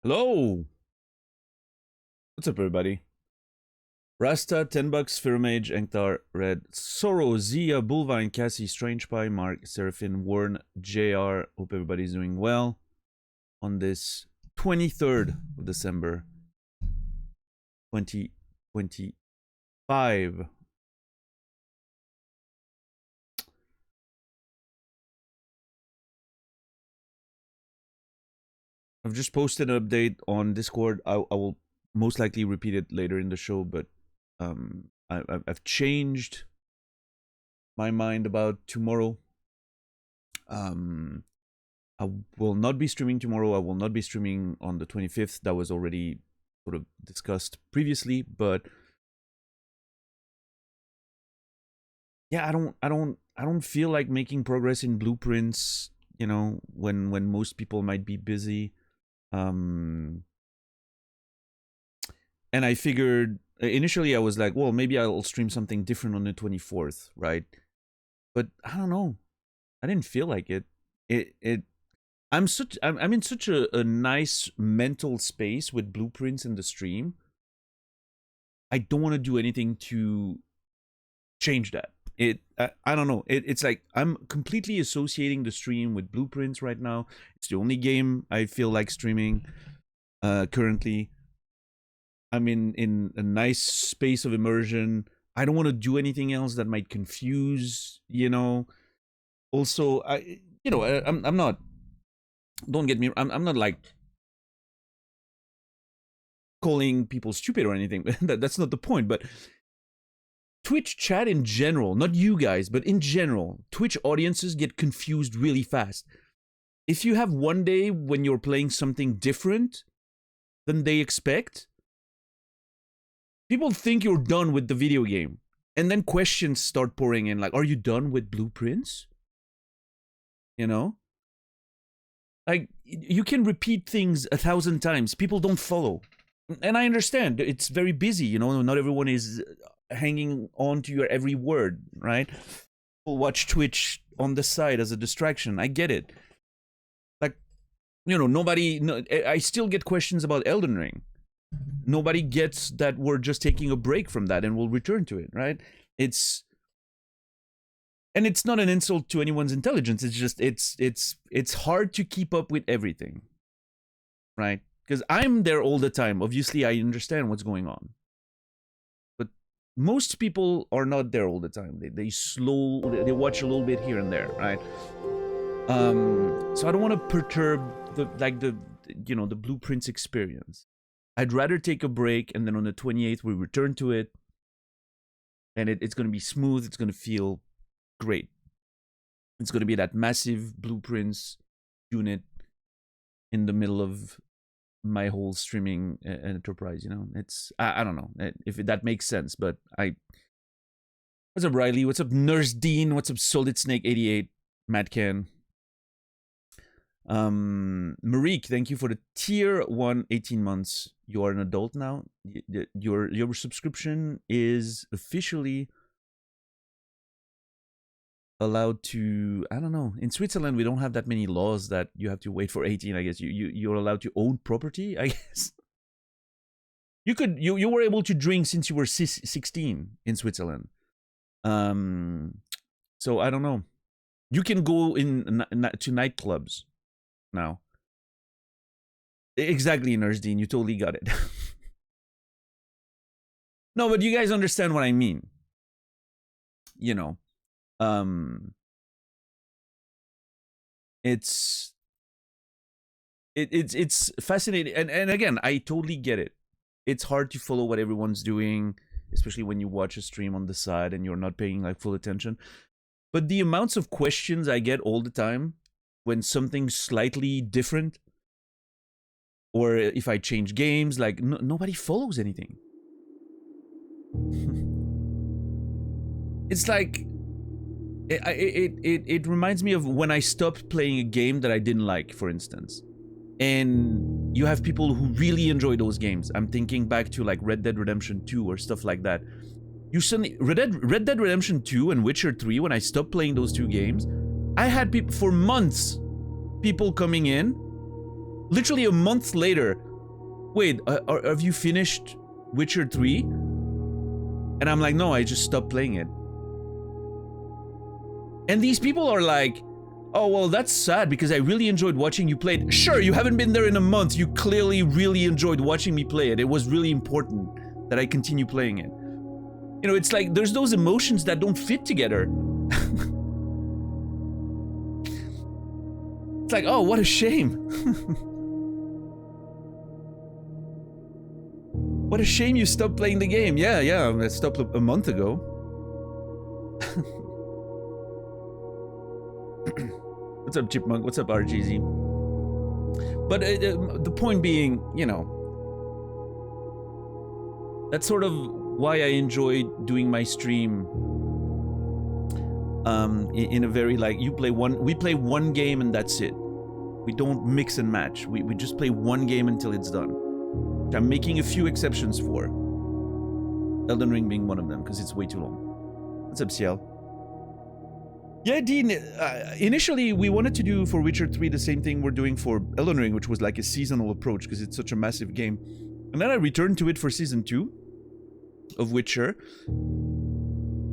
Hello! What's up, everybody? Rasta, 10 bucks, Firmage, Enktar, Red, Sorrow, Zia, Bulvine, Cassie, Strange Pie, Mark, Seraphim, Warren, JR. Hope everybody's doing well on this 23rd of December 2025. I've just posted an update on Discord. I will most likely repeat it later in the show, but I've changed my mind about tomorrow. I will not be streaming tomorrow. I will not be streaming on the 25th. That was already sort of discussed previously, but yeah, I don't feel like making progress in blueprints, you know, when most people might be busy. And I figured initially I was like, well, maybe I'll stream something different on the 24th, right? But I don't know. I didn't feel like it. I'm in such a nice mental space with blueprints in the stream. I don't want to do anything to change that. I don't know. It's like I'm completely associating the stream with blueprints right now. It's the only game I feel like streaming currently. I'm in a nice space of immersion. I don't want to do anything else that might confuse, you know. Also, I'm not. Don't get me. I'm not like calling people stupid or anything. That's not the point. But Twitch chat in general, not you guys, but in general, Twitch audiences get confused really fast. If you have one day when you're playing something different than they expect, people think you're done with the video game. And then questions start pouring in, like, are you done with blueprints? You know? Like, you can repeat things 1,000 times. People don't follow. And I understand. It's very busy, you know? Not everyone is hanging on to your every word, right? People watch Twitch on the side as a distraction. I get it. Like, you know, I still get questions about Elden Ring. Nobody gets that we're just taking a break from that and we'll return to it, right? And it's not an insult to anyone's intelligence. It's just it's hard to keep up with everything, right? Because I'm there all the time. Obviously, I understand what's going on, but most people are not there all the time. They watch a little bit here and there, right? So I don't want to perturb the blueprints experience. I'd rather take a break, and then on the 28th we return to it, and it's going to be smooth. It's going to feel great. It's going to be that massive blueprints unit in the middle of my whole streaming enterprise. You know, I don't know if that makes sense, but What's up, Riley? What's up, Nurse Dean? What's up, Solid Snake 88? Madcan. Marique, thank you for the tier 1 18 months. You are an adult now. Your subscription is officially allowed to, I don't know. In Switzerland, we don't have that many laws that you have to wait for 18. I guess you're allowed to own property. I guess you were able to drink since you were 16 in Switzerland. So I don't know. You can go to nightclubs now. Exactly, Nurse Dean. You totally got it. No, but you guys understand what I mean. You know. It's fascinating, and again, I totally get it. It's hard to follow what everyone's doing, especially when you watch a stream on the side and you're not paying like full attention. But the amounts of questions I get all the time when something's slightly different, or if I change games, like nobody follows anything. It's like it reminds me of when I stopped playing a game that I didn't like, for instance. And you have people who really enjoy those games. I'm thinking back to like Red Dead Redemption 2 or stuff like that. You suddenly Red Dead Redemption 2 and Witcher 3, when I stopped playing those two games, I had people for months, people coming in. Literally a month later, wait, have you finished Witcher 3? And I'm like, no, I just stopped playing it. And these people are like, oh, well, that's sad because I really enjoyed watching you play it. Sure, you haven't been there in a month. You clearly really enjoyed watching me play it. It was really important that I continue playing it. You know, it's like there's those emotions that don't fit together. It's like, oh, what a shame. What a shame you stopped playing the game. Yeah, I stopped a month ago. What's up, Chipmunk? What's up, RGZ? But the point being, you know, that's sort of why I enjoy doing my stream. In a very like, we play one game and that's it. We don't mix and match. We just play one game until it's done. Which I'm making a few exceptions for. Elden Ring being one of them because it's way too long. What's up, Ciel? Yeah, Dean, initially we wanted to do for Witcher 3 the same thing we're doing for Elden Ring, which was like a seasonal approach because it's such a massive game. And then I returned to it for Season 2 of Witcher.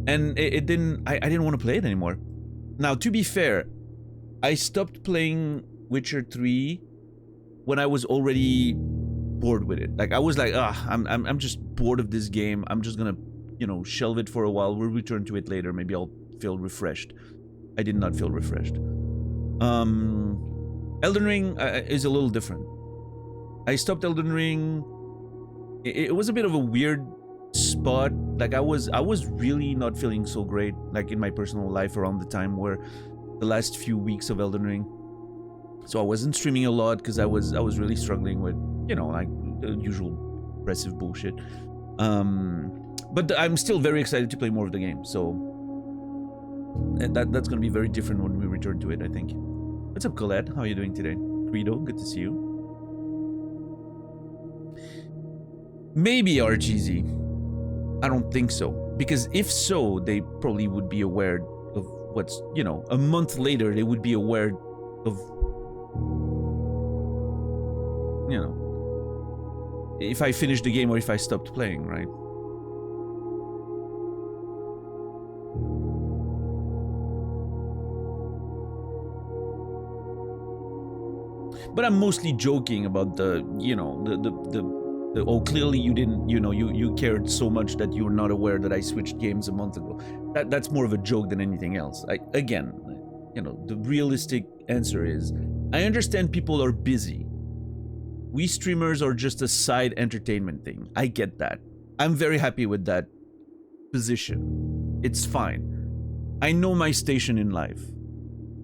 And I didn't want to play it anymore. Now, to be fair, I stopped playing Witcher 3 when I was already bored with it. Like, I was like, I'm just bored of this game. I'm just gonna, you know, shelve it for a while. We'll return to it later. Maybe I'll feel refreshed. I did not feel refreshed. Elden Ring is a little different. I stopped Elden Ring. It was a bit of a weird spot. Like I was really not feeling so great, like in my personal life around the time where the last few weeks of Elden Ring. So I wasn't streaming a lot because I was really struggling with, you know, like the usual depressive bullshit. But I'm still very excited to play more of the game. So that's gonna be very different when we return to it, I think. What's up, Colette? How are you doing today? Credo, good to see you. Maybe RGZ. I don't think so. Because if so, they probably would be aware of what's, you know, a month later, they would be aware of, you know, if I finished the game or if I stopped playing, right? But I'm mostly joking about the, you know, the oh, clearly you didn't, you know, you cared so much that you were not aware that I switched games a month ago. That's more of a joke than anything else. Again, you know, the realistic answer is, I understand people are busy. We streamers are just a side entertainment thing. I get that. I'm very happy with that position. It's fine. I know my station in life,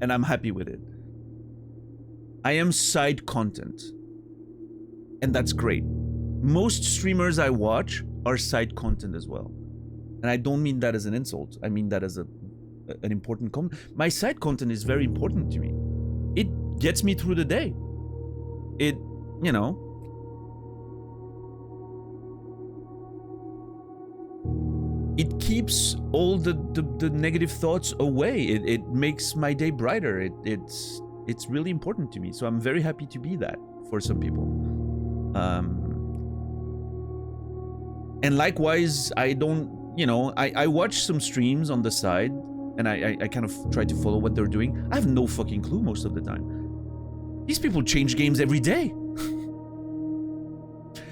and I'm happy with it. I am side content, and that's great. Most streamers I watch are side content as well. And I don't mean that as an insult. I mean that as an important comment. My side content is very important to me. It gets me through the day. It, you know, it keeps all the negative thoughts away. It makes my day brighter. It's really important to me. So I'm very happy to be that for some people. And likewise, I don't, you know, I watch some streams on the side and I kind of try to follow what they're doing. I have no fucking clue most of the time. These people change games every day.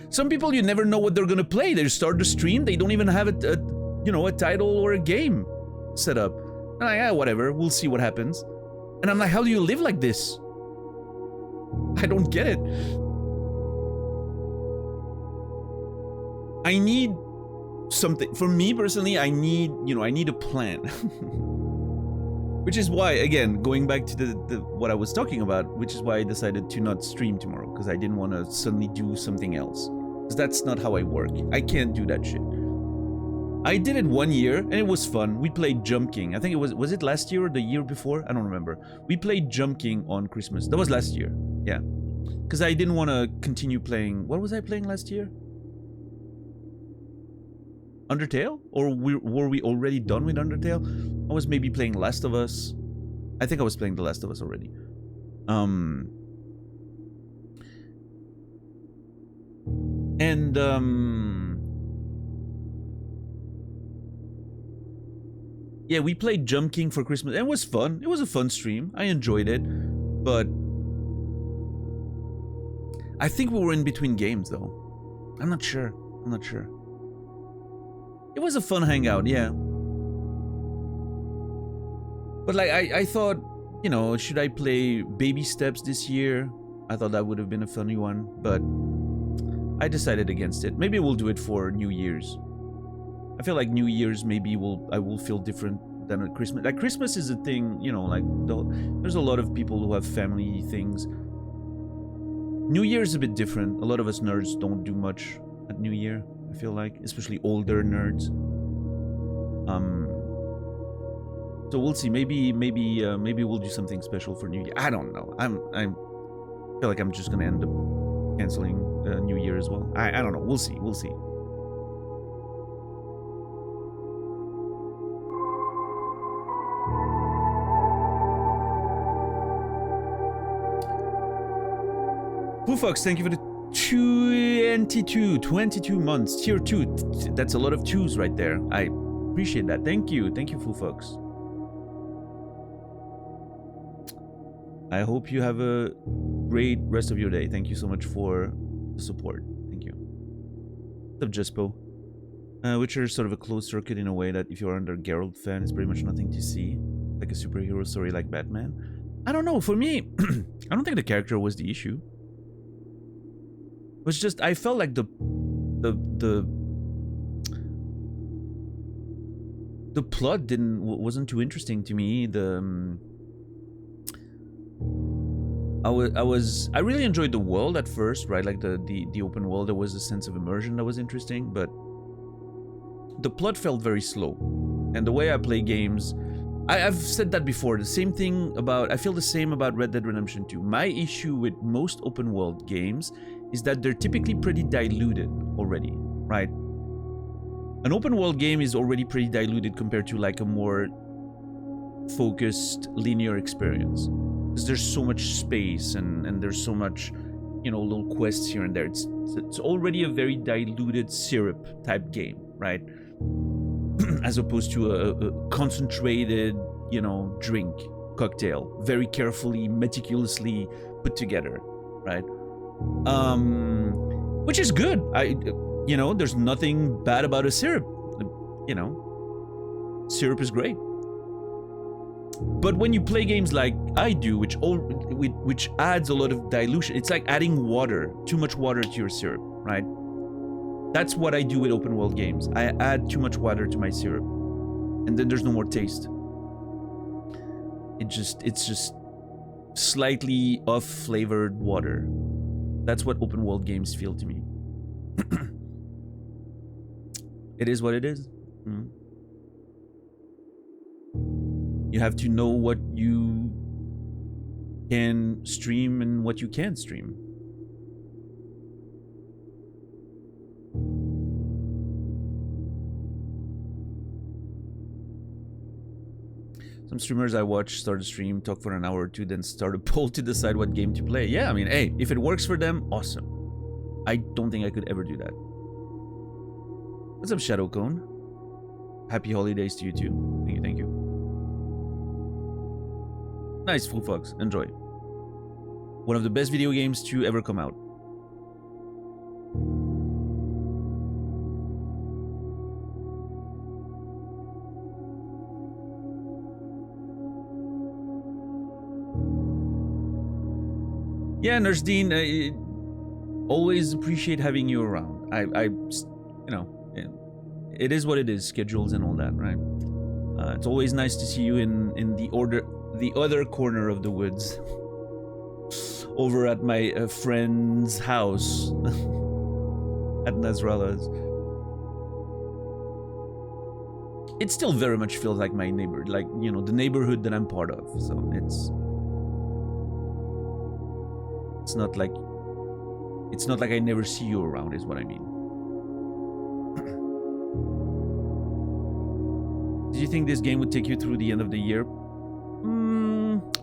Some people, you never know what they're gonna play. They start the stream, they don't even have you know, a title or a game set up. And I'm like, yeah, whatever, we'll see what happens. And I'm like, how do you live like this? I don't get it. I need something. For me personally, I need, you know, I need a plan. Which is why, again, going back to the what I was talking about, which is why I decided to not stream tomorrow, because I didn't want to suddenly do something else. Because that's not how I work. I can't do that shit. I did it 1 year, and it was fun. We played Jump King. I think it was it last year or the year before? I don't remember. We played Jump King on Christmas. That was last year. Yeah. Because I didn't want to continue playing. What was I playing last year? Undertale? Or were we already done with Undertale? I was maybe playing Last of Us. I think I was playing The Last of Us already. And yeah, we played Jump King for Christmas. It was fun. It was a fun stream. I enjoyed it. But I think we were in between games though. I'm not sure. I'm not sure. It was a fun hangout, yeah. But like I thought, you know, should I play Baby Steps this year? I thought that would have been a funny one, but I decided against it. Maybe we'll do it for New Year's. I feel like New Year's maybe I will feel different than at Christmas. Like Christmas is a thing, you know, like there's a lot of people who have family things. New Year's a bit different. A lot of us nerds don't do much at New Year, I feel like, especially older nerds. So we'll see. Maybe we'll do something special for New Year. I don't know. I feel like I'm just gonna end up canceling New Year as well. I don't know. We'll see. We'll see. Poofox, thank you for the 22 months. Tier 2. That's a lot of 2s right there. I appreciate that. Thank you. Thank you, Poofox. I hope you have a great rest of your day. Thank you so much for the support. Thank you. What's up, Jespo? Witcher is sort of a closed circuit in a way that if you're under Geralt fan, it's pretty much nothing to see. Like a superhero story like Batman. I don't know. For me, I don't think the character was the issue. It was just, I felt like the plot wasn't too interesting to me. I really enjoyed the world at first, right? Like the open world, there was a sense of immersion that was interesting, but the plot felt very slow. And the way I play games, I've said that before. The same thing about, I feel the same about Red Dead Redemption 2. My issue with most open world games is that they're typically pretty diluted already, right? An open world game is already pretty diluted compared to like a more focused linear experience. Because there's so much space and there's so much, you know, little quests here and there. It's already a very diluted syrup type game, right? As opposed to a concentrated, you know, drink, cocktail, very carefully, meticulously put together, right? Which is good. You know, there's nothing bad about a syrup. You know, syrup is great. But when you play games like I do, which adds a lot of dilution, it's like adding water, too much water to your syrup, right? That's what I do with open world games. I add too much water to my syrup, and then there's no more taste. It's just slightly off-flavored water. That's what open world games feel to me. It is what it is. You have to know what you can stream and what you can't stream. Some streamers I watch start a stream, talk for an hour or two, then start a poll to decide what game to play. Yeah, I mean, hey, if it works for them, awesome. I don't think I could ever do that. What's up, Shadow Cone? Happy holidays to you too. Thank you, thank you. Nice, Full Fox. Enjoy. One of the best video games to ever come out. Yeah, Nurse Dean, always appreciate having you around. You know, it is what it is, schedules and all that, right? It's always nice to see you in the other corner of the woods, over at my friend's house at Nasrallah's. It still very much feels like my neighbor, like, you know, the neighborhood that I'm part of. So it's not like I never see you around, is what I mean. Did you think this game would take you through the end of the year?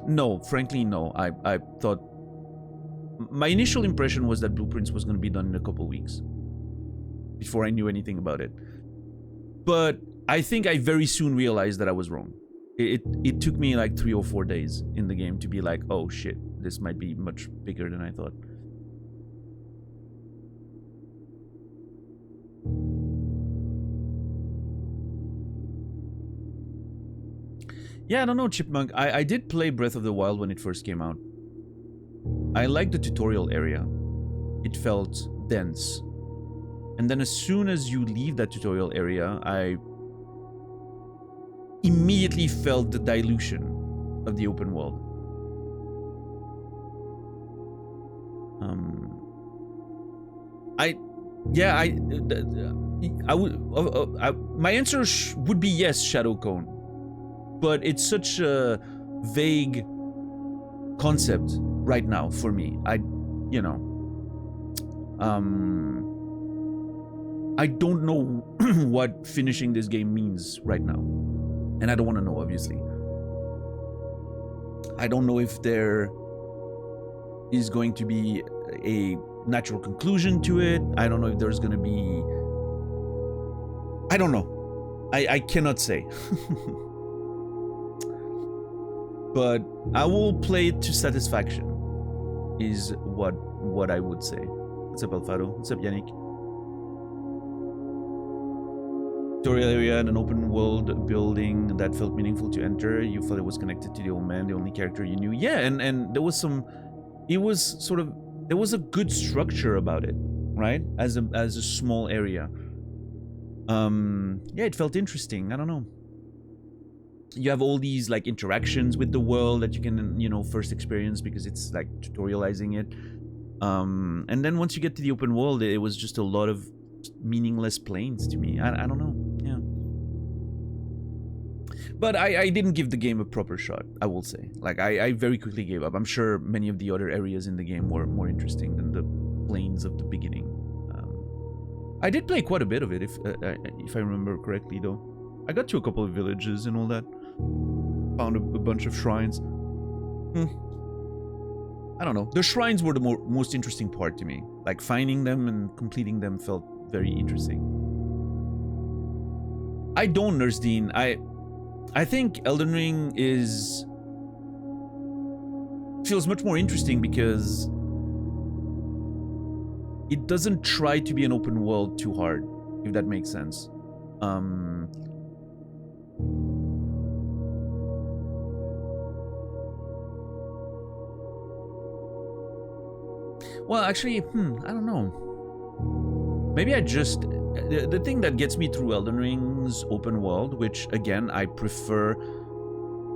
No, frankly, no. I thought my initial impression was that Blueprints was going to be done in a couple weeks. before I knew anything about it. But I think I very soon realized that I was wrong. It took me like 3 or 4 days in the game to be like, oh shit, this might be much bigger than I thought. Yeah, I don't know, Chipmunk. I did play Breath of the Wild when it first came out. I liked the tutorial area. It felt dense. And then as soon as you leave that tutorial area, I immediately felt the dilution of the open world. My answer would be yes, Shadow Cone. But it's such a vague concept right now for me. I don't know what finishing this game means right now. And I don't want to know, obviously. I don't know if there is going to be a natural conclusion to it. I don't know if there's going to be... I don't know. I cannot say. But I will play it to satisfaction, is what I would say. What's up, Alfaro? What's up, Yannick? Tutorial area and an open world building that felt meaningful to enter. You felt it was connected to the old man, the only character you knew. Yeah, and there was some... It was sort of... There was a good structure about it, right? As a small area. Yeah, it felt interesting. I don't know. You have all these like interactions with the world that you can, first experience because it's like tutorializing it. And then once you get to the open world, it was just a lot of meaningless planes to me. I don't know. Yeah. But I didn't give the game a proper shot, I will say. Like, I very quickly gave up. I'm sure many of the other areas in the game were more interesting than the planes of the beginning. I did play quite a bit of it, if I remember correctly, though. I got to a couple of villages and all that. Found a bunch of shrines. I don't know. The shrines were the most interesting part to me. Like, finding them and completing them felt very interesting. I don't, Nursdean. I think Elden Ring feels much more interesting because it doesn't try to be an open world too hard, if that makes sense. Well, actually, I don't know. Maybe I just... The thing that gets me through Elden Ring's open world, which, again, I prefer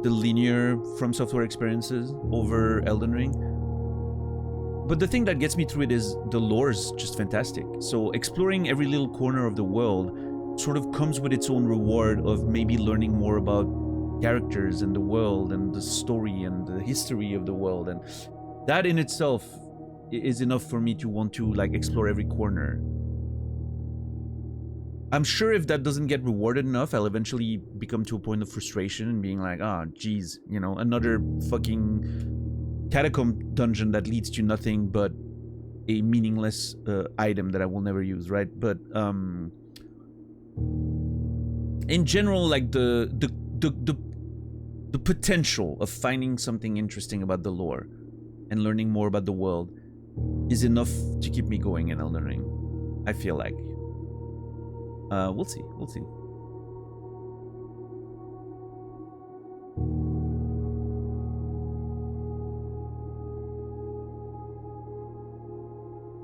the linear From Software experiences over Elden Ring. But the thing that gets me through it is the lore's just fantastic. So exploring every little corner of the world sort of comes with its own reward of maybe learning more about characters and the world and the story and the history of the world. And that in itself is enough for me to want to like explore every corner. I'm sure if that doesn't get rewarded enough, I'll eventually become to a point of frustration and being like, ah, geez, another fucking catacomb dungeon that leads to nothing but a meaningless item that I will never use, right? But in general, like the potential of finding something interesting about the lore and learning more about the world is enough to keep me going in Elden Ring, I feel like. We'll see.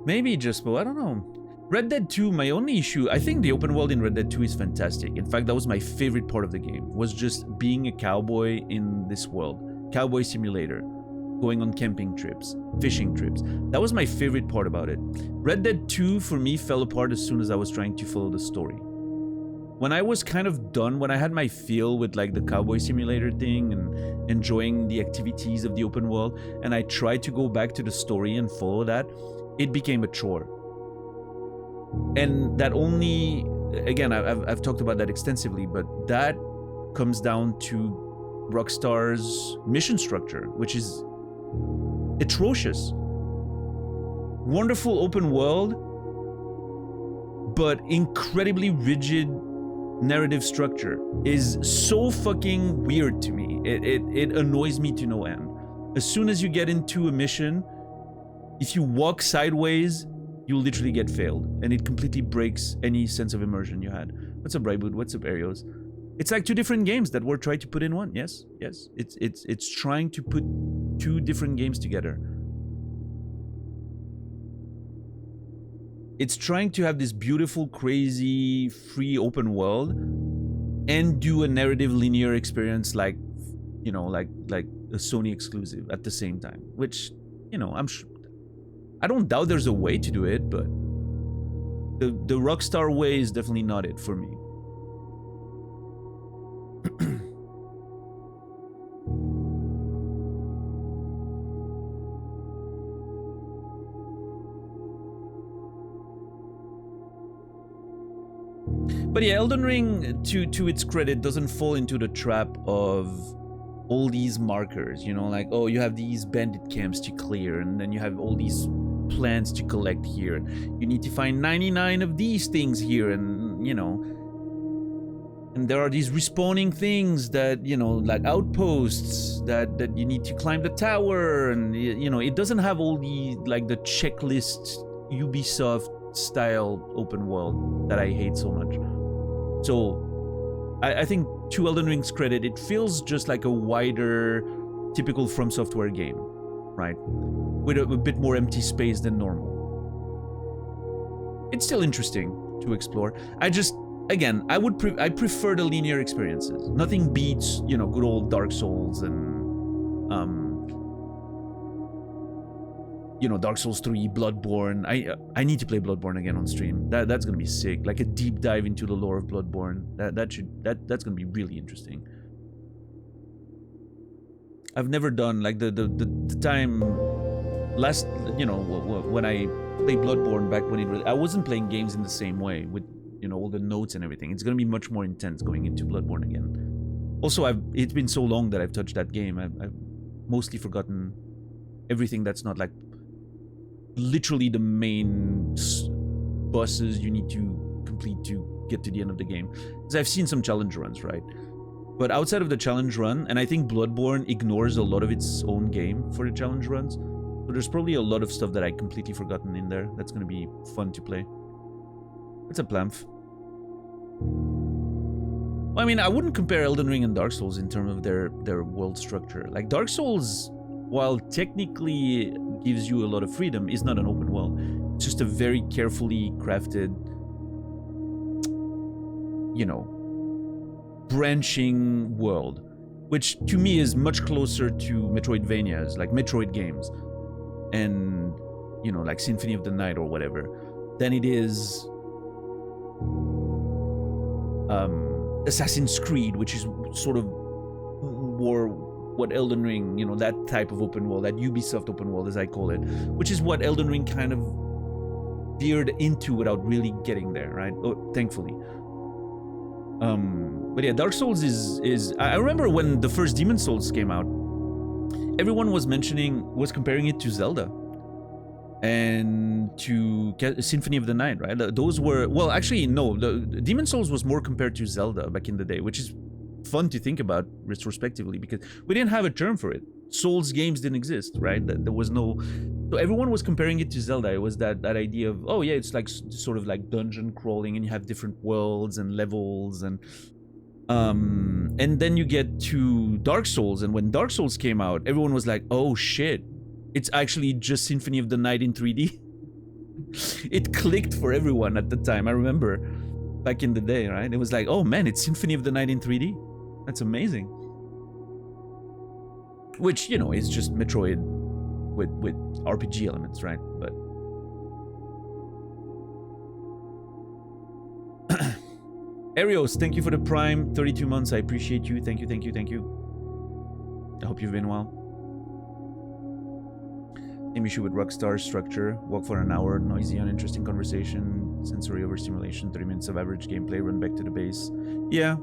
Maybe Jespo, I don't know. Red Dead 2, my only issue, I think the open world in Red Dead 2 is fantastic. In fact, that was my favorite part of the game, was just being a cowboy in this world. Cowboy simulator. Going on camping trips, fishing trips. That was my favorite part about it. Red Dead 2 for me fell apart as soon as I was trying to follow the story. When I was kind of done, when I had my feel with like the cowboy simulator thing and enjoying the activities of the open world, and I tried to go back to the story and follow that, it became a chore. And that only, again, I've talked about that extensively, but that comes down to Rockstar's mission structure, which is atrocious. Wonderful open world, but incredibly rigid narrative structure is so fucking weird to me. It annoys me to no end. As soon as you get into a mission, if you walk sideways, you'll literally get failed, and it completely breaks any sense of immersion you had. What's up, Brightwood? What's up, Arios? It's like two different games that were trying to put in one. Yes, yes. It's trying to put two different games together. It's trying to have this beautiful, crazy, free open world and do a narrative linear experience like, you know, like a Sony exclusive at the same time. Which, you know, I don't doubt there's a way to do it, but the Rockstar way is definitely not it for me. But yeah, Elden Ring, to its credit, doesn't fall into the trap of all these markers, you know, like, oh, you have these bandit camps to clear, and then you have all these plants to collect here. You need to find 99 of these things here, and, you know, and there are these respawning things that, you know, like outposts that you need to climb the tower, and, you know, it doesn't have all the, like, the checklist Ubisoft style open world that I hate so much. So I think, to Elden Ring's credit, it feels just like a wider, typical From Software game, right? With a bit more empty space than normal. It's still interesting to explore. I just, again, I prefer the linear experiences. Nothing beats, you know, good old Dark Souls and, you know, Dark Souls 3, Bloodborne. I need to play Bloodborne again on stream. That's gonna be sick. Like a deep dive into the lore of Bloodborne. That's gonna be really interesting. I've never done like the time last, you know, when I played Bloodborne back when I wasn't playing games in the same way with, you know, all the notes and everything. It's gonna be much more intense going into Bloodborne again. Also, it's been so long that I've touched that game. I've mostly forgotten everything that's not like literally the main bosses you need to complete to get to the end of the game. Because I've seen some challenge runs, right? But outside of the challenge run, and I think Bloodborne ignores a lot of its own game for the challenge runs, so there's probably a lot of stuff that I completely forgotten in there that's gonna be fun to play. What's a Plamf? Well, I mean, I wouldn't compare Elden Ring and Dark Souls in terms of their world structure. Like, Dark Souls, while technically gives you a lot of freedom, is not an open world. It's just a very carefully crafted, you know, branching world, which to me is much closer to Metroidvanias, like Metroid games, and, you know, like Symphony of the Night or whatever, than it is Assassin's Creed, which is sort of more what Elden Ring, you know, that type of open world, that Ubisoft open world as I call it, which is what Elden Ring kind of veered into without really getting there, right? Oh, thankfully. But yeah, Dark Souls is I remember when the first Demon Souls came out, everyone was comparing it to Zelda and to Symphony of the Night, right? Those were, well, actually, no, the Demon Souls was more compared to Zelda back in the day, which is fun to think about retrospectively because we didn't have a term for it. Souls games didn't exist, right? There was no, so everyone was comparing it to Zelda. It was that idea of, oh yeah, it's like sort of like dungeon crawling, and you have different worlds and levels, and then you get to Dark Souls, and when Dark Souls came out, everyone was like, oh shit, it's actually just Symphony of the Night in 3D. It clicked for everyone at the time. I remember back in the day, right? It was like, oh man, it's Symphony of the Night in 3D. That's amazing. Which, you know, is just Metroid with RPG elements, right? But Arios, thank you for the Prime 32 months. I appreciate you. Thank you, thank you, thank you. I hope you've been well. Same issue with Rockstar structure. Walk for an hour, noisy, uninteresting conversation, sensory overstimulation, 30 minutes of average gameplay, run back to the base. Yeah.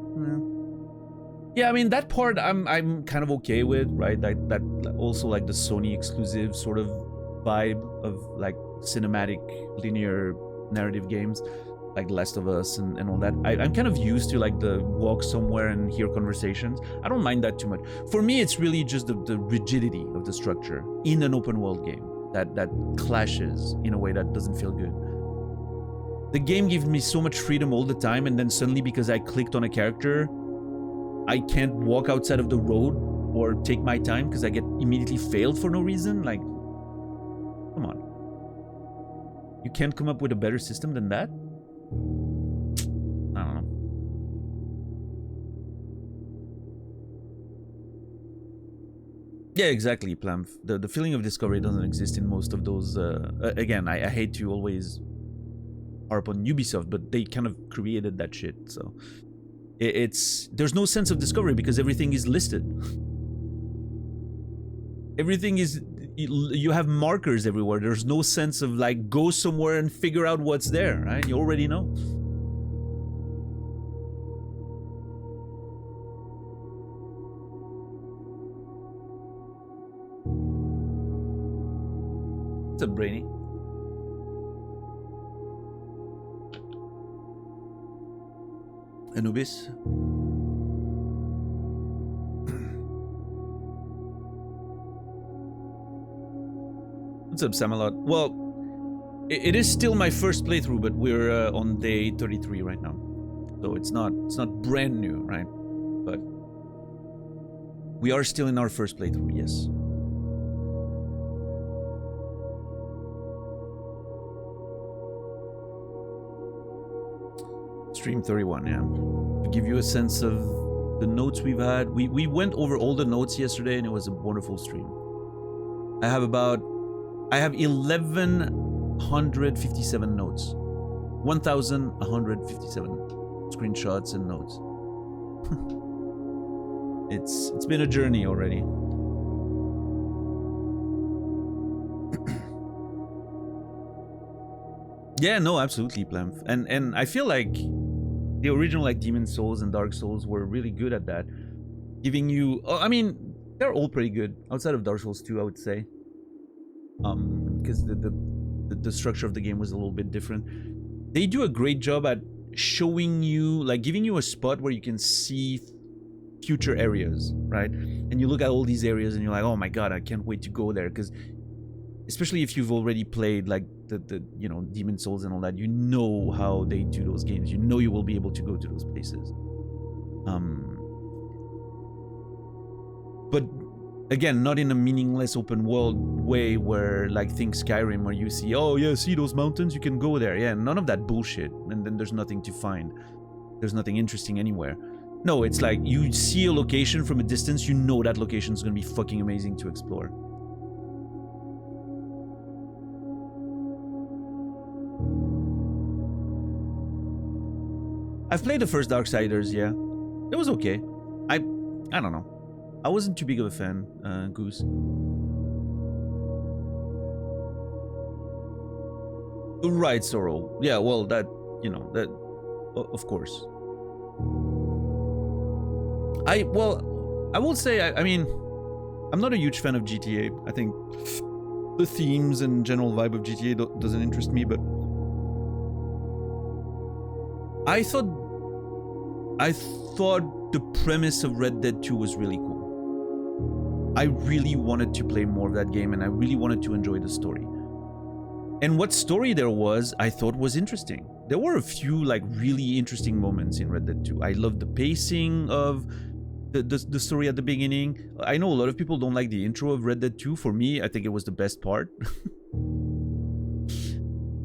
Yeah, I mean, that part I'm kind of okay with, right? That also like the Sony exclusive sort of vibe of like cinematic linear narrative games. like The Last of Us and all that. I'm kind of used to like the walk somewhere and hear conversations. I don't mind that too much. For me, it's really just the rigidity of the structure in an open world game that clashes in a way that doesn't feel good. The game gives me so much freedom all the time, and then suddenly because I clicked on a character, I can't walk outside of the road or take my time because I get immediately failed for no reason. Like, come on. You can't come up with a better system than that? I don't know. Yeah, exactly, Plamf. The feeling of discovery doesn't exist in most of those. Again, I hate to always harp on Ubisoft, but they kind of created that shit. So there's no sense of discovery because everything is listed. Everything is, you have markers everywhere. There's no sense of like go somewhere and figure out what's there, right? You already know. What's up, Brainy? Anubis? What's up, Samalot? Well, it is still my first playthrough, but we're on day 33 right now, so it's not brand new, right? But we are still in our first playthrough, yes. Stream 31, yeah. To give you a sense of the notes we've had, we went over all the notes yesterday, and it was a wonderful stream. I have 1,157 notes. 1,157 screenshots and notes. It's been a journey already. Yeah, no, absolutely, Plamf. And I feel like the original like Demon's Souls and Dark Souls were really good at that, giving you. I mean, they're all pretty good outside of Dark Souls 2, I would say. Because the structure of the game was a little bit different. They do a great job at showing you, like giving you a spot where you can see future areas, right? And you look at all these areas and you're like, oh my god, I can't wait to go there. Because especially if you've already played like the you know, Demon's Souls and all that, you know how they do those games. You know you will be able to go to those places. But again, not in a meaningless open world way where like think Skyrim, where you see, oh yeah, see those mountains, you can go there. Yeah, none of that bullshit. And then there's nothing to find. There's nothing interesting anywhere. No, it's like you see a location from a distance, you know that location is gonna be fucking amazing to explore. I've played the first Darksiders, yeah. It was okay. I don't know. I wasn't too big of a fan, Goose. Right, Sorrow. Yeah, well, that, you know, that, of course. I will say, I mean, I'm not a huge fan of GTA. I think the themes and general vibe of GTA doesn't interest me, but I thought the premise of Red Dead 2 was really cool. I really wanted to play more of that game, and I really wanted to enjoy the story. And what story there was, I thought was interesting. There were a few like really interesting moments in Red Dead 2. I loved the pacing of the story at the beginning. I know a lot of people don't like the intro of Red Dead 2. For me, I think it was the best part.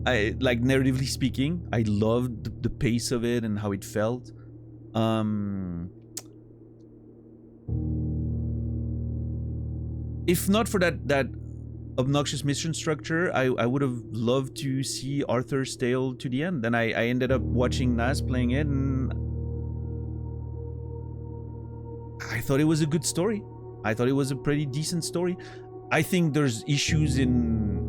I like, narratively speaking, I loved the pace of it and how it felt. If not for that obnoxious mission structure, I would have loved to see Arthur's Tale to the end. Then I ended up watching Nas playing it, and I thought it was a good story. I thought it was a pretty decent story. I think there's issues in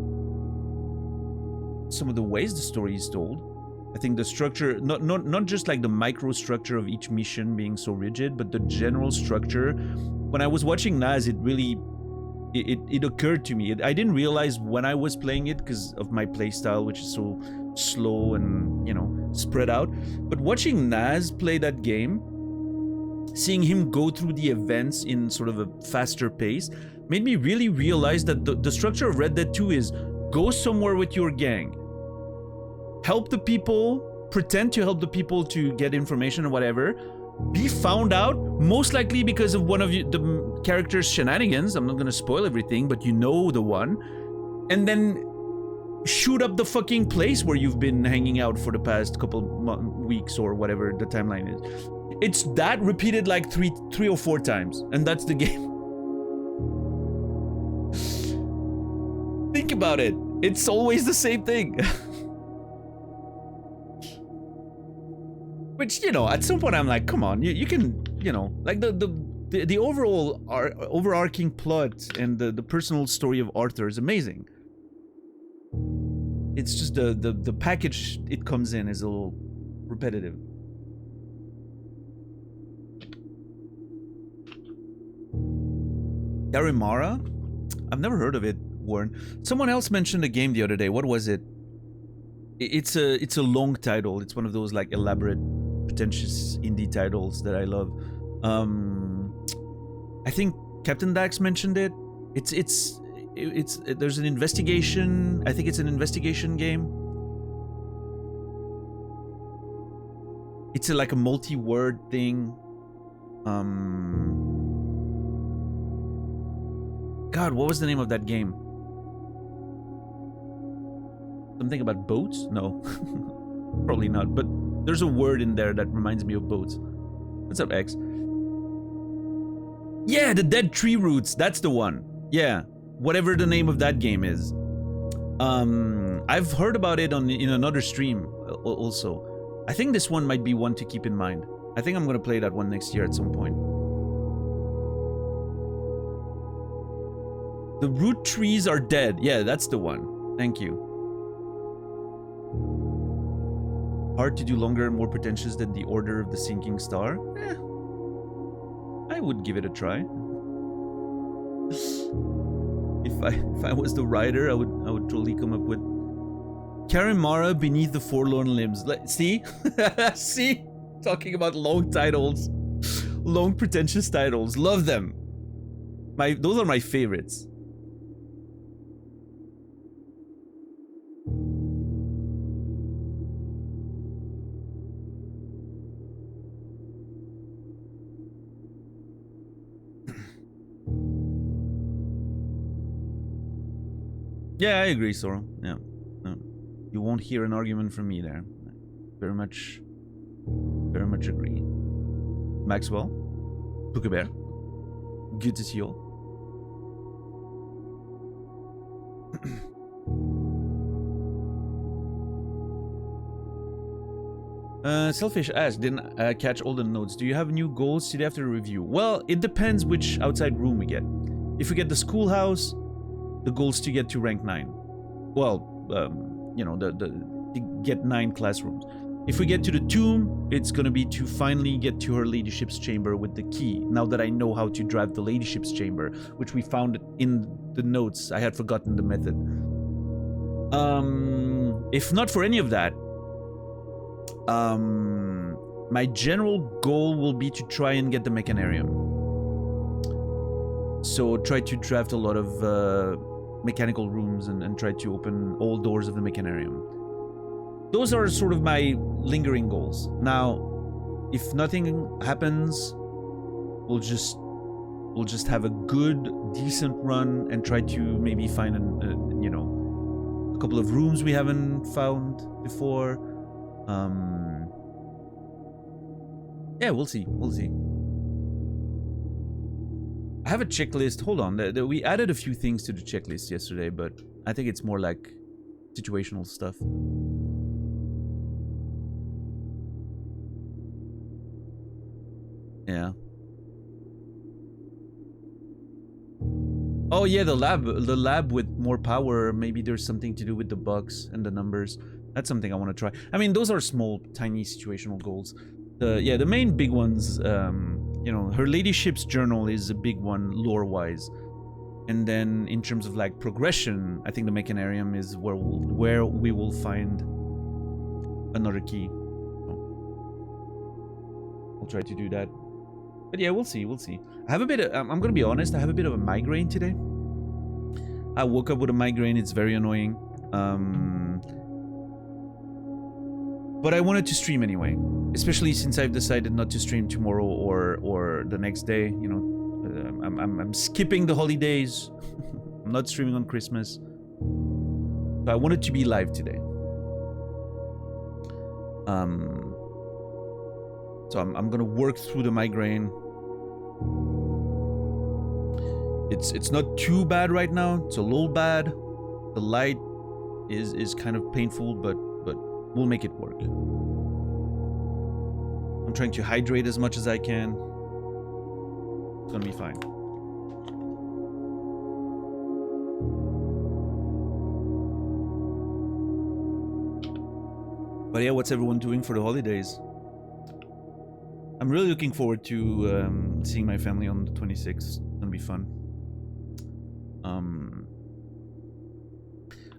some of the ways the story is told. I think the structure, not just like the microstructure of each mission being so rigid, but the general structure. When I was watching Nas, it really, it occurred to me. I didn't realize when I was playing it because of my playstyle, which is so slow and, you know, spread out. But watching Naz play that game, seeing him go through the events in sort of a faster pace, made me really realize that the structure of Red Dead 2 is go somewhere with your gang, help the people, pretend to help the people to get information or whatever, be found out, most likely because of one of the character's shenanigans. I'm not gonna spoil everything, but you know the one. And then shoot up the fucking place where you've been hanging out for the past couple weeks or whatever the timeline is. It's that repeated like three or four times, and that's the game. Think about it. It's always the same thing. Which, you know, at some point I'm like, come on, you can, you know, like the overall overarching plot and the personal story of Arthur is amazing. It's just the package it comes in is a little repetitive. Garimara? I've never heard of it, Warren. Someone else mentioned a game the other day. What was it? It's a long title. It's one of those like elaborate, pretentious indie titles that I love. I think Captain Dax mentioned it. There's an investigation. I think it's an investigation game. It's like a multi-word thing. God, what was the name of that game? Something about boats? No. Probably not, but there's a word in there that reminds me of boats. What's up, X? Yeah, the Dead Tree Roots. That's the one. Yeah, whatever the name of that game is. I've heard about it in another stream also. I think this one might be one to keep in mind. I think I'm gonna play that one next year at some point. The root trees are dead. Yeah, that's the one. Thank you. Hard to do longer and more pretentious than the Order of the Sinking Star? I would give it a try. If I was the writer, I would totally come up with Karimara Beneath the Forlorn Limbs. See? See? Talking about long titles. Long pretentious titles. Love them. Those are my favorites. Yeah, I agree, Sora. Yeah. No. You won't hear an argument from me there. Very much agree. Maxwell, Pukabear, good to see you all. Selfish asked, didn't catch all the notes. Do you have new goals today after the review? Well, it depends which outside room we get. If we get the schoolhouse, the goal is to get to rank 9. Well, you know, to get 9 classrooms. If we get to the tomb, it's gonna be to finally get to her ladyship's chamber with the key. Now that I know how to drive the ladyship's chamber, which we found in the notes, I had forgotten the method. If not for any of that, my general goal will be to try and get the Mechanarium. So try to draft a lot of mechanical rooms and try to open all doors of the Mechanarium. Those are sort of my lingering goals. Now, if nothing happens, we'll just have a good, decent run and try to maybe find you know, a couple of rooms we haven't found before. Yeah, we'll see. We'll see. I have a checklist. Hold on. We added a few things to the checklist yesterday, but I think it's more like situational stuff. Yeah. Oh yeah, the lab with more power. Maybe there's something to do with the bugs and the numbers. That's something I want to try. I mean, those are small, tiny situational goals. The main big ones, you know, her ladyship's journal is a big one lore-wise. And then in terms of like progression, I think the Mechanarium is where we will find another key. I'll try to do that. But yeah, we'll see. We'll see. I have a bit of, I'm gonna be honest, I have a bit of a migraine today. I woke up with a migraine. It's very annoying. But I wanted to stream anyway, especially since I've decided not to stream tomorrow or the next day. You know, I'm skipping the holidays. I'm not streaming on Christmas. So I wanted to be live today. So I'm gonna work through the migraine. It's not too bad right now. It's a little bad. The light is kind of painful, but we'll make it work. I'm trying to hydrate as much as I can. It's gonna be fine. But yeah, what's everyone doing for the holidays? I'm really looking forward to seeing my family on the 26th. It's gonna be fun.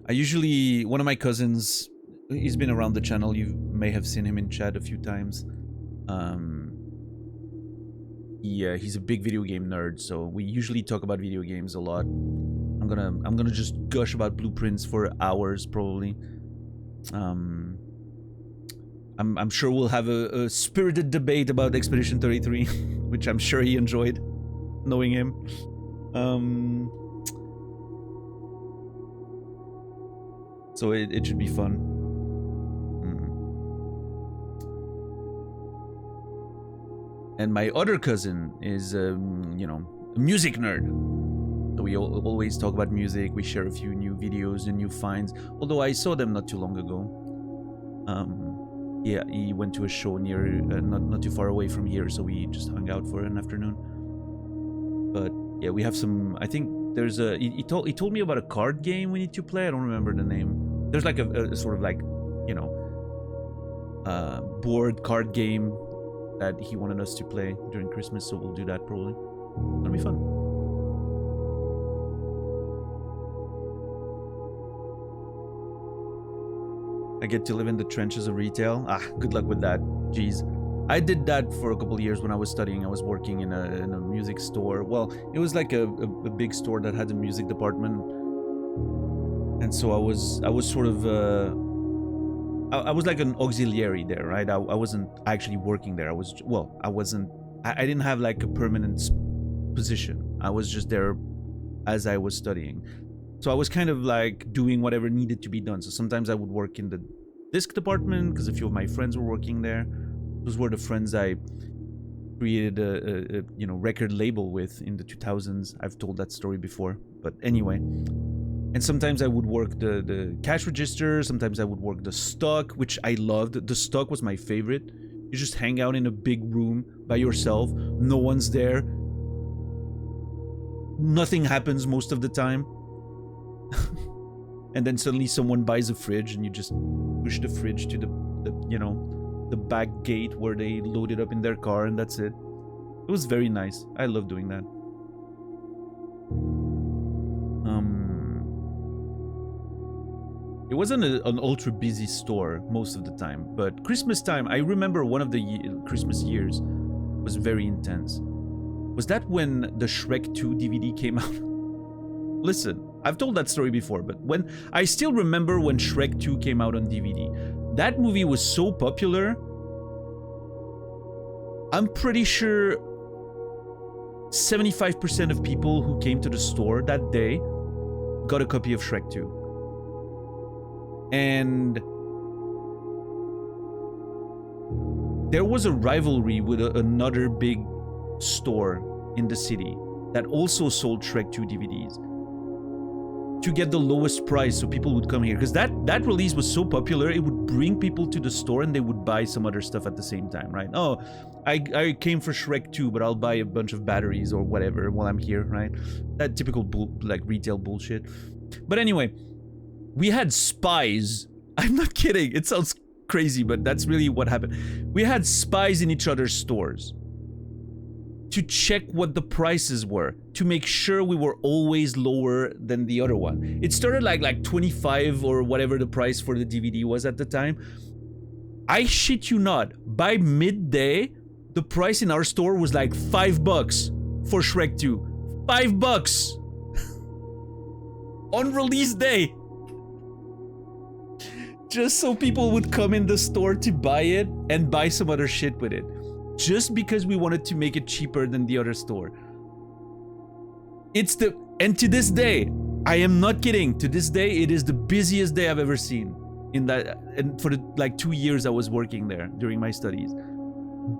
I usually, one of my cousins, he's been around the channel. You may have seen him in chat a few times. Yeah, he's a big video game nerd, so we usually talk about video games a lot. I'm gonna just gush about Blueprints for hours probably. I'm sure we'll have a spirited debate about Expedition 33, which I'm sure he enjoyed, knowing him. So it should be fun. And my other cousin is, you know, a music nerd. So we always talk about music. We share a few new videos and new finds. Although I saw them not too long ago. Yeah, he went to a show near, not too far away from here, so we just hung out for an afternoon. But yeah, we have some. I think there's a. He told me about a card game we need to play. I don't remember the name. There's like a sort of like, you know, board card game that he wanted us to play during Christmas, so we'll do that probably. It'll be fun. I get to live in the trenches of retail. Ah, good luck with that. Jeez. I did that for a couple of years when I was studying. I was working in a music store. Well, it was like a big store that had a music department. And so I was sort of I was like an auxiliary there, right? I wasn't actually working there. I didn't have like a permanent position. I was just there as I was studying. So I was kind of like doing whatever needed to be done. So sometimes I would work in the disc department because a few of my friends were working there. Those were the friends I created a you know, record label with in the 2000s. I've told that story before, but anyway. And sometimes I would work the cash register. Sometimes I would work the stock, which I loved. The stock was my favorite. You just hang out in a big room by yourself. No one's there. Nothing happens most of the time. And then suddenly someone buys a fridge and you just push the fridge to the you know, the back gate where they load it up in their car, and that's it. It was very nice. I love doing that. It wasn't an ultra busy store most of the time, but Christmas time, I remember one of the Christmas years was very intense. Was that when the Shrek 2 DVD came out? Listen, I've told that story before, but when I still remember when Shrek 2 came out on DVD. That movie was so popular. I'm pretty sure 75% of people who came to the store that day got a copy of Shrek 2. And there was a rivalry with another big store in the city that also sold Shrek 2 DVDs to get the lowest price so people would come here. Because that release was so popular, it would bring people to the store and they would buy some other stuff at the same time, right? Oh, I came for Shrek 2, but I'll buy a bunch of batteries or whatever while I'm here, right? That typical like retail bullshit. But anyway, we had spies. I'm not kidding. It sounds crazy, but that's really what happened. We had spies in each other's stores to check what the prices were, to make sure we were always lower than the other one. It started like 25 or whatever the price for the DVD was at the time. I shit you not, by midday, the price in our store was like $5 for Shrek 2. $5 on release day. Just so people would come in the store to buy it and buy some other shit with it. Just because we wanted to make it cheaper than the other store. And to this day, I am not kidding. To this day, it is the busiest day I've ever seen. And for the like 2 years I was working there during my studies.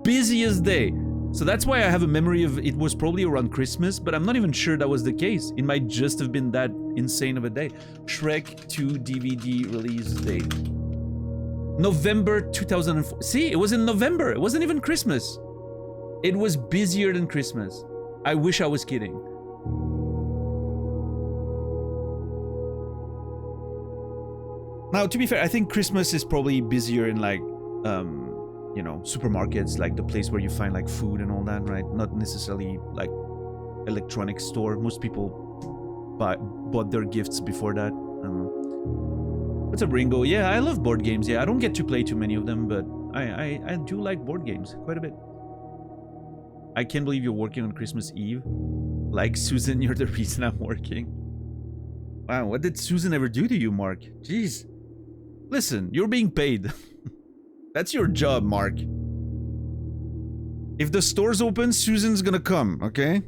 Busiest day. So that's why I have a memory of it was probably around Christmas, but I'm not even sure that was the case. It might just have been that insane of a day. Shrek 2 DVD release date. November 2004. See, it was in November. It wasn't even Christmas. It was busier than Christmas. I wish I was kidding. Now, to be fair, I think Christmas is probably busier in like, you know, supermarkets, like the place where you find like food and all that, right? Not necessarily like electronics store. Most people bought their gifts before that. What's up, Ringo? Yeah, I love board games. Yeah, I don't get to play too many of them, but I do like board games quite a bit. I can't believe you're working on Christmas Eve. Like, Susan, you're the reason I'm working. Wow, what did Susan ever do to you, Mark? Jeez. Listen, you're being paid. That's your job, Mark. If the store's open, Susan's gonna come, okay?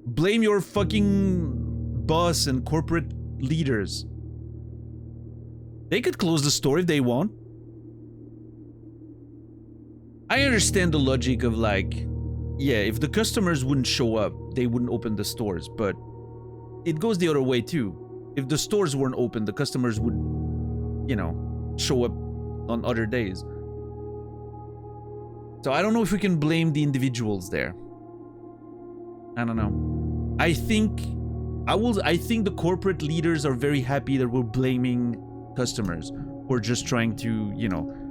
Blame your fucking boss and corporate leaders. They could close the store if they want. I understand the logic of like, yeah, if the customers wouldn't show up, they wouldn't open the stores, but it goes the other way too. If the stores weren't open, the customers would, you know, show up on other days. So I don't know if we can blame the individuals there. I don't know. I think the corporate leaders are very happy that we're blaming customers who are just trying to, you know,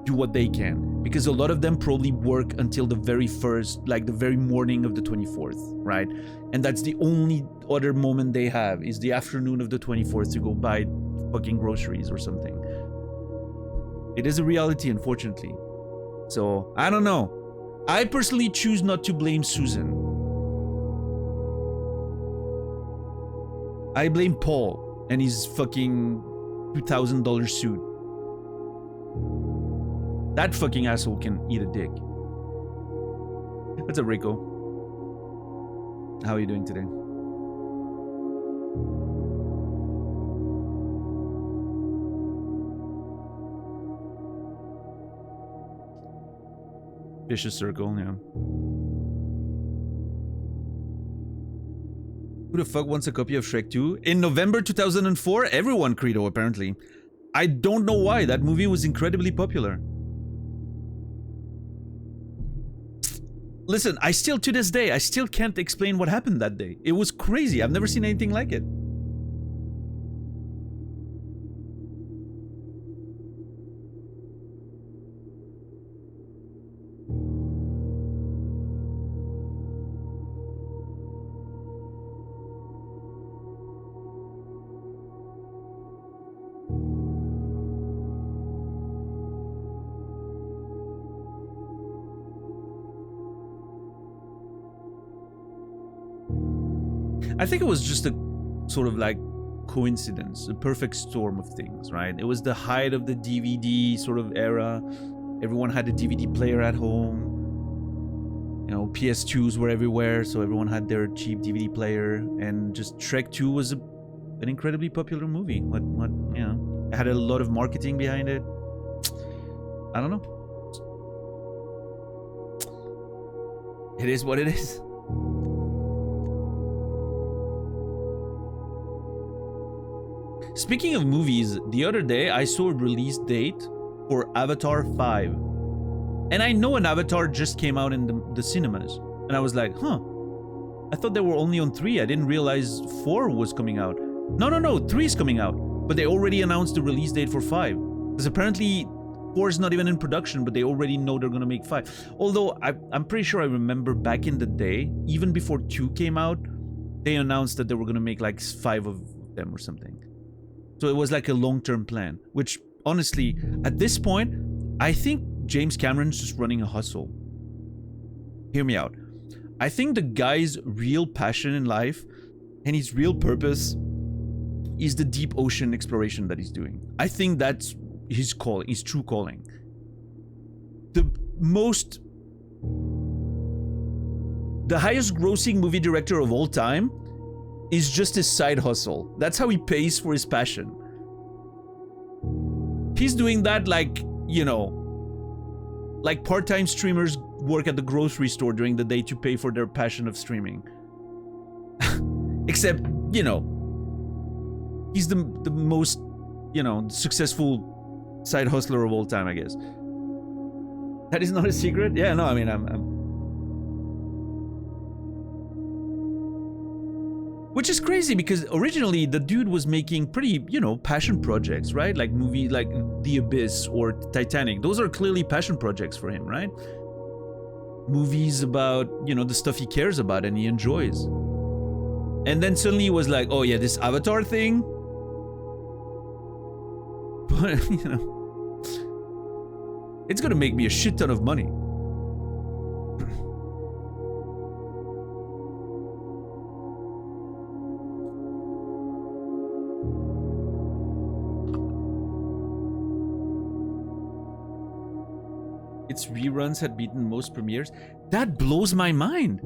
do what they can, because a lot of them probably work until the very first, like the very morning of the 24th, right? And that's the only other moment they have, is the afternoon of the 24th to go buy fucking groceries or something. It is a reality, unfortunately. So I don't know. I personally choose not to blame Susan. I blame Paul and his fucking $2,000 suit. That fucking asshole can eat a dick. What's up, Rico? How are you doing today? Vicious circle, yeah. Who the fuck wants a copy of Shrek 2? In November 2004, everyone, Credo, apparently. I don't know why. That movie was incredibly popular. Listen, to this day, I still can't explain what happened that day. It was crazy. I've never seen anything like it. I think it was just a sort of like coincidence, a perfect storm of things, right? It was the height of the DVD sort of era. Everyone had a DVD player at home. You know, PS2s were everywhere, so everyone had their cheap DVD player. And just Shrek 2 was an incredibly popular movie. What, you know, it had a lot of marketing behind it. I don't know. It is what it is. Speaking of movies, the other day I saw a release date for Avatar 5. And I know an Avatar just came out in the cinemas. And I was like, huh. I thought they were only on 3. I didn't realize 4 was coming out. No, 3 is coming out. But they already announced the release date for 5. Because apparently 4 is not even in production, but they already know they're gonna make 5. Although I'm pretty sure I remember back in the day, even before 2 came out, they announced that they were gonna make like 5 of them or something. So it was like a long-term plan, which honestly, at this point, I think James Cameron's just running a hustle. Hear me out. I think the guy's real passion in life and his real purpose is the deep ocean exploration that he's doing. I think that's his calling, his true calling. The highest grossing movie director of all time is just his side hustle. That's how he pays for his passion. He's doing that like, you know, like part-time streamers work at the grocery store during the day to pay for their passion of streaming. Except, you know, he's the most, you know, successful side hustler of all time, I guess. That is not a secret? Yeah, no, I mean, Which is crazy because originally the dude was making pretty, you know, passion projects, right? Like movies like The Abyss or Titanic. Those are clearly passion projects for him, right? Movies about, you know, the stuff he cares about and he enjoys. And then suddenly he was like, oh yeah, this Avatar thing. But, you know, it's gonna make me a shit ton of money. Its reruns had beaten most premieres. That blows my mind.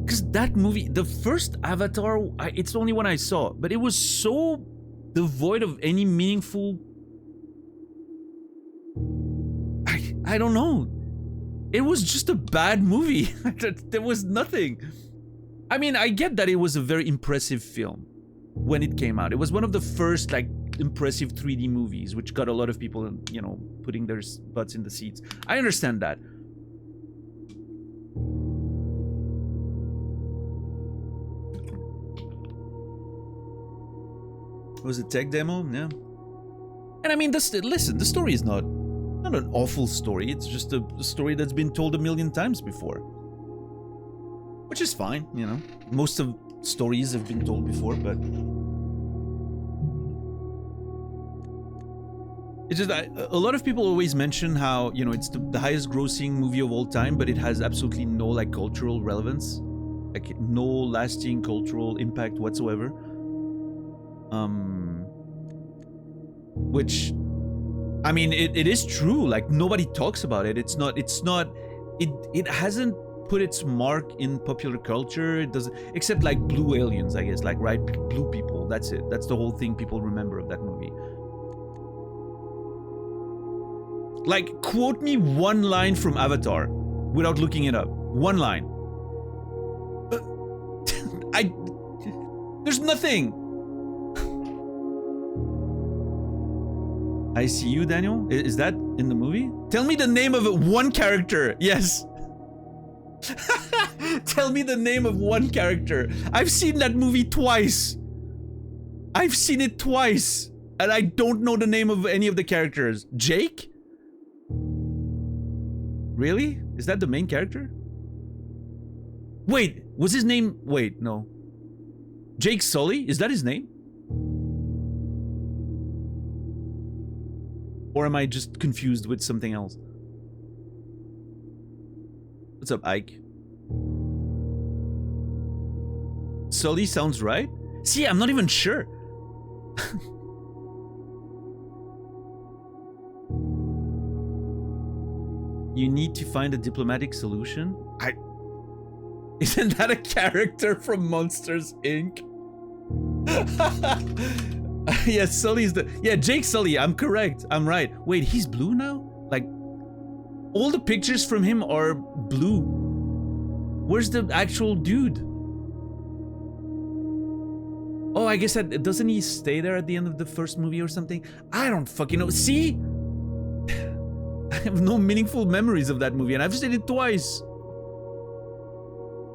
Because that movie, the first Avatar, it's the only one I saw, but it was so devoid of any meaningful... I don't know. It was just a bad movie. There was nothing. I mean, I get that it was a very impressive film when it came out. It was one of the first, like, impressive 3D movies, which got a lot of people, you know, putting their butts in the seats. I understand that. It was a tech demo, yeah. And I mean, listen, the story is not an awful story. It's just a story that's been told a million times before, which is fine, you know. Most of stories have been told before, but it's just that a lot of people always mention how, you know, it's the highest grossing movie of all time, but it has absolutely no, like, cultural relevance, like no lasting cultural impact whatsoever. Which, I mean, it is true. Like, nobody talks about it. It hasn't put its mark in popular culture. It doesn't, except like Blue Aliens, I guess, like, right? Blue people, that's it. That's the whole thing people remember of that movie. Like, quote me one line from Avatar without looking it up. One line. There's nothing. I see you, Daniel. Is that in the movie? Tell me the name of one character. Yes. Tell me the name of one character. I've seen that movie twice. I've seen it twice. And I don't know the name of any of the characters. Jake? Really? Is that the main character? Wait, was his name... Wait, no. Jake Sully? Is that his name? Or am I just confused with something else? What's up, Ike? Sully sounds right? See, I'm not even sure. You need to find a diplomatic solution? Isn't that a character from Monsters, Inc? Yeah, Sully's the... Yeah, Jake Sully, I'm correct. I'm right. Wait, he's blue now? Like, all the pictures from him are blue. Where's the actual dude? Oh, I guess that... Doesn't he stay there at the end of the first movie or something? I don't fucking know. See? I have no meaningful memories of that movie, and I've seen it twice.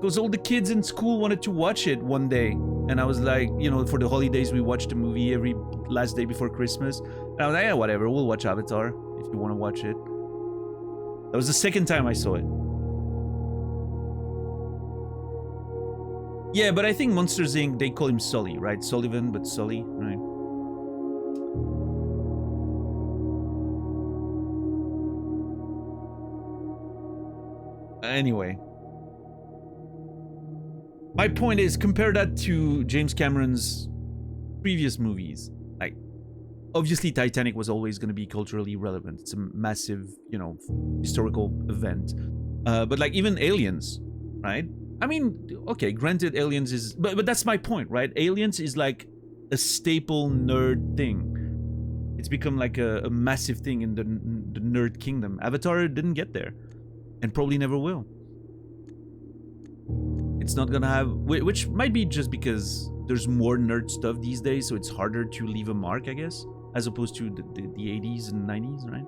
Because all the kids in school wanted to watch it one day. And I was like, you know, for the holidays, we watched a movie every last day before Christmas. And I was like, yeah, whatever, we'll watch Avatar if you want to watch it. That was the second time I saw it. Yeah, but I think Monsters Inc., they call him Sully, right? Sullivan, but Sully, right? Anyway. My point is, compare that to James Cameron's previous movies. Like, obviously Titanic was always going to be culturally relevant. It's a massive, you know, historical event. But like even Aliens, right? I mean, okay, granted Aliens is... But that's my point, right? Aliens is like a staple nerd thing. It's become like a massive thing in the nerd kingdom. Avatar didn't get there. And probably never will. It's not gonna have... Which might be just because there's more nerd stuff these days, so it's harder to leave a mark, I guess. As opposed to the 80s and 90s, right?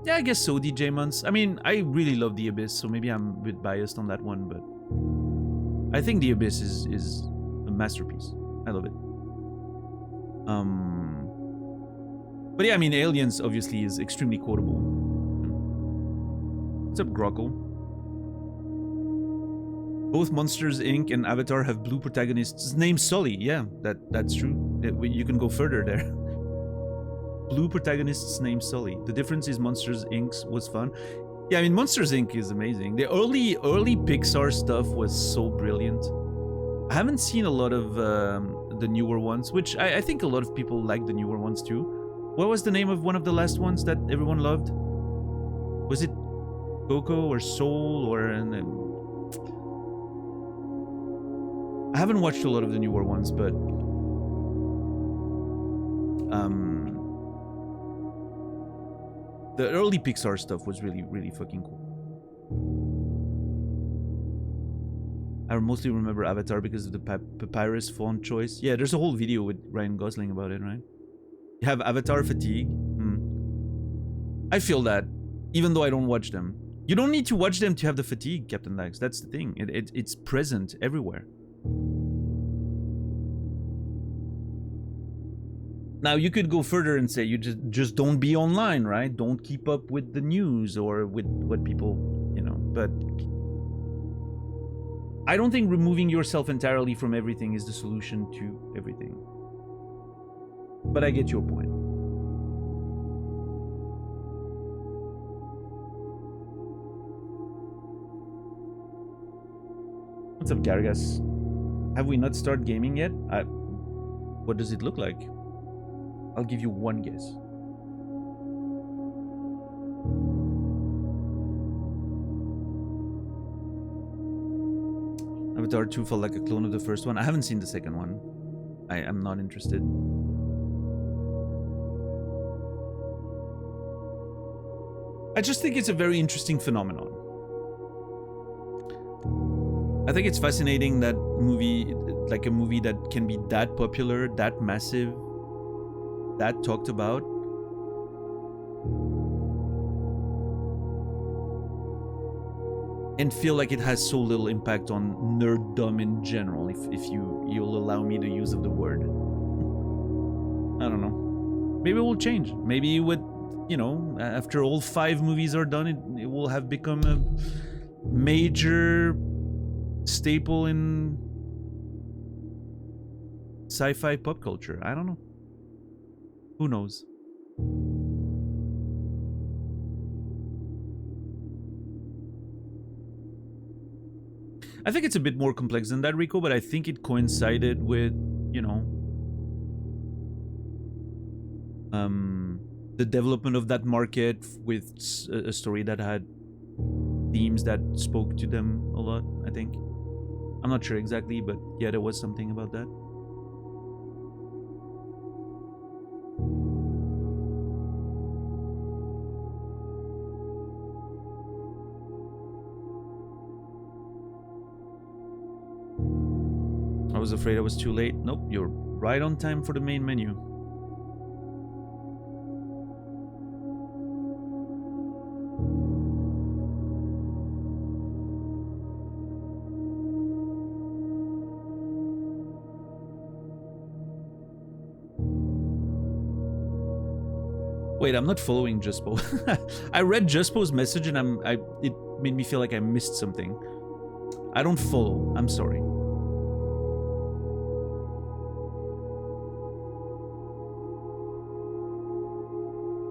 Yeah, I guess so, DJ Munts. I mean, I really love The Abyss, so maybe I'm a bit biased on that one, but... I think The Abyss is a masterpiece. I love it. But yeah, I mean, Aliens obviously is extremely quotable. What's up, Grockle? Both Monsters Inc. and Avatar have blue protagonists named Sully. Yeah, that's true. You can go further there. Blue protagonists named Sully. The difference is Monsters Inc. was fun. Yeah, I mean, Monsters Inc. is amazing. The early Pixar stuff was so brilliant. I haven't seen a lot of the newer ones, which I think a lot of people like the newer ones too. What was the name of one of the last ones that everyone loved? Was it Coco or Soul or... I haven't watched a lot of the newer ones, but... the early Pixar stuff was really, really fucking cool. I mostly remember Avatar because of the papyrus font choice. Yeah, there's a whole video with Ryan Gosling about it, right? You have Avatar fatigue. I feel that, even though I don't watch them. You don't need to watch them to have the fatigue, Captain Lax. That's the thing. It's present everywhere. Now, you could go further and say you just don't be online, right? Don't keep up with the news or with what people, you know, but... I don't think removing yourself entirely from everything is the solution to everything. But I get your point. What's up, Gargas? Have we not started gaming yet? What does it look like? I'll give you one guess. Avatar 2 felt like a clone of the first one. I haven't seen the second one. I am not interested. I just think it's a very interesting phenomenon. I think it's fascinating that movie, like a movie that can be that popular, that massive, that talked about. And feel like it has so little impact on nerddom in general, if you'll allow me the use of the word. I don't know. Maybe it will change. Maybe with, you know, after all 5 movies are done, it will have become a major staple in sci-fi pop culture. I don't know. Who knows? I think it's a bit more complex than that, Rico, but I think it coincided with, you know, the development of that market with a story that had themes that spoke to them a lot, I think. I'm not sure exactly, but yeah, there was something about that. I was afraid I was too late. Nope, you're right on time for the main menu. Wait, I'm not following Juspo. I read Juspo's message and it made me feel like I missed something. I don't follow. I'm sorry.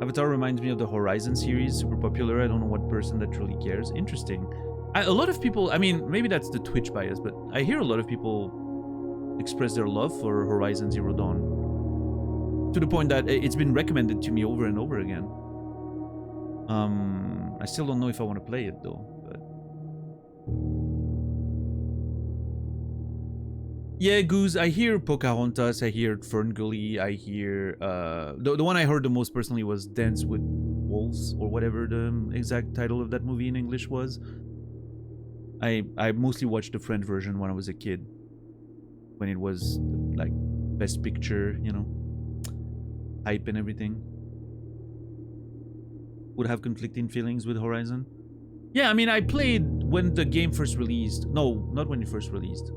Avatar reminds me of the Horizon series, super popular. I don't know what person that truly cares. Interesting. A lot of people, I mean, maybe that's the Twitch bias, but I hear a lot of people express their love for Horizon Zero Dawn to the point that it's been recommended to me over and over again. I still don't know if I want to play it though, but yeah, Goose, I hear Pocahontas, I hear Ferngully, I hear the one I heard the most personally was Dance with Wolves, or whatever the exact title of that movie in English was. I mostly watched the French version when I was a kid, when it was like Best Picture, you know, hype and everything. Would have conflicting feelings with Horizon. Yeah, I mean, I played when the game first released. No, not when it first released.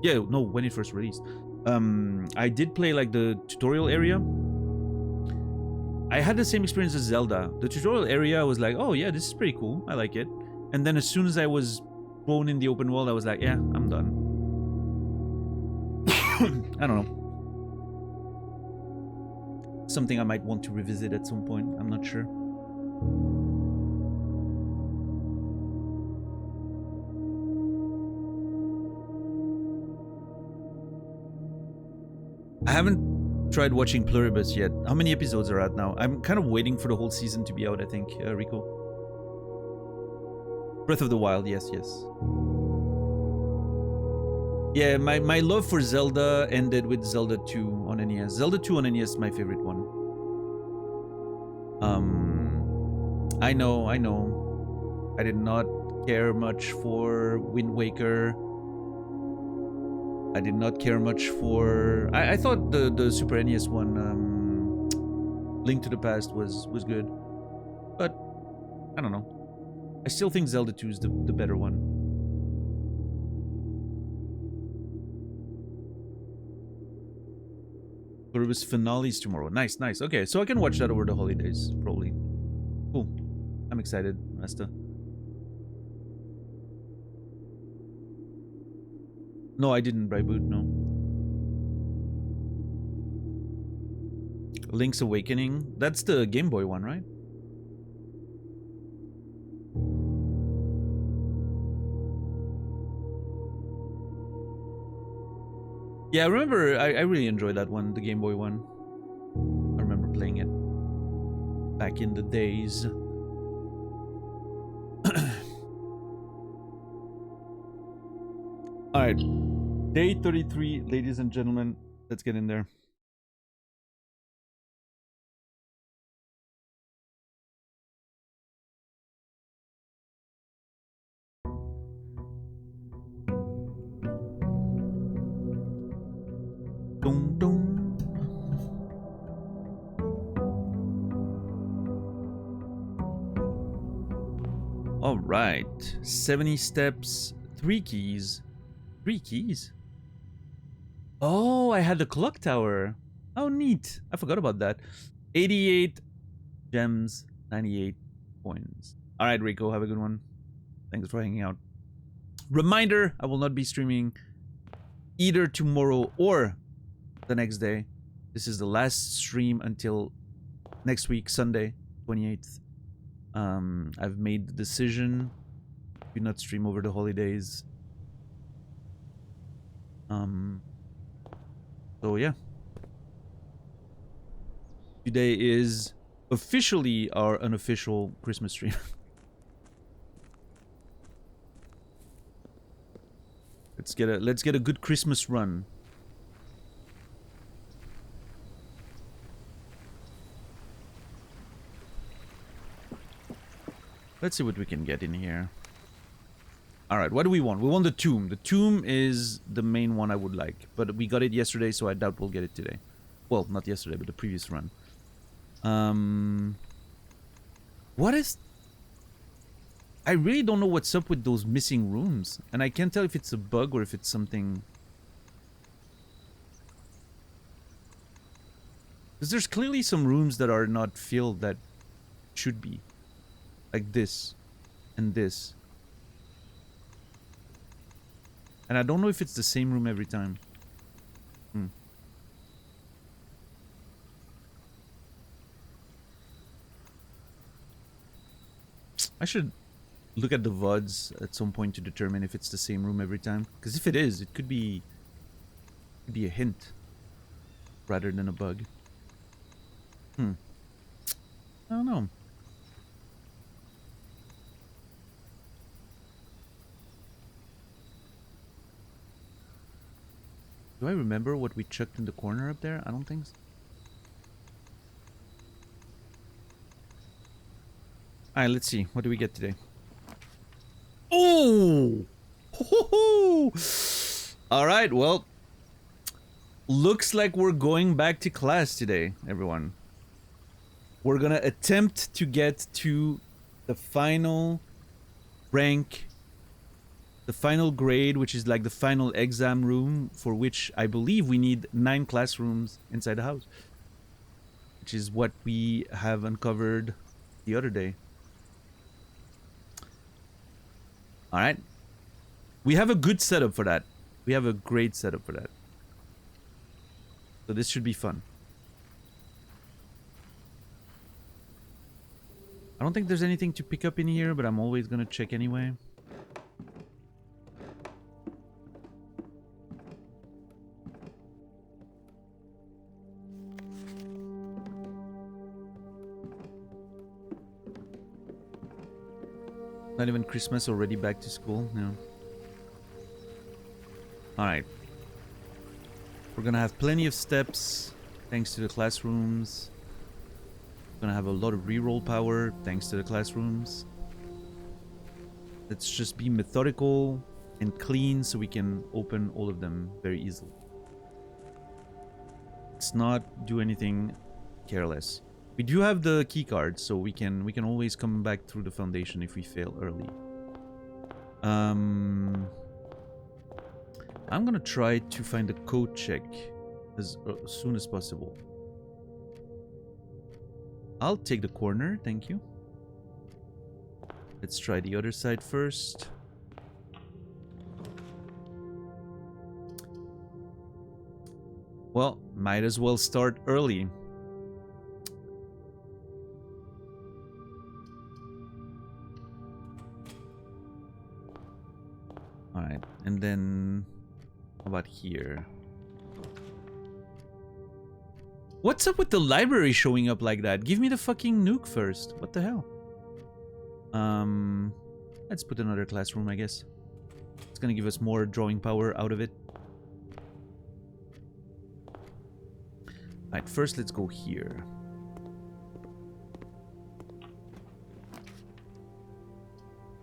Yeah, no, when it first released. I did play like the tutorial area. I had the same experience as Zelda. The tutorial area was like, oh yeah, this is pretty cool. I like it. And then as soon as I was thrown in the open world, I was like, yeah, I'm done. I don't know. Something I might want to revisit at some point. I'm not sure. I haven't tried watching Pluribus yet. How many episodes are out now? I'm kind of waiting for the whole season to be out, I think, Rico. Breath of the Wild, yes. Yeah, my love for Zelda ended with Zelda 2 on NES. Zelda 2 on NES is my favorite one. I know. I did not care much for Wind Waker. I did not care much for... I thought the Super NES one, Link to the Past, was good. But, I don't know. I still think Zelda 2 is the better one. Pluribus finales tomorrow. Nice. Okay, so I can watch that over the holidays, probably. Cool. I'm excited, Rasta. No, I didn't reboot, no. Link's Awakening. That's the Game Boy one, right? Yeah, I remember, I really enjoyed that one, the Game Boy one. I remember playing it back in the days. Alright, day 33, ladies and gentlemen. Let's get in there. Dun, dun. All right, 70 steps, 3 keys. 3 keys? Oh, I had the clock tower. Oh, neat. I forgot about that. 88 gems, 98 coins. All right, Rico, have a good one. Thanks for hanging out. Reminder, I will not be streaming either tomorrow or the next day. This is the last stream until next week, Sunday, 28th. I've made the decision to not stream over the holidays. So yeah. Today is officially our unofficial Christmas stream. Let's get a good Christmas run. Let's see what we can get in here. Alright, what do we want? We want the tomb. The tomb is the main one I would like. But we got it yesterday, so I doubt we'll get it today. Well, not yesterday, but the previous run. What is... I really don't know what's up with those missing rooms. And I can't tell if it's a bug or if it's something... Because there's clearly some rooms that are not filled that should be. Like this. And this. And I don't know if it's the same room every time. I should look at the VODs at some point to determine if it's the same room every time. Because if it is, it could be a hint rather than a bug. I don't know. Do I remember what we chucked in the corner up there? I don't think so. Alright, let's see. What do we get today? Oh! Alright, well. Looks like we're going back to class today, everyone. We're gonna attempt to get to the final rank, the final grade, which is like the final exam room, for which I believe we need 9 classrooms inside the house. Which is what we have uncovered the other day. Alright. We have a good setup for that. We have a great setup for that. So this should be fun. I don't think there's anything to pick up in here, but I'm always gonna check anyway. Not even Christmas, already back to school. No. Alright. We're gonna have plenty of steps thanks to the classrooms. We're gonna have a lot of reroll power thanks to the classrooms. Let's just be methodical and clean so we can open all of them very easily. Let's not do anything careless. We do have the key card, so we can always come back through the foundation if we fail early. I'm gonna try to find a code check as soon as possible. I'll take the corner, thank you. Let's try the other side first. Well, might as well start early. Alright, and then how about here? What's up with the library showing up like that? Give me the fucking nuke first. What the hell? Let's put another classroom, I guess. It's gonna give us more drawing power out of it. Alright, first let's go here.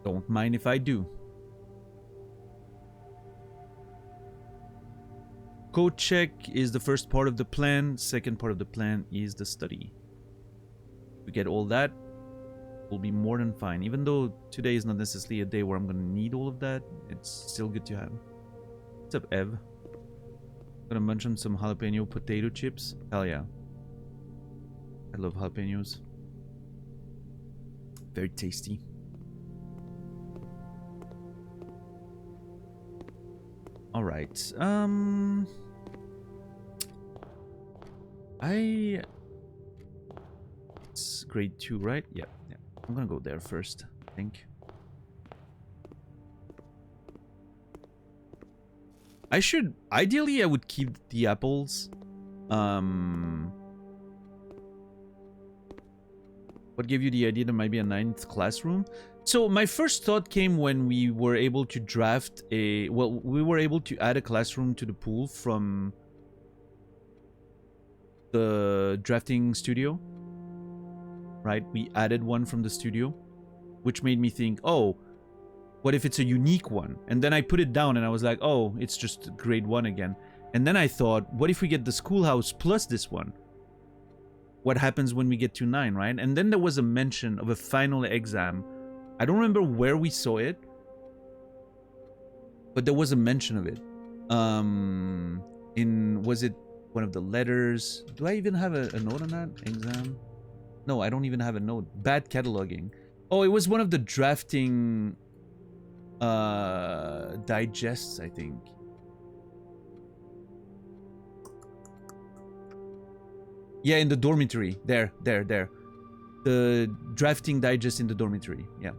Don't mind if I do. Code check is the first part of the plan. Second part of the plan is the study. We get all that, we'll be more than fine. Even though today is not necessarily a day where I'm gonna need all of that, it's still good to have. What's up, Ev? Gonna munch on some jalapeno potato chips? Hell yeah. I love jalapenos. Very tasty. Alright, it's grade 2, right? Yeah. I'm gonna go there first, I think. Ideally, I would keep the apples. What gave you the idea there might be a 9th classroom? So my first thought came when we were able to draft we were able to add a classroom to the pool from the drafting studio. Right? We added one from the studio, which made me think, oh, what if it's a unique one? And then I put it down and I was like, oh, it's just grade 1 again. And then I thought, what if we get the schoolhouse plus this one? What happens when we get to 9, right? And then there was a mention of a final exam. I don't remember where we saw it, but there was a mention of it. Was it one of the letters? Do I even have a note on that? Exam? No, I don't even have a note. Bad cataloging. Oh, it was one of the drafting digests, I think. Yeah, in the dormitory. There. The drafting digest in the dormitory. Yeah.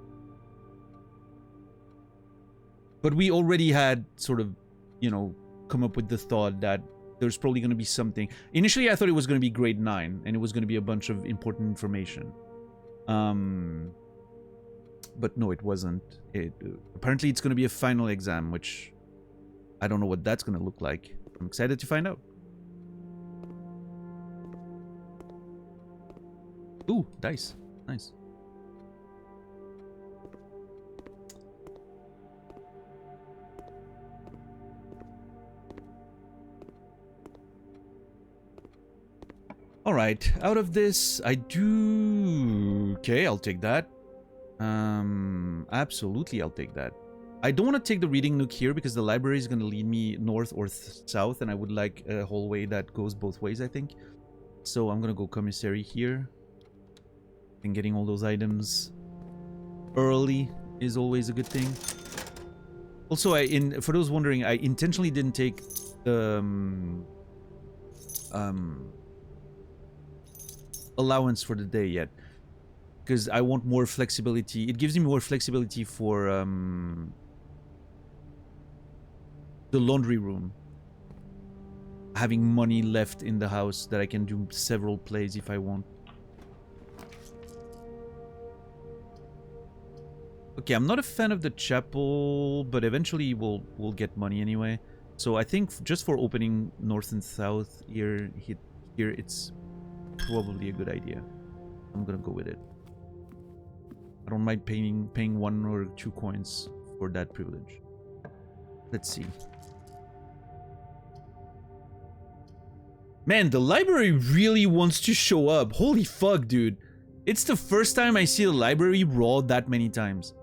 But we already had sort of, you know, come up with the thought that there's probably going to be something. Initially, I thought it was going to be grade 9, and it was going to be a bunch of important information. But no, it wasn't. Apparently, it's going to be a final exam, which I don't know what that's going to look like. I'm excited to find out. Ooh, dice. Nice. All right, out of this, I do... Okay, I'll take that. Absolutely, I'll take that. I don't want to take the reading nook here because the library is going to lead me north or south, and I would like a hallway that goes both ways, I think. So I'm going to go commissary here. And getting all those items early is always a good thing. Also, for those wondering, I intentionally didn't take the allowance for the day yet, because I want more flexibility. It gives me more flexibility for the laundry room, having money left in the house that I can do several plays if I want. Okay, I'm not a fan of the chapel, but eventually we'll get money anyway. So I think just for opening north and south here it's probably a good idea. I'm gonna go with it. I don't mind paying 1 or 2 coins for that privilege. Let's see. Man, the library really wants to show up. Holy fuck, dude. It's the first time I see the library raw that many times.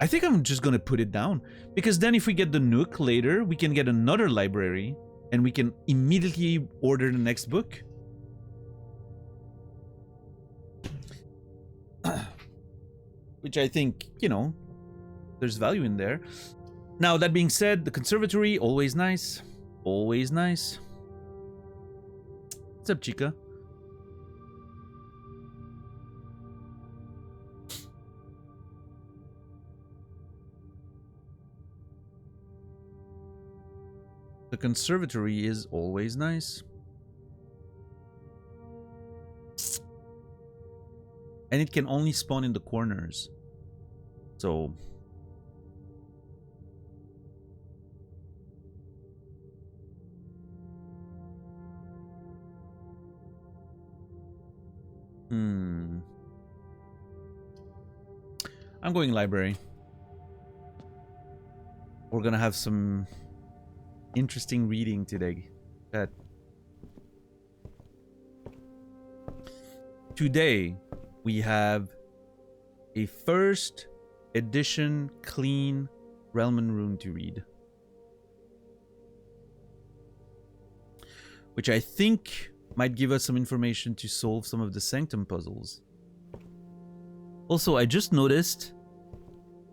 I think I'm just gonna put it down, because then if we get the Nook later, we can get another library and we can immediately order the next book. Which I think, you know, there's value in there. Now, that being said, the conservatory, always nice. Always nice. What's up, chica? The conservatory is always nice. And it can only spawn in the corners. So... I'm going library. We're gonna have some interesting reading today. Today we have a first edition clean Relman rune to read, which I think might give us some information to solve some of the Sanctum puzzles. Also, I just noticed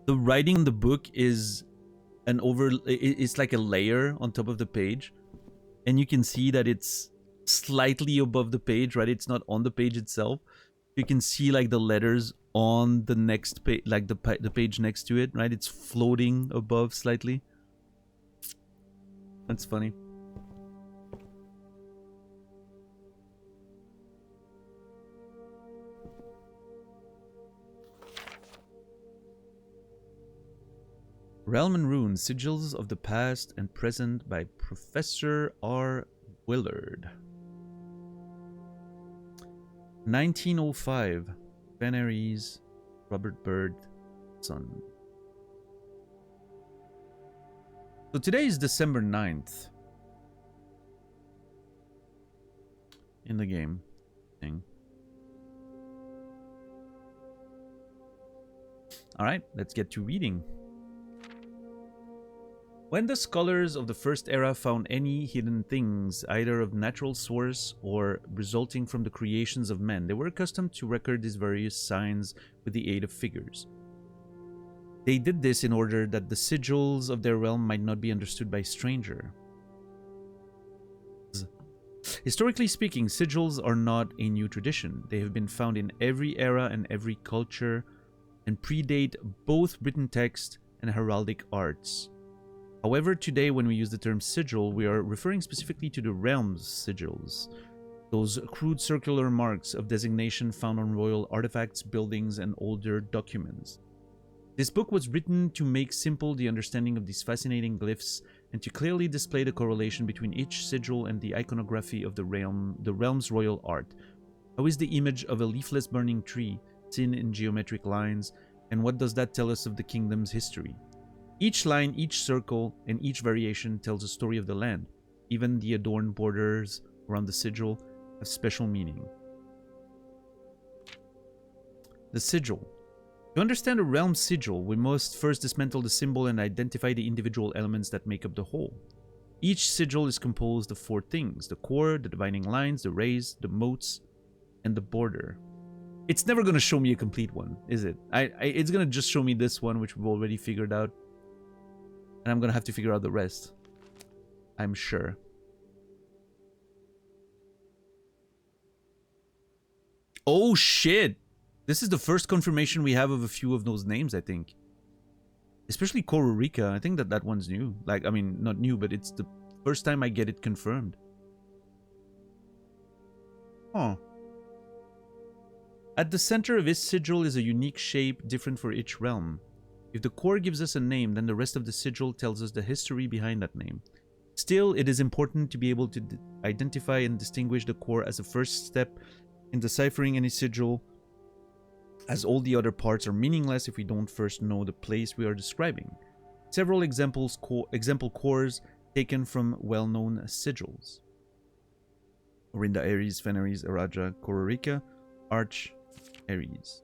the writing in the book is it's like a layer on top of the page, and you can see that it's slightly above the page, right? It's not on the page itself. You can see like the letters on the next page, like the page next to it, right? It's floating above slightly. That's funny. Relman Runes, Sigils of the Past and Present by Professor R. Willard. 1905. Veneries, Robert Byrd, son. So today is December 9th. In the game thing. Alright, let's get to reading. When the scholars of the First Era found any hidden things, either of natural source or resulting from the creations of men, they were accustomed to record these various signs with the aid of figures. They did this in order that the sigils of their realm might not be understood by a stranger. Historically speaking, sigils are not a new tradition. They have been found in every era and every culture, and predate both written text and heraldic arts. However, today when we use the term sigil, we are referring specifically to the realm's sigils, those crude circular marks of designation found on royal artifacts, buildings, and older documents. This book was written to make simple the understanding of these fascinating glyphs and to clearly display the correlation between each sigil and the iconography of the realm's royal art. How is the image of a leafless burning tree seen in geometric lines, and what does that tell us of the kingdom's history? Each line, each circle, and each variation tells a story of the land. Even the adorned borders around the sigil have special meaning. The sigil. To understand a realm's sigil, we must first dismantle the symbol and identify the individual elements that make up the whole. Each sigil is composed of 4 things: the core, the dividing lines, the rays, the moats, and the border. It's never going to show me a complete one, is it? It's going to just show me this one, which we've already figured out. And I'm going to have to figure out the rest, I'm sure. Oh shit! This is the first confirmation we have of a few of those names, I think. Especially Kororika. I think that one's new. Like, I mean, not new, but it's the first time I get it confirmed. Huh. At the center of his sigil is a unique shape different for each realm. If the core gives us a name, then the rest of the sigil tells us the history behind that name. Still, it is important to be able to identify and distinguish the core as a first step in deciphering any sigil, as all the other parts are meaningless if we don't first know the place we are describing. Several example cores taken from well-known sigils: Orinda Aries, Fenris, Araja, Kororika, Arch, Aries.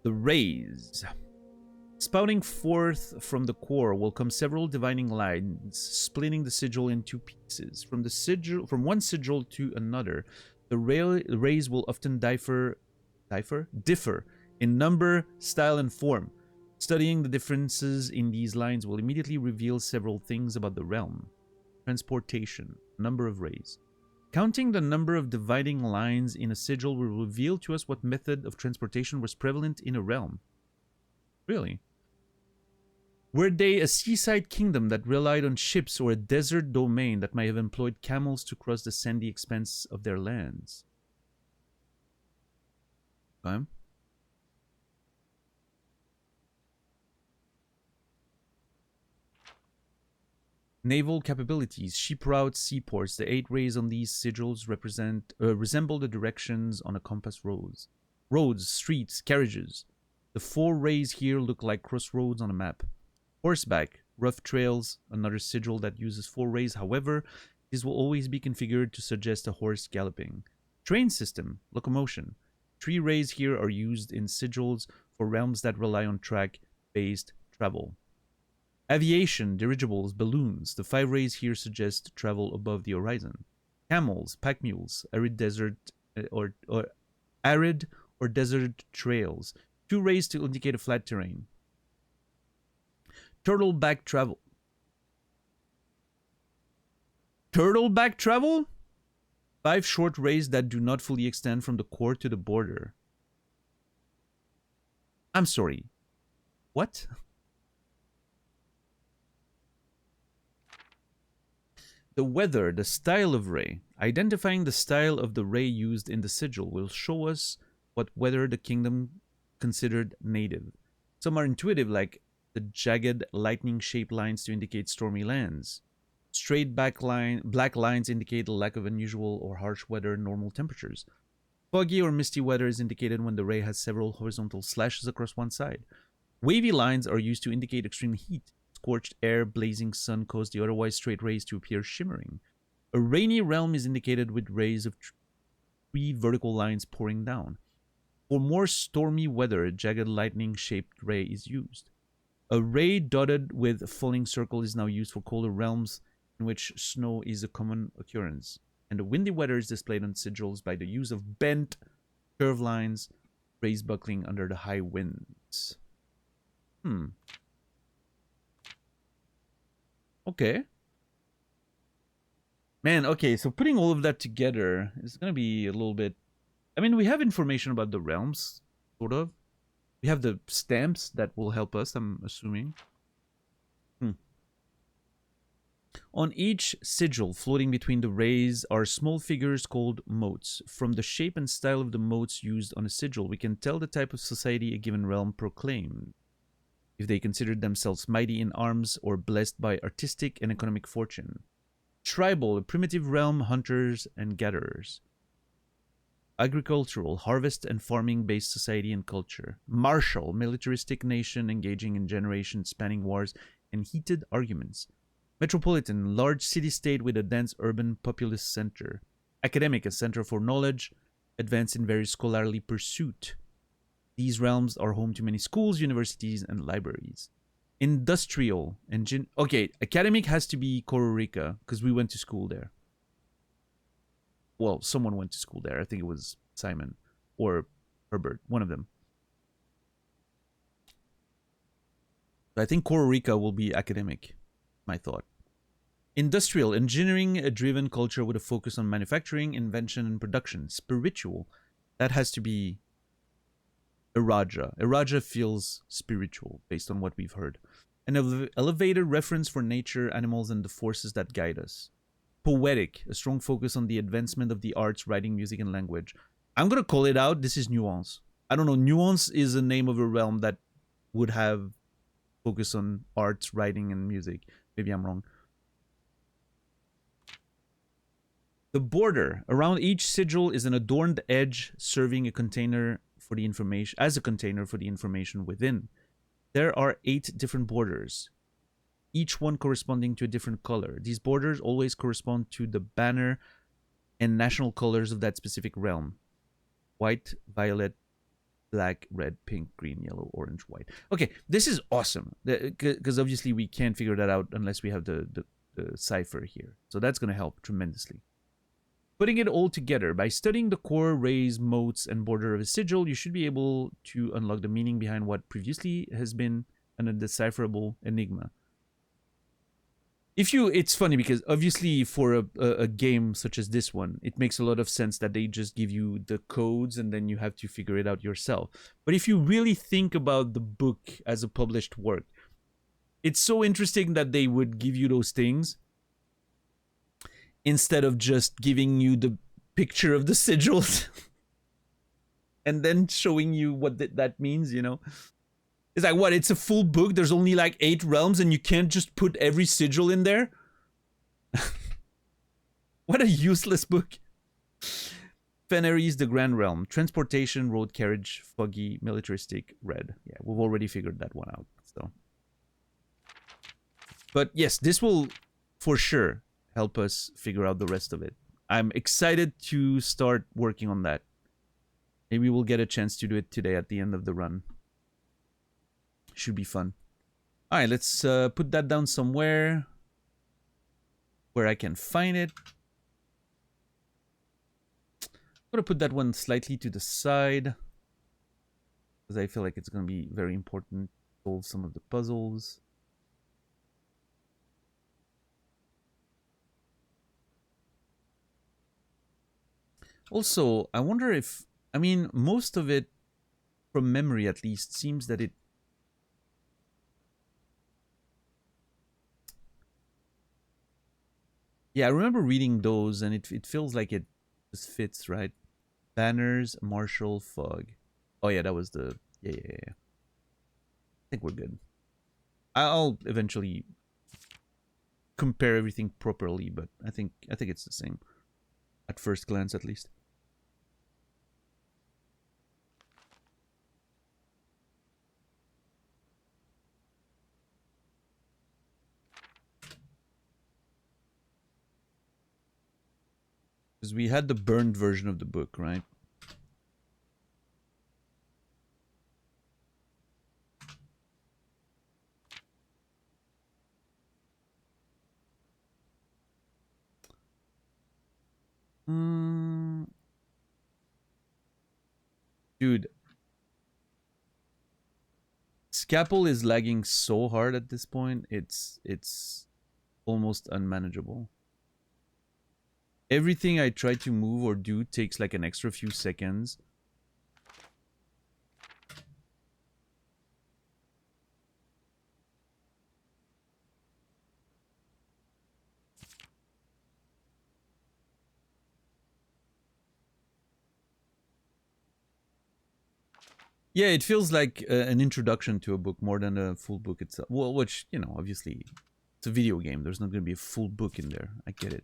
The rays. Spouting forth from the core will come several dividing lines, splitting the sigil in 2 pieces. From one sigil to another, the rays will often differ in number, style, and form. Studying the differences in these lines will immediately reveal several things about the realm. Transportation, number of rays. Counting the number of dividing lines in a sigil will reveal to us what method of transportation was prevalent in a realm. Really? Were they a seaside kingdom that relied on ships, or a desert domain that might have employed camels to cross the sandy expanse of their lands? Okay. Naval capabilities, ship routes, seaports. The 8 rays on these sigils resemble the directions on a compass roads, streets, carriages. The 4 rays here look like crossroads on a map. Horseback, rough trails, another sigil that uses 4 rays. However, this will always be configured to suggest a horse galloping. Train system, locomotion. 3 rays here are used in sigils for realms that rely on track-based travel. Aviation, dirigibles, balloons. The 5 rays here suggest travel above the horizon. Camels, pack mules, arid or desert trails. 2 rays to indicate a flat terrain. Turtleback travel. Turtleback travel? 5 short rays that do not fully extend from the core to the border. I'm sorry. What? The weather, the style of ray. Identifying the style of the ray used in the sigil will show us what weather the kingdom considered native. Some are intuitive, like the jagged lightning-shaped lines to indicate stormy lands. Straight black lines indicate the lack of unusual or harsh weather, normal temperatures. Foggy or misty weather is indicated when the ray has several horizontal slashes across one side. Wavy lines are used to indicate extreme heat. Scorched air, blazing sun cause the otherwise straight rays to appear shimmering. A rainy realm is indicated with rays of 3 vertical lines pouring down. For more stormy weather, a jagged lightning-shaped ray is used. A ray dotted with falling circle is now used for colder realms in which snow is a common occurrence. And the windy weather is displayed on sigils by the use of bent, curved lines, rays buckling under the high winds. Okay. Man, okay, so putting all of that together is going to be a little bit... I mean, we have information about the realms, sort of. We have the stamps that will help us, I'm assuming. On each sigil floating between the rays are small figures called motes. From the shape and style of the motes used on a sigil, we can tell the type of society a given realm proclaimed, if they considered themselves mighty in arms or blessed by artistic and economic fortune. Tribal, a primitive realm, hunters and gatherers. Agricultural, harvest and farming-based society and culture. Martial, militaristic nation engaging in generation-spanning wars and heated arguments. Metropolitan, large city-state with a dense urban populous center. Academic, a center for knowledge, advanced in various scholarly pursuit. These realms are home to many schools, universities, and libraries. Industrial, okay, academic has to be Kororika, because we went to school there. Well, someone went to school there. I think it was Simon or Herbert, one of them. I think Kororika will be academic, my thought. Industrial, engineering-driven culture with a focus on manufacturing, invention, and production. Spiritual, that has to be Iraja. Iraja feels spiritual, based on what we've heard. An elevated reference for nature, animals, and the forces that guide us. Poetic, a strong focus on the advancement of the arts, writing, music, and language. I'm going to call it out. This is Nuance. I don't know. Nuance is a name of a realm that would have focus on arts, writing, and music. Maybe I'm wrong. The border. Around each sigil is an adorned edge serving a container for the information, as a container for the information within. There are 8 different borders, each one corresponding to a different color. These borders always correspond to the banner and national colors of that specific realm. White, violet, black, red, pink, green, yellow, orange, white. Okay, this is awesome, because obviously we can't figure that out unless we have the cipher here. So that's going to help tremendously. Putting it all together, by studying the core, rays, motes, and border of a sigil, you should be able to unlock the meaning behind what previously has been an undecipherable enigma. It's funny because obviously for a game such as this one, it makes a lot of sense that they just give you the codes and then you have to figure it out yourself. But if you really think about the book as a published work, it's so interesting that they would give you those things instead of just giving you the picture of the sigils and then showing you what that means, you know? It's like, what, it's a full book, there's only like 8 realms and you can't just put every sigil in there? What a useless book. Fenris, the Grand Realm. Transportation, road carriage, foggy, militaristic, red. Yeah, we've already figured that one out, so. But yes, this will, for sure, help us figure out the rest of it. I'm excited to start working on that. Maybe we'll get a chance to do it today at the end of the run. Should be fun. All right, let's put that down somewhere where I can find it. I'm going to put that one slightly to the side because I feel like it's going to be very important to solve some of the puzzles. Also, I wonder if, I mean, most of it, from memory at least, seems that it... Yeah, I remember reading those, and it feels like it just fits, right? Banners, Martial, Fog. Oh yeah, that was the... Yeah. I think we're good. I'll eventually compare everything properly, but I think it's the same. At first glance, at least. Because we had the burned version of the book, right? Dude. Scalpel is lagging so hard at this point, it's almost unmanageable. Everything I try to move or do takes like an extra few seconds. Yeah, it feels like an introduction to a book more than a full book itself. Well, which, you know, obviously, it's a video game. There's not going to be a full book in there. I get it.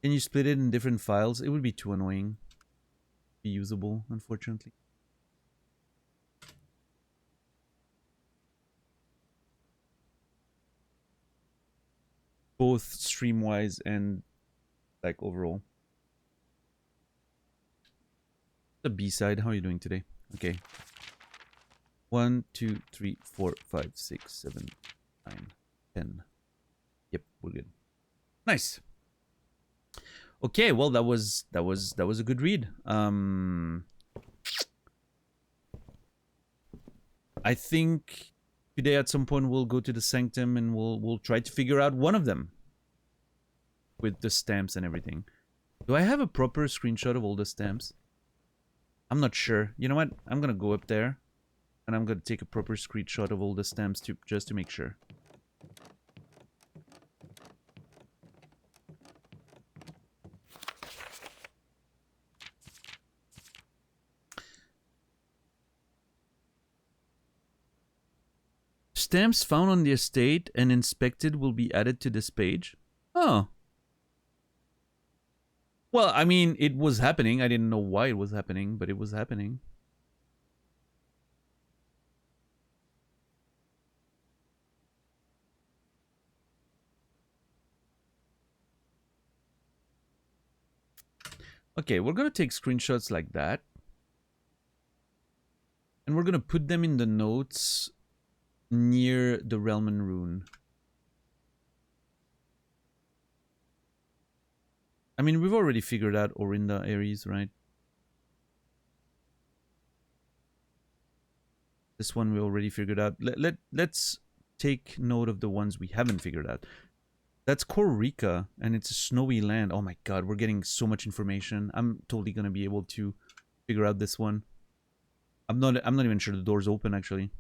Can you split it in different files? It would be too annoying. Be usable, unfortunately. Both stream-wise and, like, overall. The B-side, how are you doing today? Okay. 1, 2, 3, 4, 5, 6, 7, 9, 10. Yep, we're good. Nice. Okay, well that was a good read. I think today at some point we'll go to the Sanctum and we'll try to figure out one of them with the stamps and everything. Do I have a proper screenshot of all the stamps? I'm not sure. You know what? I'm gonna go up there and I'm gonna take a proper screenshot of all the stamps just to make sure. Stamps found on the estate and inspected will be added to this page. Oh. Well, I mean, it was happening. I didn't know why it was happening, but it was happening. Okay, we're gonna take screenshots like that. And we're gonna put them in the notes near the Relman rune. I mean, we've already figured out Orinda Ares, right? This one we already figured out. Let's take note of the ones we haven't figured out. That's Korrika, and it's a snowy land. Oh my god, we're getting so much information. I'm totally gonna be able to figure out this one. I'm not even sure the door's open, actually.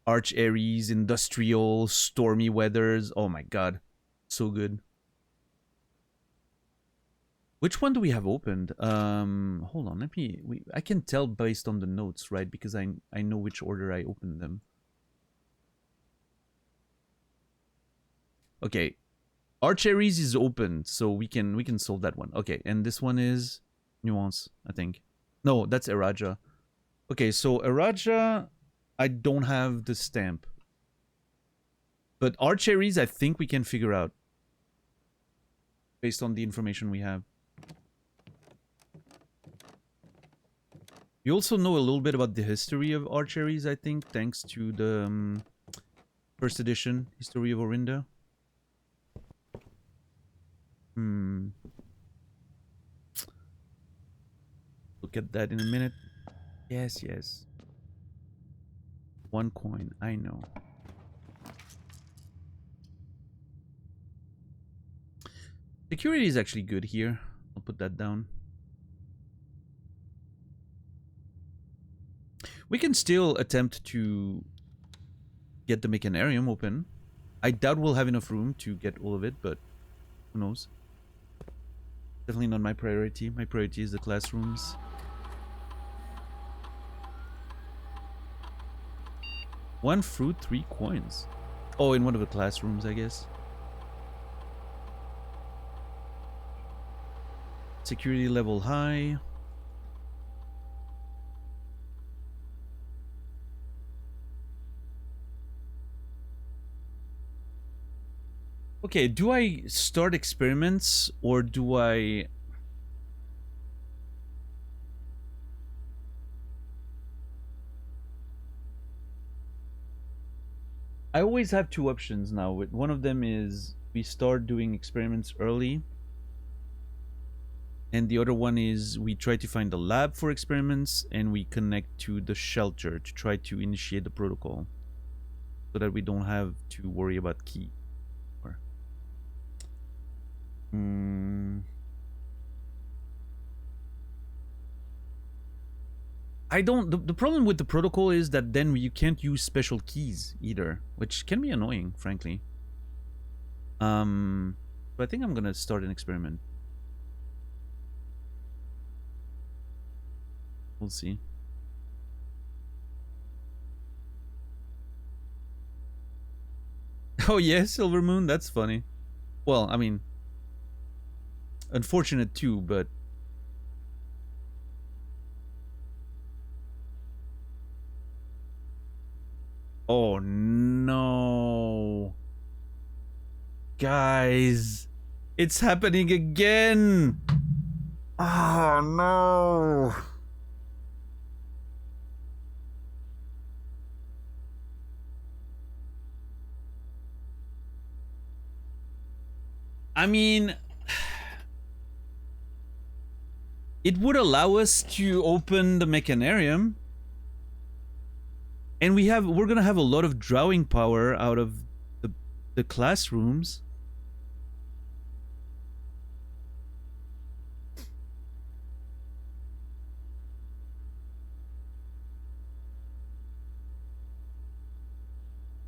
Arch Ares, Industrial, Stormy Weathers. Oh my god. So good. Which one do we have opened? Hold on, let me... I can tell based on the notes, right? Because I know which order I opened them. Okay. Arch Ares is open, so we can solve that one. Okay, and this one is Nuance, I think. No, that's Eraja. Okay, so Eraja, I don't have the stamp. But Arch Ares, I think we can figure out. Based on the information we have. You also know a little bit about the history of Arch Ares, I think, thanks to the first edition History of Orinda. Look at that in a minute. Yes, yes. 1 coin, I know. Security is actually good here. I'll put that down. We can still attempt to get the Mechanarium open. I doubt we'll have enough room to get all of it, but who knows? Definitely not my priority. My priority is the classrooms. One fruit, 3 coins. Oh, in one of the classrooms, I guess. Security level high. Okay, do I start experiments or do I... I always have 2 options now. One of them is we start doing experiments early. And the other one is we try to find a lab for experiments and we connect to the shelter to try to initiate the protocol. So that we don't have to worry about key. I don't... The problem with the protocol is that then you can't use special keys either, which can be annoying, frankly. But I think I'm gonna start an experiment. We'll see. Oh yeah, Silver Moon, that's funny. Well, I mean, unfortunate too, but oh no. Guys, it's happening again. Oh no. I mean, it would allow us to open the Mechanarium, and we're gonna have a lot of drawing power out of the classrooms.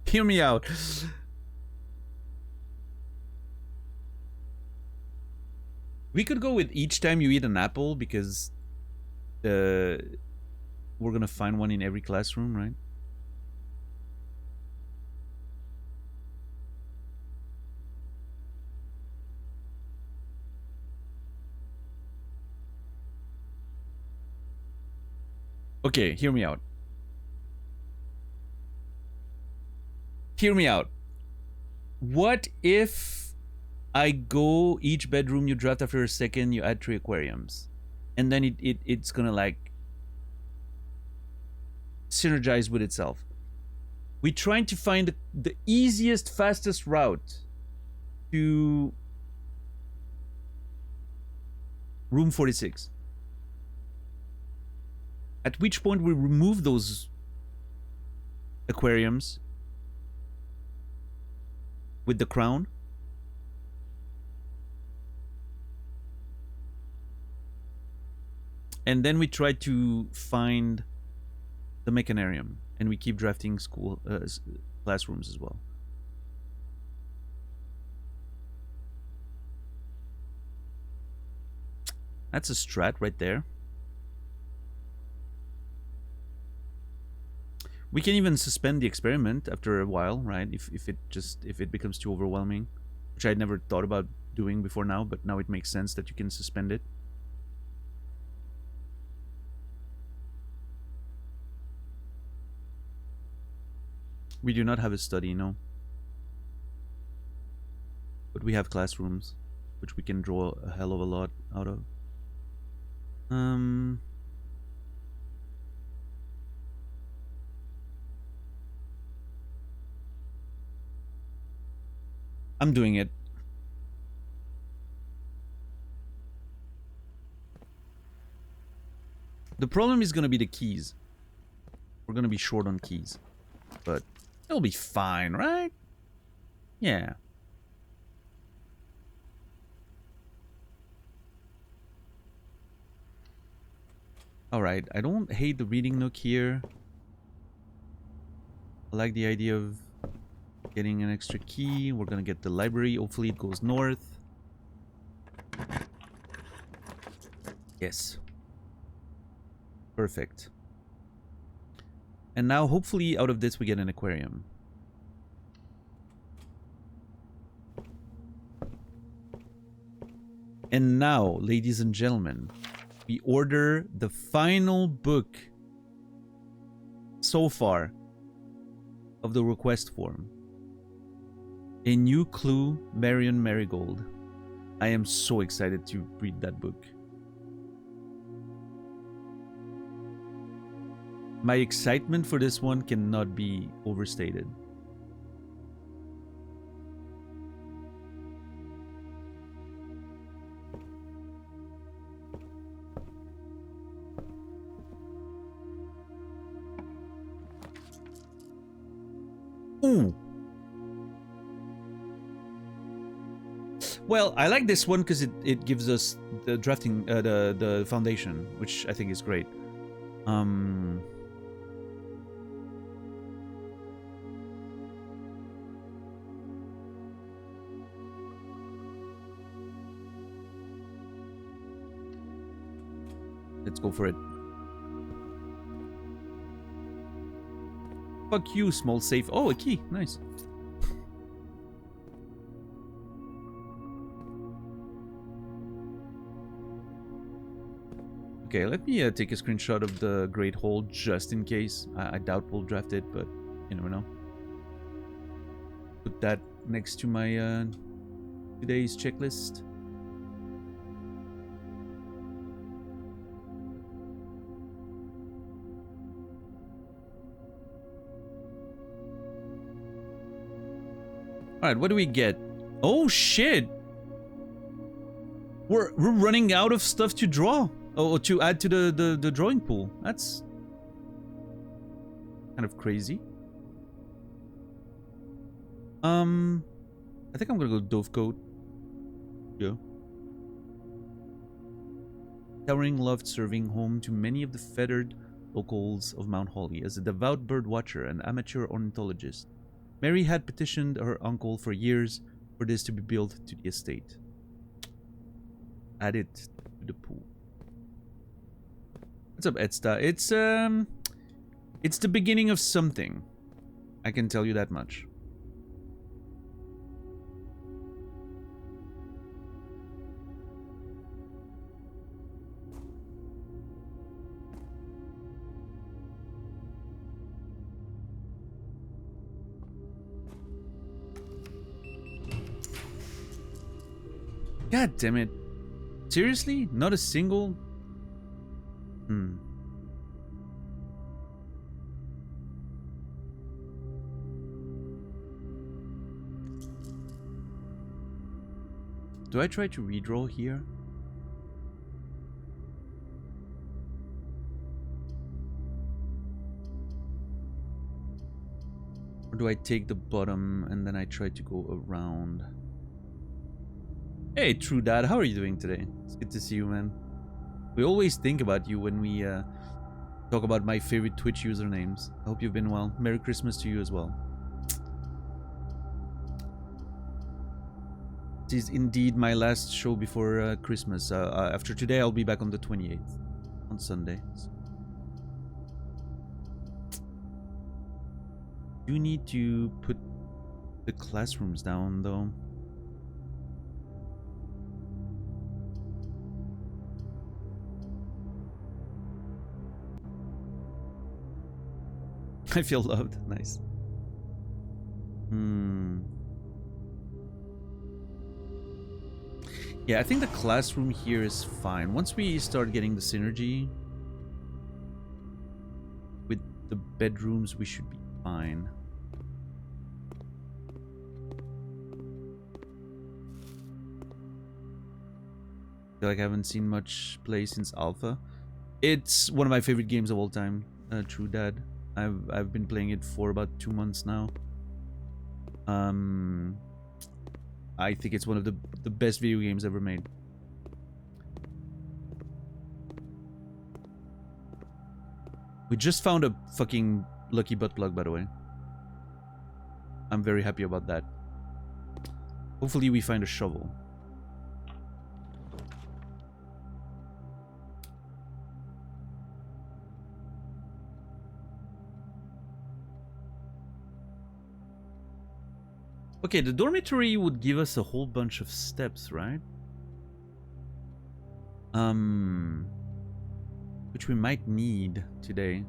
Hear me out. We could go with each time you eat an apple, because we're gonna find one in every classroom, right? Okay, hear me out. Hear me out. What if I go each bedroom you draft after a second, you add 3 aquariums, and then it's gonna like synergize with itself. We're trying to find the easiest, fastest route to room 46. At which point we remove those aquariums with the crown. And then we try to find the Mechanarium, and we keep drafting school classrooms as well. That's a strat right there. We can even suspend the experiment after a while, right? If it becomes too overwhelming, which I'd never thought about doing before now, but now it makes sense that you can suspend it. We do not have a study, no. But we have classrooms, which we can draw a hell of a lot out of. I'm doing it. The problem is gonna be the keys. We're gonna be short on keys. But it'll be fine, right? Yeah. Alright, I don't hate the reading nook here. I like the idea of getting an extra key. We're gonna get the library. Hopefully it goes north. Yes. Perfect. And now hopefully out of this we get an aquarium. And now, ladies and gentlemen, we order the final book so far of the request form. A New Clue, Marion Marigold. I am so excited to read that book. My excitement for this one cannot be overstated. Ooh. Well, I like this one because it gives us the drafting, the foundation, which I think is great. Let's go for it. Fuck you, small safe. Oh, a key. Nice. Okay, let me take a screenshot of the Great Hall just in case. I doubt we'll draft it, but you never know. Put that next to my today's checklist. Alright, what do we get? Oh shit! We're running out of stuff to draw. Oh, to add to the drawing pool. That's kind of crazy. I think I'm gonna go Dovecote. Yeah. Towering loved serving home to many of the feathered locals of Mount Holly. As a devout bird watcher and amateur ornithologist, Mary had petitioned her uncle for years for this to be built to the estate. Add it to the pool. What's up, Edsta? It's the beginning of something. I can tell you that much. God damn it. Seriously? Not a single? Do I try to redraw here? Or do I take the bottom and then I try to go around? Hey, True Dad, how are you doing today? It's good to see you, man. We always think about you when we talk about my favorite Twitch usernames. I hope you've been well. Merry Christmas to you as well. This is indeed my last show before Christmas. After today, I'll be back on the 28th, on Sunday. You need to put the classrooms down, though. I feel loved. Nice. Yeah, I think the classroom here is fine. Once we start getting the synergy with the bedrooms, we should be fine. I feel like I haven't seen much play since Alpha. It's one of my favorite games of all time, True Dad. I've been playing it for about 2 months now. I think it's one of the best video games ever made. We just found a fucking lucky butt plug, by the way. I'm very happy about that. Hopefully we find a shovel. Okay, the dormitory would give us a whole bunch of steps, right? Which we might need today.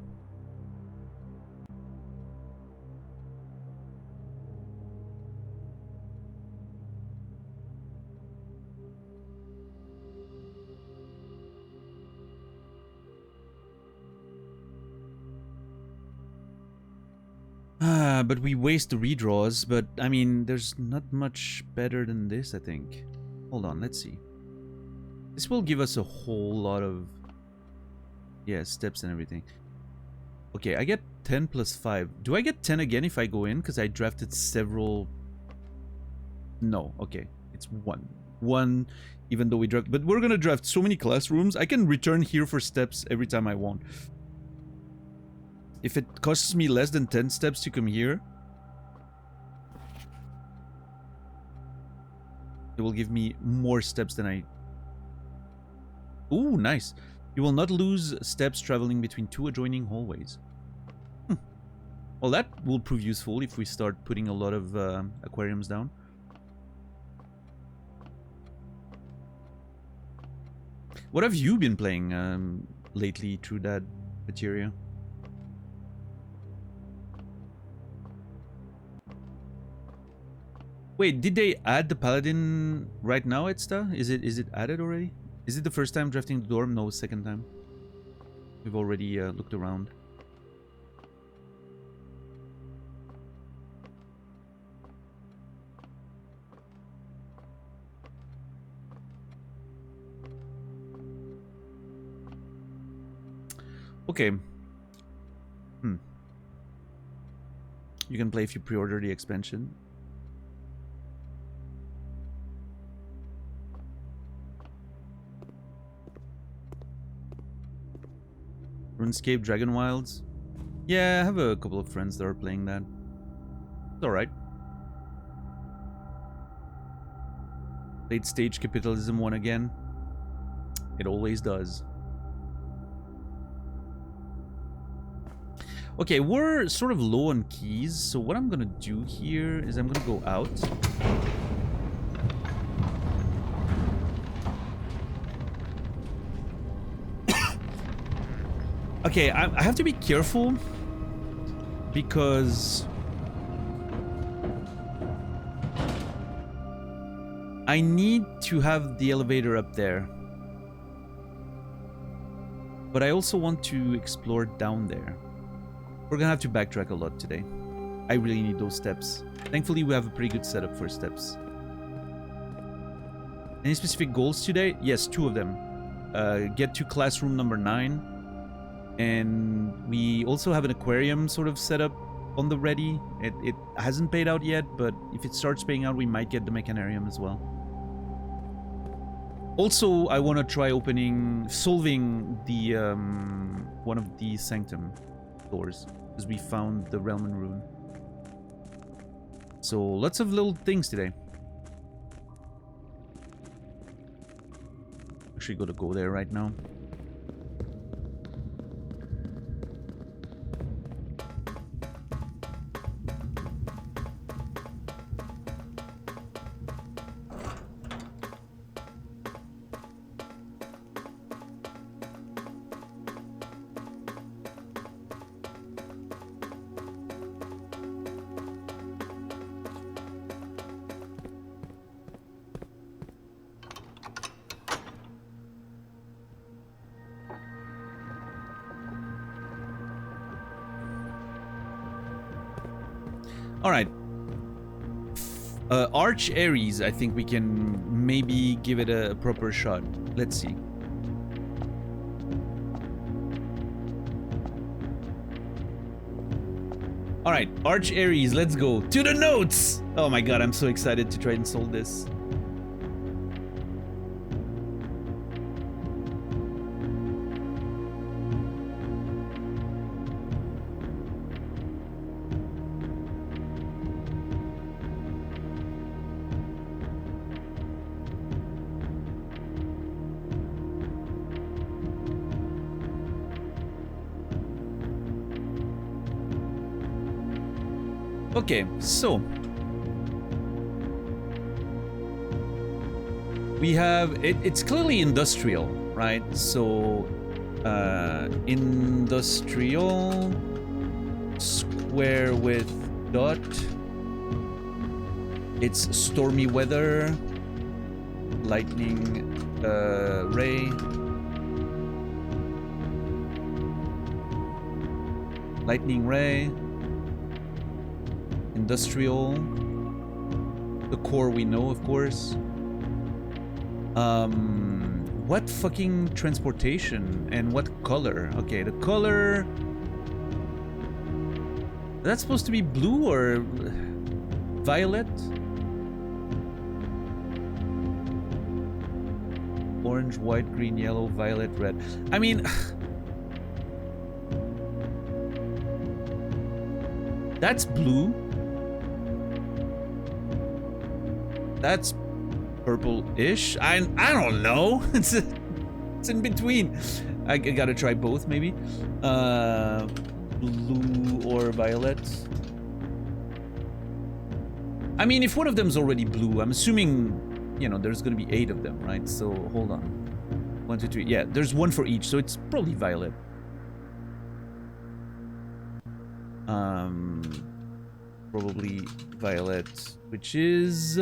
But we waste the redraws, but I mean, there's not much better than this, I think. Hold on, let's see. This will give us a whole lot of, yeah, steps and everything. Okay, I get 10 plus 5. Do I get 10 again if I go in? Because I drafted several... No, okay. It's 1. 1, even though we draft... But we're gonna draft so many classrooms. I can return here for steps every time I want. If it costs me less than 10 steps to come here, it will give me more steps than I... Ooh, nice. You will not lose steps traveling between 2 adjoining hallways. Well, that will prove useful if we start putting a lot of aquariums down. What have you been playing lately through that materia? Wait, did they add the paladin right now, Edsta? Is it added already? Is it the first time drafting the dorm? No, second time. We've already looked around. Okay. You can play if you pre-order the expansion. RuneScape, Dragon Wilds. Yeah, I have a couple of friends that are playing that. It's alright. Late stage capitalism won again. It always does. Okay, we're sort of low on keys, so what I'm gonna do here is I'm gonna go out. Okay, I have to be careful because I need to have the elevator up there, but I also want to explore down there. We're gonna have to backtrack a lot today. I really need those steps. Thankfully, we have a pretty good setup for steps. Any specific goals today? Yes, 2 of them. Get to classroom number 9. And we also have an aquarium sort of set up on the ready. It hasn't paid out yet, but if it starts paying out, we might get the mechanarium as well. Also, I want to try solving the one of the sanctum doors, because we found the Relman rune. So lots of little things today. Actually, gotta go there right now. Alright. Arch Ares, I think we can maybe give it a proper shot. Let's see. Alright, Arch Ares, let's go. To the notes! Oh my god, I'm so excited to try and solve this. Okay, so we have it's clearly industrial, right? So industrial square with dot. It's stormy weather, lightning ray, lightning ray. Industrial. The core we know, of course. What fucking transportation and what color? Okay, the color. That's supposed to be blue or violet? Orange, white, green, yellow, violet, red. I mean, that's blue. That's purple-ish. I don't know. It's in between. I gotta try both, maybe. blue or violet. I mean, if one of them's already blue, I'm assuming, you know, there's gonna be 8 of them, right? So, hold on. 1, 2, 3. Yeah, there's 1 for each, so it's probably violet. Probably violet, which is...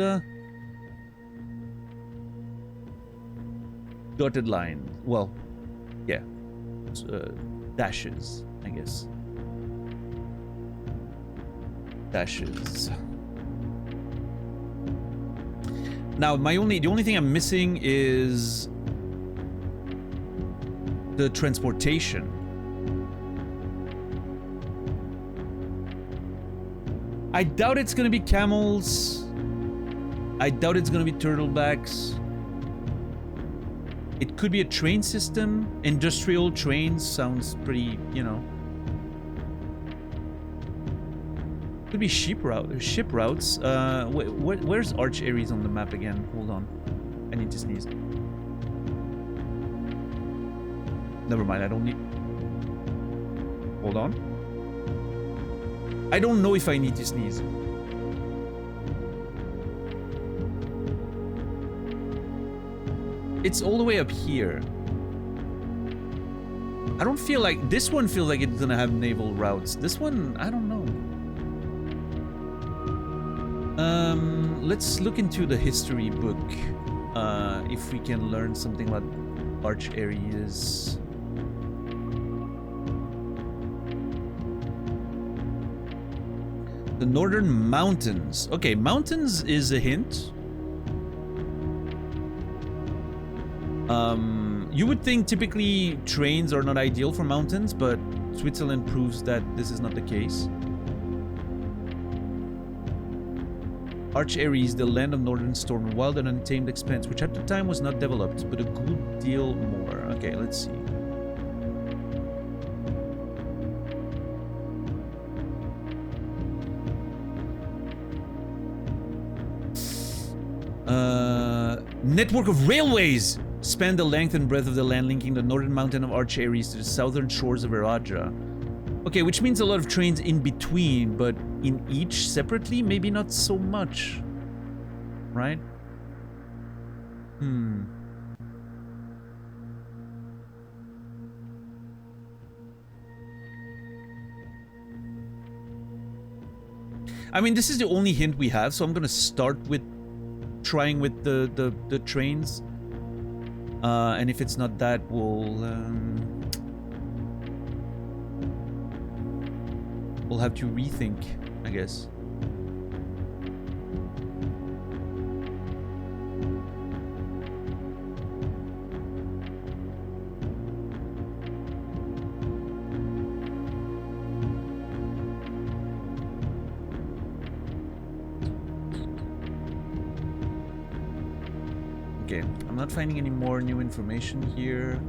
dotted line. Well, yeah. Dashes, I guess. Dashes. Now, the only thing I'm missing is the transportation. I doubt it's gonna be camels. I doubt it's gonna be turtlebacks. It could be a train system. Industrial trains sounds pretty, you know. Could be ship routes. Where's Arch Ares on the map again? Hold on. I need to sneeze. Never mind, I don't need... Hold on. I don't know if I need to sneeze. It's all the way up here. I don't feel like... This one feels like it's gonna have naval routes. This one, I don't know. Let's look into the history book. If we can learn something about Arch Ares. The Northern Mountains. Okay, mountains is a hint. You would think typically trains are not ideal for mountains, but Switzerland proves that this is not the case. Arch Ares, the land of northern storm, wild and untamed expanse, which at the time was not developed, but a good deal more. Okay, let's see. Network of railways span the length and breadth of the land, linking the northern mountain of Arch Ares to the southern shores of Eradra. Okay, which means a lot of trains in between, but in each separately, maybe not so much. Right? I mean, this is the only hint we have, so I'm gonna start with trying with the trains. And if it's not that, we'll have to rethink, I guess. Okay, I'm not finding any more new information here.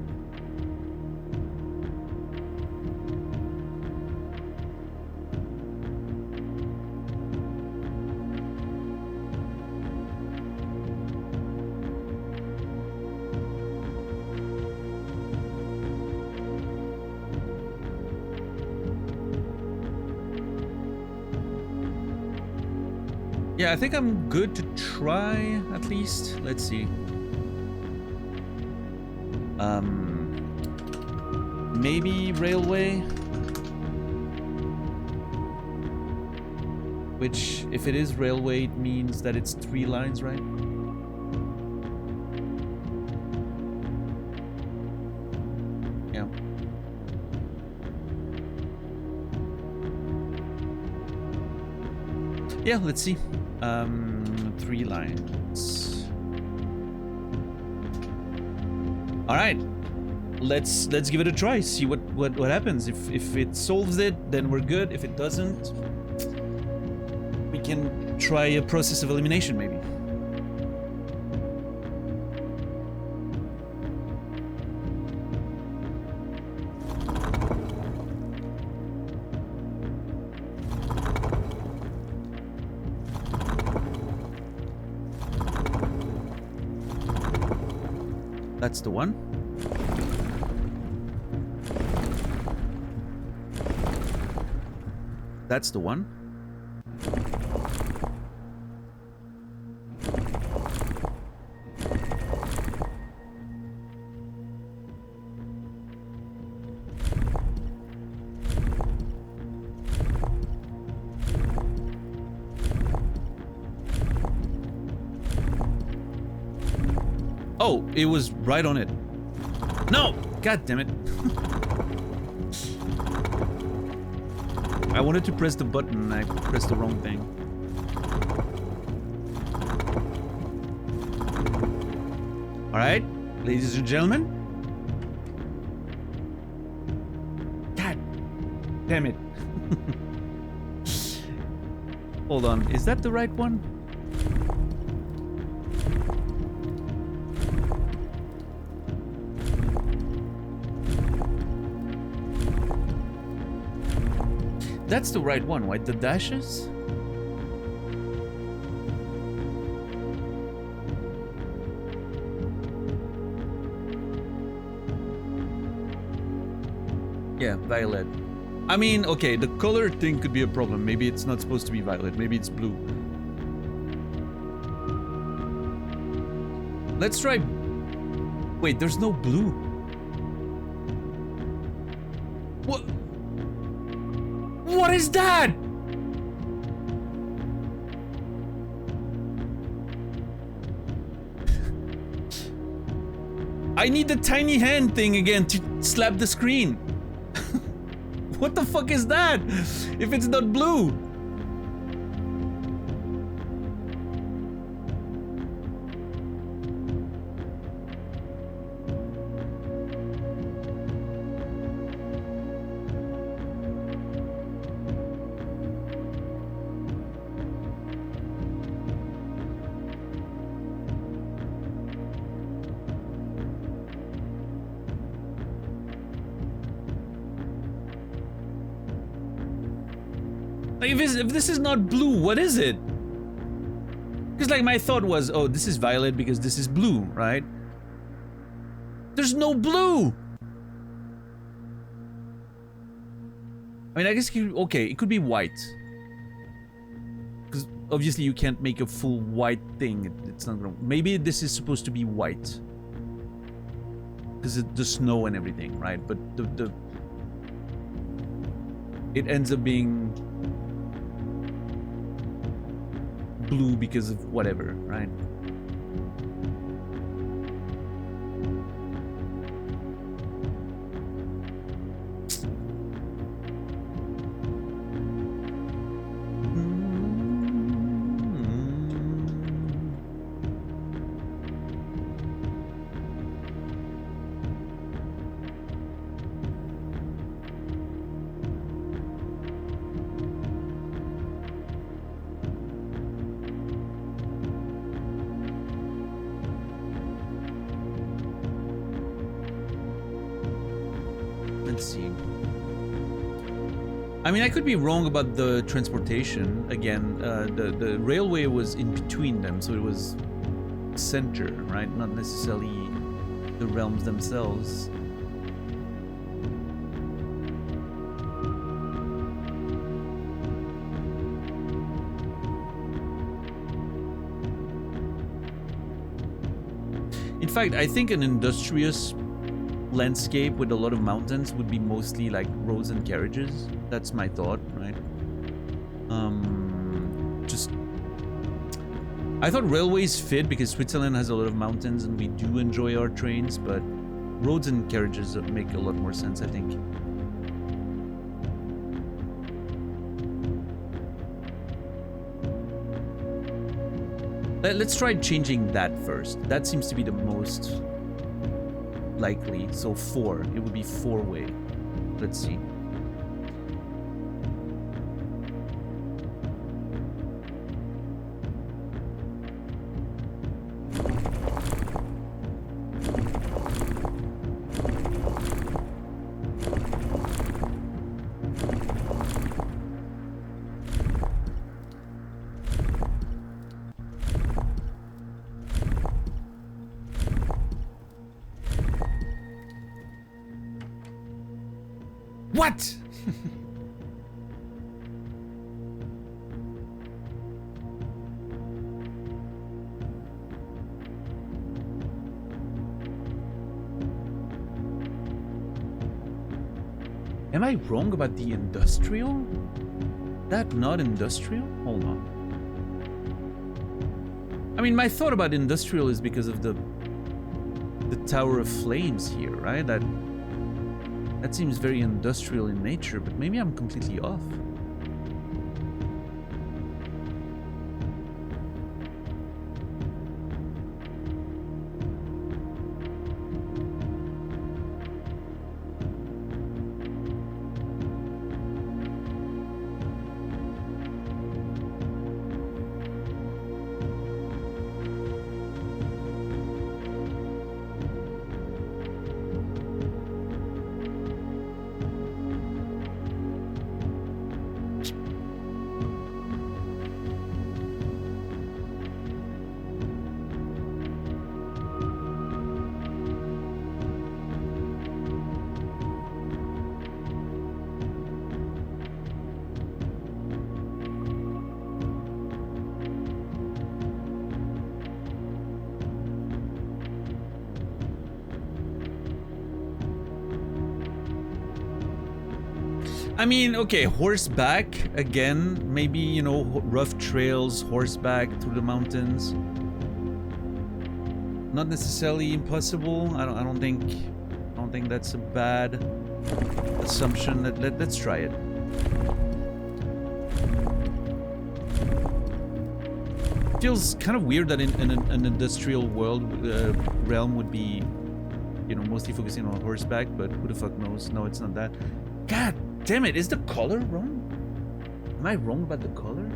Yeah, I think I'm good to try, at least. Let's see. Maybe railway? Which, if it is railway, it means that it's 3 lines, right? Yeah. Yeah, let's see. 3 lines. All right. Let's give it a try. See what happens. If it solves it, then we're good. If it doesn't, we can try a process of elimination, maybe. That's the one. That's the one. Oh, it was right on it. No! God damn it. I wanted to press the button and I pressed the wrong thing. Alright, ladies and gentlemen. God damn it. Hold on, is that the right one? That's the right one, right? The dashes? Yeah, violet. I mean, okay, the color thing could be a problem. Maybe it's not supposed to be violet. Maybe it's blue. Let's try... Wait, there's no blue. What? What is that? I need the tiny hand thing again to slap the screen. What the fuck is that? If it's not blue. If this is not blue, what is it? Because like my thought was, oh, this is violet because this is blue, right? There's no blue. I mean, I guess okay, it could be white. Because obviously you can't make a full white thing. It's not gonna. Maybe this is supposed to be white. Because the snow and everything, right? But it ends up being blue because of whatever, right? Let's see. I mean, I could be wrong about the transportation. Again, the railway was in between them, so it was center, right? Not necessarily the realms themselves. In fact, I think an industrious landscape with a lot of mountains would be mostly like roads and carriages. That's my thought, right? I thought railways fit because Switzerland has a lot of mountains and we do enjoy our trains, but roads and carriages make a lot more sense, I think. Let's try changing that first. That seems to be the most likely. So 4. It would be 4-way. Let's see. What? Am I wrong about the industrial? That not industrial? Hold on. I mean, my thought about industrial is because of the Tower of Flames here, right? That seems very industrial in nature, but maybe I'm completely off. I mean, okay, horseback again. Maybe, you know, rough trails, horseback through the mountains. Not necessarily impossible. I don't think that's a bad assumption. Let's try it. Feels kind of weird that in an industrial world realm would be, you know, mostly focusing on horseback, but who the fuck knows? No, it's not that. God damn it, is the color wrong? Am I wrong about the color?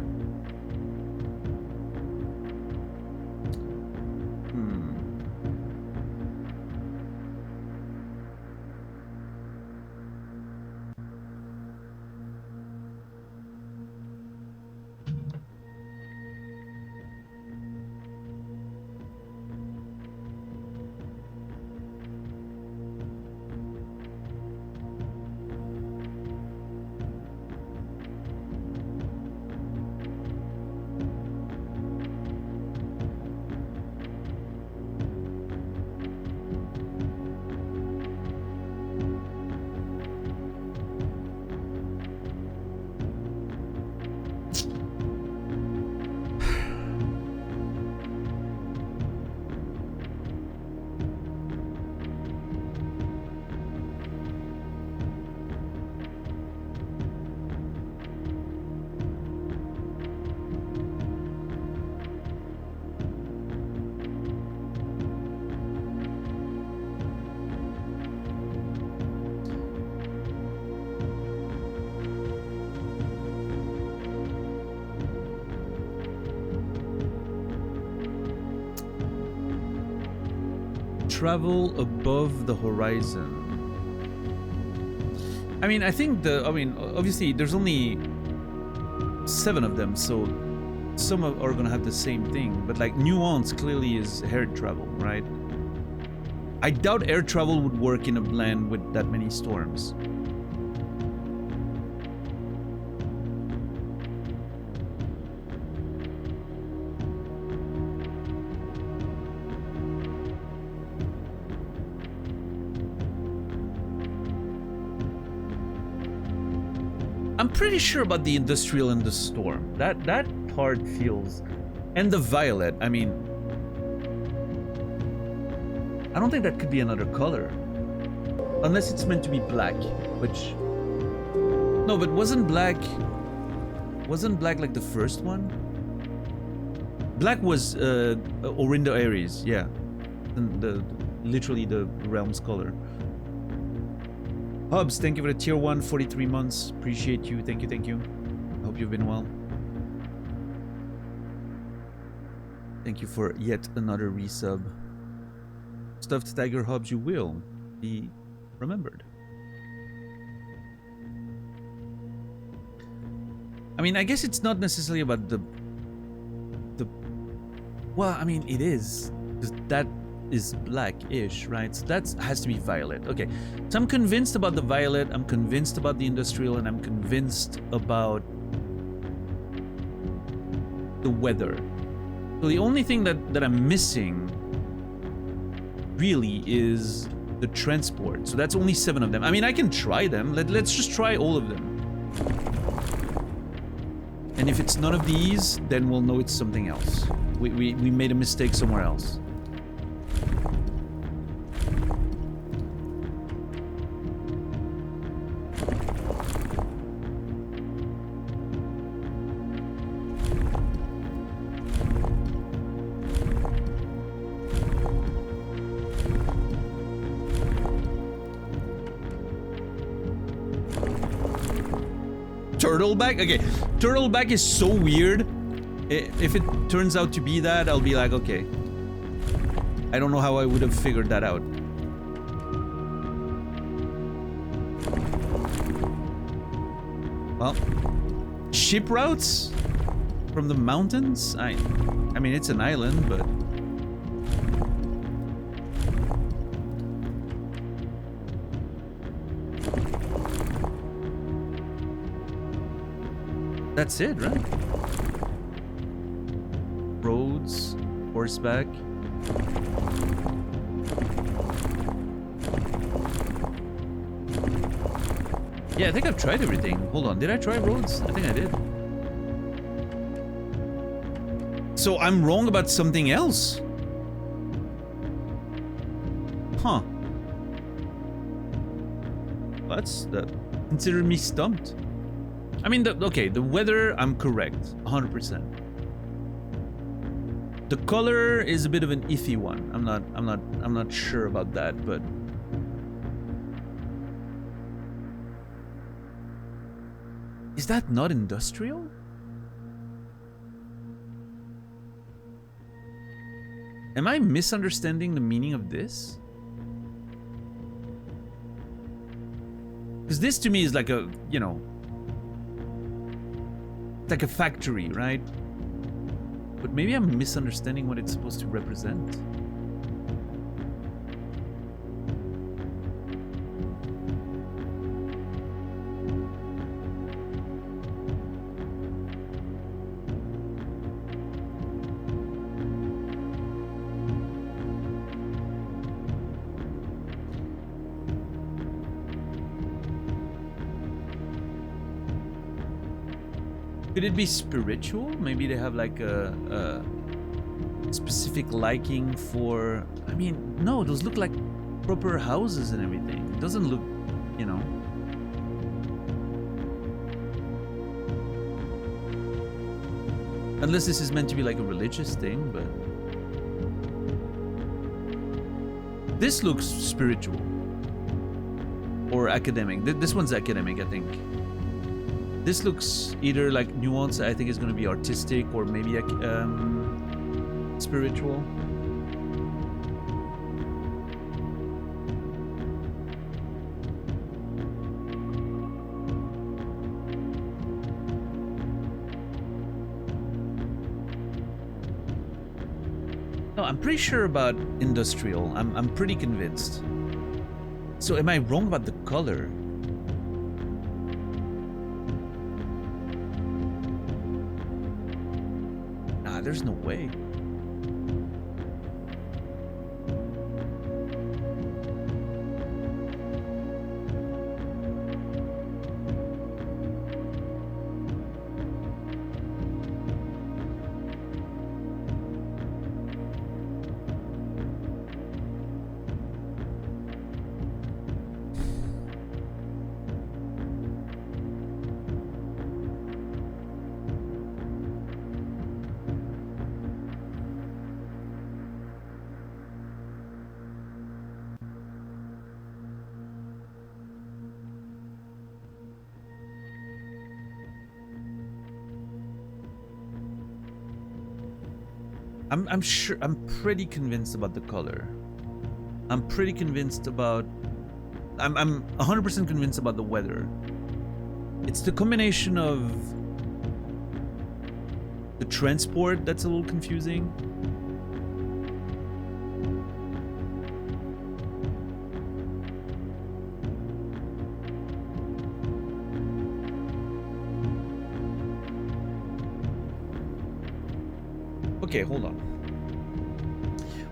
Travel above the horizon. I mean, I think obviously there's only 7 of them, so some are gonna have the same thing, but like nuance clearly is air travel, right? I doubt air travel would work in a blend with that many storms. I'm pretty sure about the industrial and the storm. That part feels, and the violet. I mean, I don't think that could be another color, unless it's meant to be black. Which, no, but wasn't black like the first one? Black was Orindo Aries, yeah, literally the realm's color. Hubs, thank you for the tier 1, 43 months. Appreciate you. Thank you, thank you. Hope you've been well. Thank you for yet another resub. Stuffed Tiger Hubs, you will be remembered. I mean, I guess it's not necessarily about the well, I mean, it is. That is black-ish, right? So that has to be violet. Okay, so I'm convinced about the violet, I'm convinced about the industrial, and I'm convinced about the weather. So the only thing that I'm missing really is the transport. So that's only 7 of them. I mean, I can try them. Let's just try all of them. And if it's none of these, then we'll know it's something else. We made a mistake somewhere else. Turtleback? Okay, turtleback is so weird. If it turns out to be that, I'll be like, okay. I don't know how I would have figured that out. Well, ship routes from the mountains? I mean, it's an island, but... That's it, right? Roads, horseback. Yeah, I think I've tried everything. Hold on, did I try roads? I think I did. So I'm wrong about something else? Huh. That consider me stumped. I mean, okay, the weather, I'm correct, 100%. The color is a bit of an iffy one. I'm not sure about that, but is that not industrial? Am I misunderstanding the meaning of this? Because this to me is like a, you know, like a factory, right? But maybe I'm misunderstanding what it's supposed to represent. Could it be spiritual? Maybe they have like a specific liking for... I mean, no, those look like proper houses and everything. It doesn't look, you know... Unless this is meant to be like a religious thing, but... This looks spiritual. Or academic. This one's academic, I think. This looks either like nuanced, I think it's going to be artistic, or maybe spiritual. No, I'm pretty sure about industrial. I'm pretty convinced. So am I wrong about the color? There's no way. I'm pretty convinced about the color. I'm pretty convinced about... I'm 100% convinced about the weather. It's the combination of the transport that's a little confusing. Okay, hold on.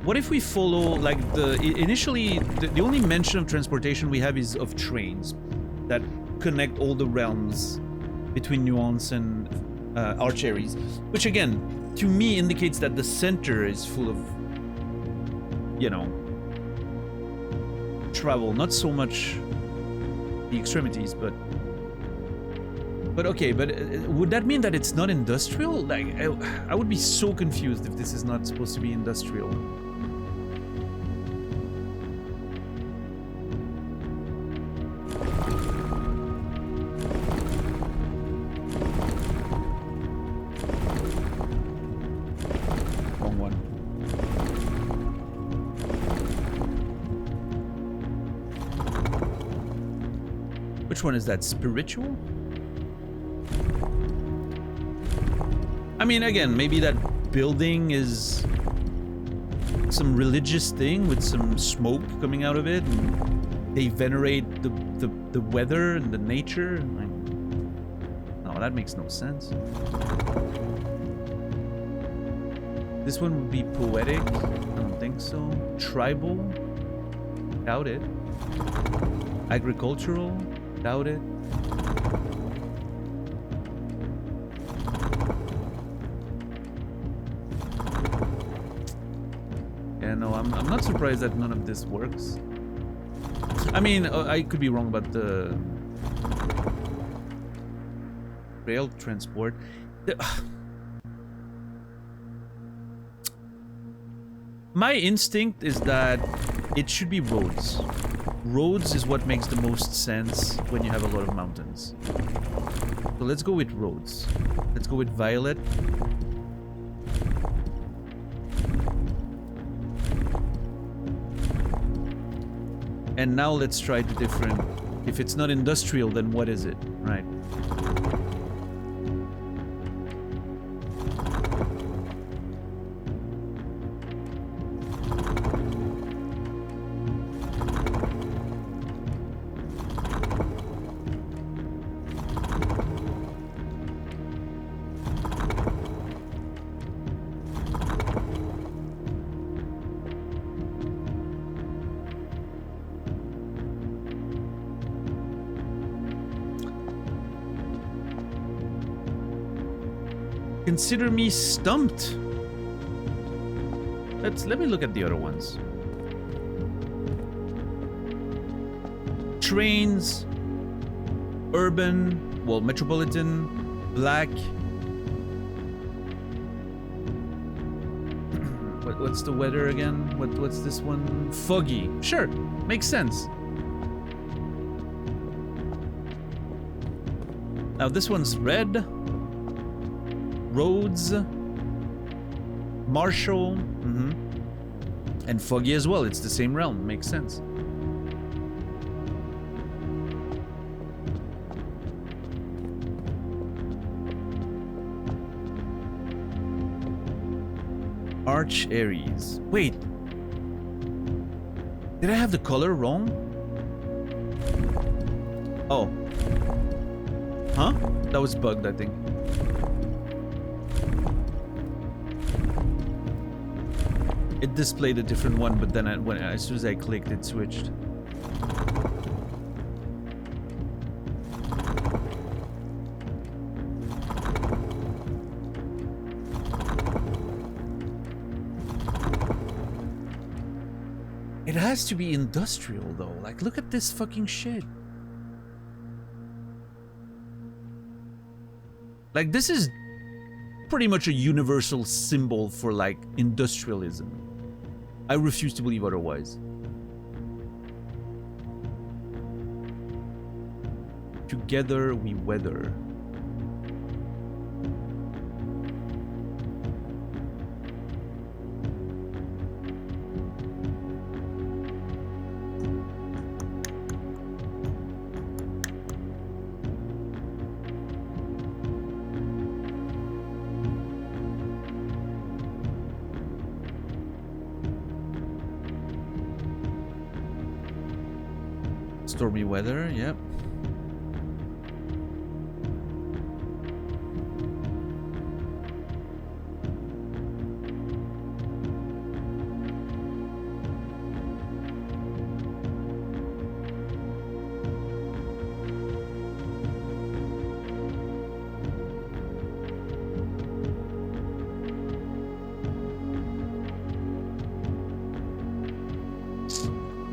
What if we follow, like, initially, the only mention of transportation we have is of trains that connect all the realms between Nuance and Archeries, which again, to me, indicates that the center is full of, you know, travel, not so much the extremities, but okay, but would that mean that it's not industrial? Like, I would be so confused if this is not supposed to be industrial. Wrong one. Which one is that? Spiritual? I mean, again, maybe that building is some religious thing with some smoke coming out of it, and they venerate the weather and the nature. And like, no, that makes no sense. This one would be poetic. I don't think so. Tribal? Doubt it. Agricultural? Doubt it. No, I'm not surprised that none of this works. I mean, I could be wrong about the rail transport. My instinct is that it should be roads. Roads is what makes the most sense when you have a lot of mountains. So let's go with roads. Let's go with Violet. And now let's try the different. If it's not industrial, then what is it, right? Consider me stumped. Let me look at the other ones. Trains, urban, well, metropolitan, black. What's the weather again? What's this one? Foggy. Sure, makes sense. Now this one's red. Roads, Marshall, and Foggy as well. It's the same realm. Makes sense. Archeries. Wait. Did I have the color wrong? Oh. Huh? That was bugged, I think. It displayed a different one, but then as soon as I clicked, it switched. It has to be industrial, though. Like, look at this fucking shit. Like, this is pretty much a universal symbol for, like, industrialism. I refuse to believe otherwise. Together we weather. Stormy weather, yep.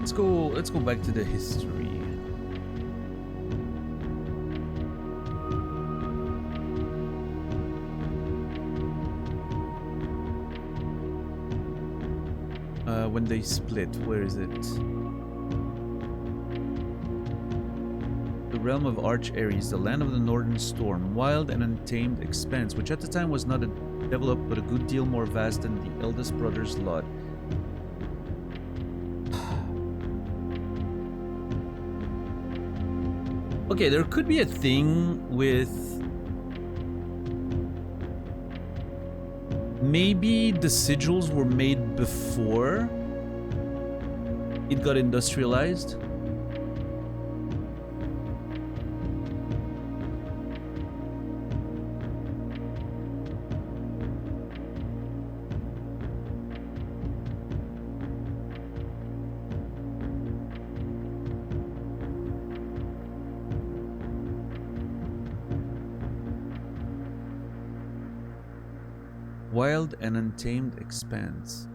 Let's go back to the history. When they split, where is it? The realm of Arch Ares, the land of the northern storm, wild and untamed expanse, which at the time was not developed but a good deal more vast than the eldest brother's lot. Okay, there could be a thing with maybe the sigils were made before it got industrialized. Wild and untamed expanse.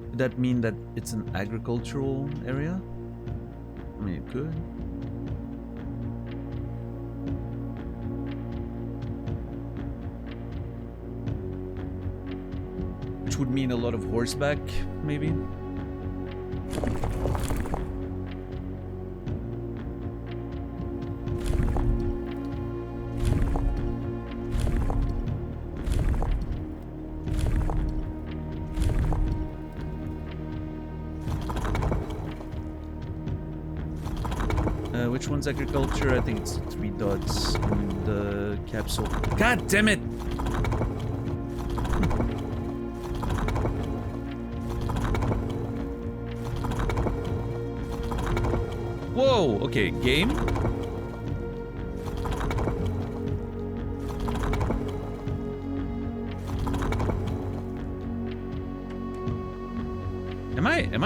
Could that mean that it's an agricultural area? I mean, it could. Which would mean a lot of horseback, maybe? Which one's agriculture? I think it's 3 dots in the capsule. God damn it! Whoa! Okay, game?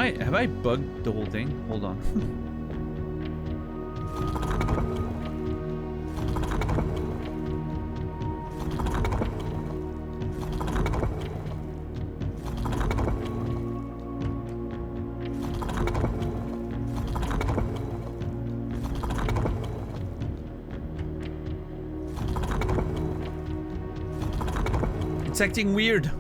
Have I bugged the whole thing? Hold on. It's acting weird.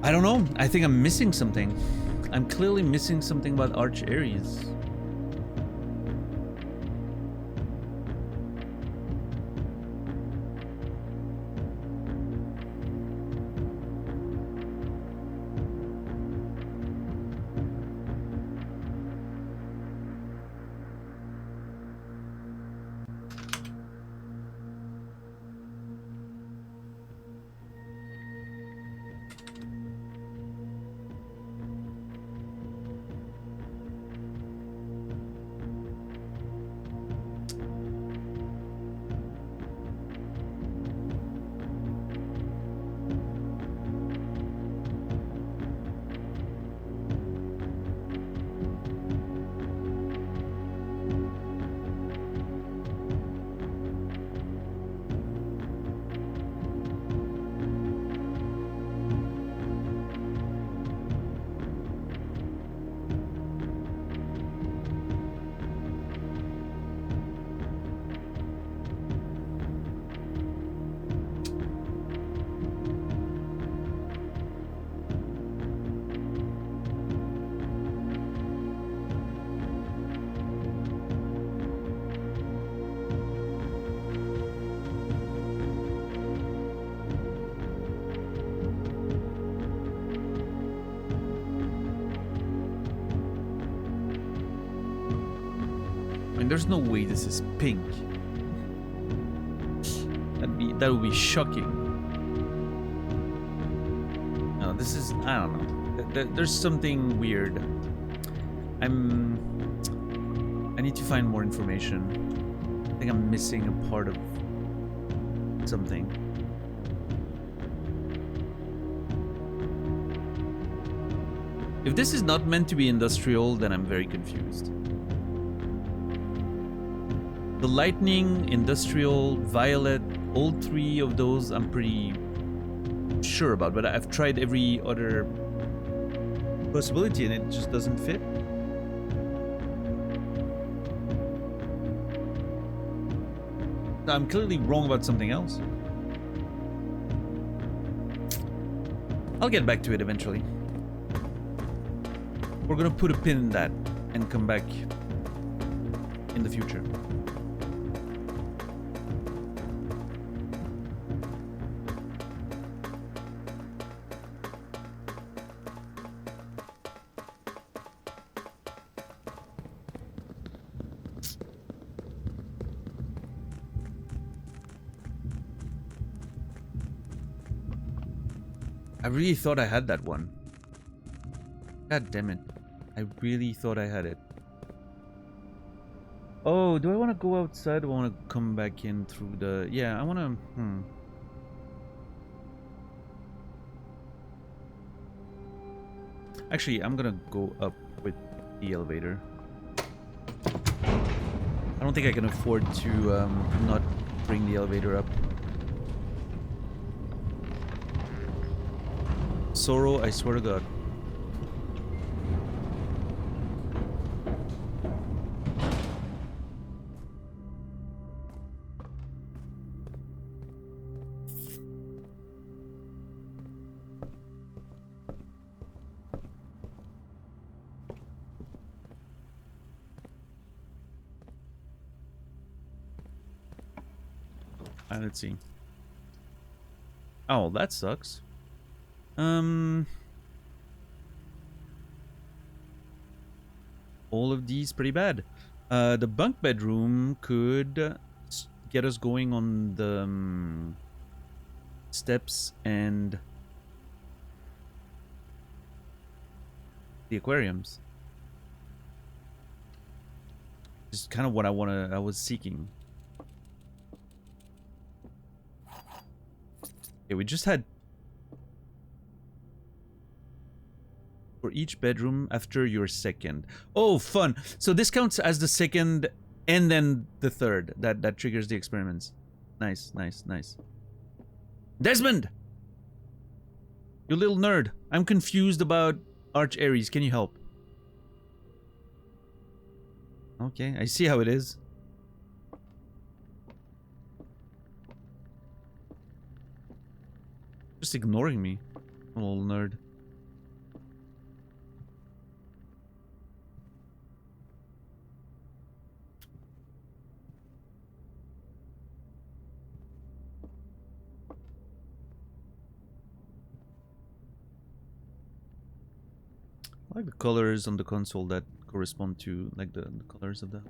I don't know. I think I'm missing something. I'm clearly missing something about Arch Ares. There's no way this is pink. That would be shocking. No, this is, I don't know. There's something weird. I need to find more information. I think I'm missing a part of something. If this is not meant to be industrial, then I'm very confused. The lightning, industrial, violet, all three of those I'm pretty sure about, but I've tried every other possibility and it just doesn't fit. I'm clearly wrong about something else. I'll get back to it eventually. We're gonna put a pin in that and come back in the future. I really thought I had that one. God damn it. I really thought I had it. Oh, do I want to go outside or want to come back in through the... Yeah, I want to... Actually, I'm gonna go up with the elevator. I don't think I can afford to not bring the elevator up. Sorrow, I swear to God. Let's see. Oh, that sucks. All of these pretty bad. The bunk bedroom could get us going on the steps and the aquariums. Just kind of what I was seeking. Okay, we just had for each bedroom after your second. Oh, fun. So this counts as the second and then the third. That triggers the experiments. Nice, nice, nice. Desmond! You little nerd. I'm confused about Arch Ares. Can you help? Okay, I see how it is. Just ignoring me. Little nerd. I like the colors on the console that correspond to like the colors of the...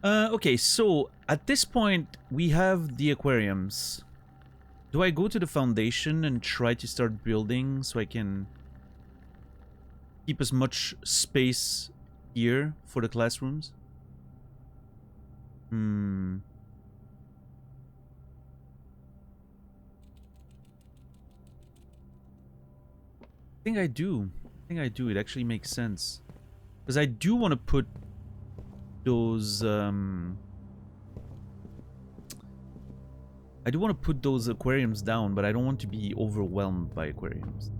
Okay, so at this point we have the aquariums. Do I go to the foundation and try to start building so I can keep as much space here for the classrooms? I think I do. It actually makes sense. Because I do want to put those... I do want to put those aquariums down, but I don't want to be overwhelmed by aquariums.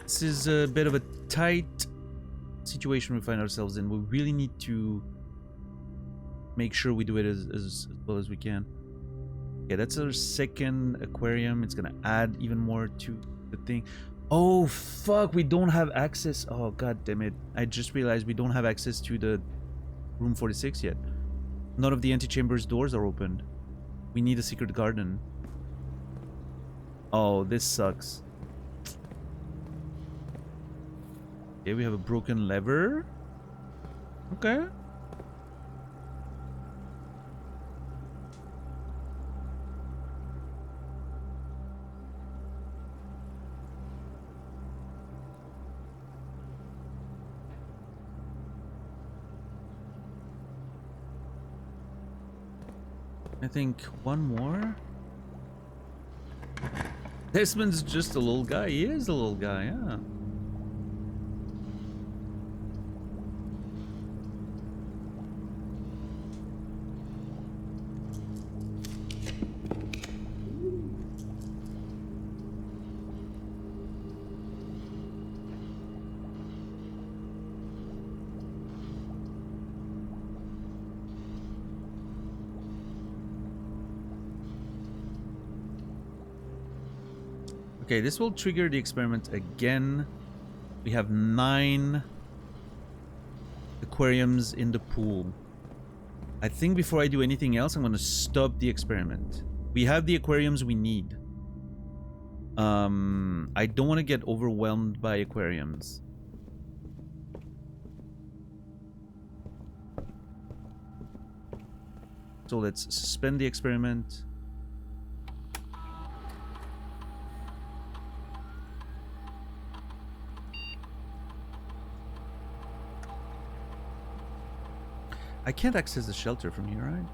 This is a bit of a tight situation we find ourselves in. We really need to make sure we do it as well as we can. Okay, that's our second aquarium. It's gonna add even more to the thing. Oh, fuck, we don't have access. Oh, god damn it. I just realized we don't have access to the room 46 yet. None of the antechamber's doors are opened. We need a secret garden. Oh, this sucks. Okay, we have a broken lever. Okay. I think one more. Desmond's just a little guy. He is a little guy, yeah. Okay, this will trigger the experiment again. We have 9 aquariums in the pool. I think before I do anything else, I'm going to stop the experiment. We have the aquariums we need. I don't want to get overwhelmed by aquariums. So let's suspend the experiment. I can't access the shelter from here, right?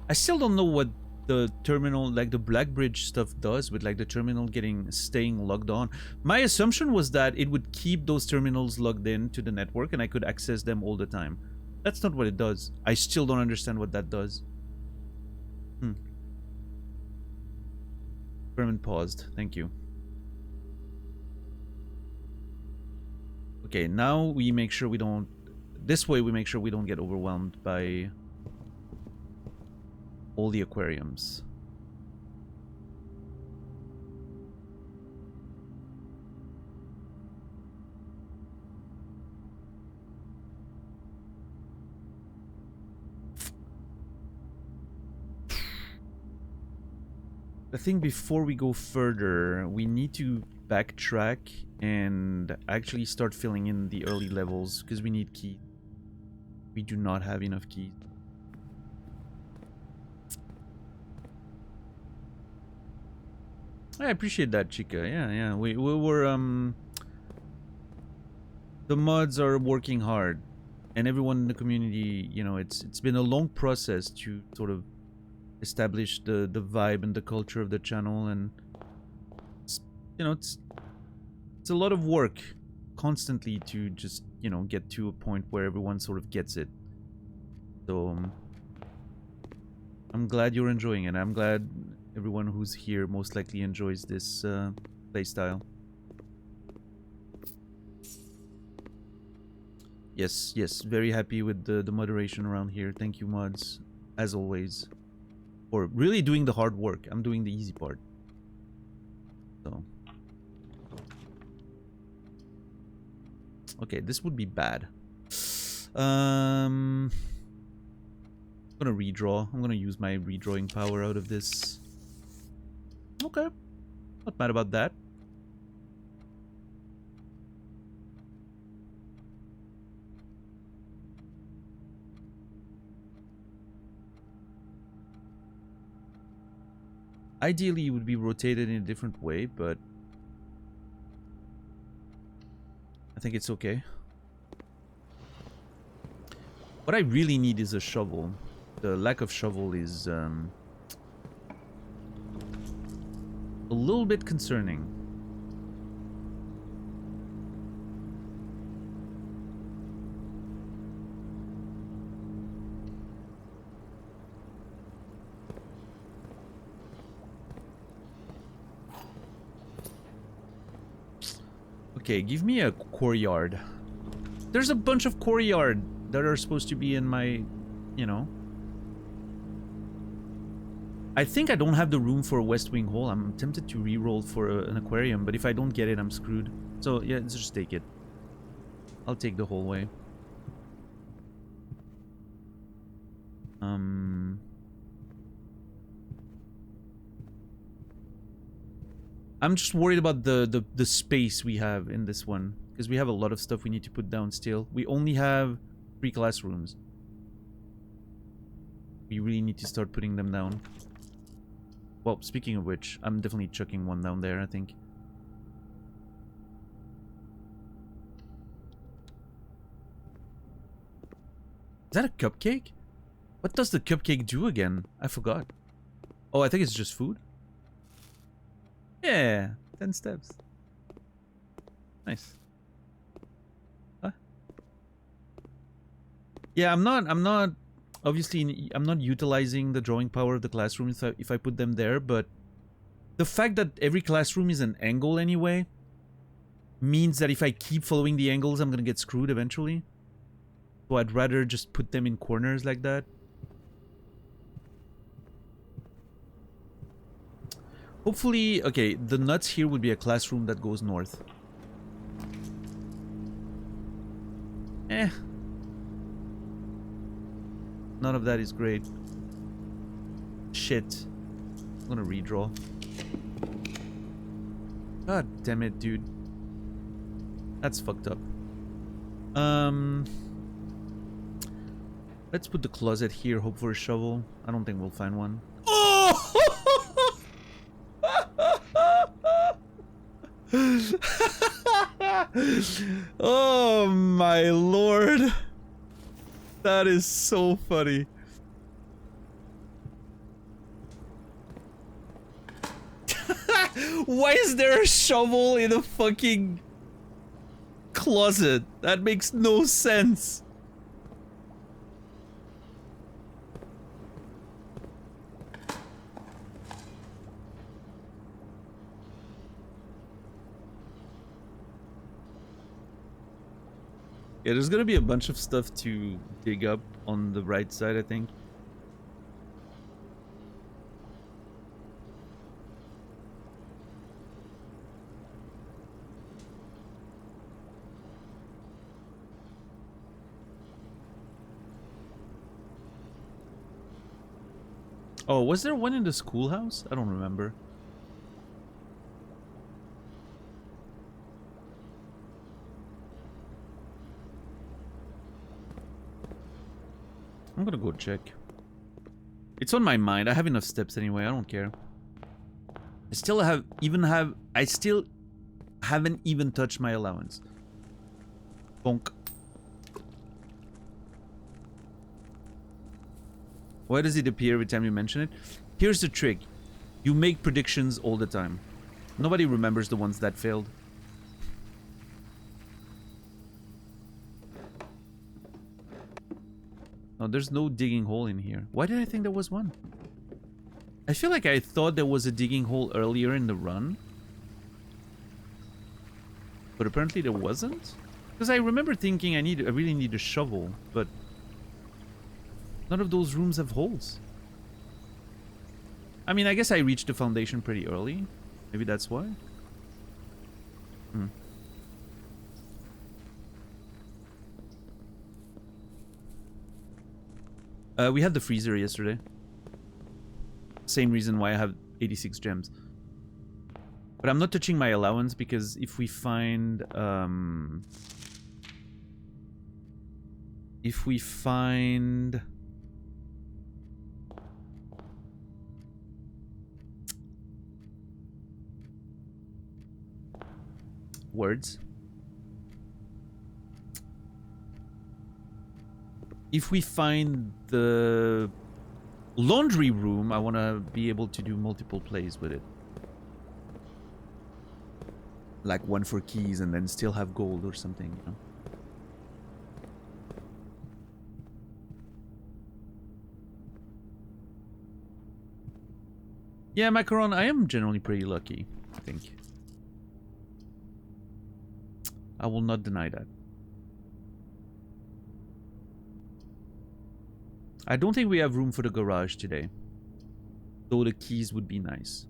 I still don't know what the terminal, like the Black Bridge stuff does with like the terminal staying logged on. My assumption was that it would keep those terminals logged in to the network and I could access them all the time. That's not what it does. I still don't understand what that does. Experiment paused. Thank you. Okay, now we make sure we don't... This way we make sure we don't get overwhelmed by all the aquariums. I think before we go further, we need to backtrack and actually start filling in the early levels because we need keys. We do not have enough keys. I appreciate that, Chica. Yeah. We were the mods are working hard, and everyone in the community, you know, it's been a long process to sort of establish the vibe and the culture of the channel, and you know, it's a lot of work constantly to just, you know, get to a point where everyone sort of gets it. So I'm glad you're enjoying it. I'm glad everyone who's here most likely enjoys this playstyle. Yes, very happy with the moderation around here. Thank you, mods, as always, for really doing the hard work. I'm doing the easy part. So okay, this would be bad. I'm gonna redraw. I'm gonna use my redrawing power out of this. Okay, not mad about that. Ideally, it would be rotated in a different way, but I think it's okay. What I really need is a shovel. The lack of shovel is a little bit concerning. Okay, give me a courtyard. There's a bunch of courtyard that are supposed to be in my, you know. I think I don't have the room for a West Wing hole. I'm tempted to re-roll for an aquarium, but if I don't get it, I'm screwed. So yeah, let's just take it. I'll take the whole way. I'm just worried about the space we have in this one, because we have a lot of stuff we need to put down still. We only have 3 classrooms. We really need to start putting them down. Well, speaking of which, I'm definitely chucking one down there, I think. Is that a cupcake? What does the cupcake do again? I forgot. Oh, I think it's just food. Yeah, 10 steps. Nice. Huh? Yeah, I'm not obviously I'm not utilizing the drawing power of the classroom if I put them there, but the fact that every classroom is an angle anyway means that if I keep following the angles, I'm gonna get screwed eventually. So I'd rather just put them in corners like that. Hopefully, okay, the nuts here would be a classroom that goes north. None of that is great. Shit. I'm gonna redraw. God damn it, dude. That's fucked up. Let's put the closet here, hope for a shovel. I don't think we'll find one. Oh! Oh my lord. That is so funny. Why is there a shovel in a fucking closet? That makes no sense. Yeah, there's gonna be a bunch of stuff to dig up on the right side, I think. Oh, was there one in the schoolhouse? I don't remember. I'm gonna go check. It's on my mind. I have enough steps anyway. I don't care. I still haven't even touched my allowance. Bonk. Why does it appear every time you mention it? Here's the trick. You make predictions all the time. Nobody remembers the ones that failed. No, there's no digging hole in here. Why did I think there was one? I feel like I thought there was a digging hole earlier in the run. But apparently there wasn't. Because I remember thinking I really need a shovel, but none of those rooms have holes. I mean, I guess I reached the foundation pretty early. Maybe that's why. We had the freezer yesterday. Same reason why I have 86 gems. But I'm not touching my allowance because if we find... words. If we find the laundry room, I want to be able to do multiple plays with it. Like one for keys and then still have gold or something, you know? Yeah, Macaron, I am generally pretty lucky, I think. I will not deny that. I don't think we have room for the garage today. Though the keys would be nice.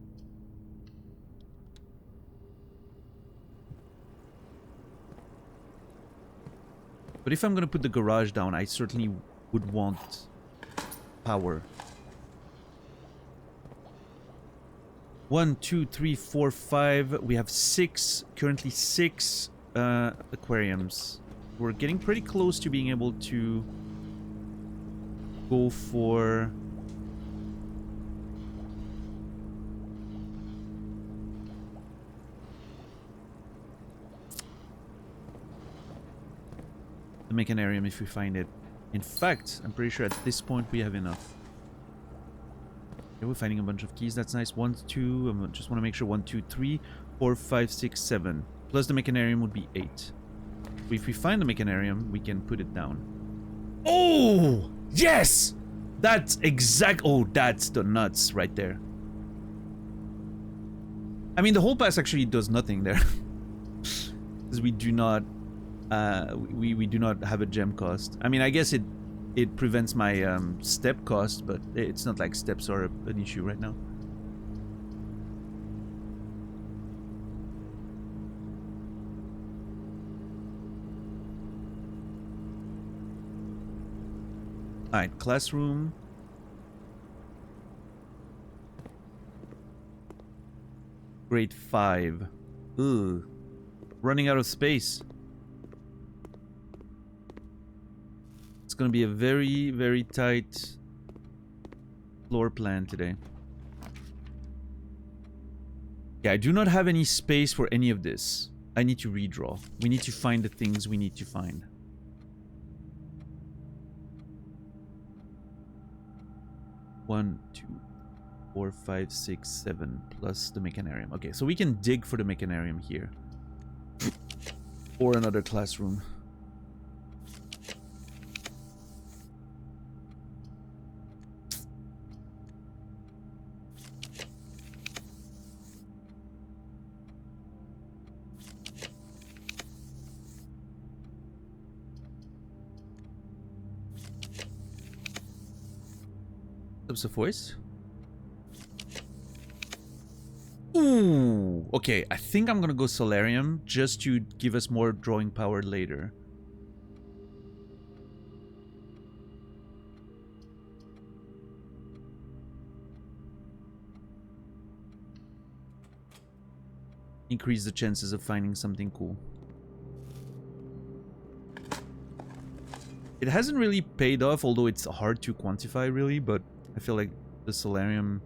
But if I'm gonna put the garage down, I certainly would want power. 1, 2, 3, 4, 5. We have 6, currently 6 aquariums. We're getting pretty close to being able to go for the mechanarium if we find it. In fact, I'm pretty sure at this point we have enough. Okay, we're finding a bunch of keys. That's nice. 1, 2. I just want to make sure. 1, 2, 3, 4, 5, 6, 7. Plus the mechanarium would be 8. If we find the mechanarium, we can put it down. Oh! Yes! That's exact. Oh, that's the nuts right there. I mean, the whole pass actually does nothing there. Because we do not... we do not have a gem cost. I mean, I guess it prevents my step cost, but it's not like steps are an issue right now. Alright, classroom. Grade 5. Ugh. Running out of space. It's gonna be a very, very tight floor plan today. Yeah, I do not have any space for any of this. I need to redraw. We need to find the things we need to find. One, 2, 4, 5, 6, 7, plus the mechanarium. Okay, so we can dig for the mechanarium here. Or another classroom. Subs of voice. Ooh, okay, I think I'm gonna go Solarium just to give us more drawing power later. Increase the chances of finding something cool. It hasn't really paid off, although it's hard to quantify really, but I feel like the Solarium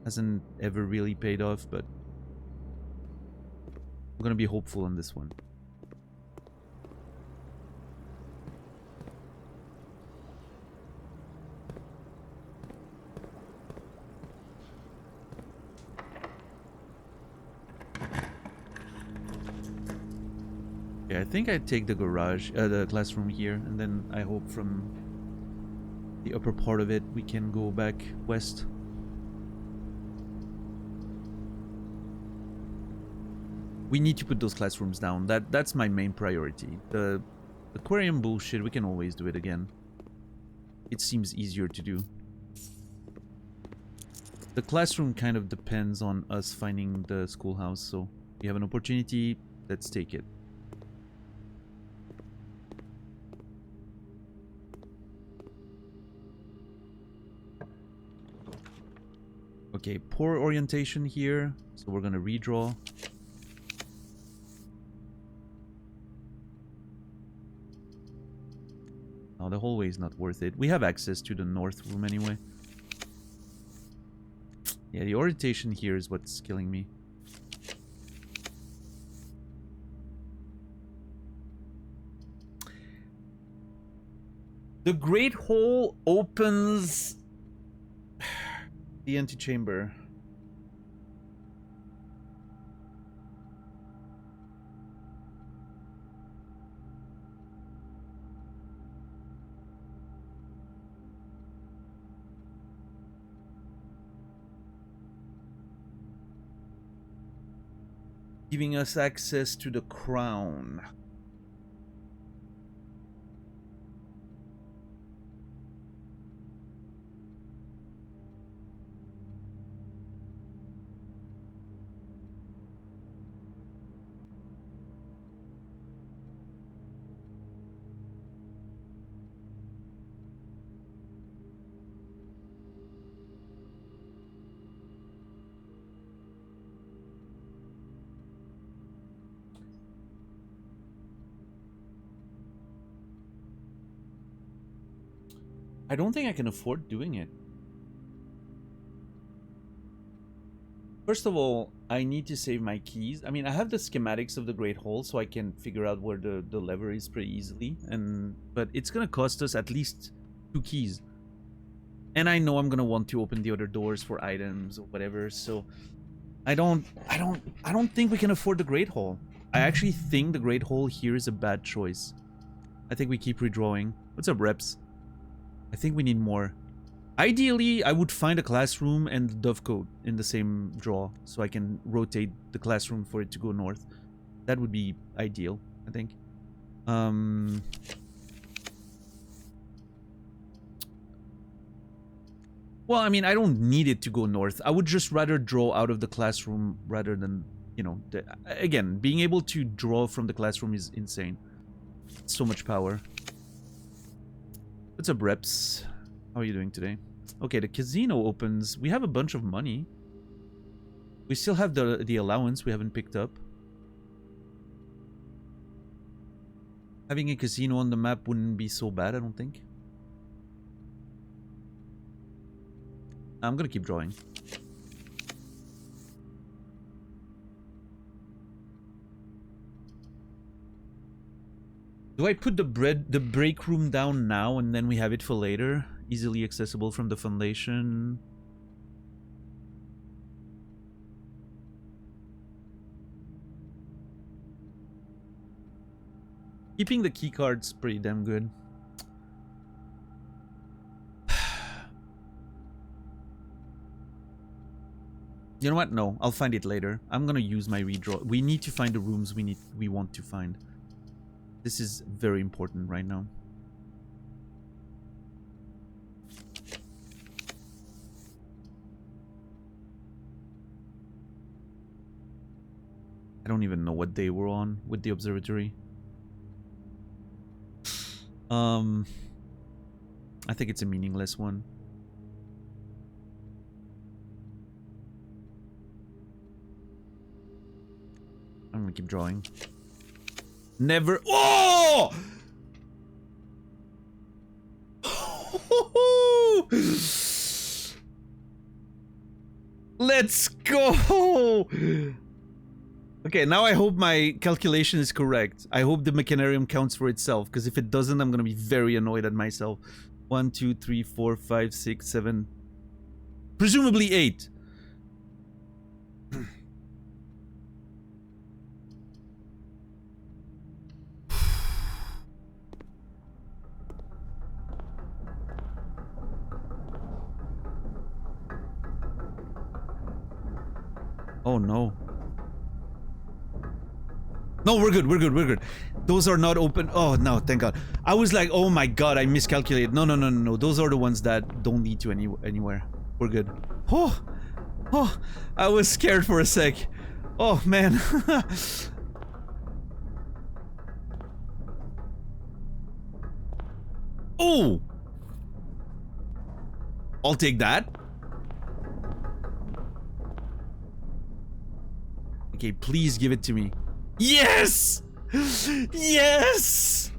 hasn't ever really paid off, but I'm gonna be hopeful on this one. Yeah, I think I'd take the garage, the classroom here, and then I hope from the upper part of it we can go back west. We need to put those classrooms down. That's my main priority. The aquarium bullshit, we can always do it again. It seems easier to do. The classroom kind of depends on us finding the schoolhouse, so we have an opportunity, let's take it. Okay, poor orientation here, so we're gonna redraw. Oh, the hallway is not worth it. We have access to the north room anyway. Yeah, the orientation here is what's killing me. The Great Hall opens the antechamber. Giving us access to the crown. I don't think I can afford doing it. First of all, I need to save my keys. I mean, I have the schematics of the Great Hall, so I can figure out where the lever is pretty easily. But it's gonna cost us at least 2 keys. And I know I'm gonna want to open the other doors for items or whatever, so I don't think we can afford the Great Hall. I actually think the Great Hall here is a bad choice. I think we keep redrawing. What's up, reps? I think we need more. Ideally, I would find a classroom and the Dovecote in the same draw, so I can rotate the classroom for it to go north. That would be ideal, I think. Well, I mean, I don't need it to go north. I would just rather draw out of the classroom rather than, you know... Again, being able to draw from the classroom is insane. So much power. What's up, reps? How are you doing today? Okay, the casino opens. We have a bunch of money. We still have the allowance we haven't picked up. Having a casino on the map wouldn't be so bad, I don't think. I'm gonna keep drawing. Do I put the break room down now and then we have it for later? Easily accessible from the foundation. Keeping the keycard's pretty damn good. You know what? No, I'll find it later. I'm gonna use my redraw. We need to find the rooms we want to find. This is very important right now. I don't even know what day we're on with the observatory. I think it's a meaningless one. I'm gonna keep drawing. Never. Oh! Let's go! Okay, now I hope my calculation is correct. I hope the Mechanarium counts for itself, because if it doesn't, I'm gonna be very annoyed at myself. 1, 2, 3, 4, 5, 6, 7. Presumably 8. Oh no. No, we're good, we're good, we're good. Those are not open. Oh no, thank God. I was like, oh my God, I miscalculated. No, no, no, no, no. Those are the ones that don't lead to anywhere. We're good. Oh, oh, I was scared for a sec. Oh man. Oh! I'll take that. Okay, please give it to me. Yes! Yes!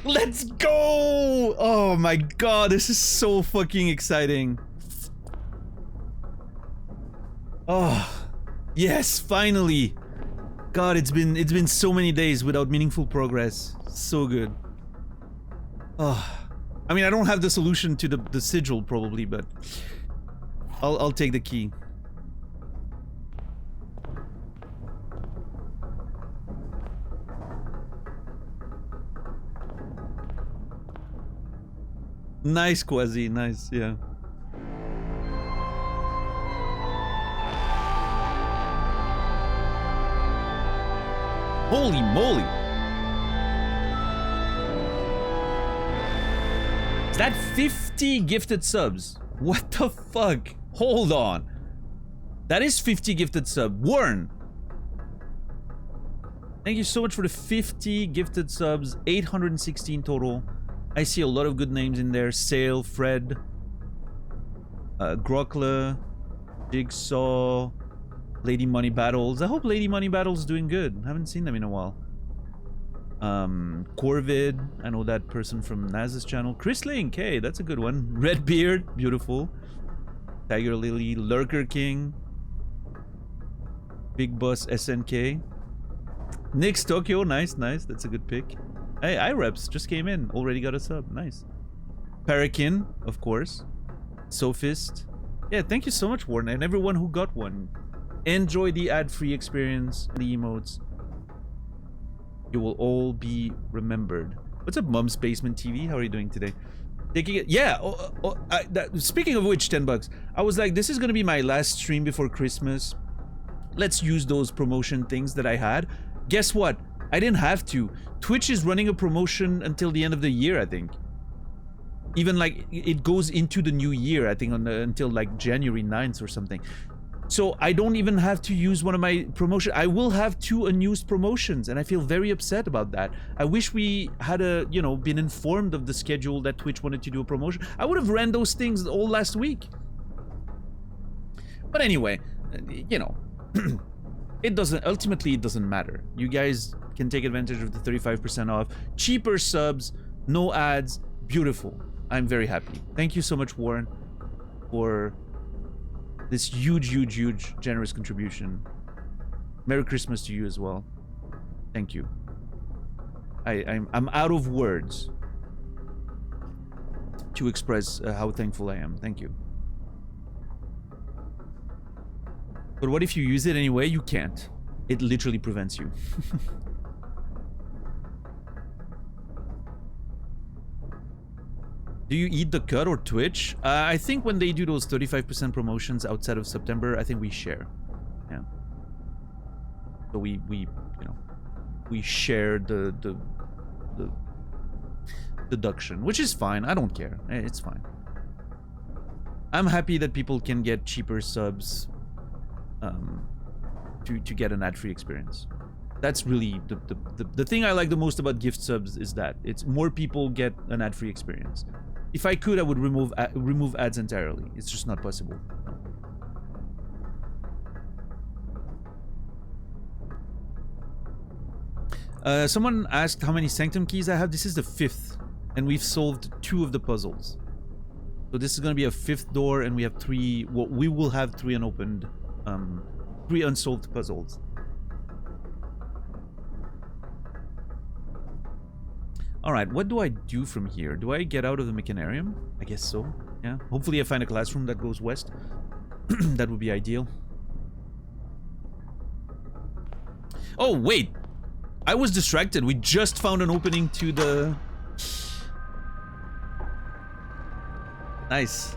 Let's go! Oh my God, this is so fucking exciting. Oh, yes, finally. God, it's been so many days without meaningful progress. So good. Oh, I mean, I don't have the solution to the sigil probably, but I'll take the key. Nice, Quasi, nice, yeah. Holy moly! Is that 50 gifted subs? What the fuck? Hold on. That is 50 gifted sub. Warren! Thank you so much for the 50 gifted subs. 816 total. I see a lot of good names in there. Sale, Fred, Grokla, Jigsaw, Lady Money Battles. I hope Lady Money Battles is doing good. Haven't seen them in a while. Corvid, I know that person from Naz's channel. Chris Link, hey, that's a good one. Redbeard, beautiful. Tiger Lily, Lurker King. Big Boss SNK. Nick's Tokyo, nice, nice. That's a good pick. Hey, iReps just came in. Already got a sub. Nice. Parakin, of course. Sophist. Yeah, thank you so much, Warren, and everyone who got one. Enjoy the ad-free experience, the emotes. You will all be remembered. What's up, Mom's Basement TV? How are you doing today? Taking it? Yeah. Speaking of which, $10. I was like, this is gonna be my last stream before Christmas. Let's use those promotion things that I had. Guess what? I didn't have to. Twitch is running a promotion until the end of the year, I think. Even like it goes into the new year, I think, until like January 9th or something. So I don't even have to use one of my promotions. I will have 2 unused promotions, and I feel very upset about that. I wish we had been informed of the schedule that Twitch wanted to do a promotion. I would have ran those things all last week. But anyway, ultimately it doesn't matter. You guys can take advantage of the 35% off. Cheaper subs, no ads, beautiful. I'm very happy. Thank you so much, Warren, for this huge generous contribution. Merry Christmas to you as well. Thank you. I'm out of words to express how thankful I am. Thank you. But what if you use it anyway? You can't. It literally prevents you. Do you eat the cut or Twitch? I think when they do those 35% promotions outside of September, I think we share. Yeah. So we share the deduction, which is fine. I don't care. It's fine. I'm happy that people can get cheaper subs to get an ad-free experience. That's really the thing I like the most about gift subs is that it's more people get an ad-free experience. If I could, I would remove ads entirely. It's just not possible. Someone asked how many Sanctum keys I have. This is the 5th, and we've solved 2 of the puzzles. So this is going to be a 5th door, and we have 3. Well, we will have 3 unopened, 3 unsolved puzzles. Alright, what do I do from here? Do I get out of the Mechanarium? I guess so, yeah. Hopefully I find a classroom that goes west. That would be ideal. Oh, wait! I was distracted. We just found an opening to the... Nice.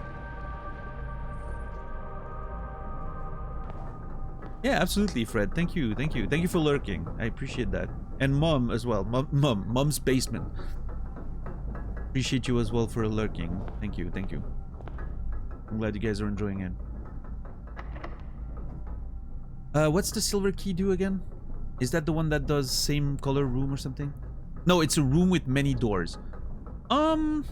Yeah, absolutely, Fred. Thank you, thank you. Thank you for lurking. I appreciate that. And Mom as well. Mom's Basement. Appreciate you as well for lurking. Thank you, thank you. I'm glad you guys are enjoying it. What's the silver key do again? Is that the one that does same color room or something? No, it's a room with many doors. Do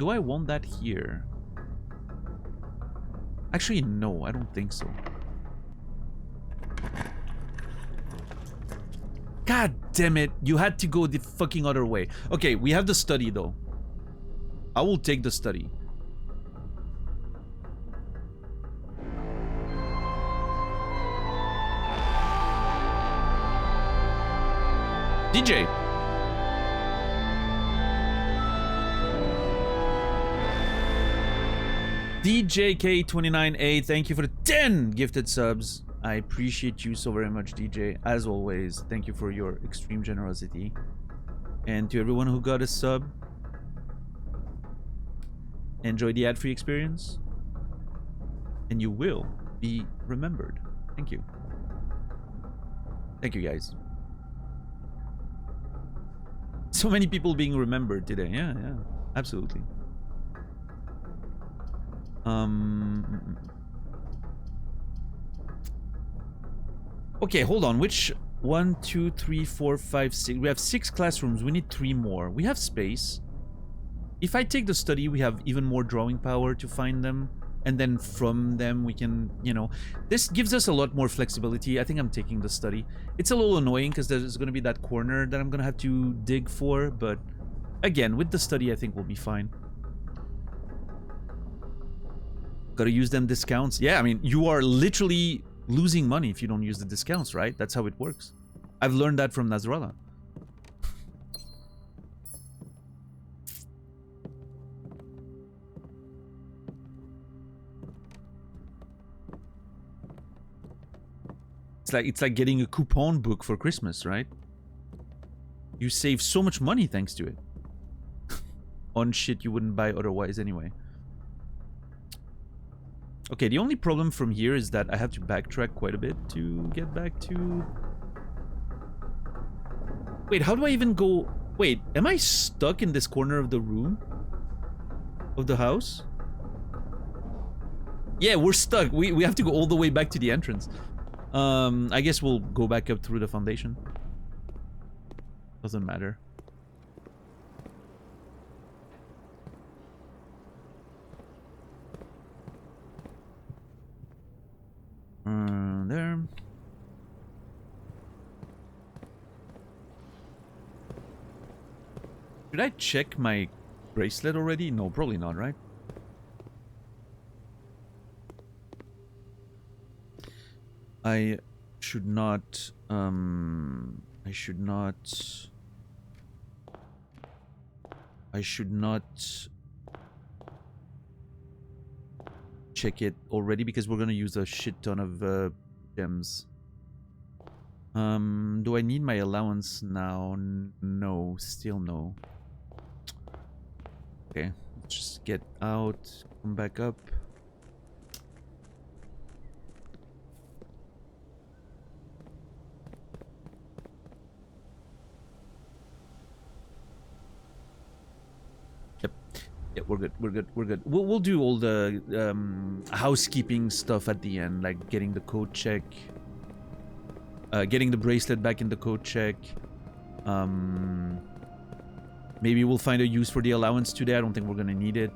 I want that here? Actually, no, I don't think so. God damn it, you had to go the fucking other way. Okay, we have the study though. I will take the study. DJ. DJK29A, thank you for the 10 gifted subs. I appreciate you so very much, DJ. As always, thank you for your extreme generosity. And to everyone who got a sub, enjoy the ad-free experience. And you will be remembered. Thank you. Thank you, guys. So many people being remembered today. Yeah, yeah, absolutely. Okay, hold on. Which 1, 2, 3, 4, 5, 6? We have 6 classrooms. We need 3 more. We have space. If I take the study, we have even more drawing power to find them. And then from them, we can, you know... This gives us a lot more flexibility. I think I'm taking the study. It's a little annoying because there's going to be that corner that I'm going to have to dig for. But again, with the study, I think we'll be fine. Gotta use them discounts. Yeah, I mean, you are literally losing money if you don't use the discounts, right? That's how it works. I've learned that from Nasrallah. It's like getting a coupon book for Christmas, right? You save so much money thanks to it. On shit you wouldn't buy otherwise anyway. Okay, the only problem from here is that I have to backtrack quite a bit to get back to... Wait, how do I even go... Wait, am I stuck in this corner of the room? Of the house? Yeah, we're stuck. We have to go all the way back to the entrance. I guess we'll go back up through the foundation. Doesn't matter. There. Should I check my bracelet already? No, probably not, right? I should not, I should not check it already because we're gonna use a shit ton of gems. Do I need my allowance now? No, still no. Okay, let's just get out, come back up. Yeah, we're good. We're good. We're good. We'll do all the housekeeping stuff at the end, like getting the code check, getting the bracelet back in the code check. Maybe we'll find a use for the allowance today. I don't think we're gonna need it.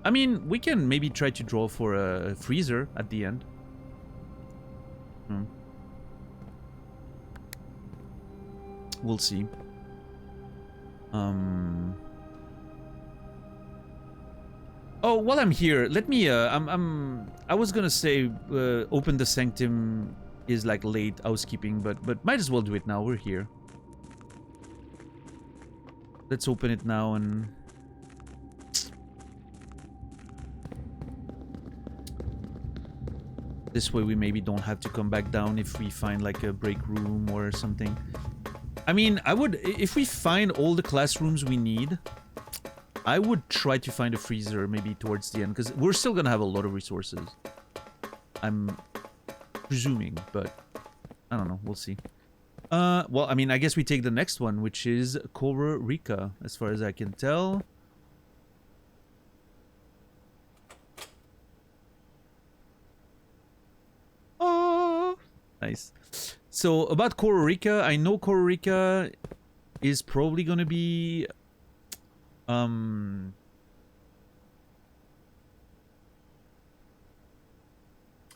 I mean, we can maybe try to draw for a freezer at the end. We'll see. Oh, while I'm here, let me, I was gonna say, open the sanctum is like late housekeeping, but might as well do it now. We're here. Let's open it now and... This way we maybe don't have to come back down if we find like a break room or something. I mean, I would, if we find all the classrooms we need, I would try to find a freezer maybe towards the end, because we're still gonna have a lot of resources. I'm presuming, but I don't know. We'll see. Well, I mean, I guess we take the next one, which is Coral Rica, as far as I can tell. Oh, nice. So, about Coral Rica, I know Coral Rica is probably gonna be...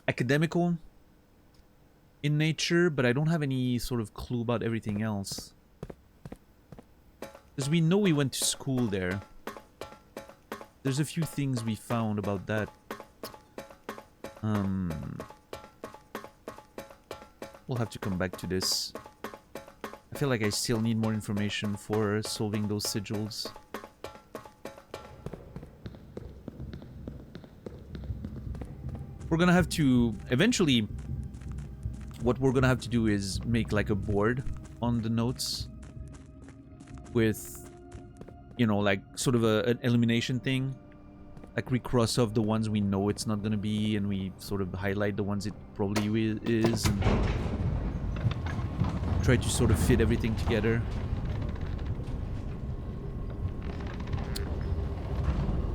academical in nature, but I don't have any sort of clue about everything else. Because we know we went to school there. There's a few things we found about that. We'll have to come back to this. I feel like I still need more information for solving those sigils. We're gonna have to eventually, what we're gonna have to do is make like a board on the notes with, you know, like sort of an elimination thing. Like we cross off the ones we know it's not gonna be, and we sort of highlight the ones it probably is, and try to sort of fit everything together.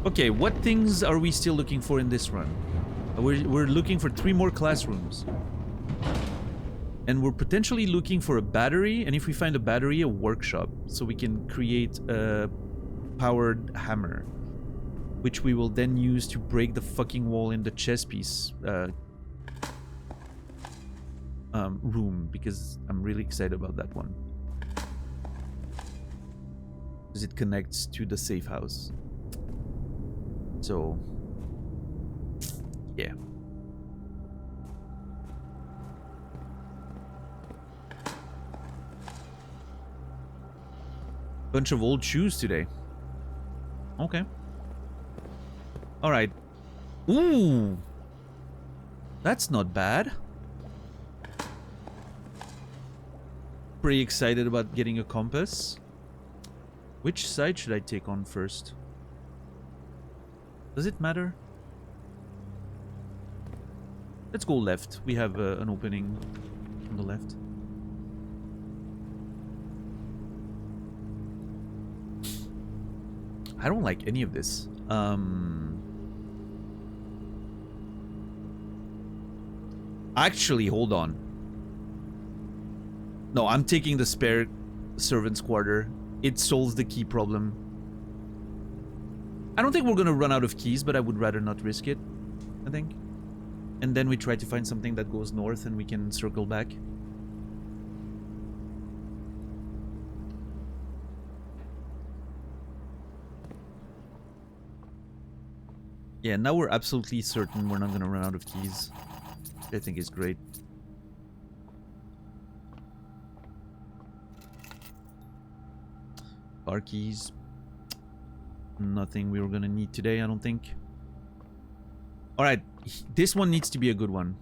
Okay, what things are we still looking for in this run? We're looking for 3 more classrooms. And we're potentially looking for a battery, and if we find a battery, a workshop, so we can create a powered hammer, which we will then use to break the fucking wall in the chess piece room, because I'm really excited about that one. Because it connects to the safe house. So Yeah. Bunch of old shoes today. Okay. Alright. Ooh! That's not bad. Pretty excited about getting a compass. Which side should I take on first? Does it matter? Let's go left. We have an opening on the left. I don't like any of this. Actually, hold on. No, I'm taking the spare servant's quarter. It solves the key problem. I don't think we're gonna run out of keys, but I would rather not risk it, I think. And then we try to find something that goes north and we can circle back. Yeah, now we're absolutely certain we're not gonna run out of keys. I think is great. Car keys. Nothing we were gonna need today, I don't think. Alright, this one needs to be a good one.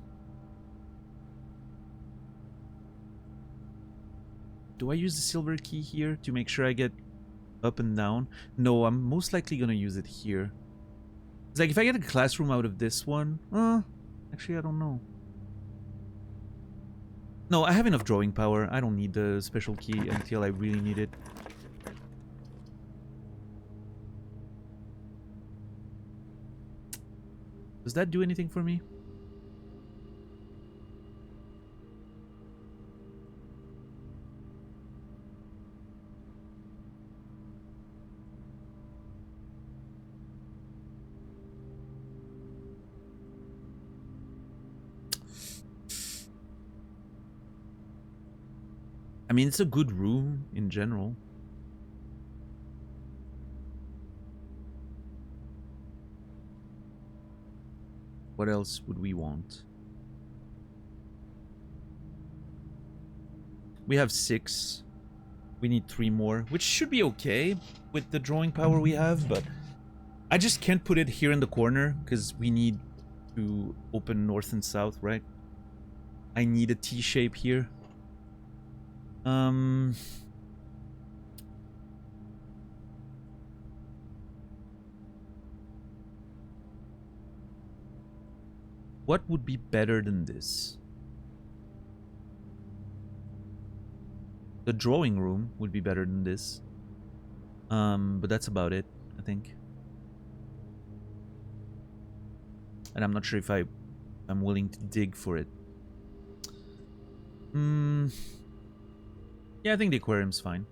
Do I use the silver key here to make sure I get up and down? No, I'm most likely gonna use it here. It's like if I get a classroom out of this one... actually, I don't know. No, I have enough drawing power. I don't need the special key until I really need it. Does that do anything for me? I mean, it's a good room in general. What else would we want? We have 6. We need 3 more, which should be okay with the drawing power we have, but I just can't put it here in the corner because we need to open north and south, right? I need a T shape here. What would be better than this? The drawing room would be better than this. But that's about it, I think. And I'm not sure if I'm willing to dig for it. Yeah, I think the aquarium's fine.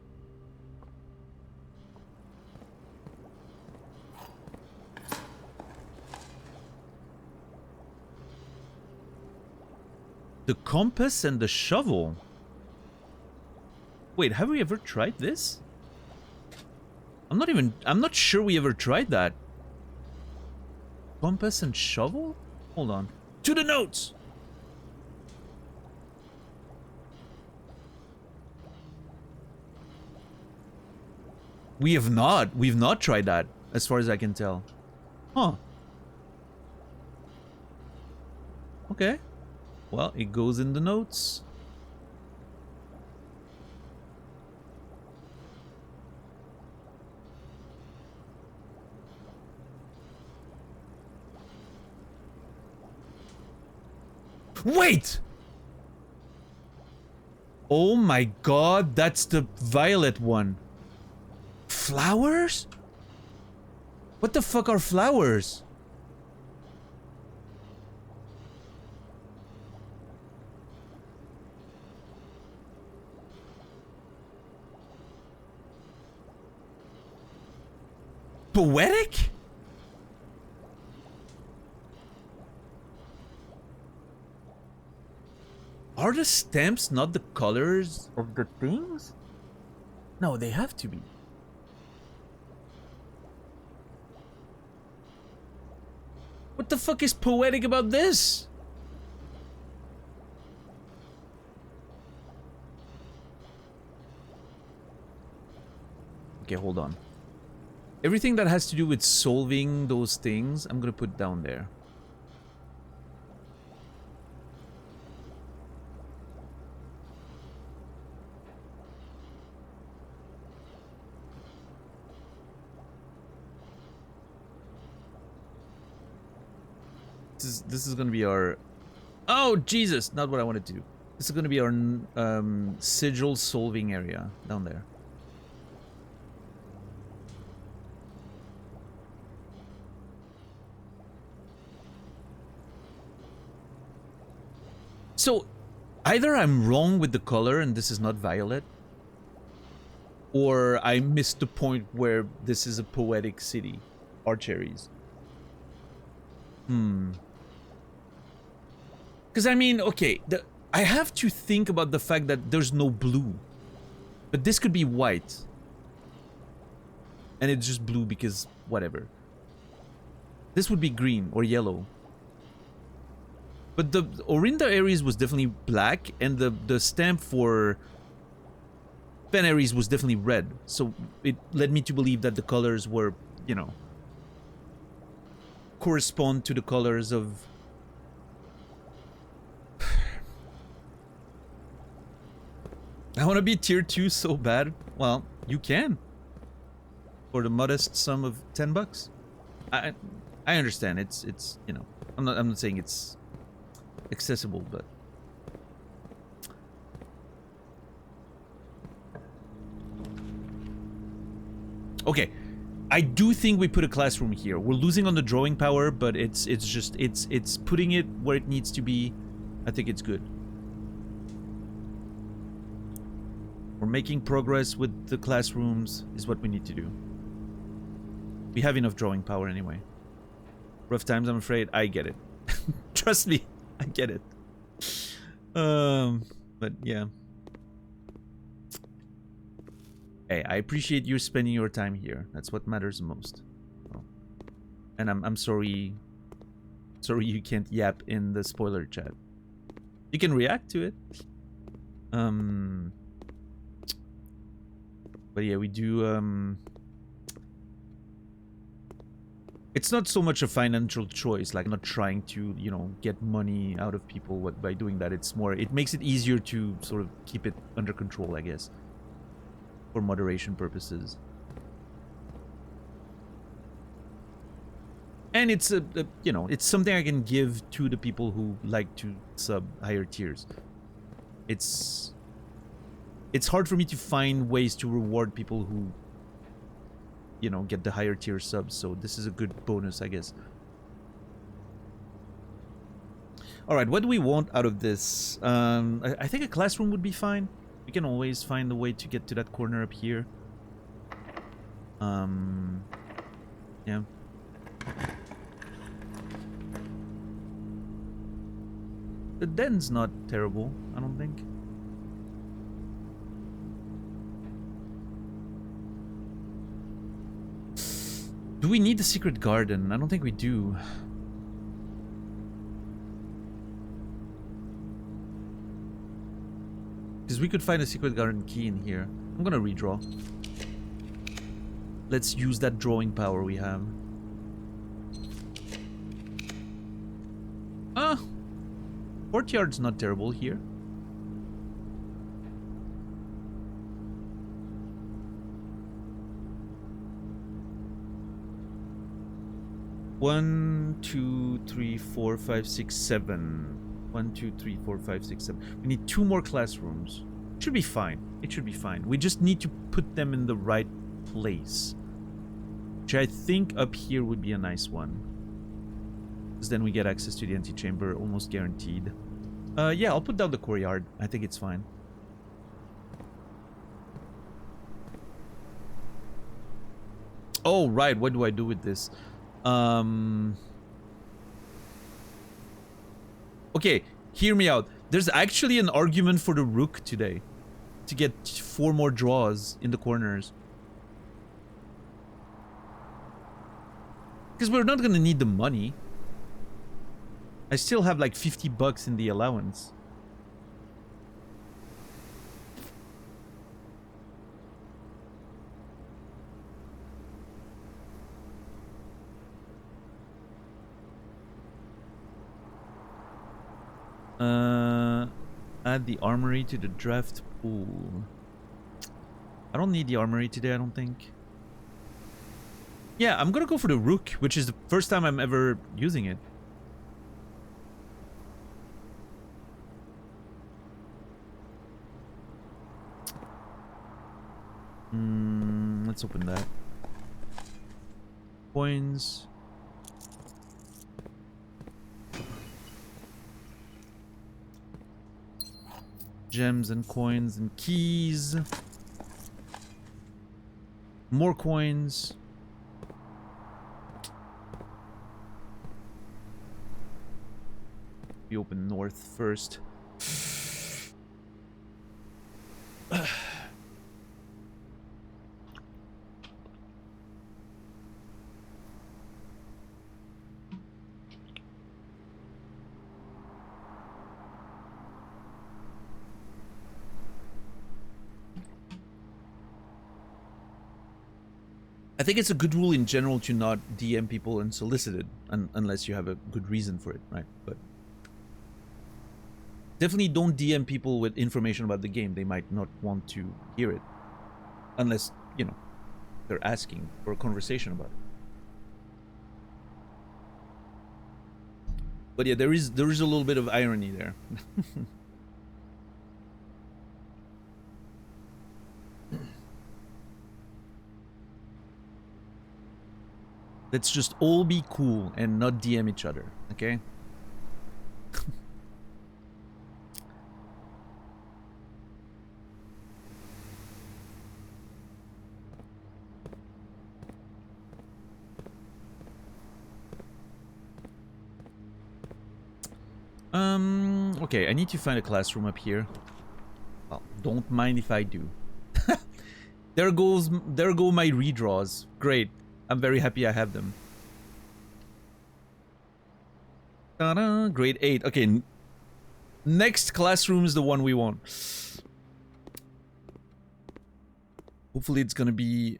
The compass and the shovel. Wait, have we ever tried this? I'm not sure we ever tried that. Compass and shovel? Hold on. To the notes! We've not tried that, as far as I can tell. Huh. Okay. Well, it goes in the notes. Wait! Oh my god, that's the violet one. Flowers? What the fuck are flowers? Poetic? Are the stamps not the colors of the things? No, they have to be. What the fuck is poetic about this? Okay, hold on. Everything that has to do with solving those things, I'm gonna put down there. This is gonna be our... Oh, Jesus! Not what I wanted to do. This is gonna be our sigil solving area down there. So, either I'm wrong with the color and this is not violet, or I missed the point where this is a poetic city. Archeries. Because I mean, okay, I have to think about the fact that there's no blue. But this could be white. And it's just blue because whatever. This would be green or yellow. But the Orinda Aries was definitely black, and the stamp for Fen Aries was definitely red. So it led me to believe that the colors were, you know, correspond to the colors of... I want to be tier 2 so bad. Well, you can. For the modest sum of $10. I understand. It's you know, I'm not saying it's accessible, but okay. I do think we put a classroom here. We're losing on the drawing power, but it's putting it where it needs to be. I think it's good. We're making progress with the classrooms is what we need to do. We have enough drawing power anyway. Rough times, I'm afraid. I get it. Trust me, I get it. But yeah. Hey, I appreciate you spending your time here. That's what matters the most. Oh. And I'm sorry. Sorry you can't yap in the spoiler chat. You can react to it. But yeah, we do, it's not so much a financial choice, like, I'm not trying to, you know, get money out of people by doing that. It's more, it makes it easier to sort of keep it under control, I guess, for moderation purposes. And it's you know, it's something I can give to the people who like to sub higher tiers. It's hard for me to find ways to reward people who, you know, get the higher tier subs, so this is a good bonus, I guess. Alright, what do we want out of this? I think a classroom would be fine. We can always find a way to get to that corner up here. Yeah. The den's not terrible, I don't think. Do we need the secret garden? I don't think we do. Because we could find a secret garden key in here. I'm gonna redraw. Let's use that drawing power we have. Ah! Courtyard's not terrible here. One, 2, 3, 4, 5, 6, 7. 1, 2, 3, 4, 5, 6, 7. We need 2 more classrooms. It should be fine. It should be fine. We just need to put them in the right place. Which I think up here would be a nice one. Because then we get access to the antechamber, almost guaranteed. Yeah, I'll put down the courtyard. I think it's fine. Oh, right. What do I do with this? Okay, hear me out. There's actually an argument for the rook today. To get 4 more draws in the corners. Because we're not gonna need the money. I still have like $50 in the allowance. Add the armory to the draft pool. I don't need the armory today, I don't think. Yeah, I'm gonna go for the rook, which is the first time I'm ever using it. Let's open that. Coins. Gems and coins and keys. More coins. We open north first. I think it's a good rule in general to not DM people unsolicited, unless you have a good reason for it, right? But definitely don't DM people with information about the game. They might not want to hear it, unless, you know, they're asking for a conversation about it. But yeah, there is a little bit of irony there. Let's just all be cool and not DM each other, okay? Okay, I need to find a classroom up here. Well, don't mind if I do. There go my redraws. Great. I'm very happy I have them. Ta-da! Grade 8. Okay. Next classroom is the one we want. Hopefully it's gonna be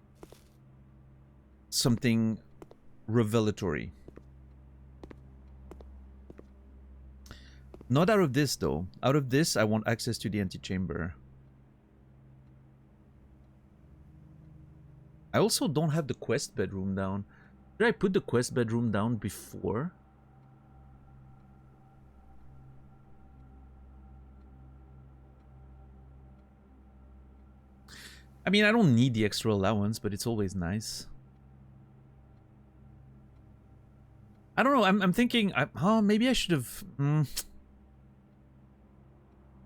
something revelatory. Not out of this, though. Out of this, I want access to the antechamber. I also don't have the quest bedroom down. Did I put the quest bedroom down before? I mean, I don't need the extra allowance, but it's always nice. I don't know. I'm thinking. Maybe I should have.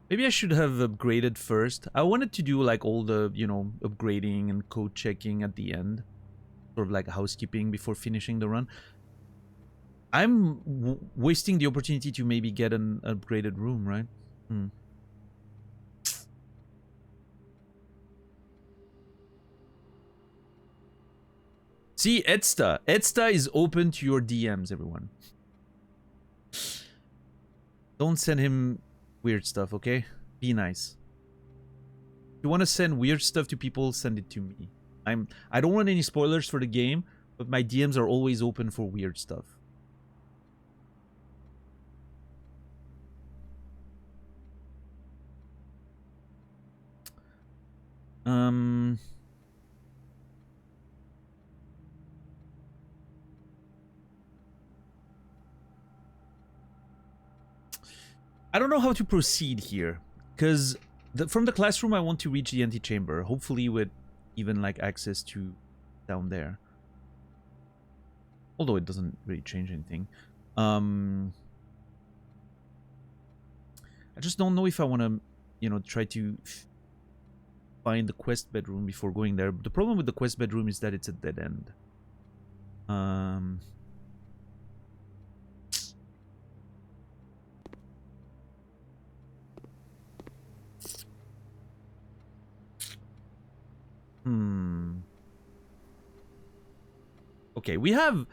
Maybe I should have upgraded first. I wanted to do like all the, you know, upgrading and code checking at the end. Sort of like housekeeping before finishing the run. I'm wasting the opportunity to maybe get an upgraded room, right? See, Edsta. Edsta is open to your DMs, everyone. Don't send him weird stuff, okay? Be nice. If you want to send weird stuff to people, send it to me. I don't want any spoilers for the game, but my DMs are always open for weird stuff. I don't know how to proceed here, because from the classroom I want to reach the antechamber, hopefully with even like access to down there. Although it doesn't really change anything. I just don't know if I want to, you know, try to find the quest bedroom before going there. The problem with the quest bedroom is that it's a dead end. Okay, we have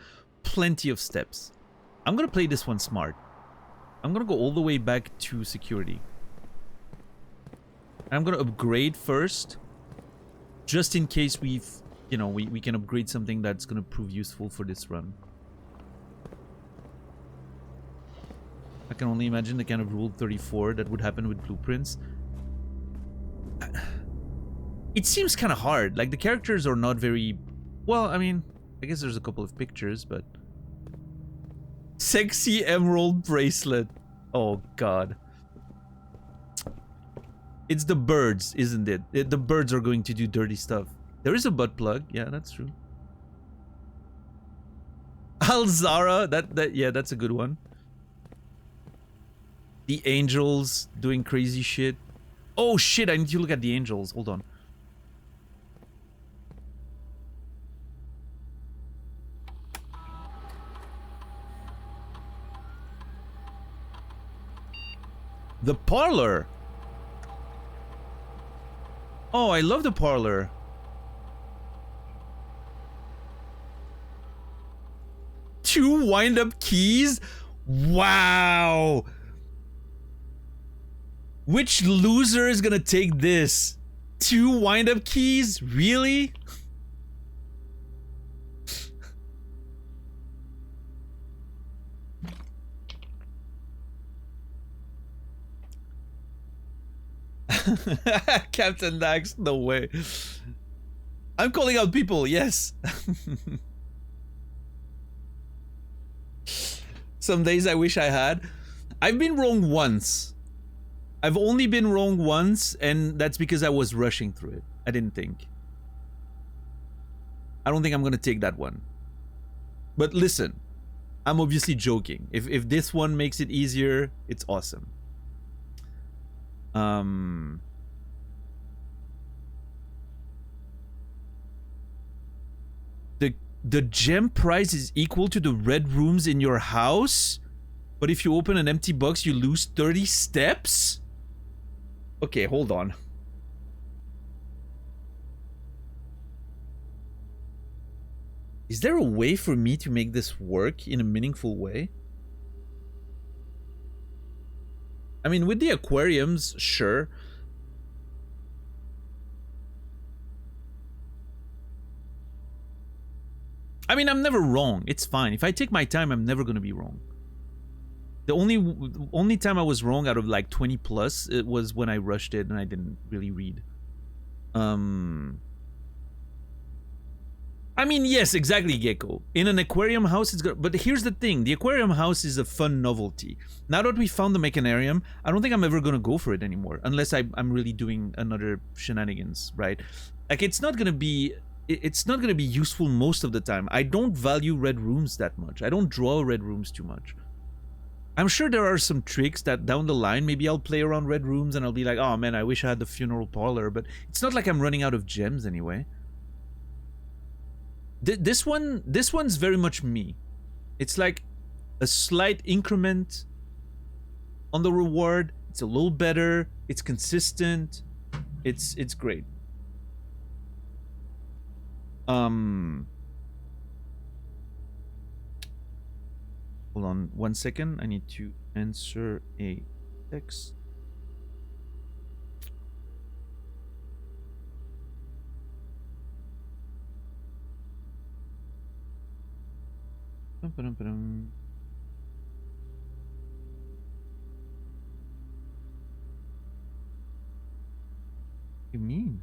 plenty of steps. I'm gonna play this one smart. I'm gonna go all the way back to security. I'm gonna upgrade first, just in case we can upgrade something that's gonna prove useful for this run. I can only imagine the kind of Rule 34 that would happen with blueprints. It seems kind of hard. Like, the characters are not very... Well, I mean, I guess there's a couple of pictures, but... Sexy emerald bracelet. Oh, God. It's the birds, isn't it? The birds are going to do dirty stuff. There is a butt plug. Yeah, that's true. Alzara. Yeah, that's a good one. The angels doing crazy shit. Oh, shit. I need to look at the angels. Hold on. The parlor. Oh, I love the parlor. Two wind-up keys? Wow. Which loser is gonna take this? Two wind-up keys? Really? Captain Dax, no way. I'm calling out people, yes. Some days I wish I had. I've been wrong once. I've only been wrong once, and that's because I was rushing through it. I didn't think. I don't think I'm gonna take that one. But listen, I'm obviously joking. If this one makes it easier, it's awesome. The gem price is equal to the red rooms in your house, but if you open an empty box, you lose 30 steps? Okay, hold on. Is there a way for me to make this work in a meaningful way? I mean, with the aquariums, sure. I mean, I'm never wrong. It's fine. If I take my time, I'm never gonna be wrong. The only time I was wrong out of like 20 plus, it was when I rushed it and I didn't really read. I mean, yes, exactly, Gecko. In an aquarium house, it's good. But here's the thing. The aquarium house is a fun novelty. Now that we found the mechanarium, I don't think I'm ever going to go for it anymore. Unless I'm really doing another shenanigans, right? Like, it's not going to be useful most of the time. I don't value red rooms that much. I don't draw red rooms too much. I'm sure there are some tricks that down the line, maybe I'll play around red rooms and I'll be like, oh man, I wish I had the funeral parlor. But it's not like I'm running out of gems anyway. This one's very much me. It's like a slight increment on the reward. It's a little better. It's consistent. It's great. Hold on 1 second. I need to answer a text. What do you mean?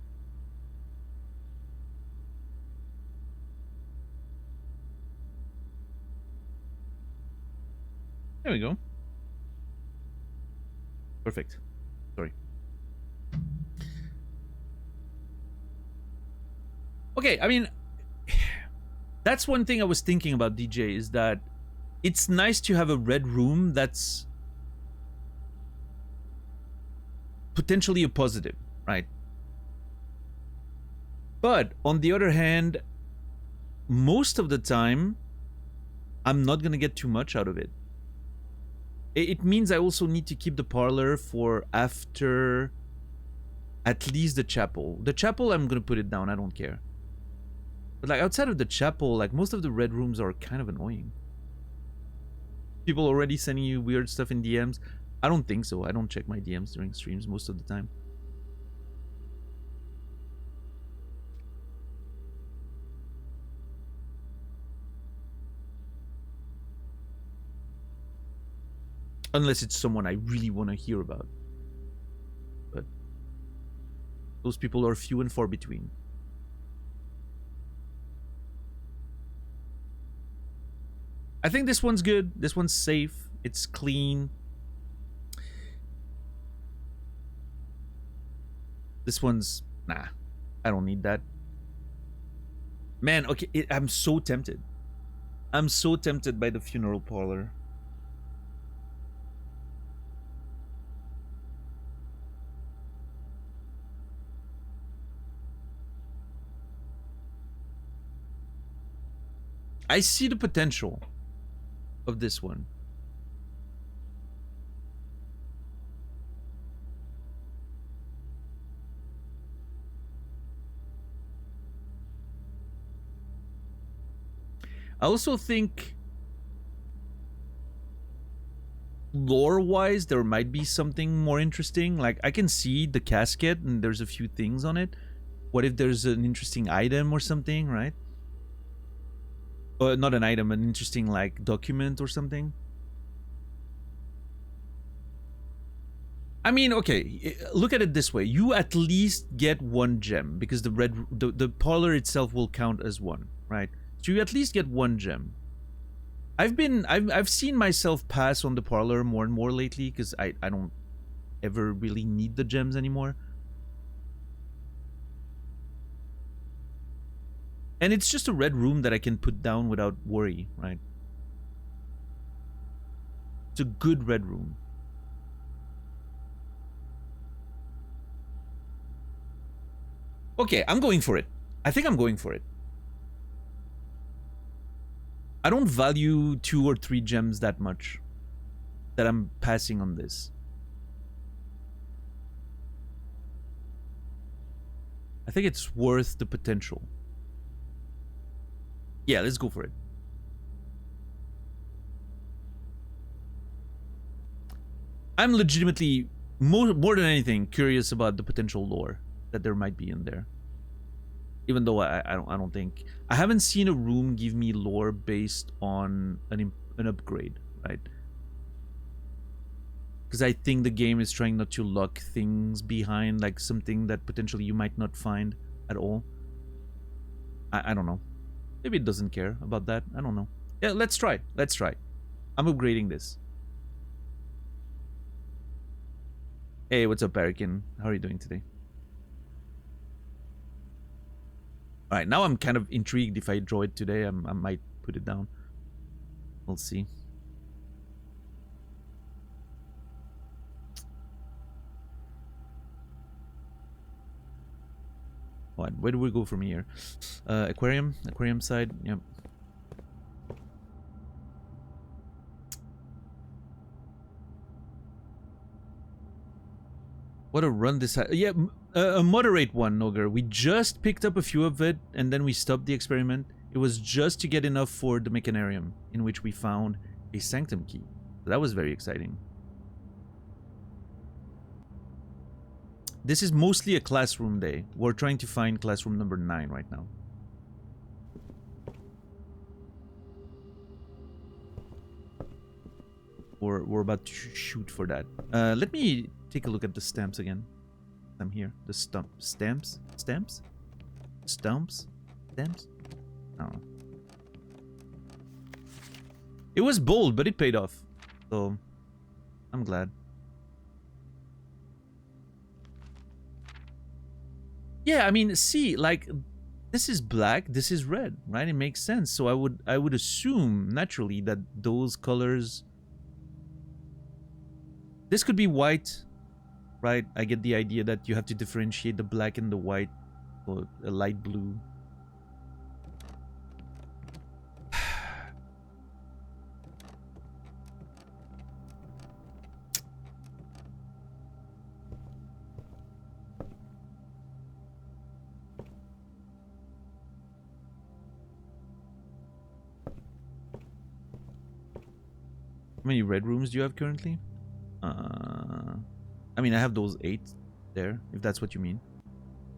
There we go. Perfect. Sorry. Okay, I mean, that's one thing I was thinking about, DJ, is that it's nice to have a red room that's potentially a positive, right? But on the other hand, most of the time, I'm not gonna get too much out of it. It means I also need to keep the parlor for after at least the chapel. The chapel, I'm gonna put it down, I don't care. But like outside of the chapel, like most of the red rooms are kind of annoying. People already sending you weird stuff in DMs? I don't think so. I don't check my DMs during streams most of the time. Unless it's someone I really want to hear about. But those people are few and far between. I think this one's good. This one's safe. It's clean. This one's... Nah. I don't need that. Man, okay. I'm so tempted. I'm so tempted by the funeral parlor. I see the potential of this one. I also think lore-wise there might be something more interesting. Like, I can see the casket and there's a few things on it. What if there's an interesting item or something, right? Not an item, an interesting like document or something. I mean, okay, look at it this way. You at least get one gem because the parlor itself will count as one, right? So you at least get one gem. I've seen myself pass on the parlor more and more lately because I don't ever really need the gems anymore. And it's just a red room that I can put down without worry, right? It's a good red room. Okay, I'm going for it. I think I'm going for it. I don't value 2 or 3 gems that much that I'm passing on this. I think it's worth the potential. Yeah, let's go for it. I'm legitimately, more than anything, curious about the potential lore that there might be in there. Even though I don't think... I haven't seen a room give me lore based on an upgrade, right? Because I think the game is trying not to lock things behind, like something that potentially you might not find at all. I don't know. Maybe it doesn't care about that. I don't know. Yeah, let's try. Let's try. I'm upgrading this. Hey, what's up, Barakin? How are you doing today? Alright, now I'm kind of intrigued. If I draw it today, I might put it down. We'll see. What? Where do we go from here? Aquarium? Aquarium side? Yep. What a run this had. Yeah, a moderate one, Noger. We just picked up a few of it, and then we stopped the experiment. It was just to get enough for the Mechanarium, in which we found a Sanctum key. So that was very exciting. This is mostly a classroom day. We're trying to find classroom number 9 right now. We're about to shoot for that. Let me take a look at the stamps again. I'm here. The stamps? Stamps? Stumps? Stamps? I don't know. It was bold, but it paid off. So, I'm glad. Yeah, I mean, see, like, this is black, this is red, right? It makes sense. So I would assume, naturally, that those colors... This could be white, right? I get the idea that you have to differentiate the black and the white, or a light blue. many red rooms do you have currently? I mean, I have those 8 there, if that's what you mean.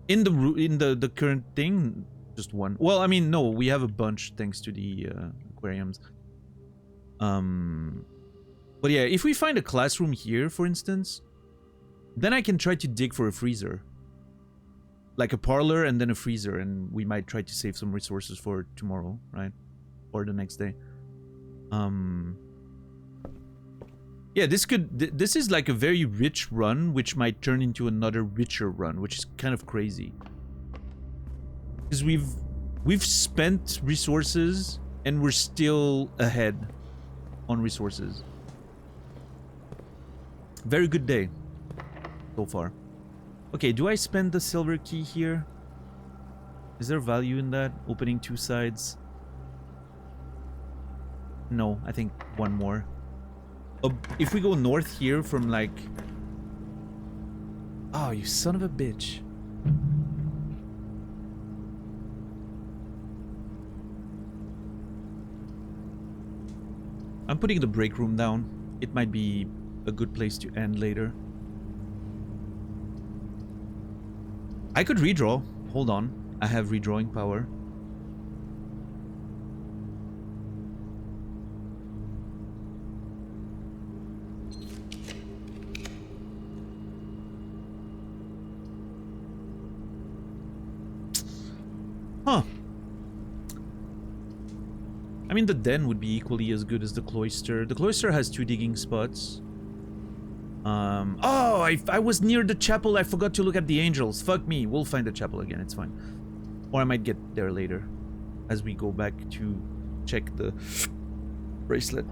In the current thing, just 1. Well, I mean, no, we have a bunch thanks to the aquariums. But yeah, if we find a classroom here, for instance, then I can try to dig for a freezer. Like a parlor and then a freezer, and we might try to save some resources for tomorrow, right? Or the next day. Yeah, this is like a very rich run, which might turn into another richer run, which is kind of crazy. Because we've spent resources and we're still ahead on resources. Very good day so far. Okay, do I spend the silver key here? Is there value in that? Opening 2 sides? No, I think 1 more. If we go north here from like... Oh, you son of a bitch. I'm putting the break room down. It might be a good place to end later. I could redraw. Hold on. I have redrawing power. Huh. I mean, the den would be equally as good as the cloister. The cloister has 2 digging spots. Oh, I was near the chapel. I forgot to look at the angels. Fuck me. We'll find the chapel again. It's fine. Or I might get there later as we go back to check the bracelet.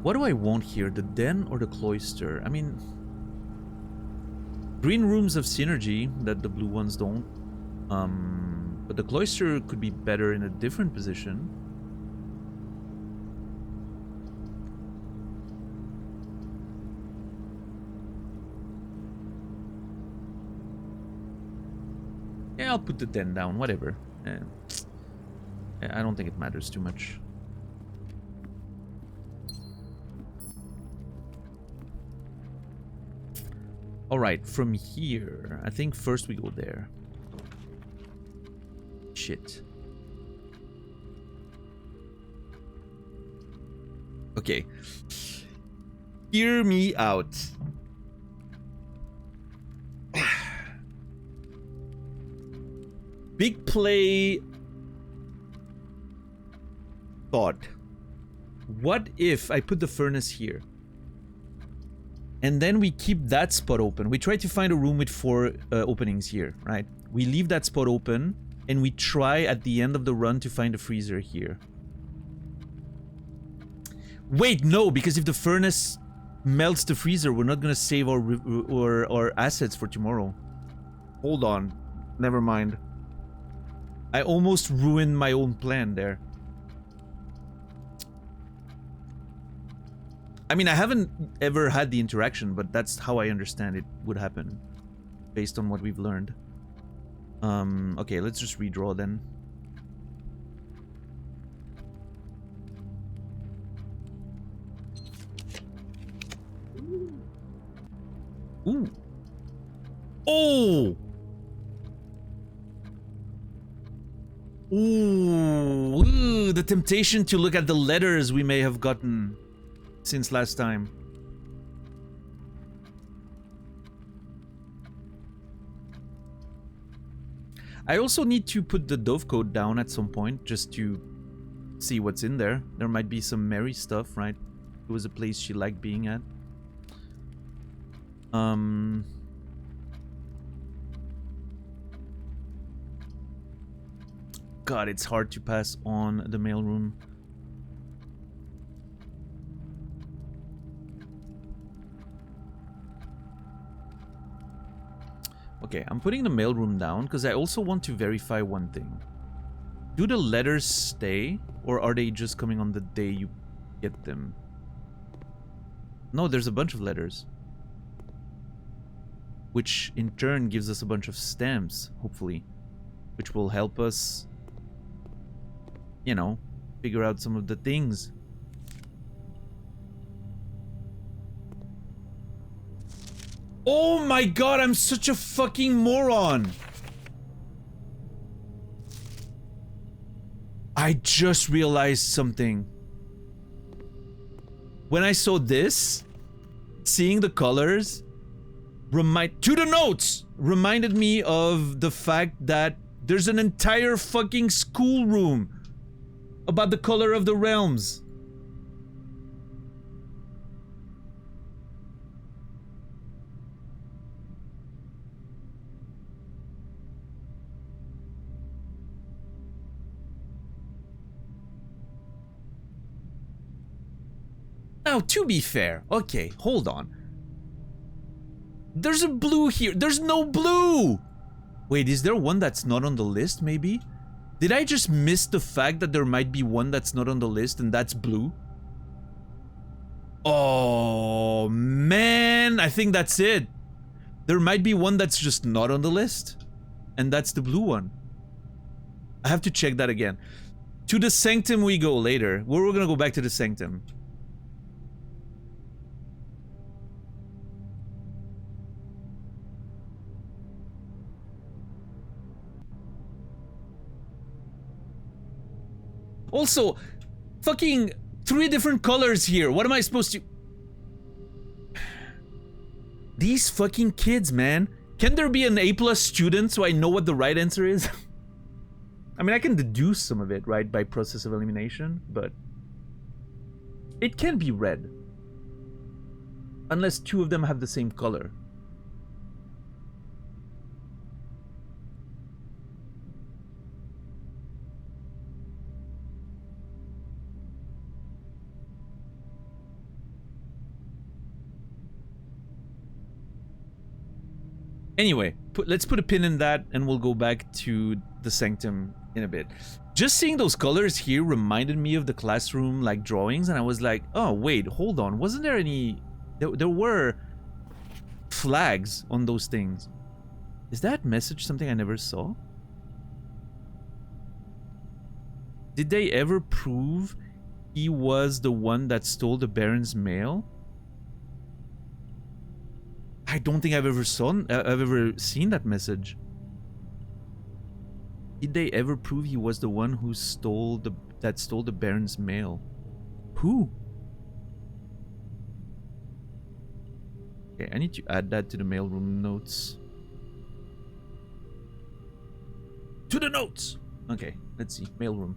What do I want here? The den or the cloister? I mean... Green rooms have synergy that the blue ones don't. But the cloister could be better in a different position. Yeah, I'll put the den down, whatever. I don't think it matters too much. Alright, from here, I think first we go there. Shit. Okay. Hear me out. Big play thought. What if I put the furnace here? And then we keep that spot open. We try to find a room with 4 openings here, right? We leave that spot open, and we try at the end of the run to find a freezer here. Wait, no, because if the furnace melts the freezer, we're not gonna save our assets for tomorrow. Hold on. Never mind. I almost ruined my own plan there. I mean, I haven't ever had the interaction, but that's how I understand it would happen. Based on what we've learned. Okay, let's just redraw then. Ooh. Oh! Ooh, the temptation to look at the letters we may have gotten since last time. I also need to put the dove coat down at some point just to see what's in there. There might be some Mary stuff, right? It was a place she liked being at. God, it's hard to pass on the mailroom. Okay, I'm putting the mailroom down because I also want to verify one thing. Do the letters stay, or are they just coming on the day you get them? No, there's a bunch of letters. which in turn gives us a bunch of stamps, hopefully, which will help us, you know, figure out some of the things. Oh my god, I'm such a fucking moron! I just realized something. When I saw this, seeing the colors reminded me of the fact that there's an entire fucking schoolroom about the color of the realms. Now, to be fair, okay, hold on. There's a blue here. There's no blue! Wait, is there one that's not on the list, maybe? Did I just miss the fact that there might be one that's not on the list and that's blue? Oh, man, I think that's it. There might be one that's just not on the list, and that's the blue one. I have to check that again. To the Sanctum we go later. We're gonna go back to the Sanctum. Also, fucking 3 different colors here. What am I supposed to... These fucking kids, man. Can there be an A+ student so I know what the right answer is? I mean, I can deduce some of it, right, by process of elimination, but... It can be red. Unless 2 of them have the same color. Anyway, let's put a pin in that and we'll go back to the Sanctum in a bit. Just seeing those colors here reminded me of the classroom like drawings, and I was like, oh wait, hold on, wasn't there any... There were flags on those things. Is that message something I never saw? Did they ever prove he was the one that stole the Baron's mail? I don't think I've ever seen that message. Did they ever prove he was the one who stole the Baron's mail? Who? Okay, I need to add that to the mailroom notes. To the notes! Okay, let's see. Mailroom.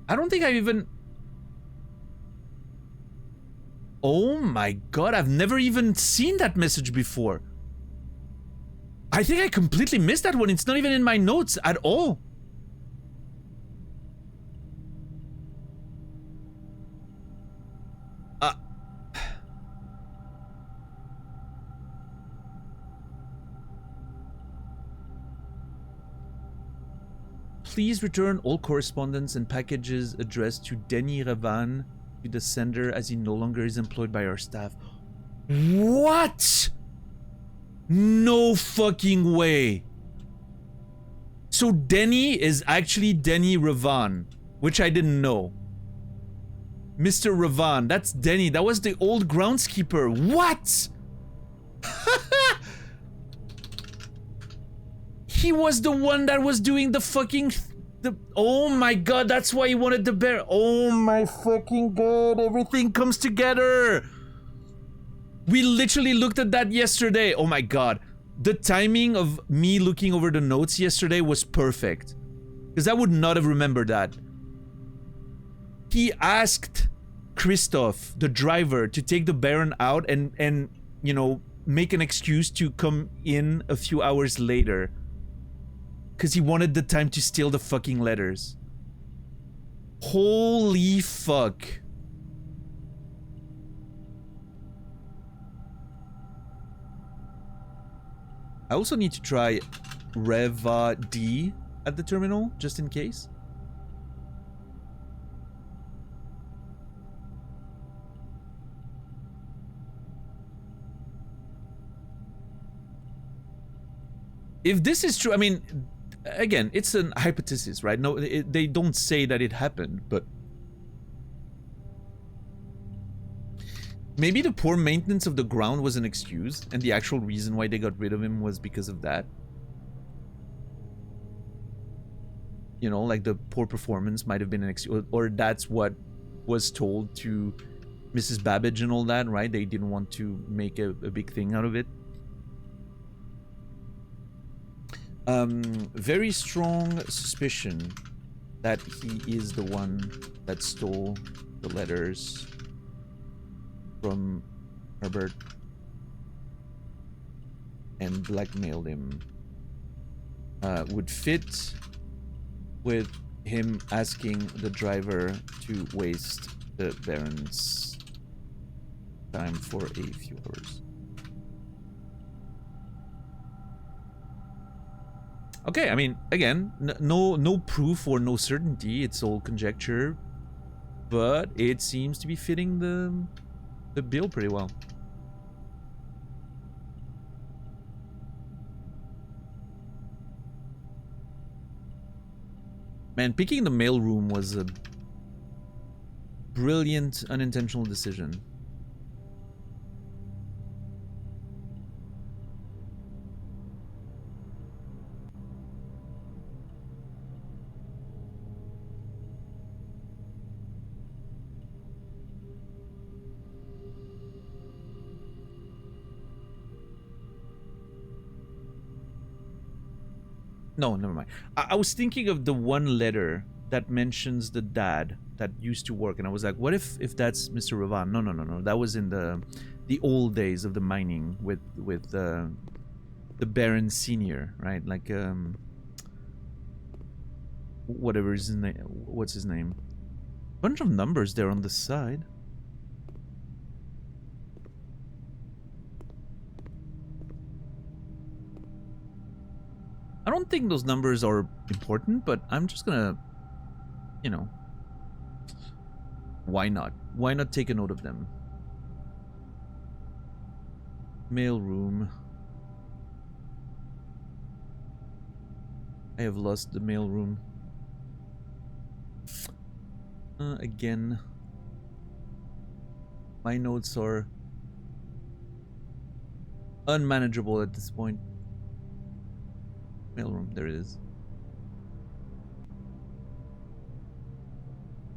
I don't think I've even... Oh my god, I've never even seen that message before. I think I completely missed that one. It's not even in my notes at all. Please return all correspondence and packages addressed to Denny Ravan to the sender, as he no longer is employed by our staff. What? No fucking way. So Denny is actually Denny Ravan, which I didn't know. Mr. Ravan, that's Denny. That was the old groundskeeper. What? He was the one that was doing the fucking... Oh my god, that's why he wanted the bear. Oh my fucking god, everything comes together. We literally looked at that yesterday. Oh my god. The timing of me looking over the notes yesterday was perfect. Because I would not have remembered that. He asked Christoph, the driver, to take the Baron out and you know, make an excuse to come in a few hours later. Because he wanted the time to steal the fucking letters. Holy fuck. I also need to try Reva D at the terminal, just in case. If this is true, I mean, again, it's an hypothesis, right? No, they don't say that it happened, but maybe the poor maintenance of the ground was an excuse, and the actual reason why they got rid of him was because of that. You know, like the poor performance might have been an excuse, or that's what was told to Mrs. Babbage and all that, right? They didn't want to make a big thing out of it. Very strong suspicion that he is the one that stole the letters from Herbert and blackmailed him. Would fit with him asking the driver to waste the Baron's time for a few hours. Okay, I mean, again, no proof or no certainty. It's all conjecture, but it seems to be fitting the bill pretty well. Man, picking the mailroom was a brilliant unintentional decision. No, never mind. I was thinking of the one letter that mentions the dad that used to work, and I was like, what if that's Mr. Ravan? No. That was in the old days of the mining with the Baron Senior, right? Like whatever his name. What's his name? Bunch of numbers there on the side. I don't think those numbers are important, but I'm just gonna, you know, why not? Why not take a note of them? Mailroom. I have lost the mailroom. Again. My notes are unmanageable at this point. Mailroom, there it is.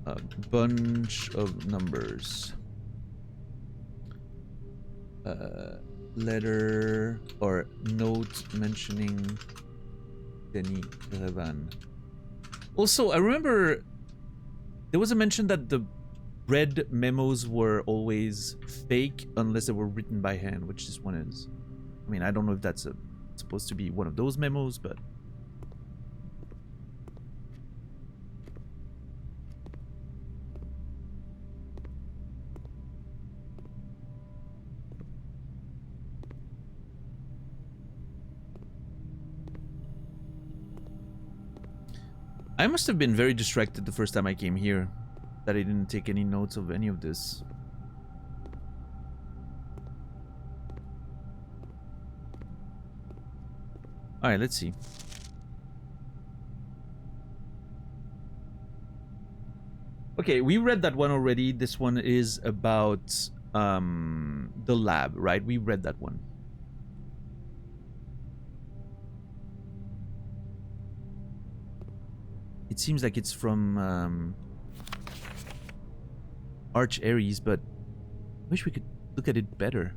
A bunch of numbers. Letter or note mentioning Denis Ravan. Also, I remember there was a mention that the red memos were always fake unless they were written by hand, which this one is. I mean, I don't know if that's supposed to be one of those memos, but I must have been very distracted the first time I came here, that I didn't take any notes of any of this. Alright, let's see. Okay, we read that one already. This one is about the lab, right? We read that one. It seems like it's from Arch Ares, but I wish we could look at it better.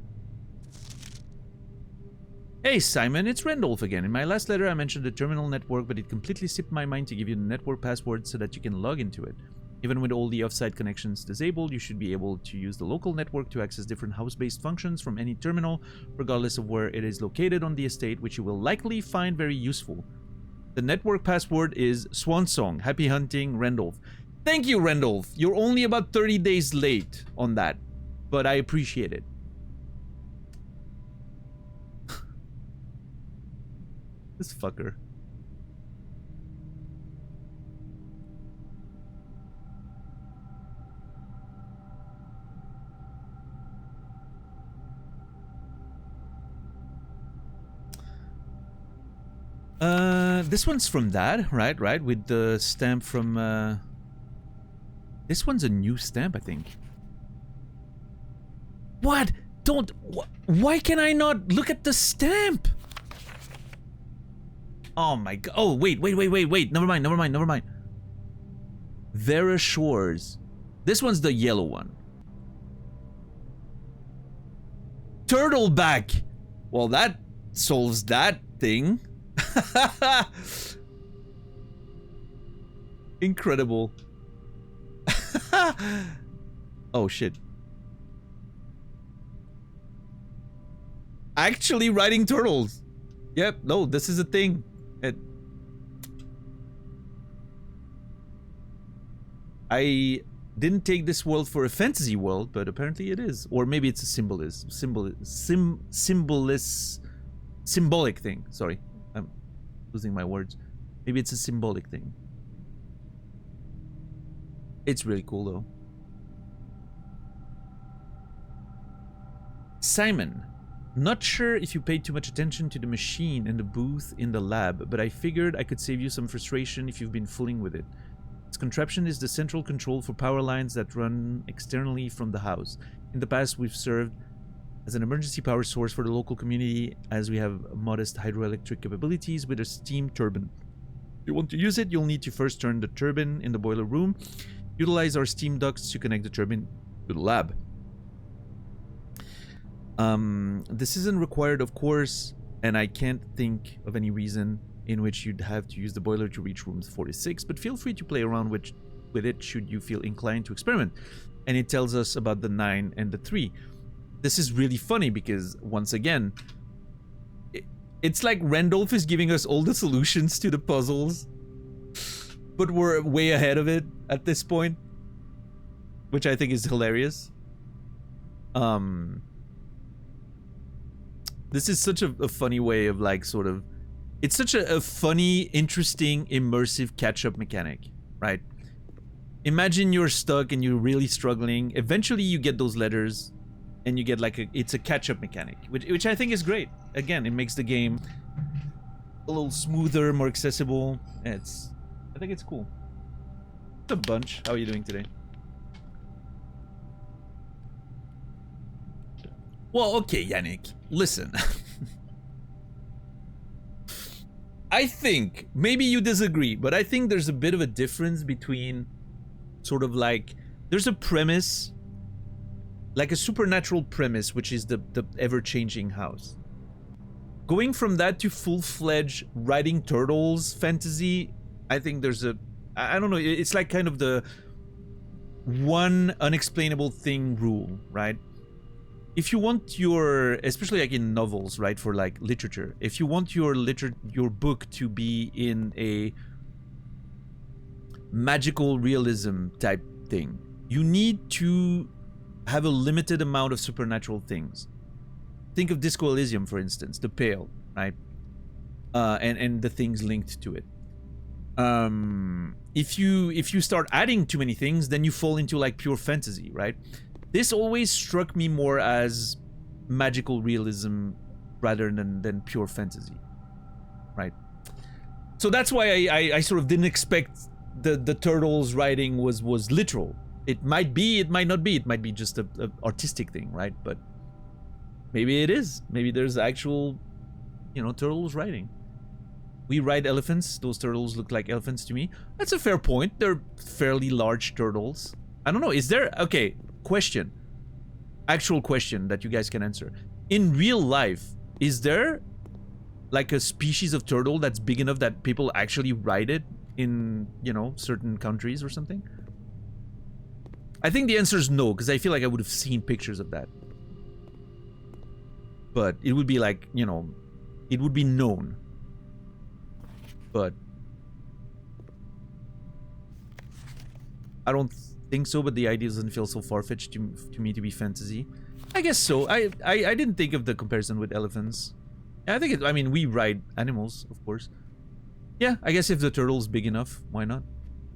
Hey Simon, it's Randolph again. In my last letter I mentioned the terminal network, but it completely slipped my mind to give you the network password so that you can log into it. Even with all the off-site connections disabled, you should be able to use the local network to access different house-based functions from any terminal, regardless of where it is located on the estate, which you will likely find very useful. The network password is Swansong. Happy hunting, Randolph. Thank you, Randolph. You're only about 30 days late on that, but I appreciate it. This fucker. This one's from that, right? With the stamp from, This one's a new stamp, I think. What? Don't... Why can I not look at the stamp? Oh my god. Oh, wait. Never mind. Vera Shores. This one's the yellow one. Turtleback! Well, that solves that thing. Incredible. Oh shit. Actually writing turtles. Yep, no, this is a thing. I didn't take this world for a fantasy world, but apparently it is. Or maybe it's a symbolic thing. Sorry, I'm losing my words. Maybe it's a symbolic thing. It's really cool though. Simon, not sure if you paid too much attention to the machine and the booth in the lab, but I figured I could save you some frustration if you've been fooling with it. Its contraption is the central control for power lines that run externally from the house. In the past, we've served as an emergency power source for the local community, as we have modest hydroelectric capabilities with a steam turbine. If you want to use it, you'll need to first turn the turbine in the boiler room. Utilize our steam ducts to connect the turbine to the lab. This isn't required, of course, and I can't think of any reason in which you'd have to use the boiler to reach rooms 46, but feel free to play around with it should you feel inclined to experiment. And it tells us about the 9 and the 3. This is really funny because, once again, it's like Randolph is giving us all the solutions to the puzzles, but we're way ahead of it at this point, which I think is hilarious. This is such a funny way of like sort of... It's such a funny, interesting, immersive catch-up mechanic, right? Imagine you're stuck and you're really struggling. Eventually you get those letters and you get like it's a catch-up mechanic, which I think is great. Again, it makes the game a little smoother, more accessible. I think it's cool. What's up, Bunch? How are you doing today? Well, okay, Yannick, listen. I think, maybe you disagree, but I think there's a bit of a difference between sort of like, there's a premise, like a supernatural premise, which is the ever-changing house. Going from that to full-fledged writing turtles fantasy, I think there's a, I don't know, it's like kind of the one unexplainable thing rule, right? If you want your, especially like in novels, right, for like literature, if you want your book to be in a magical realism type thing, you need to have a limited amount of supernatural things. Think of Disco Elysium, for instance, the Pale, right? And the things linked to it. If you start adding too many things, then you fall into like pure fantasy, right? This always struck me more as magical realism rather than pure fantasy, right? So that's why I sort of didn't expect the turtles writing was literal. It might be, it might not be, it might be just a artistic thing, right? But maybe it is. Maybe there's actual, you know, turtles writing. We ride elephants. Those turtles look like elephants to me. That's a fair point. They're fairly large turtles. I don't know. Is there... Okay, question. Actual question that you guys can answer. In real life, is there like a species of turtle that's big enough that people actually ride it in, you know, certain countries or something? I think the answer is no, because I feel like I would have seen pictures of that. But it would be like, you know, it would be known. But I don't think so, but the idea doesn't feel so far-fetched to me to be fantasy. I guess so. I didn't think of the comparison with elephants. I think it, I mean, we ride animals, of course. Yeah, I guess if the turtle's big enough, why not?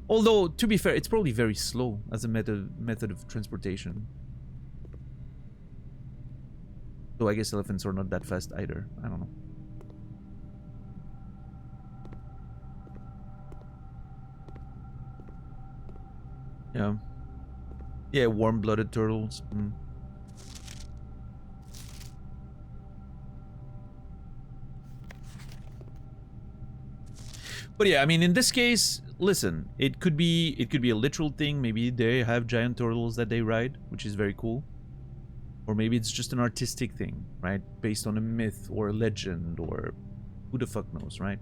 Although, to be fair, it's probably very slow as a method of transportation. So I guess elephants are not that fast either. I don't know. Yeah. Yeah, warm-blooded turtles. Mm. But yeah, I mean, in this case, listen, it could be a literal thing. Maybe they have giant turtles that they ride, which is very cool. Or maybe it's just an artistic thing, right? Based on a myth or a legend, or who the fuck knows, right?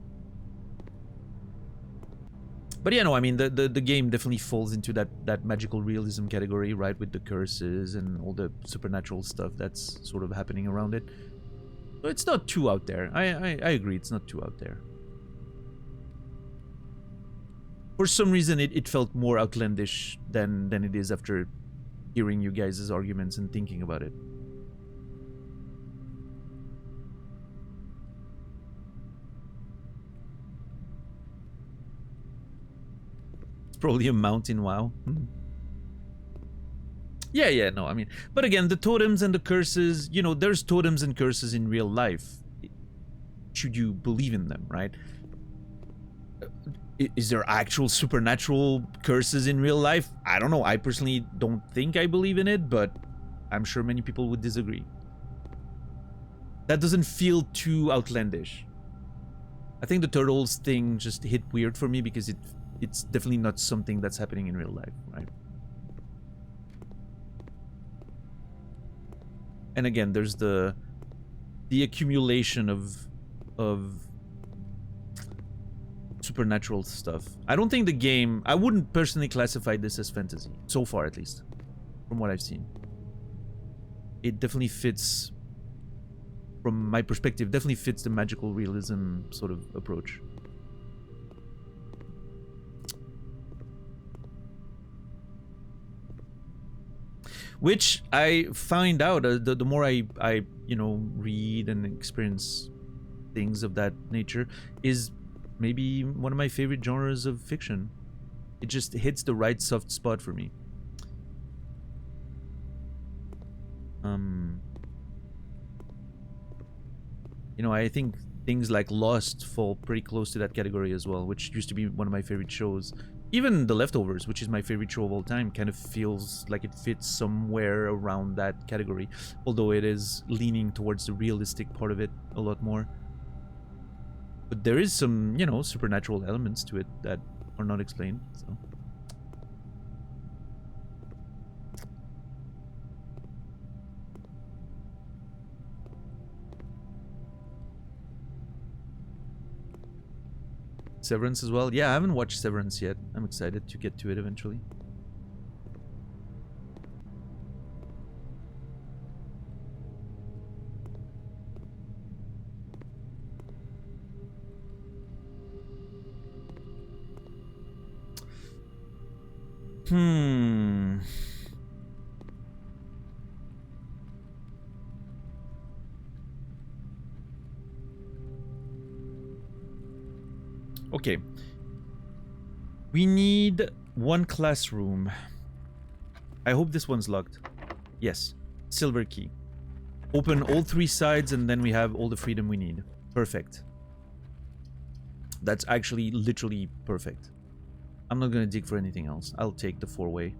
But yeah, no, I mean, the game definitely falls into that magical realism category, right? With the curses and all the supernatural stuff that's sort of happening around it. So it's not too out there. I agree, it's not too out there. For some reason, it felt more outlandish than it is after hearing you guys' arguments and thinking about it. It's probably a mountain, wow. Yeah, no, I mean, but again, the totems and the curses, you know, there's totems and curses in real life. Should you believe in them, right? Is there actual supernatural curses in real life? I don't know. I personally don't think I believe in it, but I'm sure many people would disagree. That doesn't feel too outlandish. I think the turtles thing just hit weird for me because it's definitely not something that's happening in real life, right? And again, there's the accumulation of supernatural stuff. I don't think the game, I wouldn't personally classify this as fantasy, so far at least, from what I've seen. It definitely fits, from my perspective, definitely fits the magical realism sort of approach. Which I find out, the more I you know, read and experience things of that nature, is maybe one of my favorite genres of fiction. It just hits the right soft spot for me. You know, I think things like Lost fall pretty close to that category as well, which used to be one of my favorite shows. Even The Leftovers, which is my favorite show of all time, kind of feels like it fits somewhere around that category, although it is leaning towards the realistic part of it a lot more. But there is some, you know, supernatural elements to it that are not explained, so. Severance as well. Yeah, I haven't watched Severance yet. I'm excited to get to it eventually. Okay. We need one classroom. I hope this one's locked. Yes. Silver key. Open all 3 sides and then we have all the freedom we need. Perfect. That's actually literally perfect. I'm not gonna dig for anything else. I'll take the 4-way.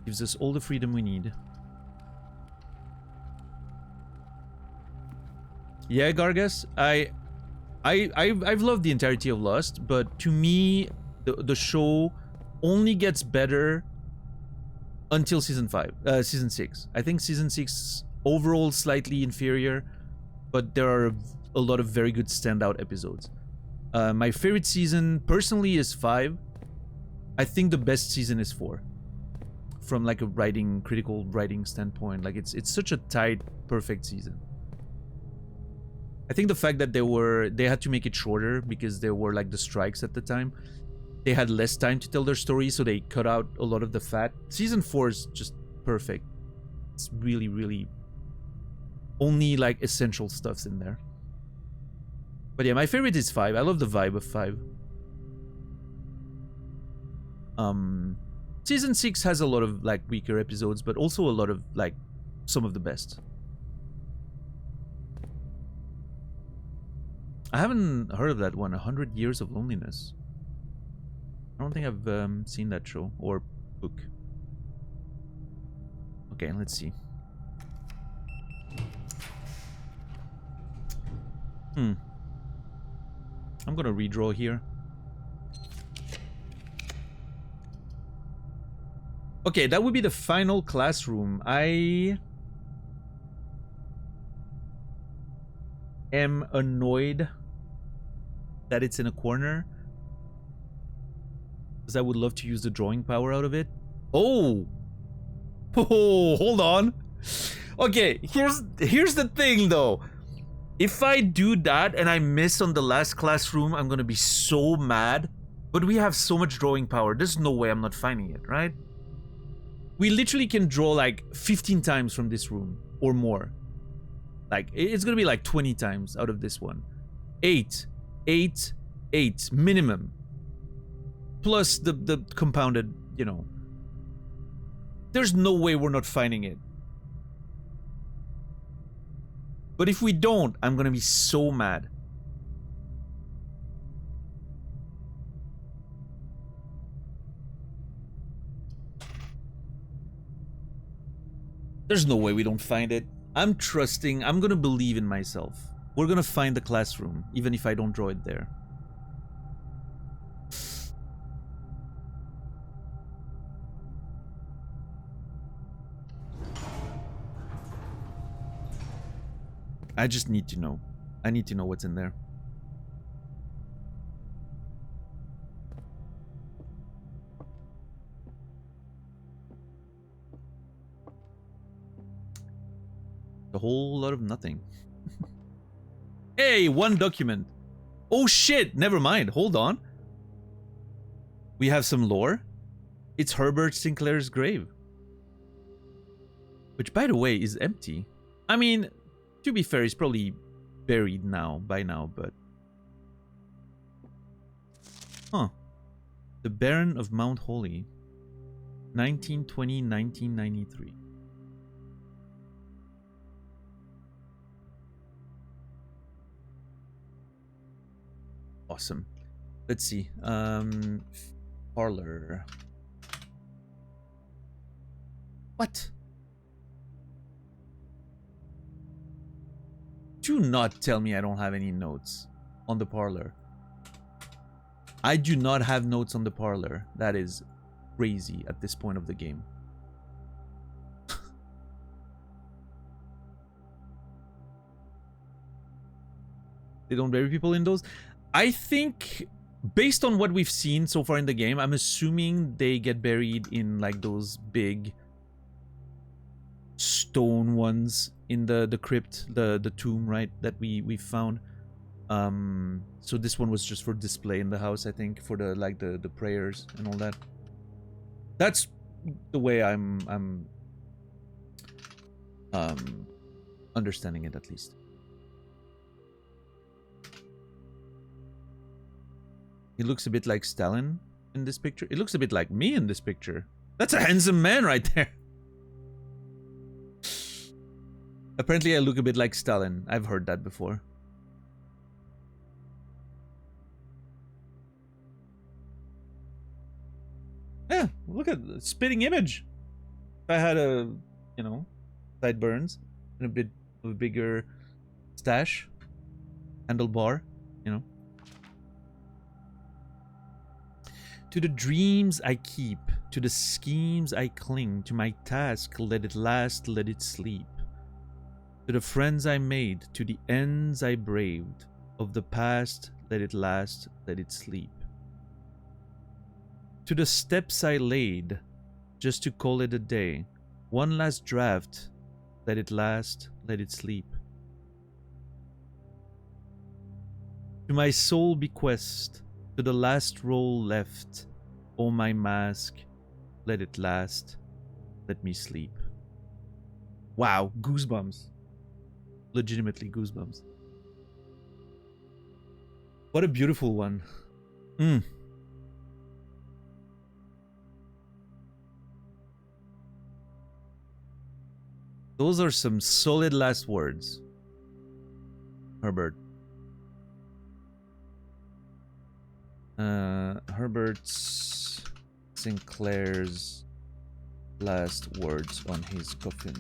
Gives us all the freedom we need. Yeah, Gargas, I've loved the entirety of Lost, but to me, the show only gets better until season 6. I think season 6 overall slightly inferior, but there are a lot of very good standout episodes. My favorite season personally is 5. I think the best season is 4. From like a critical writing standpoint, like it's such a tight, perfect season. I think the fact that they had to make it shorter because there were like the strikes at the time. They had less time to tell their story, so they cut out a lot of the fat. Season 4 is just perfect. It's really, really only like essential stuff's in there. But yeah, my favorite is 5. I love the vibe of 5. Season 6 has a lot of like weaker episodes, but also a lot of like some of the best. I haven't heard of that one, 100 Years of Loneliness. I don't think I've seen that show or book. Okay, let's see. I'm gonna redraw here. Okay, that would be the final classroom. I am annoyed that it's in a corner, because I would love to use the drawing power out of it. Oh, hold on. Okay, here's the thing though. If I do that and I miss on the last classroom, I'm gonna be so mad. But we have so much drawing power. There's no way I'm not finding it, right? We literally can draw like 15 times from this room or more. Like, it's gonna be like 20 times out of this one. 8 minimum. Plus the compounded, you know. There's no way we're not finding it. But if we don't, I'm gonna be so mad. There's no way we don't find it. I'm trusting, I'm gonna believe in myself. We're gonna find the classroom, even if I don't draw it there. I just need to know. I need to know what's in there. A whole lot of nothing. Hey, one document. Oh shit, never mind. Hold on. We have some lore. It's Herbert Sinclair's grave. Which, by the way, is empty. I mean, to be fair, he's probably buried now, by now, but... Huh. The Baron of Mount Holly. 1920-1993. Awesome. Let's see. Parlor. What? Do not tell me I don't have any notes on the parlor. I do not have notes on the parlor. That is crazy at this point of the game. They don't bury people in those? I think, based on what we've seen so far in the game, I'm assuming they get buried in like those big stone ones in the crypt, the tomb, right, that we found. So this one was just for display in the house, I think, for the like the prayers and all that. That's the way I'm understanding it, at least. He looks a bit like Stalin in this picture. It looks a bit like me in this picture. That's a handsome man right there. Apparently I look a bit like Stalin. I've heard that before. Yeah, look at the spitting image. If I had a, you know, sideburns and a bit of a bigger stash, handlebar, you know. To the dreams I keep, to the schemes I cling, to my task, let it last, let it sleep. To the friends I made, to the ends I braved, of the past, let it last, let it sleep. To the steps I laid, just to call it a day, one last draft, let it last, let it sleep. To my soul bequest, to the last roll left, oh my mask, let it last, let me sleep. Wow, goosebumps. Legitimately goosebumps. What a beautiful one. Those are some solid last words, Herbert. Herbert's Sinclair's last words on his coffin.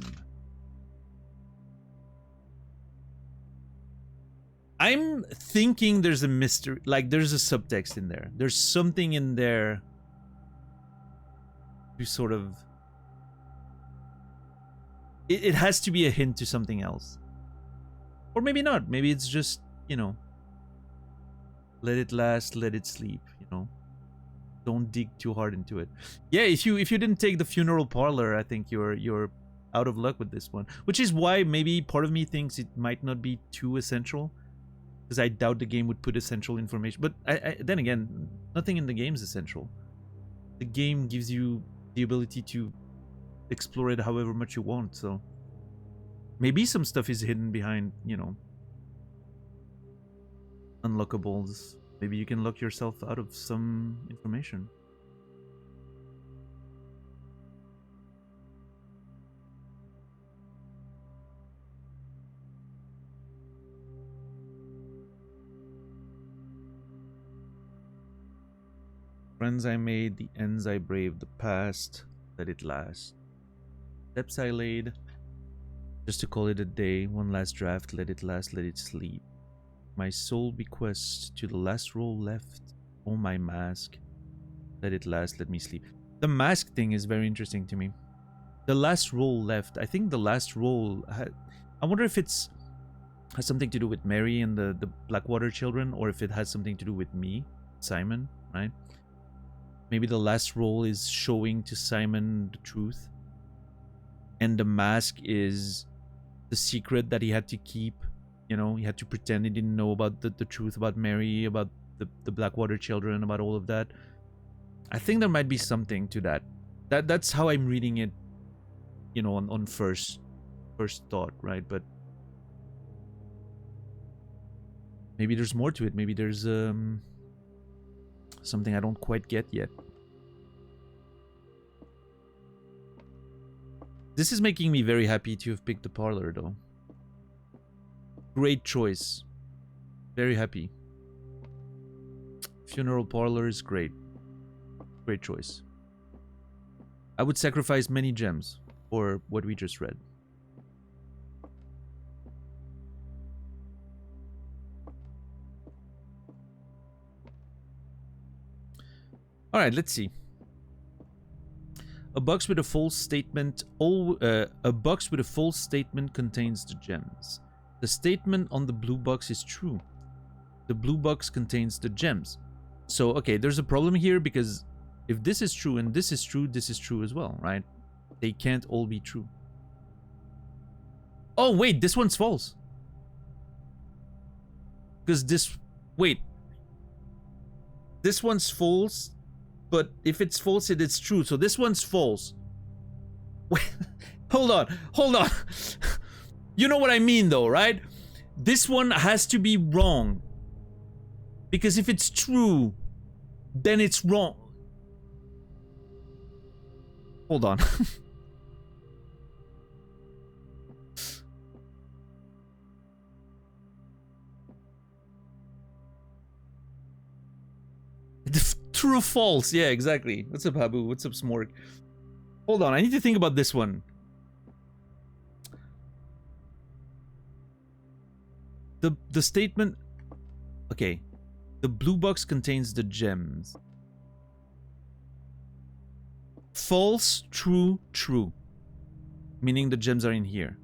I'm thinking there's a mystery, like there's a subtext in there. There's something in there to sort of... It has to be a hint to something else. Or maybe not. Maybe it's just, you know, let it last, let it sleep, you know. Don't dig too hard into it. Yeah, if you didn't take the funeral parlor, I think you're out of luck with this one. Which is why maybe part of me thinks it might not be too essential. Because I doubt the game would put essential information. But then again, nothing in the game is essential. The game gives you the ability to explore it however much you want, so... Maybe some stuff is hidden behind, you know, unlockables. Maybe you can lock yourself out of some information. Friends I made, the ends I braved, the past, let it last. Steps I laid, just to call it a day. One last draft, let it last, let it sleep. My soul bequest to the last roll left. Oh, my mask, let it last, let me sleep. The mask thing is very interesting to me. The last roll left. I think the last roll had... I wonder if it's has something to do with Mary and the Blackwater children, or if it has something to do with me, Simon, right? Maybe the last roll is showing to Simon the truth. And the mask is the secret that he had to keep. You know, he had to pretend he didn't know about the truth about Mary, about the Blackwater children, about all of that. I think there might be something to that. That's how I'm reading it, you know, on first thought, right? But maybe there's more to it. Maybe there's something I don't quite get yet. This is making me very happy to have picked the parlor, though. Great choice. Very happy. Funeral parlor is great. Great choice. I would sacrifice many gems for what we just read. All right, let's see. A box with a false statement. A box with a false statement contains the gems. The statement on the blue box is true. The blue box contains the gems. So, okay, there's a problem here because if this is true and this is true as well, right? They can't all be true. Oh, wait, this one's false. Because this... Wait. This one's false, but if it's false, it is true. So this one's false. Wait, hold on. You know what I mean, though, right? This one has to be wrong. Because if it's true, then it's wrong. Hold on. True or false? Yeah, exactly. What's up, Habu? What's up, Smorg? Hold on, I need to think about this one. The statement... Okay. The blue box contains the gems. False, true, true. Meaning the gems are in here.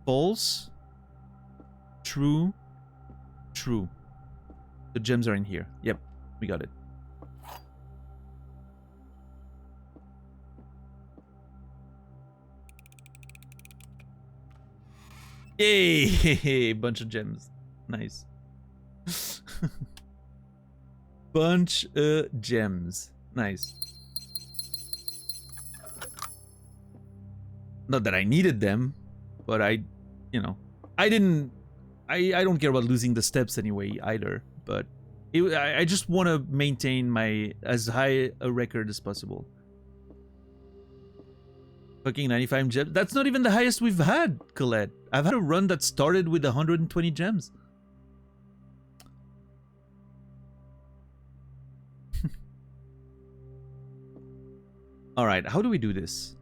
False, true, true. The gems are in here. Yep, we got it. Yay! Bunch of gems. Nice. Bunch of gems. Nice. Not that I needed them, but I don't care about losing the steps anyway either, but I just want to maintain my as high a record as possible. Fucking 95 gems. That's not even the highest we've had, Colette. I've had a run that started with 120 gems. All right, how do we do this?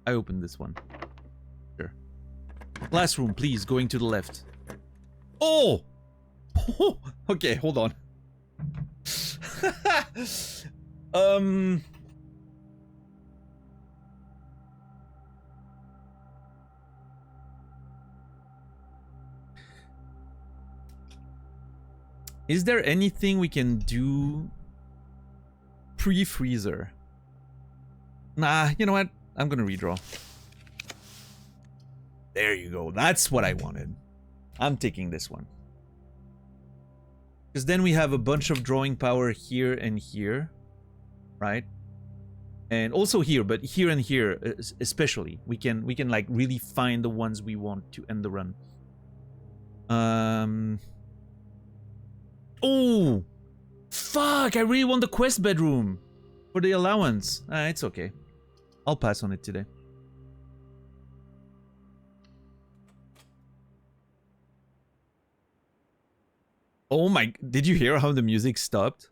I opened this one. Sure. Classroom, please, going to the left. Oh! Okay, hold on. Is there anything we can do pre-freezer? Nah, you know what? I'm gonna redraw. There you go. That's what I wanted. I'm taking this one. Because then we have a bunch of drawing power here and here. Right? And also here, but here and here especially. We can like really find the ones we want to end the run. Oh! Fuck! I really want the quest bedroom for the allowance. It's okay. I'll pass on it today. Oh my... Did you hear how the music stopped?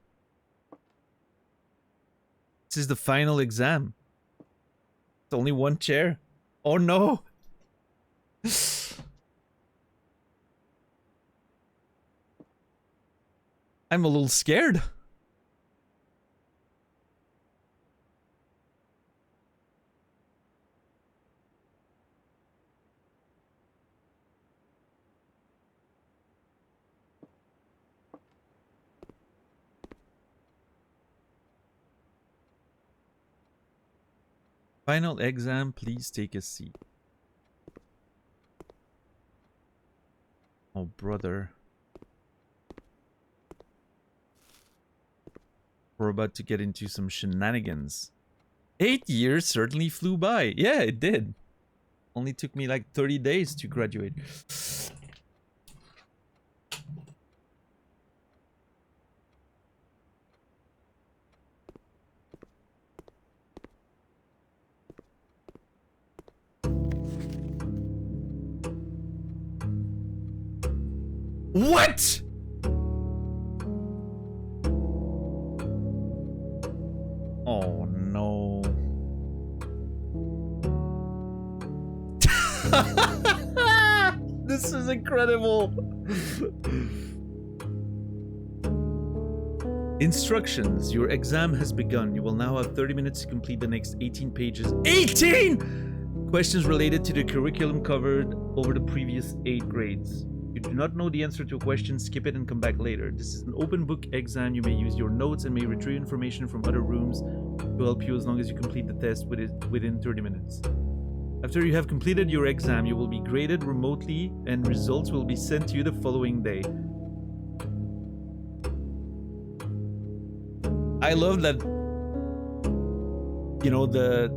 This is the final exam. It's only one chair. Oh no! I'm a little scared. Final exam, please take a seat. Oh, brother. We're about to get into some shenanigans. 8 years certainly flew by. Yeah, it did. Only took me like 30 days to graduate. What? Oh no. This is incredible. Instructions. Your exam has begun. You will now have 30 minutes to complete the next 18 pages. 18! Questions related to the curriculum covered over the previous 8 grades. You do not know the answer to a question, skip it and come back later. This is an open book exam. You may use your notes and may retrieve information from other rooms to help you as long as you complete the test within 30 minutes. After you have completed your exam, you will be graded remotely and results will be sent to you the following day. I love that, you know, the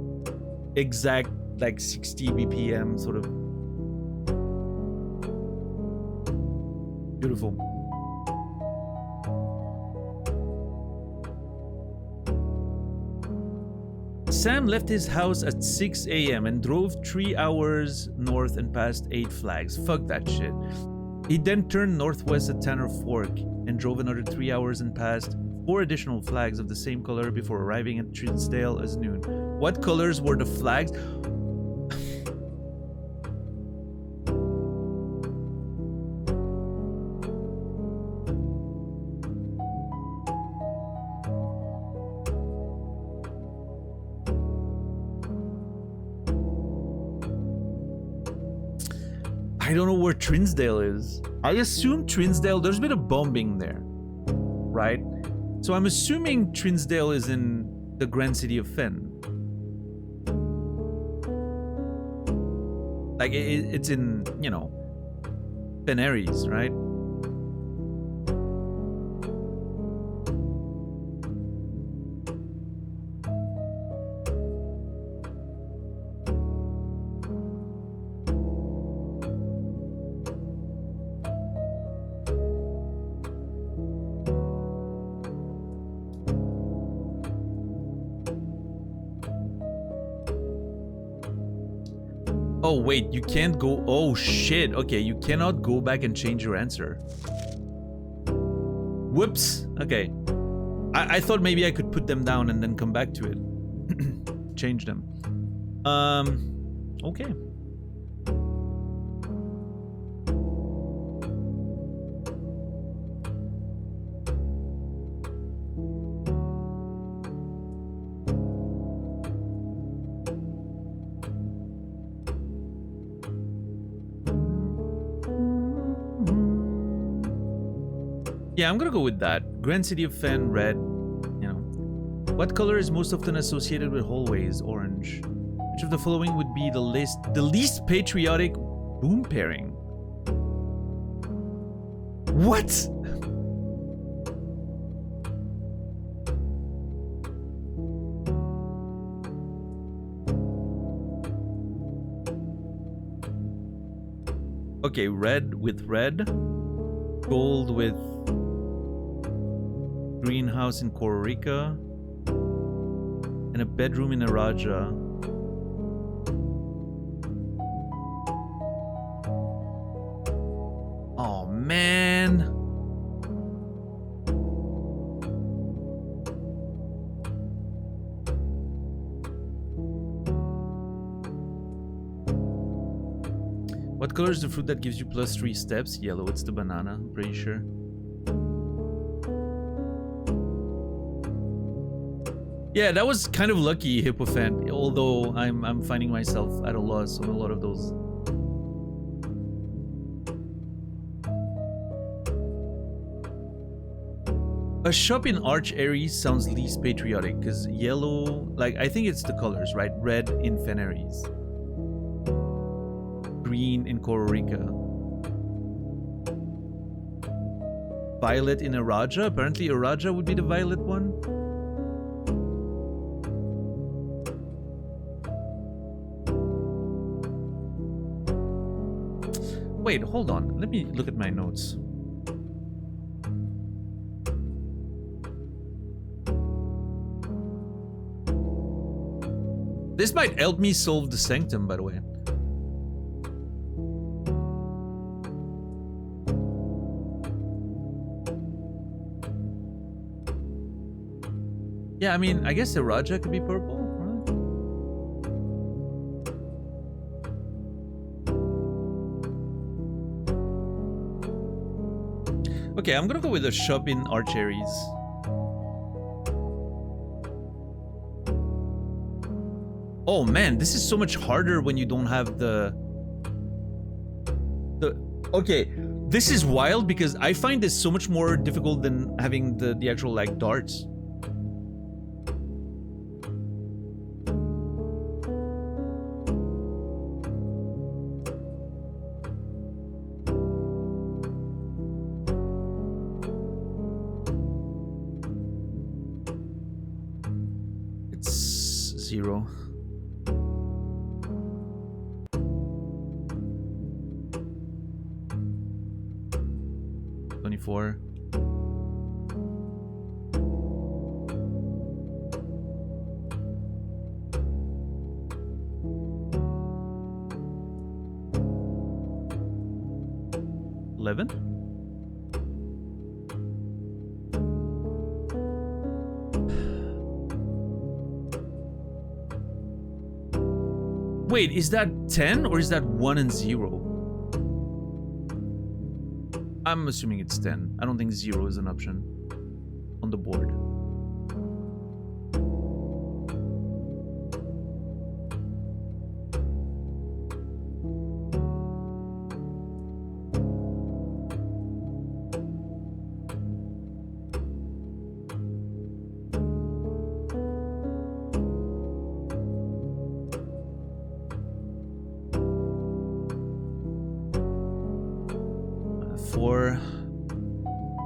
exact like 60 BPM sort of. Beautiful. Sam left his house at 6 a.m. and drove 3 hours north and passed 8 flags. Fuck that shit. He then turned northwest at Tanner Fork and drove another 3 hours and passed 4 additional flags of the same color before arriving at Trinsdale as noon. What colors were the flags? I don't know where Trinsdale is. I assume Trinsdale, there's been a bombing there, right? So I'm assuming Trinsdale is in the Grand City of Fen. Like, it's in, you know, Fen Aries, right? Oh, wait, you can't go... Oh, shit. Okay, you cannot go back and change your answer. Whoops. Okay. I thought maybe I could put them down and then come back to it. Change them. Okay. Yeah, I'm gonna go with that. Grand City of Fen, red. You know. What color is most often associated with hallways? Orange. Which of the following would be the least patriotic boom pairing? What? Okay, red with red. Gold with greenhouse in Kororika. And a bedroom in Araja. Oh, man. What color is the fruit that gives you +3 steps? Yellow, it's the banana, I'm pretty sure. Yeah, that was kind of lucky, Hippofan, although I'm finding myself at a loss on a lot of those. A shop in Arch Aries sounds least patriotic, because yellow, like, I think it's the colors, right? Red in Fen Aries. Green in Kororika. Violet in Araja. Apparently Araja would be the violet one. Wait, hold on. Let me look at my notes. This might help me solve the Sanctum, by the way. Yeah, I mean, I guess the Raja could be purple, right? Okay, I'm gonna go with a shop in Arch Aries. Oh man, this is so much harder when you don't have the... Okay, this is wild because I find this so much more difficult than having the actual, like, darts. It's 0. $24. $11. Wait, is that 10 or is that 1 and 0? I'm assuming it's 10. I don't think 0 is an option on the board.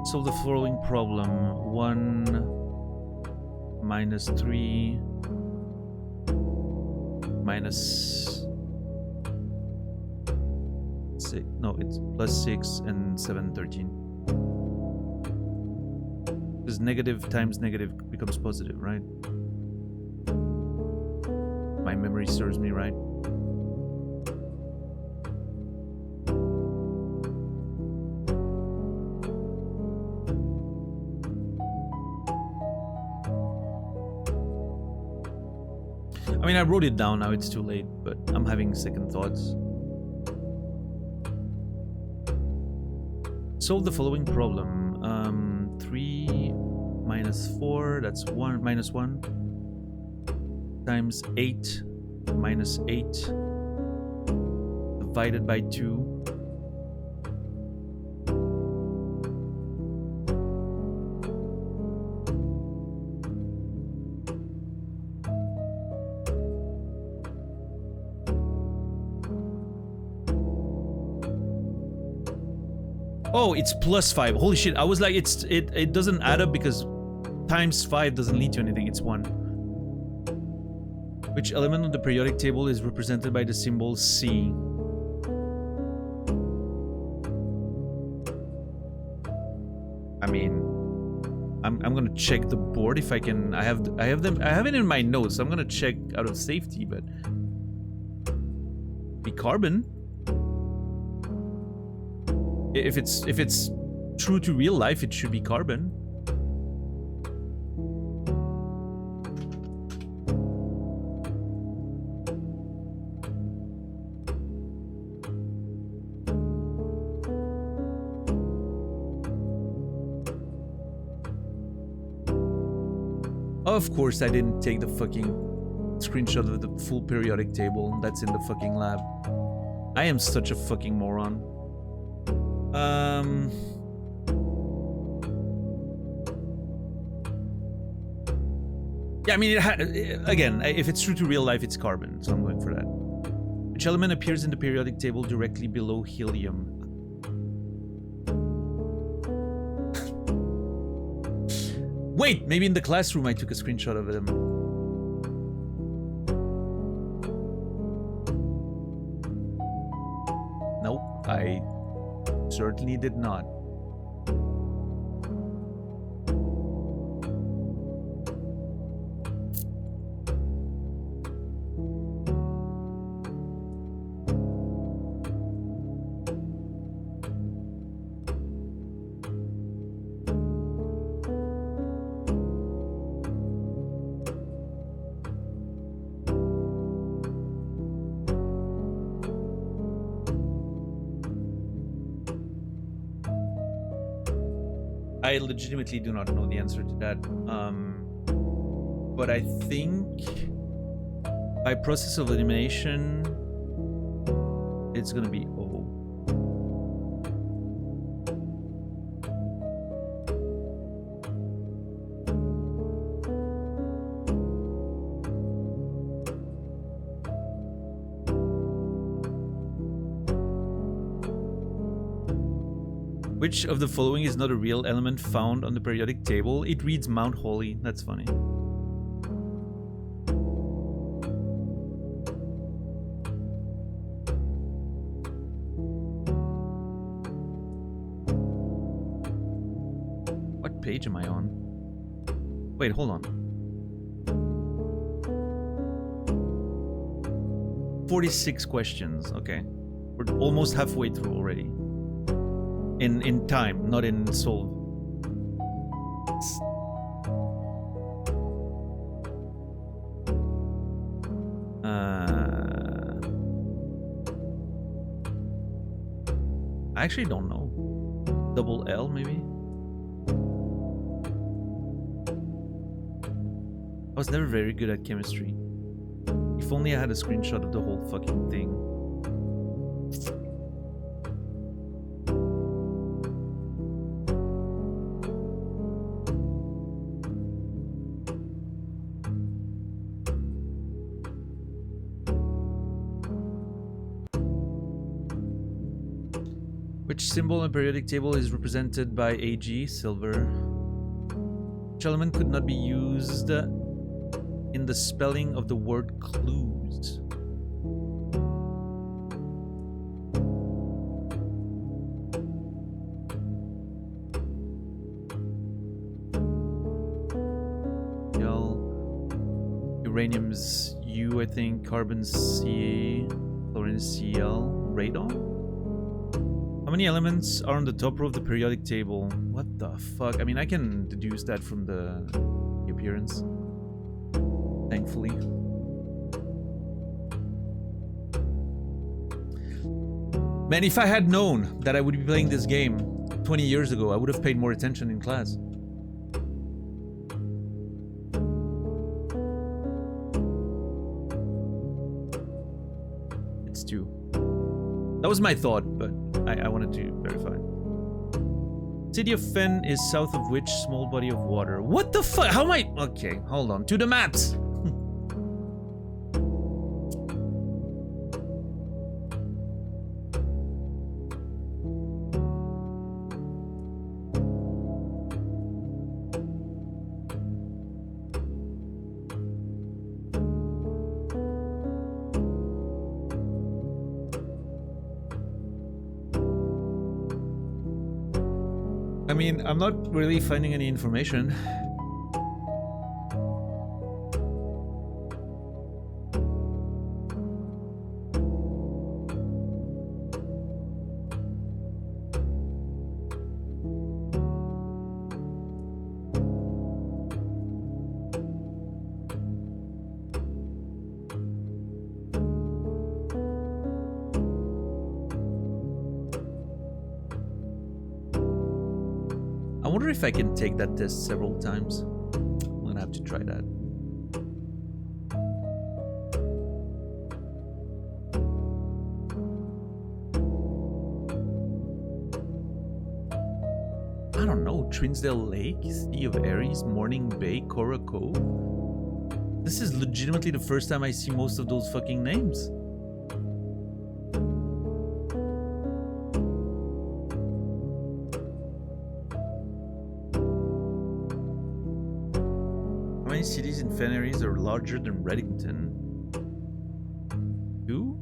Solve the following problem. 1 minus 3 minus 6. No, it's plus 6 and 7, 13. Because negative times negative becomes positive, right? My memory serves me right. mean, I wrote it down, now it's too late, but I'm having second thoughts. Solve the following problem. 3 minus 4, that's 1 minus 1, times 8 minus 8, divided by 2. Oh, it's plus 5. Holy shit, I was like, it doesn't add up because times 5 doesn't lead to anything, it's 1. Which element of the periodic table is represented by the symbol C? I mean, I'm gonna check the board if I can. I have it in my notes. So I'm gonna check out of safety, but be carbon. If it's true to real life, it should be carbon. Of course I didn't take the fucking screenshot of the full periodic table that's in the fucking lab. I am such a fucking moron. Yeah, I mean, again, if it's true to real life, it's carbon, so I'm going for that. Which element appears in the periodic table directly below helium? Wait, maybe in the classroom I took a screenshot of them. Nope, I certainly did not. I legitimately do not know the answer to that, but I think by process of elimination, it's gonna be O. Which of the following is not a real element found on the periodic table? It reads Mount Holly. That's funny. What page am I on? Wait, hold on. 46 questions. Okay. We're almost halfway through already. In time, not in solve. I actually don't know. Double L, maybe? I was never very good at chemistry. If only I had a screenshot of the whole fucking thing. Which symbol in periodic table is represented by Ag, silver? Which element could not be used in the spelling of the word clues? Uranium's U, I think. Carbon's Ca. Chlorine's Cl. Radon? How many elements are on the top row of the periodic table? What the fuck? I mean, I can deduce that from the appearance. Thankfully. Man, if I had known that I would be playing this game 20 years ago, I would have paid more attention in class. It's 2. That was my thought, but I wanted to verify. City of Fen is south of which small body of water? What the fuck? How am I? Okay, hold on. To the maps! I mean, I'm not really finding any information. I wonder if I can take that test several times. I'm gonna have to try that. I don't know. Trinsdale Lake, Sea of Aries, Morning Bay, Cora Cove. This is legitimately the first time I see most of those fucking names. How many cities in Fen Aries are larger than Reddington? 2?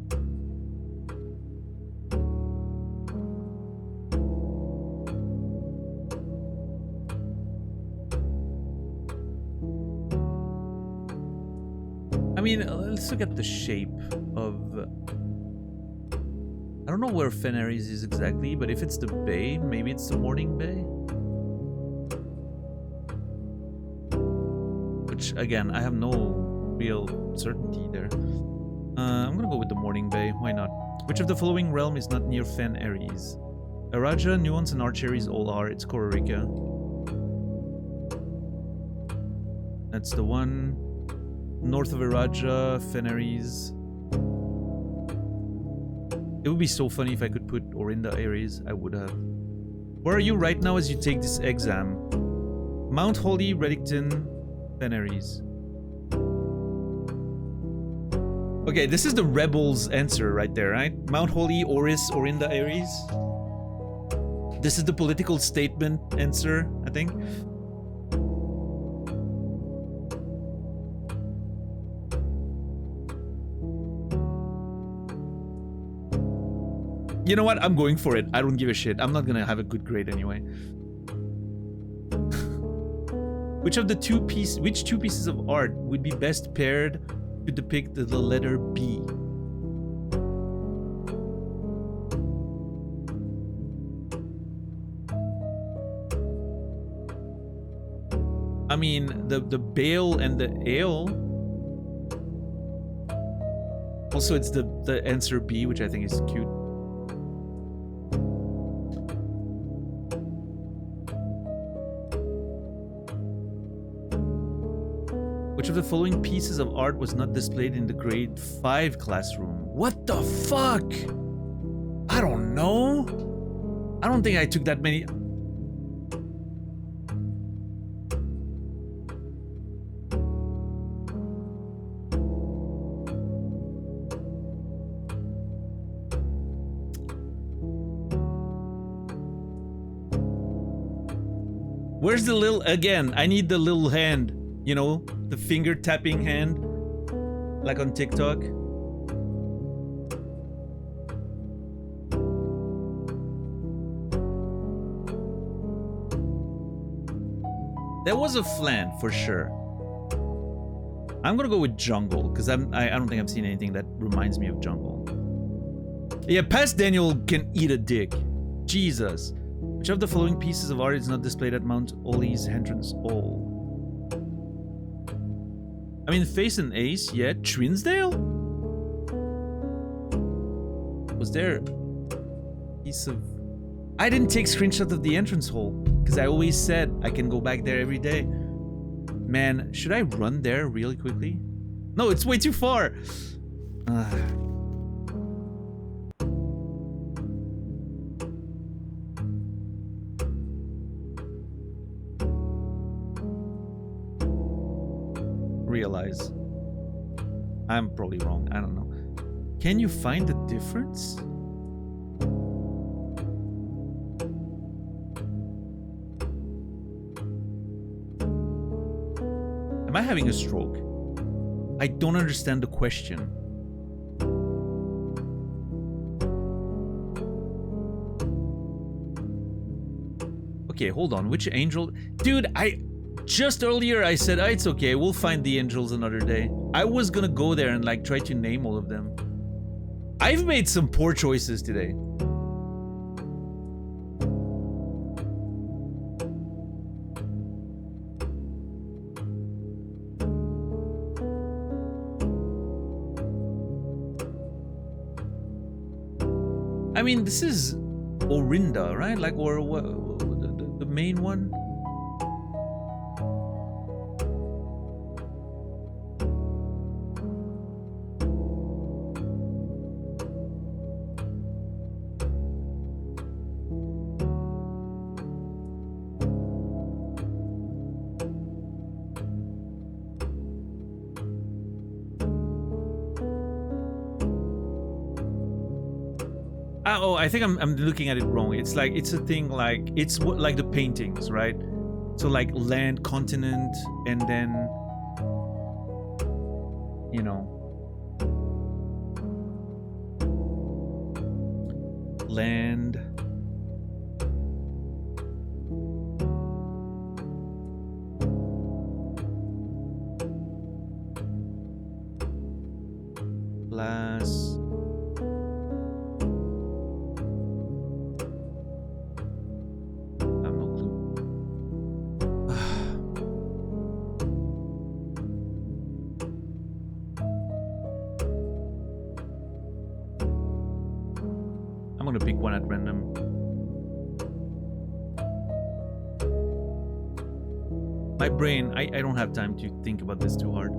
I mean, let's look at the shape of... I don't know where Fen Aries is exactly, but if it's the bay, maybe it's the Morning Bay? Which, again, I have no real certainty there. I'm gonna go with the Morning Bay, why not? Which of the following realm is not near Fen Aries? Araja, Nuance, and Archeries all are. It's Kororika. That's the one. North of Araja, Fen Aries. It would be so funny if I could put Orinda Aries. I would have. Where are you right now as you take this exam? Mount Holly, Reddington, Fen Aries. Okay, this is the Rebels answer right there, right? Mount Holly, Oris, Orinda Aries. This is the political statement answer, I think. You know what? I'm going for it. I don't give a shit. I'm not gonna have a good grade anyway. Which two pieces of art would be best paired to depict the letter B? I mean, the bale and the ale. Also, it's the answer B, which I think is cute. Which of the following pieces of art was not displayed in the grade 5 classroom? What the fuck? I don't know. I don't think I took that many. Where's the little, again, I need the little hand, you know, the finger tapping hand, like on TikTok. There was a flan for sure. I'm gonna go with jungle because I don't think I've seen anything that reminds me of jungle. Yeah, past Daniel can eat a dick. Jesus. Which of the following pieces of art is not displayed at Mount Ollie's entrance hall? I mean, Face and Ace, yeah. Trinsdale? Was there piece of... I didn't take screenshot of the entrance hole because I always said I can go back there every day. Man, should I run there really quickly? No, it's way too far. Realize I'm probably wrong. I don't know. Can you find the difference? Am I having a stroke? I don't understand the question. Okay, hold on. Which angel? Dude, just earlier I said, oh, it's okay. We'll find the angels another day. I was gonna go there and like try to name all of them. I've made some poor choices today. I mean, this is Orinda, right? Like, or what? The main one? Oh, I think I'm looking at it wrong. It's like, it's a thing like, it's what, like the paintings, right? So like land, continent, and then, you know, land. Glass. I'm gonna pick one at random. My brain, I don't have time to think about this too hard.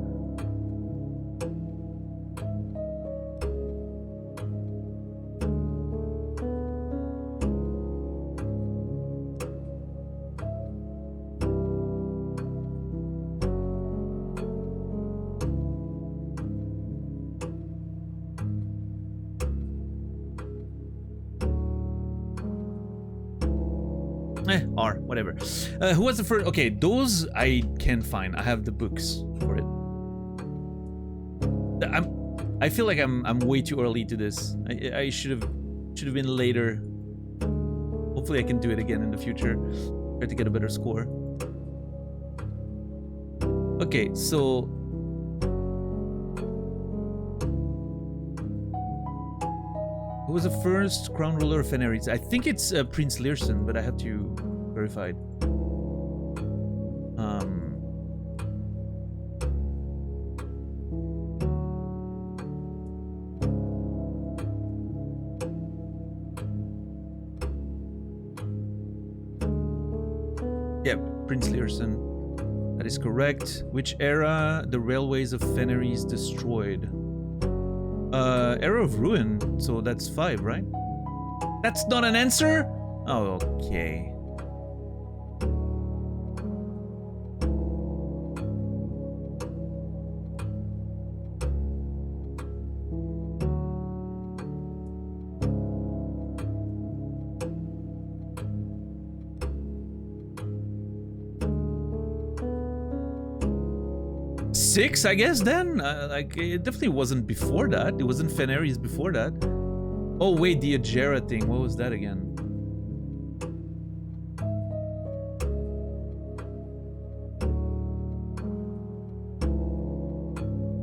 R, whatever. Who was the first? Okay, those I can find. I have the books for it. I feel like I'm way too early to this. I should have been later. Hopefully I can do it again in the future. Try to get a better score. Okay, so who was the first crown ruler of Fenris? I think it's Prince Learson, but I have to verify it. Yep, Prince Learson. That is correct. Which era the railways of Fenris destroyed? Era of Ruin, so that's 5, right? That's not an answer? Oh, okay. Six, I guess, then? Like, it definitely wasn't before that. It wasn't Fenris before that. Oh, wait, the Ajera thing. What was that again?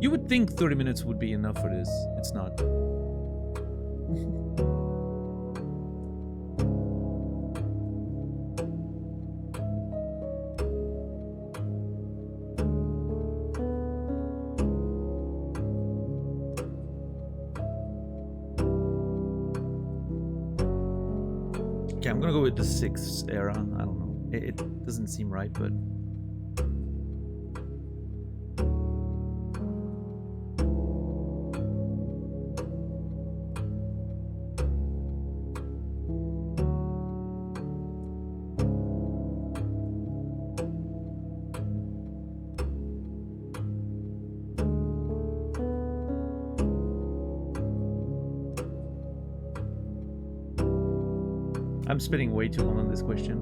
You would think 30 minutes would be enough for this. It's not. Okay, I'm gonna go with the 6th era. I don't know. It doesn't seem right, but... I'm spending way too long on this question.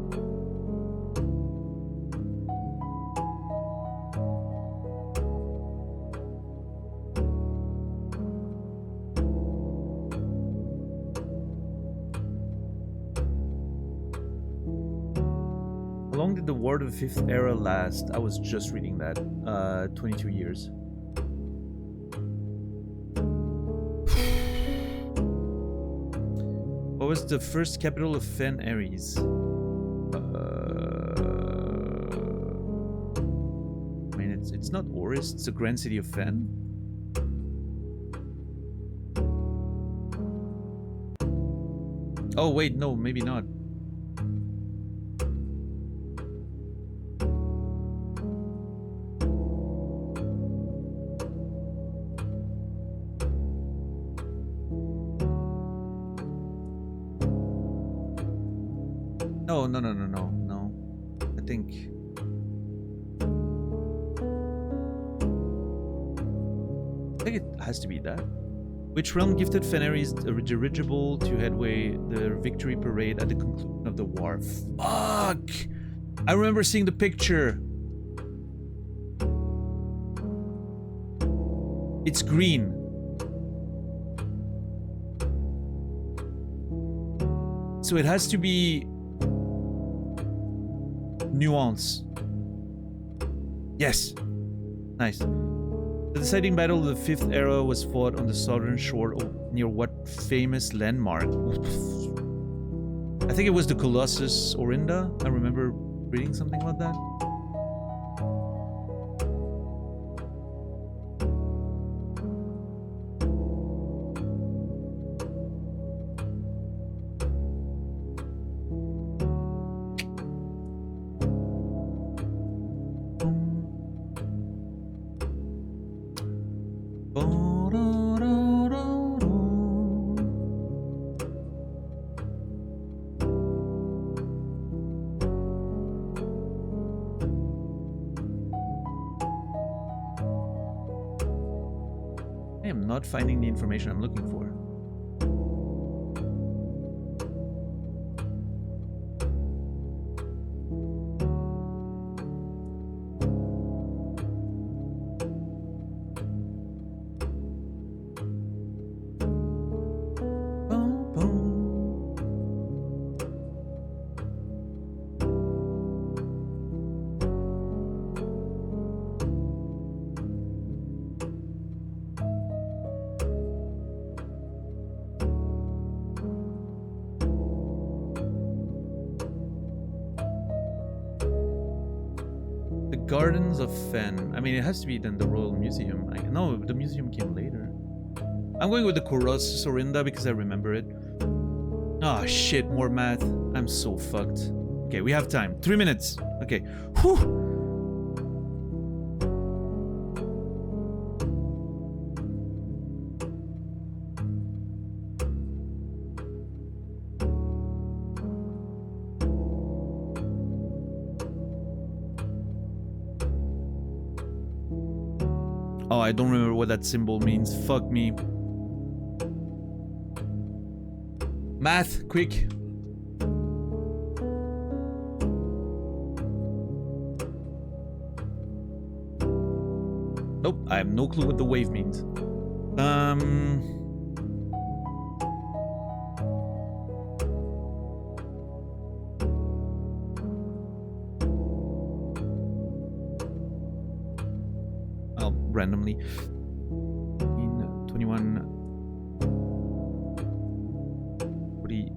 How long did the War of the Fifth Era last? I was just reading that. 22 years. What was the first capital of Fen Ares? I mean, it's not Oris, it's the grand city of Fen. Oh wait, no, maybe not. No. I think it has to be that. Which realm gifted Fen Ares a dirigible to headway the victory parade at the conclusion of the war? Fuck! I remember seeing the picture. It's green. So it has to be Nuance. Yes. Nice. The deciding battle of the Fifth Era was fought on the southern shore near what famous landmark? I think it was the Colossus Orinda. I remember reading something about that. Finding the information I'm looking for. Gardens of Fen. I mean, it has to be then the Royal Museum. No, the museum came later. I'm going with the Colossus Orinda because I remember it. Oh shit, more math. I'm so fucked. Okay, we have time. 3 minutes. Okay. Whew. Oh, I don't remember what that symbol means. Fuck me. Math, quick. Nope, I have no clue what the wave means. Randomly. 21 40.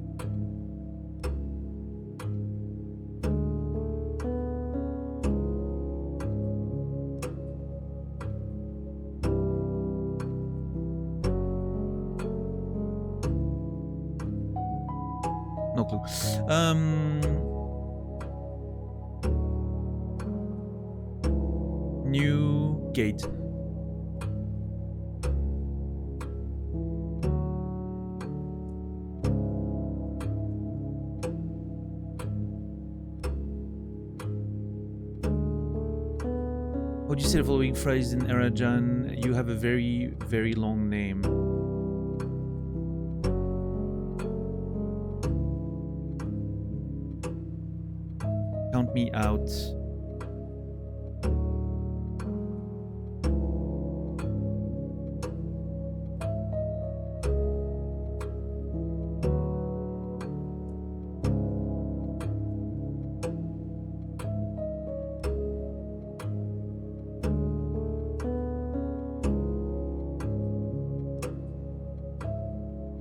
No clue. New gate. How do you say the following phrase in Arajan? You have a very, very long name. Count me out.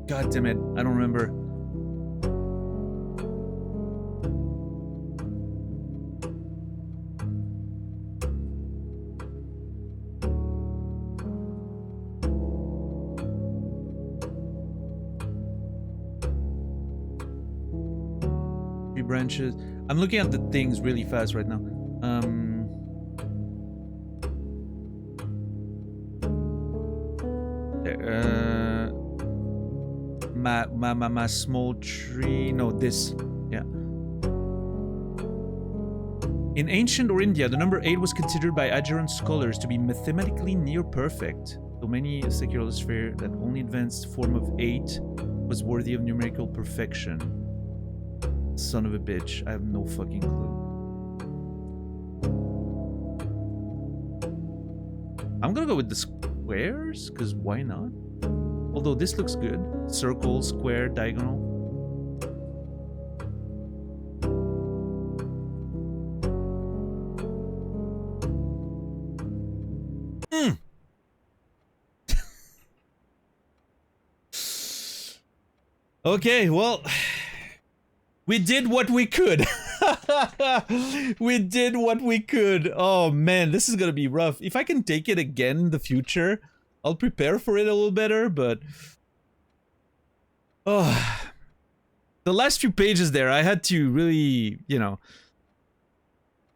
God damn it, I don't remember. Tree branches. I'm looking at the things really fast right now. My small tree. No, this. Yeah. In ancient or India, the number 8 was considered by adjurant scholars to be mathematically near perfect. Though many secularists fear that only advanced form of 8 was worthy of numerical perfection. Son of a bitch, I have no fucking clue. I'm gonna go with the squares, because why not? Although this looks good. Circle, square, diagonal. Okay, well, we did what we could. We did what we could. Oh man, this is gonna be rough. If I can take it again in the future, I'll prepare for it a little better, but... Oh, the last few pages there, I had to really, you know...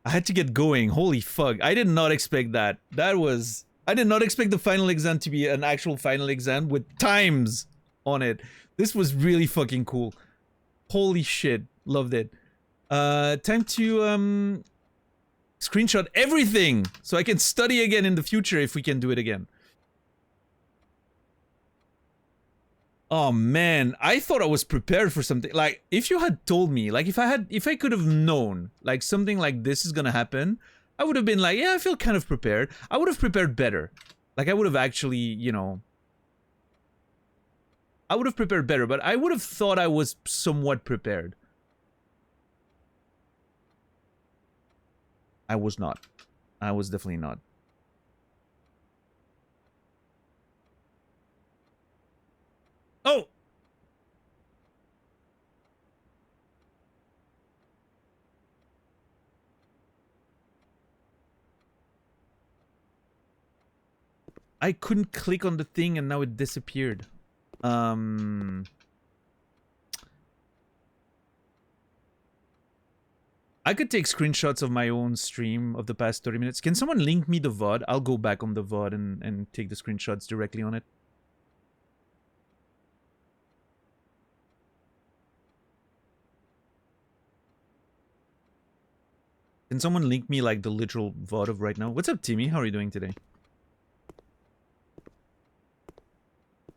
I had to get going. Holy fuck, I did not expect that. That was... I did not expect the final exam to be an actual final exam with times on it. This was really fucking cool. Holy shit, loved it. Time to, screenshot everything so I can study again in the future if we can do it again. Oh man, I thought I was prepared for something. Like, if you had told me, like, if I could have known, like, something like this is gonna happen, I would have been like, yeah, I feel kind of prepared. I would have prepared better. Like, I would have actually, you know... I would have prepared better, but I would have thought I was somewhat prepared. I was not. I was definitely not. Oh! I couldn't click on the thing and now it disappeared. I could take screenshots of my own stream of the past 30 minutes. Can someone link me the VOD? I'll go back on the VOD and take the screenshots directly on it. Can someone link me like the literal VOD of right now? What's up, Timmy? How are you doing today?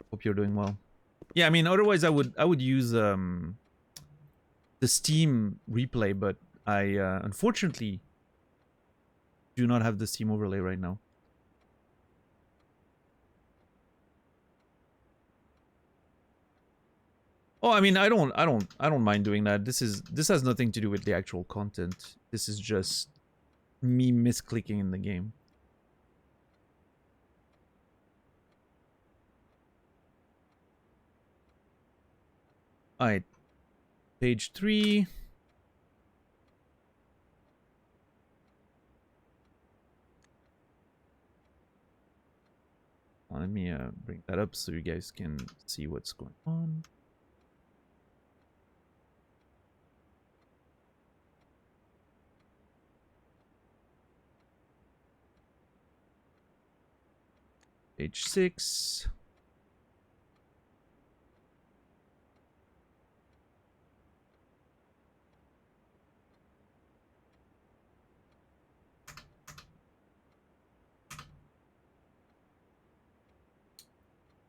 Hope you're doing well. Yeah, I mean, otherwise I would use the Steam replay, but I unfortunately do not have the Steam overlay right now. Oh, I mean, I don't mind doing that. This has nothing to do with the actual content. This is just me misclicking in the game. Alright. Page 3. Let me bring that up so you guys can see what's going on. Page 6.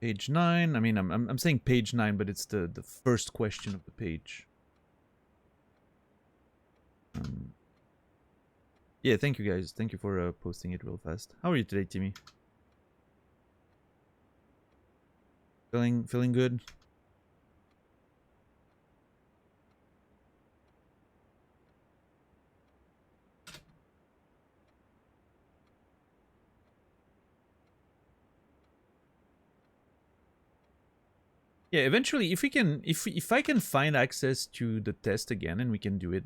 Page 9. I mean, I'm saying page 9, but it's the first question of the page. Yeah, thank you guys. Thank you for posting it real fast. How are you today, Timmy? Feeling good? Yeah, eventually, if we can, if I can find access to the test again and we can do it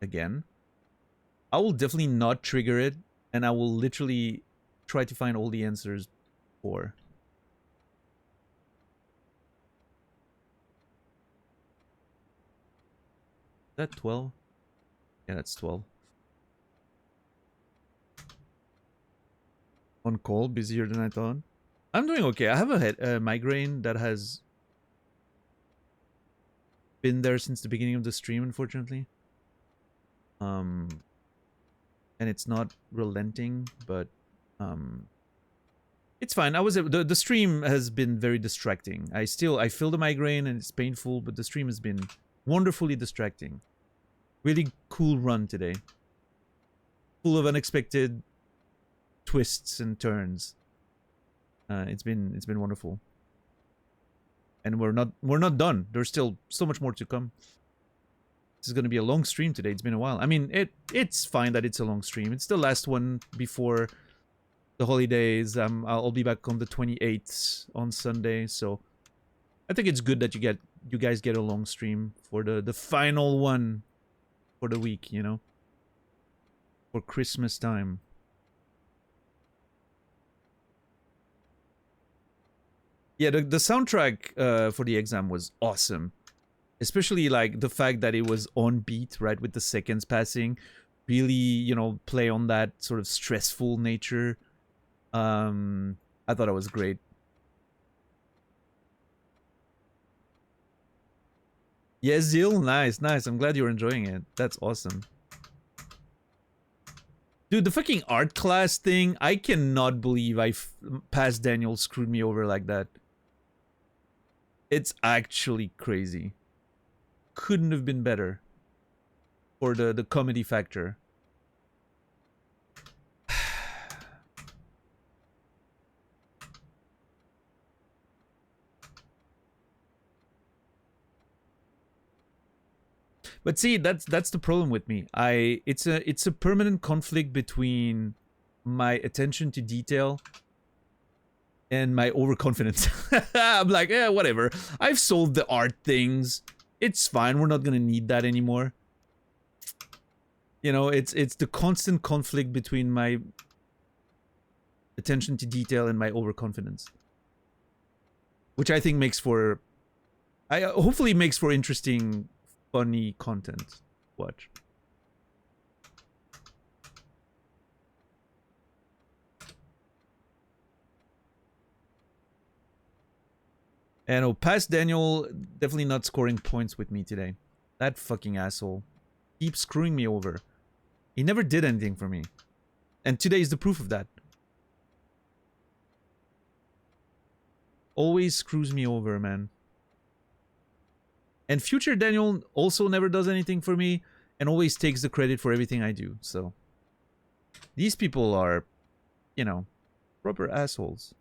again, I will definitely not trigger it, and I will literally try to find all the answers for. Is that 12? Yeah, that's 12. On call, busier than I thought. I'm doing okay. I have a migraine that has been there since the beginning of the stream, unfortunately. And it's not relenting, but it's fine. The stream has been very distracting. I feel the migraine and it's painful, but the stream has been wonderfully distracting. Really cool run today. Full of unexpected twists and turns. It's been wonderful. And we're not done. There's still so much more to come. This is going to be a long stream today. It's been a while. I mean, it's fine that it's a long stream. It's the last one before the holidays. I'll be back on the 28th on Sunday, so I think it's good that you guys get a long stream for the final one for the week, you know, for Christmas time. Yeah, the soundtrack for the exam was awesome. Especially like the fact that it was on beat, right, with the seconds passing. Really, you know, play on that sort of stressful nature. I thought it was great. Yeah, Zil, nice. I'm glad you're enjoying it. That's awesome. Dude, the fucking art class thing, I cannot believe past Daniel screwed me over like that. It's actually crazy. Couldn't have been better for the comedy factor. But see, that's the problem with me. It's a permanent conflict between my attention to detail and my overconfidence. I'm like, yeah, whatever. I've solved the art things. It's fine. We're not gonna need that anymore. You know, it's the constant conflict between my attention to detail and my overconfidence, which I think makes for, hopefully makes for interesting, funny content. Watch. And oh, past Daniel, definitely not scoring points with me today. That fucking asshole keeps screwing me over. He never did anything for me. And today is the proof of that. Always screws me over, man. And future Daniel also never does anything for me and always takes the credit for everything I do. So these people are, you know, proper assholes.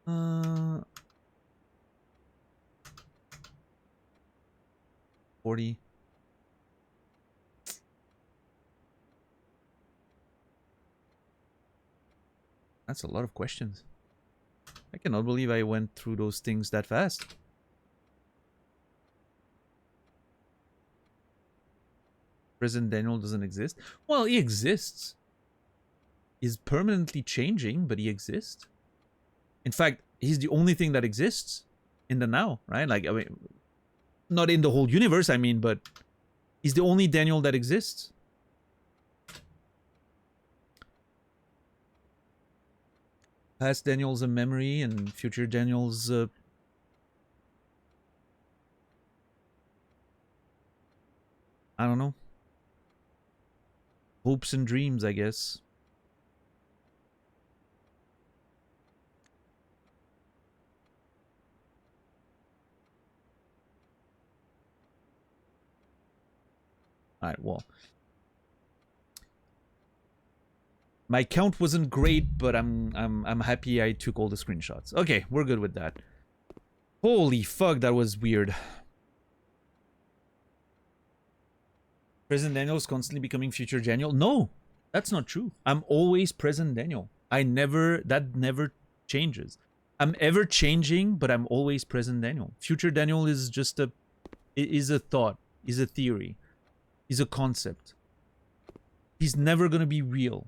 Uh, 40. That's a lot of questions. I cannot believe I went through those things that fast. President Daniel doesn't exist. Well, he exists. He's permanently changing, but he exists. In fact, he's the only thing that exists in the now, right? Like, I mean, not in the whole universe, I mean, but he's the only Daniel that exists. Past Daniel's a memory and future Daniel's I don't know. Hopes and dreams, I guess. Alright, well. My count wasn't great, but I'm happy I took all the screenshots. Okay, we're good with that. Holy fuck, that was weird. Present Daniel is constantly becoming future Daniel. No, that's not true. I'm always present Daniel. That never changes. I'm ever changing, but I'm always present Daniel. Future Daniel is just a thought, is a theory, is a concept. He's never gonna be real.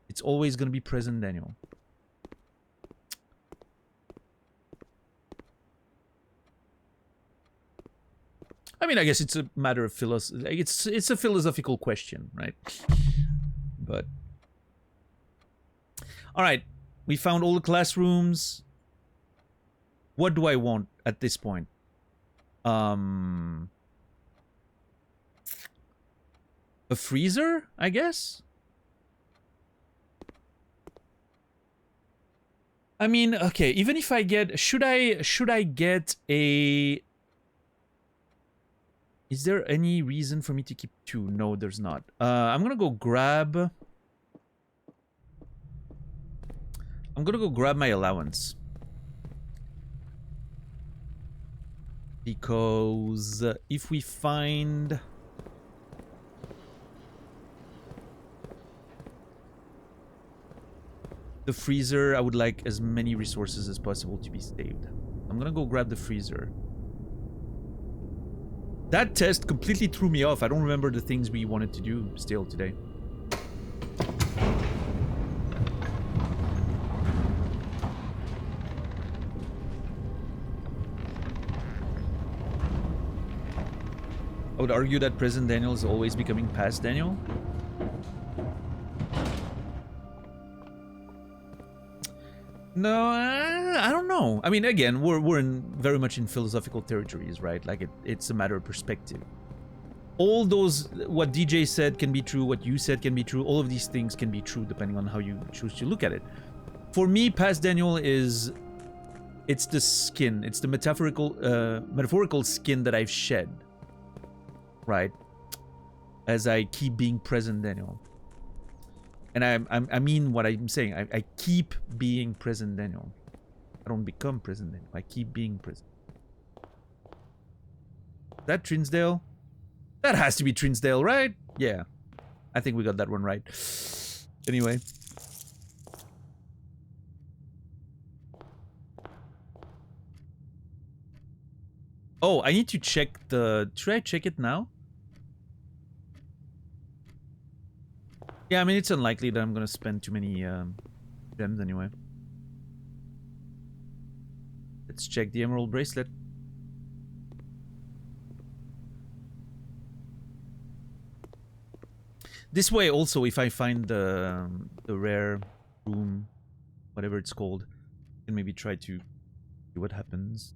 It's always gonna be present Daniel. I mean, I guess it's a matter of it's a philosophical question, right? But all right, we found all the classrooms. What do I want at this point? A freezer, I guess. I mean, okay, even if I get, should I get a... Is there any reason for me to keep 2? No, there's not. I'm gonna go grab... my allowance. Because if we find... the freezer, I would like as many resources as possible to be saved. I'm gonna go grab the freezer. That test completely threw me off. I don't remember the things we wanted to do still today. I would argue that present Daniel is always becoming past Daniel. No, I don't know. I mean, again, we're very much in philosophical territories, right? Like it's a matter of perspective. All those, what DJ said can be true, what you said can be true. All of these things can be true depending on how you choose to look at it. For me, past Daniel it's the skin. It's the metaphorical skin that I've shed, right? As I keep being present Daniel. And I mean what I'm saying. I keep being present Daniel. I don't become present Daniel. I keep being present. Is that Trinsdale? That has to be Trinsdale, right? Yeah. I think we got that one right. Anyway. Oh, I need to check the... Should I check it now? Yeah, I mean, it's unlikely that I'm gonna spend too many gems anyway. Let's check the emerald bracelet. This way also, if I find the rare room, whatever it's called, I can maybe try to see what happens.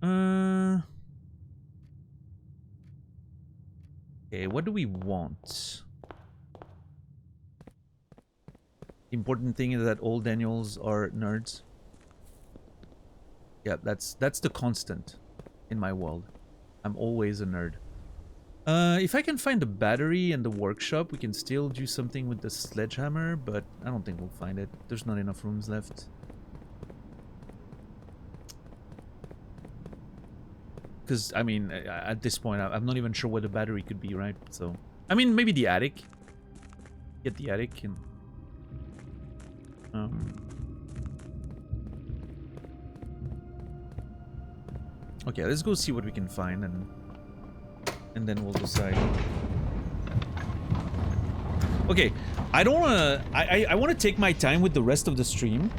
Okay, what do we want? The important thing is that all Daniels are nerds. Yeah, that's the constant in my world. I'm always a nerd. If I can find the battery and the workshop, we can still do something with the sledgehammer, but I don't think we'll find it. There's not enough rooms left. Because, I mean, at this point, I'm not even sure where the battery could be, right? So, I mean, maybe the attic. Get the attic and... Okay, let's go see what we can find and then we'll decide. Okay, I don't wanna... I wanna take my time with the rest of the stream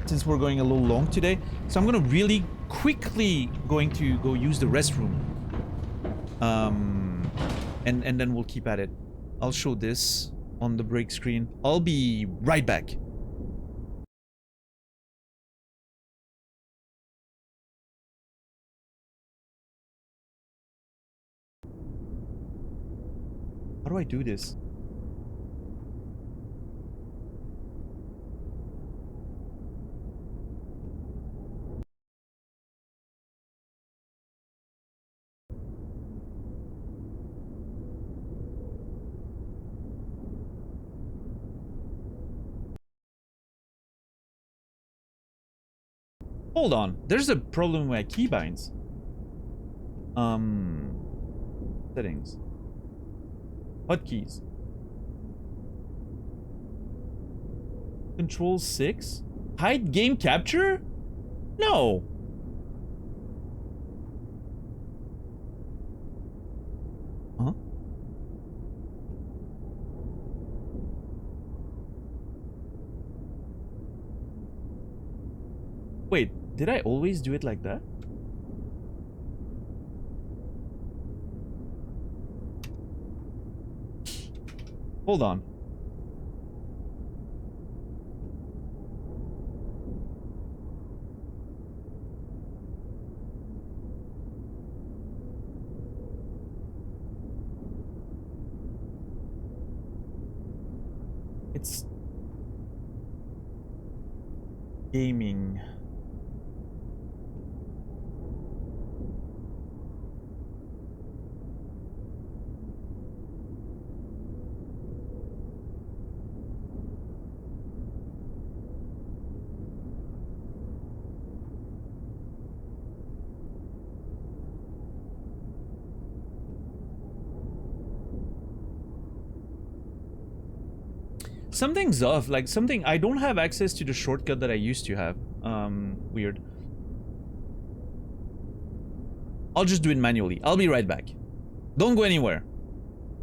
since we're going a little long today. So I'm gonna really quickly going to go use the restroom. And then we'll keep at it. I'll show this on the break screen. I'll be right back. How do I do this? Hold on. There's a problem with my keybinds. Settings. Hotkeys. Control 6? Hide game capture? No. Huh? Wait, did I always do it like that? Hold on. It's gaming. Something's off, like something, I don't have access to the shortcut that I used to have. Weird. I'll just do it manually. I'll be right back. Don't go anywhere.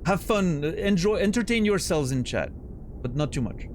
Have fun, enjoy, entertain yourselves in chat, but not too much.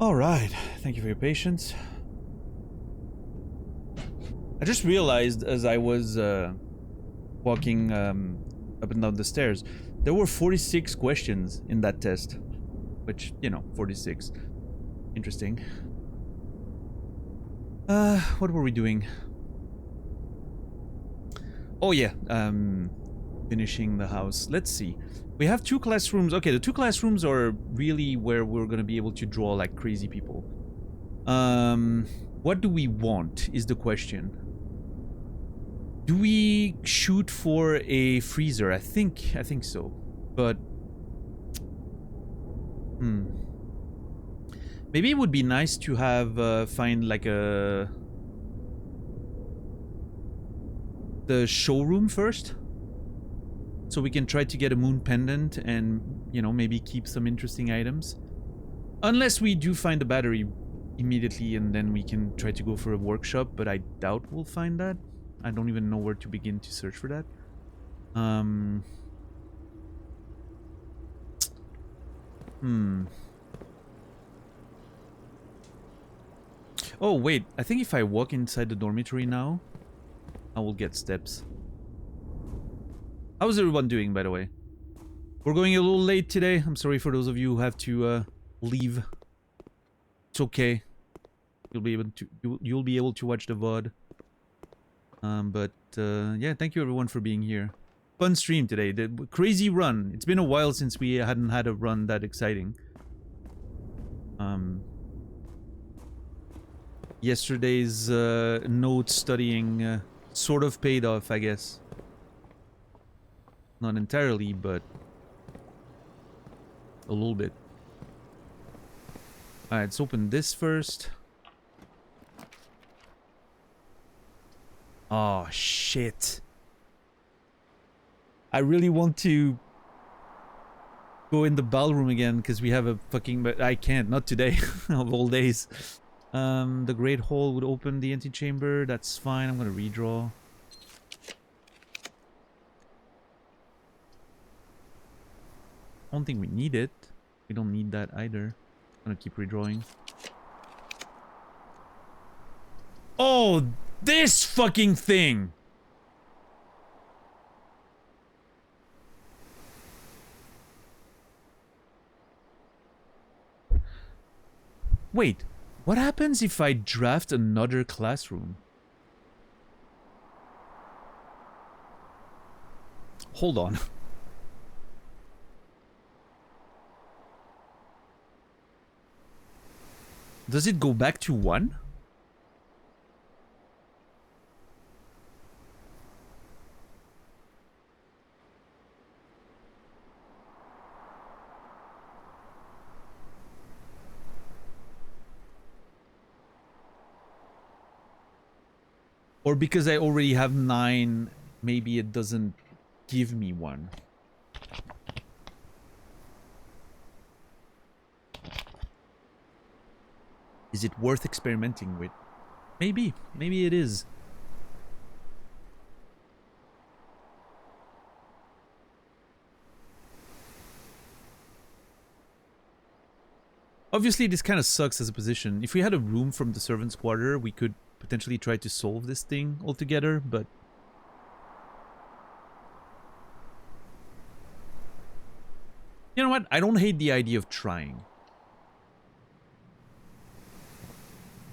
All right, thank you for your patience. I just realized as I was walking up and down the stairs, there were 46 questions in that test, which, you know, 46. Interesting. What were we doing? Oh yeah, finishing the house. Let's see. We have 2 classrooms. Okay, the 2 classrooms are really where we're gonna be able to draw like crazy people. What do we want is the question. Do we shoot for a freezer? I think so. But maybe it would be nice to have find like the showroom first, so we can try to get a moon pendant and, you know, maybe keep some interesting items. Unless we do find the battery immediately and then we can try to go for a workshop, but I doubt we'll find that. I don't even know where to begin to search for that. Oh, wait. I think if I walk inside the dormitory now, I will get steps. How's everyone doing, by the way? We're going a little late today. I'm sorry for those of you who have to leave. It's okay. You'll be able to watch the VOD. Yeah, thank you everyone for being here. Fun stream today. The crazy run. It's been a while since we hadn't had a run that exciting. Yesterday's note studying sort of paid off, I guess. Not entirely, but a little bit. Alright, let's open this first. Oh, shit. I really want to go in the ballroom again, because we have a fucking... But I can't, not today, of all days. The Great Hall would open the antechamber. That's fine, I'm gonna redraw. I don't think we need it. We don't need that either. I'm gonna keep redrawing. Oh, this fucking thing! Wait, what happens if I draft another classroom? Hold on. Does it go back to 1? Or because I already have 9, maybe it doesn't give me 1. Is it worth experimenting with? Maybe. Maybe it is. Obviously, this kind of sucks as a position. If we had a room from the servants' quarter, we could potentially try to solve this thing altogether, but... You know what? I don't hate the idea of trying.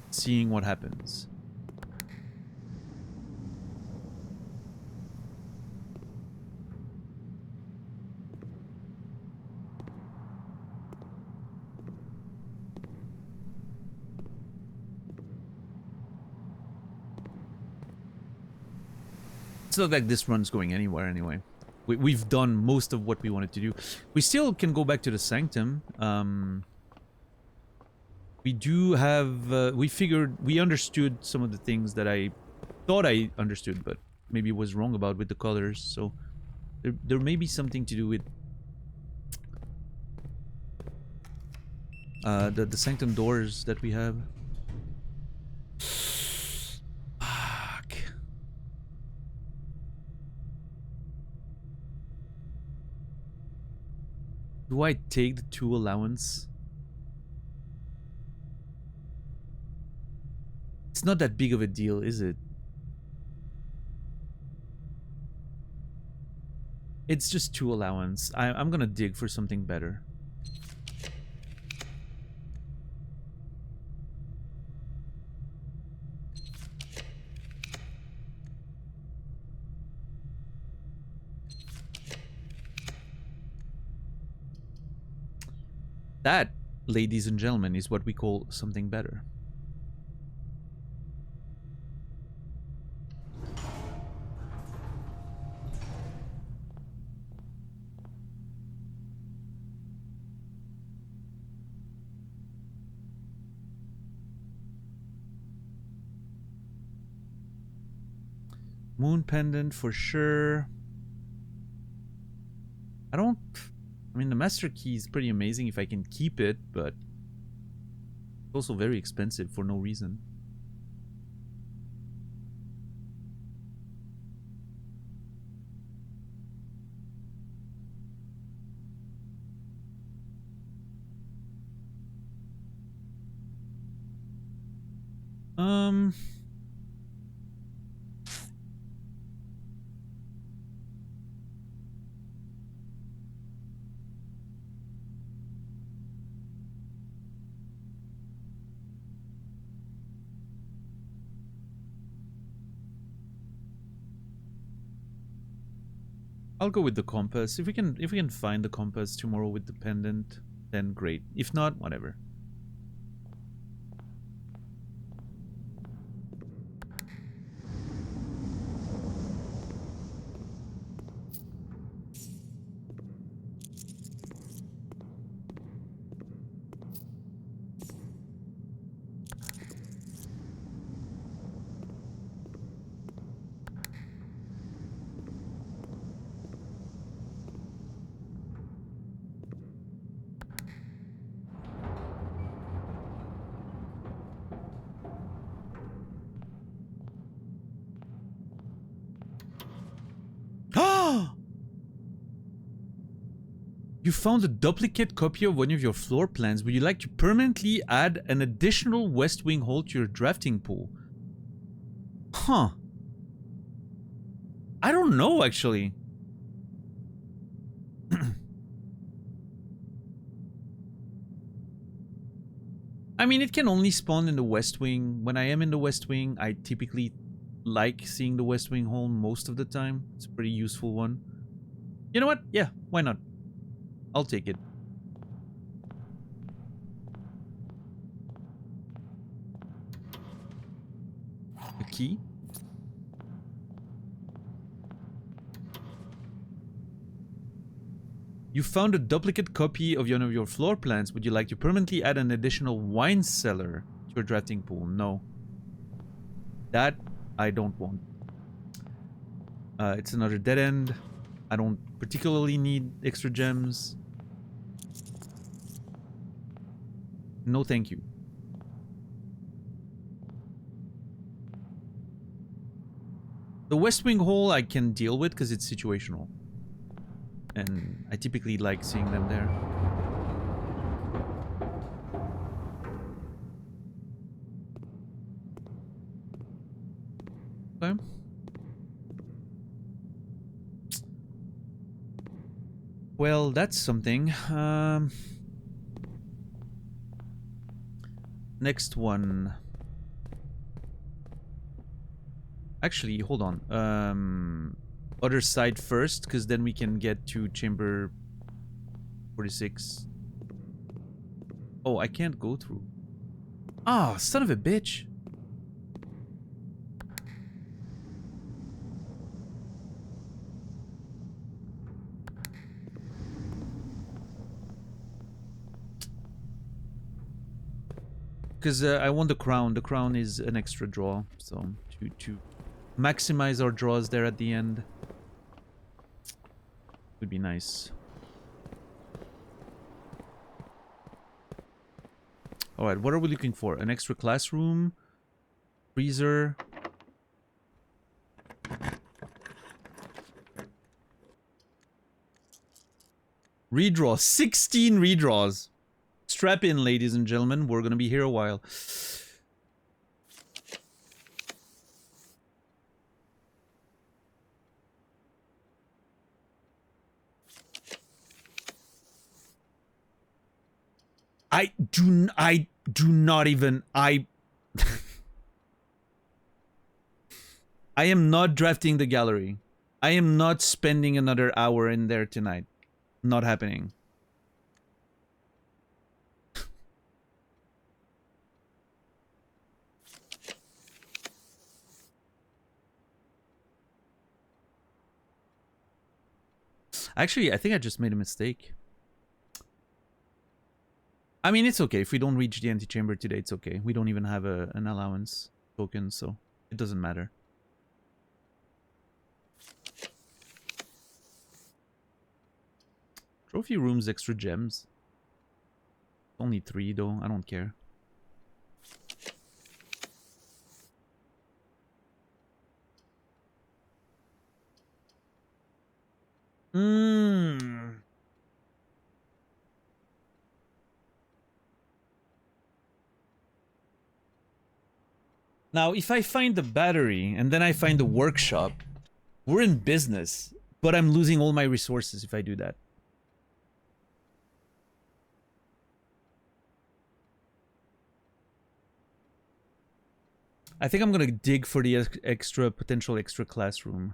Seeing what happens. It's not like this run's going anywhere anyway. We've done most of what we wanted to do. We still can go back to the sanctum. We do have... we understood some of the things that I thought I understood, but maybe was wrong about with the colors. So there may be something to do with the sanctum doors that we have. Do I take the 2 allowance? It's not that big of a deal, is it? It's just 2 allowance. I'm gonna dig for something better. That, ladies and gentlemen, is what we call something better. Moon pendant for sure. I mean, the master key is pretty amazing if I can keep it, but it's also very expensive for no reason. I'll go with the compass. If we can find the compass tomorrow with the pendant, then great. If not, whatever. You found a duplicate copy of one of your floor plans. Would you like to permanently add an additional west wing hole to your drafting pool? Huh. I don't know, actually. I mean, it can only spawn in the west wing. When I am in the west wing, I typically like seeing the west wing hole most of the time. It's a pretty useful one. You know what? Yeah, why not? I'll take it. A key? You found a duplicate copy of one of your floor plans. Would you like to permanently add an additional wine cellar to your drafting pool? No. That I don't want. It's another dead end. I don't particularly need extra gems. No, thank you. The west wing hole I can deal with because it's situational. And I typically like seeing them there. Okay. Well, that's something. Next one. Actually, hold on. Other side first, because then we can get to chamber 46. Oh, I can't go through. Ah, son of a bitch. Because I want the crown. The crown is an extra draw, so to maximize our draws there at the end would be nice. Alright, what are we looking for? An extra classroom? Freezer? Redraw. 16 redraws. Strap in, ladies and gentlemen. We're gonna be here a while. I do not even I I am not drafting the gallery. I am not spending another hour in there tonight. Not happening. Actually, I think I just made a mistake. I mean, it's okay. If we don't reach the antechamber today, it's okay. We don't even have an allowance token, so it doesn't matter. Trophy rooms, extra gems. Only 3 though, I don't care. Now, if I find the battery and then I find the workshop, we're in business, but I'm losing all my resources if I do that. I think I'm gonna dig for the potential extra classroom.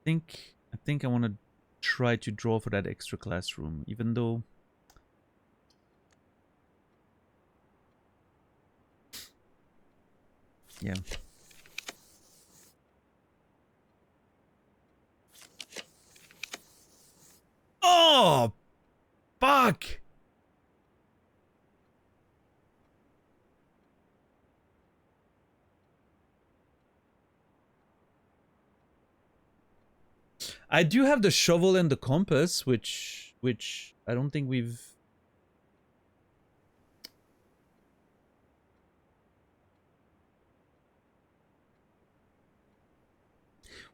I think I want to try to draw for that extra classroom, even though yeah. Oh, fuck! I do have the shovel and the compass, which I don't think we've...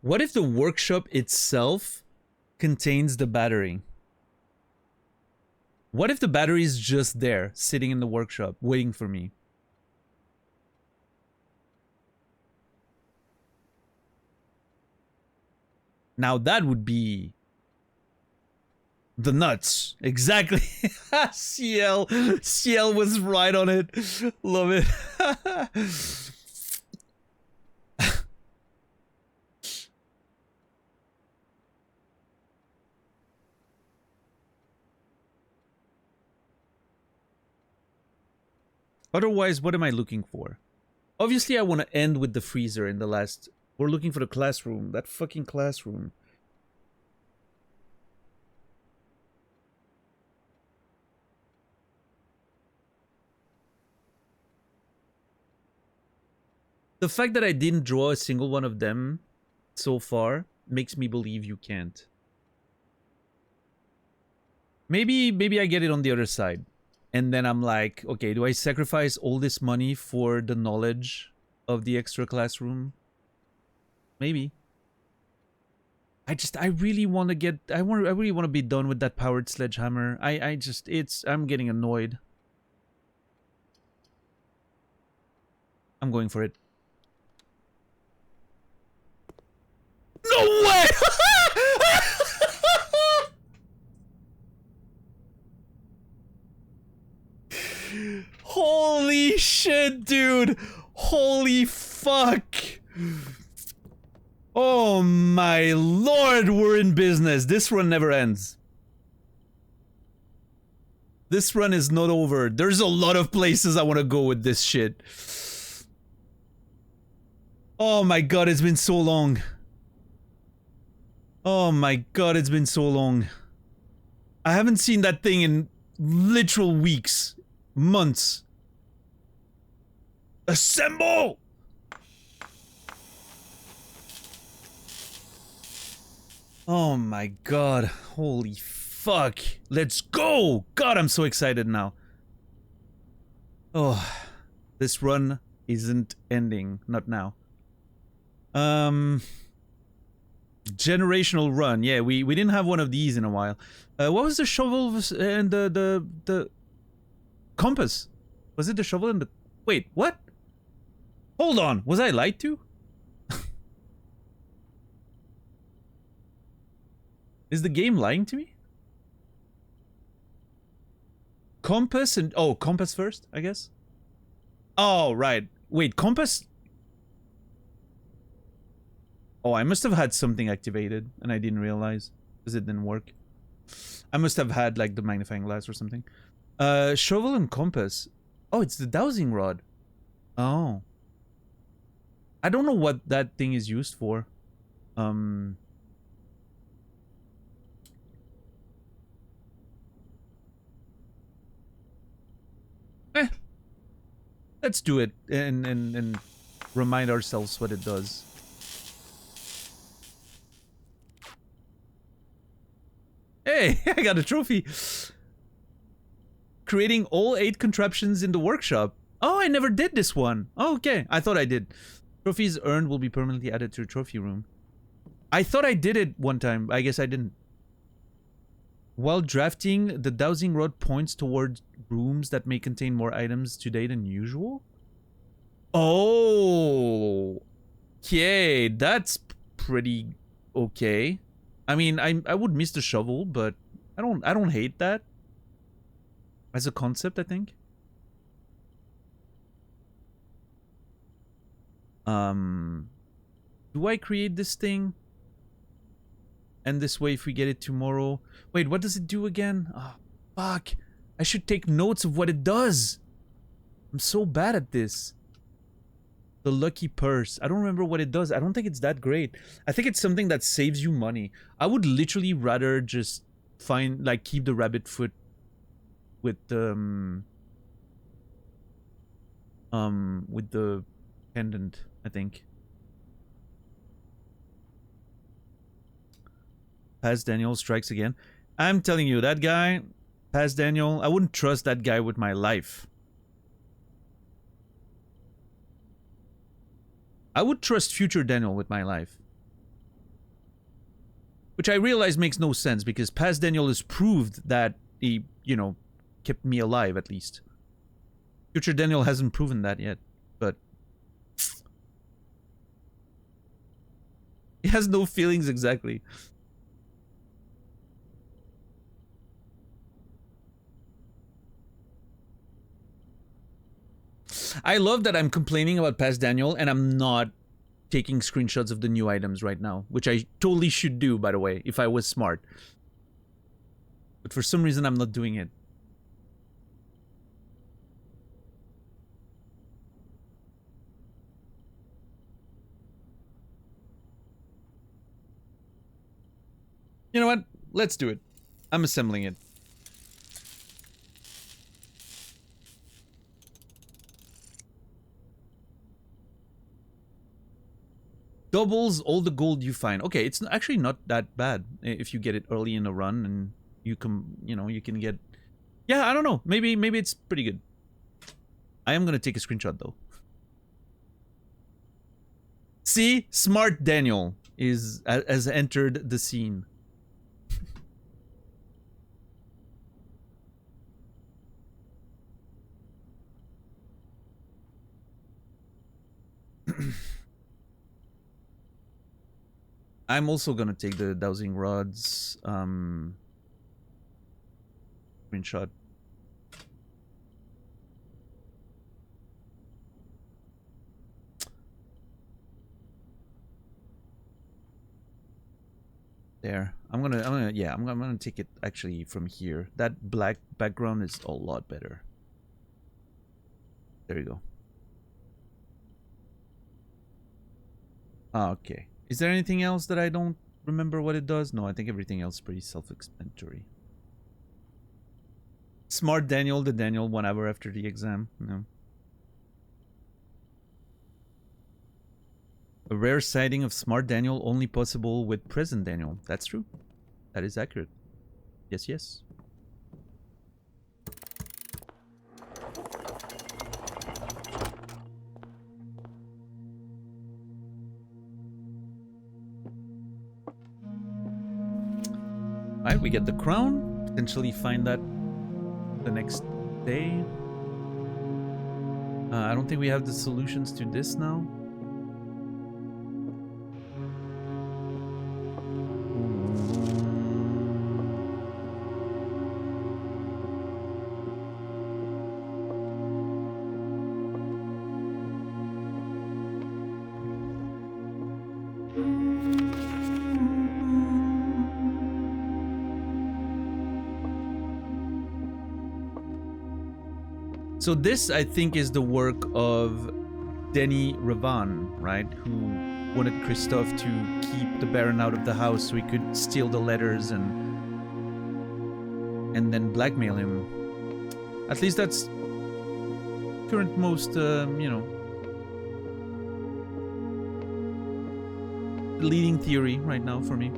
What if the workshop itself contains the battery? What if the battery is just there, sitting in the workshop, waiting for me? Now that would be the nuts. Exactly. CL was right on it. Love it. Otherwise, what am I looking for? Obviously, I want to end with the freezer in the last... We're looking for the classroom. That fucking classroom. The fact that I didn't draw a single one of them so far makes me believe you can't. Maybe I get it on the other side. And then I'm like, okay, do I sacrifice all this money for the knowledge of the extra classroom? Maybe. I really want to get... I really want to be done with that powered sledgehammer. I'm getting annoyed. I'm going for it. No way! Holy shit, dude! Holy fuck! Oh my lord, we're in business. This run never ends. This run is not over. There's a lot of places I want to go with this shit. Oh my god, it's been so long. Oh my god, it's been so long. I haven't seen that thing in literal weeks. Months. Assemble! Oh my god. Holy fuck. Let's go! God, I'm so excited now. Oh, this run isn't ending. Not now. Generational run. Yeah, we didn't have one of these in a while. What was the shovel and the compass? Was it the shovel and the... Wait, what? Hold on, was I lied to? Is the game lying to me? Compass and... Oh, compass first, I guess? Oh, right. Wait, compass... Oh, I must have had something activated and I didn't realize because it didn't work. I must have had like the magnifying glass or something. Shovel and compass. Oh, it's the dowsing rod. Oh. I don't know what that thing is used for. Let's do it and remind ourselves what it does. Hey, I got a trophy. Creating all 8 contraptions in the workshop. Oh, I never did this one. Oh, okay, I thought I did. Trophies earned will be permanently added to the trophy room. I thought I did it one time. I guess I didn't. While drafting, the dowsing rod points towards rooms that may contain more items today than usual. Oh, okay, that's pretty okay. I mean, I would miss the shovel, but I don't hate that as a concept, I think. Do I create this thing? And this way, if we get it tomorrow... Wait, what does it do again? Oh, fuck. I should take notes of what it does. I'm so bad at this. The lucky purse. I don't remember what it does. I don't think it's that great. I think it's something that saves you money. I would literally rather just find, like, keep the rabbit foot with the pendant, I think. Paz Daniel strikes again. I'm telling you, that guy, Paz Daniel, I wouldn't trust that guy with my life. I would trust future Daniel with my life. Which I realize makes no sense because Paz Daniel has proved that he, you know, kept me alive at least. Future Daniel hasn't proven that yet, but... He has no feelings exactly. I love that I'm complaining about Paz Daniel and I'm not taking screenshots of the new items right now, which I totally should do, by the way, if I was smart. But for some reason, I'm not doing it. You know what? Let's do it. I'm assembling it. Doubles all the gold you find. Okay, it's actually not that bad if you get it early in the run and you can, you know, you can get... Yeah, I don't know. Maybe it's pretty good. I am gonna take a screenshot though. See, smart Daniel has entered the scene. I'm also gonna take the dowsing rods screenshot. There. I'm gonna take it actually from here. That black background is a lot better. There you go. Okay. Is there anything else that I don't remember what it does? No, I think everything else is pretty self-explanatory. Smart Daniel, the Daniel 1 hour after the exam. No. A rare sighting of Smart Daniel only possible with present Daniel. That's true. That is accurate. Yes, yes. Alright, we get the crown. Potentially find that the next day. I don't think we have the solutions to this now. So this, I think, is the work of Denny Revan, right? Who wanted Christophe to keep the Baron out of the house so he could steal the letters and then blackmail him. At least that's current most, you know, leading theory right now for me.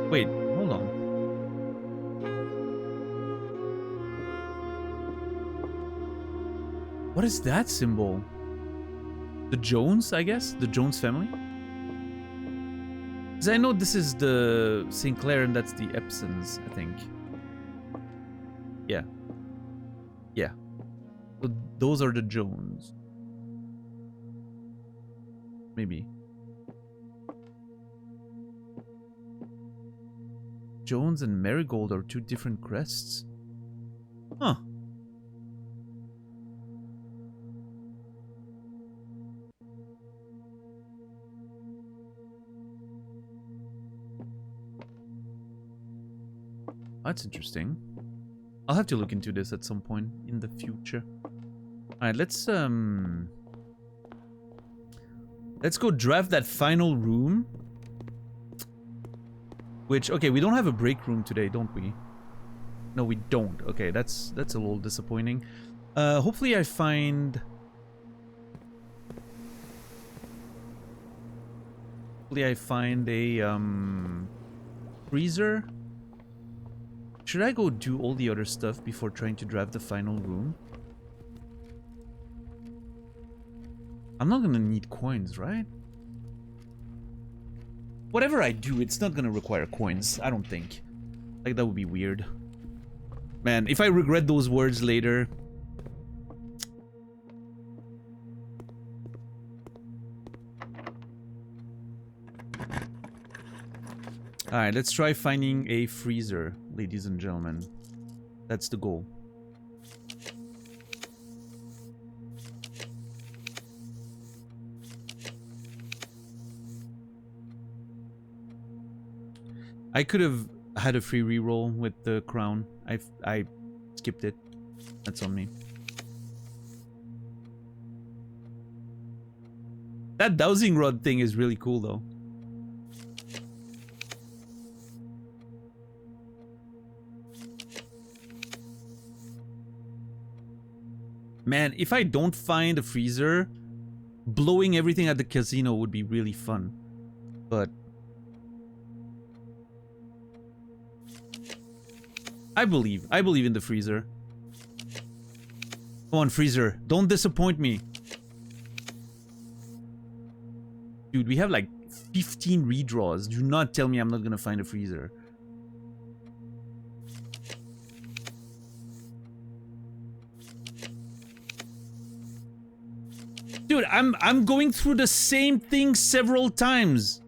Wait, hold on. What is that symbol? The Jones, I guess? The Jones family? Because I know this is the Sinclair and that's the Epsons, I think. Yeah. Yeah. So those are the Jones. Maybe. Jones and Marigold are two different crests. Huh. That's interesting. I'll have to look into this at some point in the future. Alright, let's go draft that final room. Which, okay, we don't have a break room today, don't we? No, we don't. Okay, that's a little disappointing. Hopefully I find... Hopefully I find a, freezer? Should I go do all the other stuff before trying to draft the final room? I'm not gonna need coins, right? Whatever I do, it's not gonna require coins, I don't think. Like, that would be weird. Man, if I regret those words later... Alright, let's try finding a freezer, ladies and gentlemen. That's the goal. I could have had a free reroll with the crown. I skipped it. That's on me. That dowsing rod thing is really cool though. Man, if I don't find a freezer, blowing everything at the casino would be really fun. But I believe in the freezer. Come on, freezer, don't disappoint me. Dude, we have like 15 redraws. Do not tell me I'm not gonna find a freezer. Dude, I'm going through the same thing several times.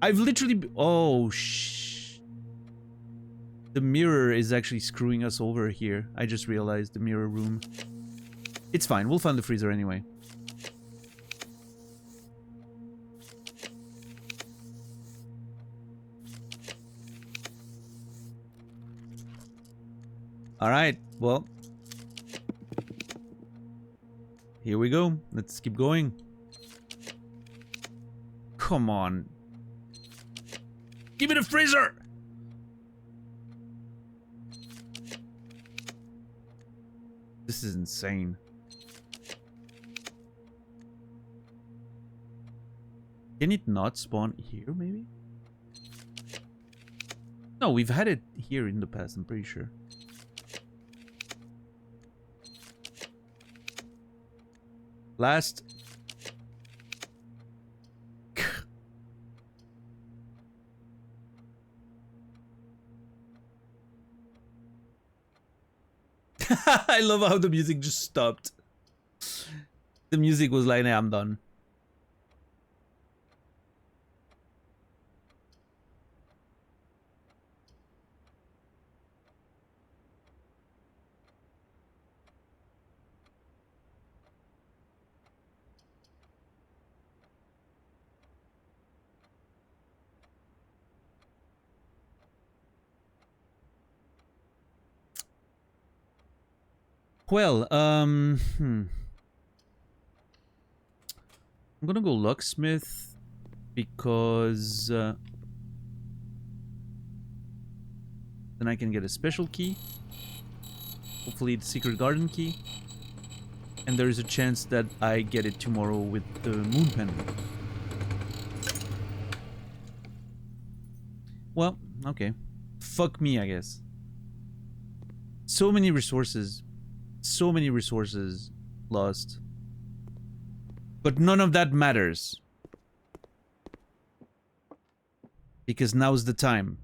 I've literally... Oh, shh. The mirror is actually screwing us over here. I just realized the mirror room. It's fine. We'll find the freezer anyway. Alright, well... Here we go. Let's keep going. Come on. Give me the freezer! This is insane. Can it not spawn here, maybe? No, we've had it here in the past, I'm pretty sure. Last. I love how the music just stopped. The music was like, nah, I'm done. Well, I'm gonna go locksmith because then I can get a special key. Hopefully the secret garden key. And there is a chance that I get it tomorrow with the moon pendant. Well, okay. Fuck me, I guess. So many resources. So many resources lost. But none of that matters. Because now's the time.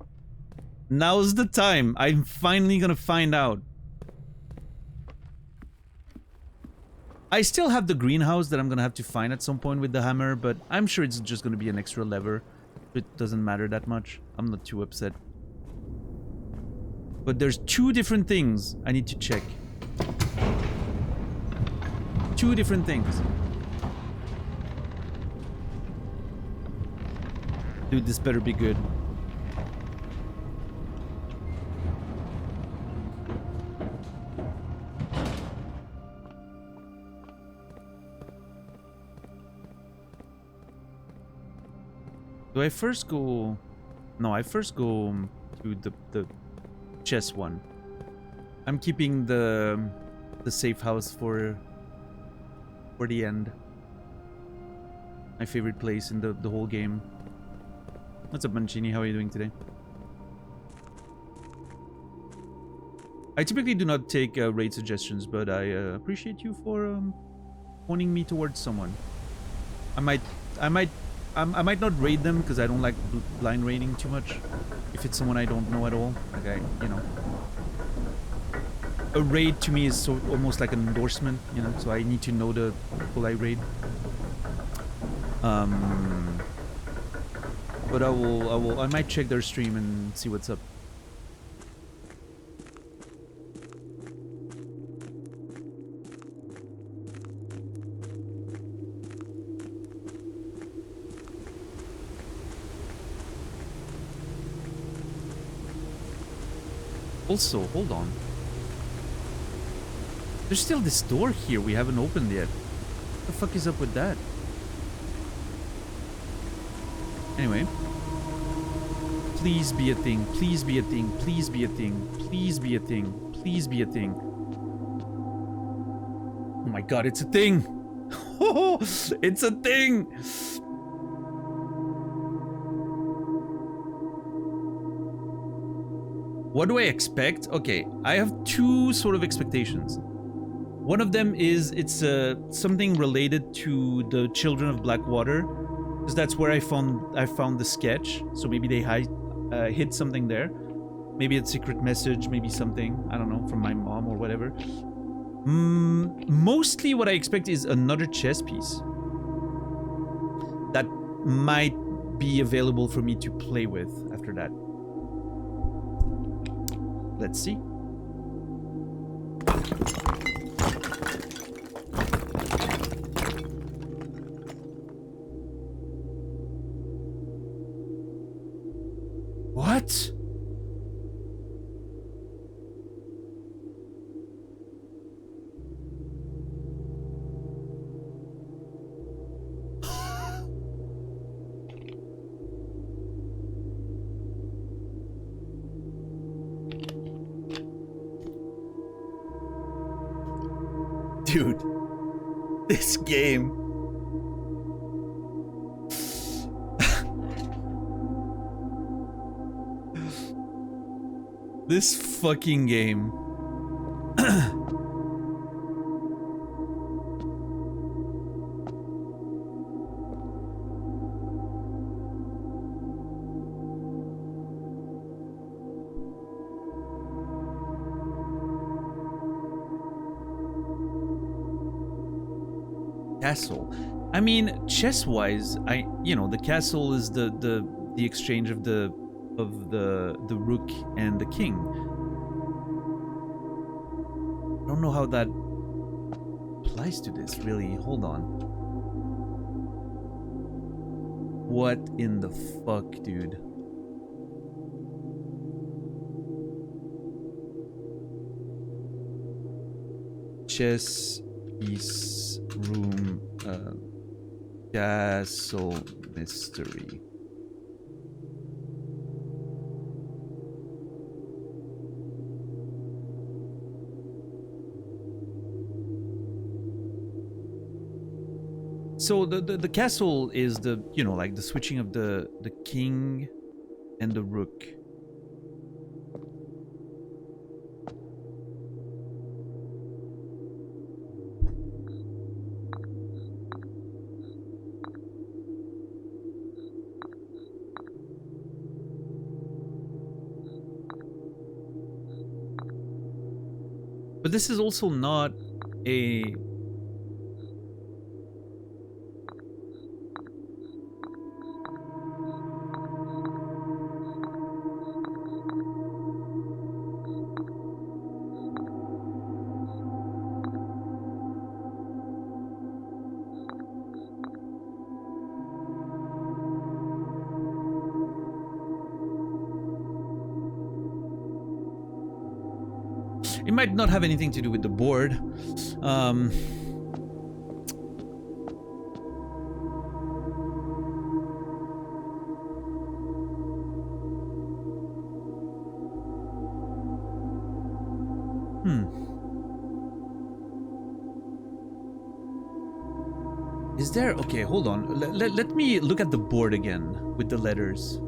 Now's the time. I'm finally gonna find out. I still have the greenhouse that I'm gonna have to find at some point with the hammer, but I'm sure it's just gonna be an extra lever. It doesn't matter that much. I'm not too upset. But there's two different things I need to check. Two different things. Dude, this better be good. Do I first go... No, I first go to the chest one. I'm keeping the safe house for the end. My favorite place in the whole game. What's up, Mancini? How are you doing today? I typically do not take raid suggestions, but I appreciate you for pointing me towards someone. I might not raid them because I don't like blind raiding too much. If it's someone I don't know at all, like you know, a raid to me is so almost like an endorsement, you know. So I need to know the people I raid. But I might check their stream and see what's up. Also, hold on. There's still this door here we haven't opened yet. What the fuck is up with that? Anyway. Please be a thing. Please be a thing. Please be a thing. Please be a thing. Please be a thing. Oh my god, it's a thing! It's a thing! What do I expect? Okay, I have two sort of expectations. One of them is it's something related to the Children of Blackwater, because that's where I found the sketch. So maybe they hid something there. Maybe it's a secret message, maybe something, I don't know, from my mom or whatever. Mostly what I expect is another chess piece that might be available for me to play with after that. Let's see. What? Dude, this game. This fucking game. Castle. I mean, chess-wise, the castle is the exchange of the rook and the king. I don't know how that applies to this, really. Hold on. What in the fuck, dude? Chess piece room castle mystery. So the castle is the, like the switching of the king and the rook. But this is also not a... It might not have anything to do with the board. Is there... Okay, hold on. Let me look at the board again with the letters.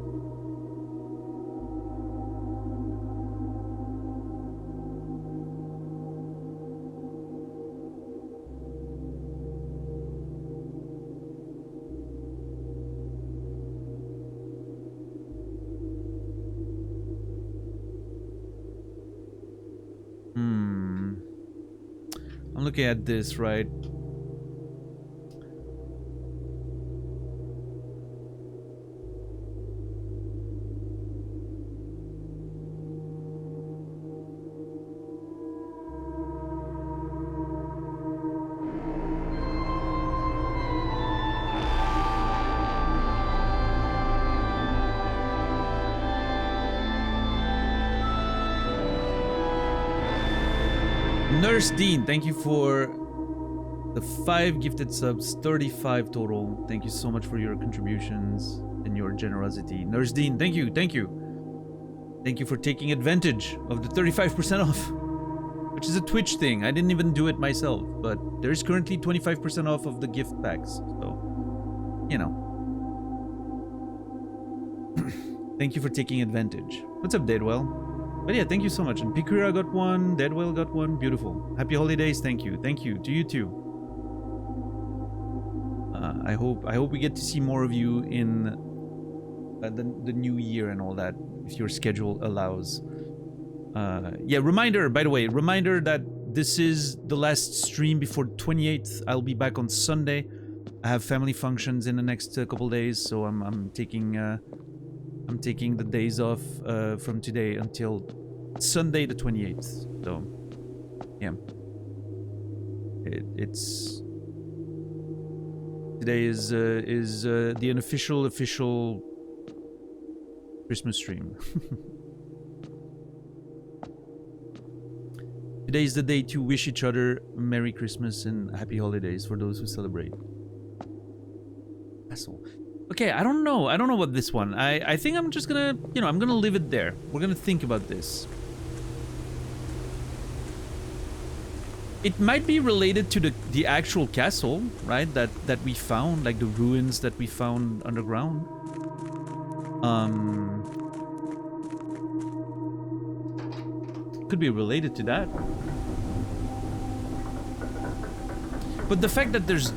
I'm looking at this, right? Nurse Dean, thank you for the 5 gifted subs, 35 total. Thank you so much for your contributions and your generosity. Nurse Dean, thank you, thank you. Thank you for taking advantage of the 35% off, which is a Twitch thing. I didn't even do it myself, but there's currently 25% off of the gift packs, so, Thank you for taking advantage. What's up, Deadwell? But yeah, thank you so much. And Pikura got one, Deadwell got one. Beautiful. Happy holidays. Thank you. Thank you to you too. I hope we get to see more of you in the new year and all that, if your schedule allows. Yeah, reminder, by the way, reminder that this is the last stream before 28th. I'll be back on Sunday. I have family functions in the next couple days, so I'm taking the days off from today until Sunday the 28th. So, yeah. It's... Today is the unofficial, official Christmas stream. Today is the day to wish each other Merry Christmas and Happy Holidays for those who celebrate. Asshole. Okay, I don't know about this one. I think I'm just gonna, I'm gonna leave it there. We're gonna think about this. It might be related to the actual castle, right? That we found, like the ruins that we found underground. could be related to that. But the fact that there's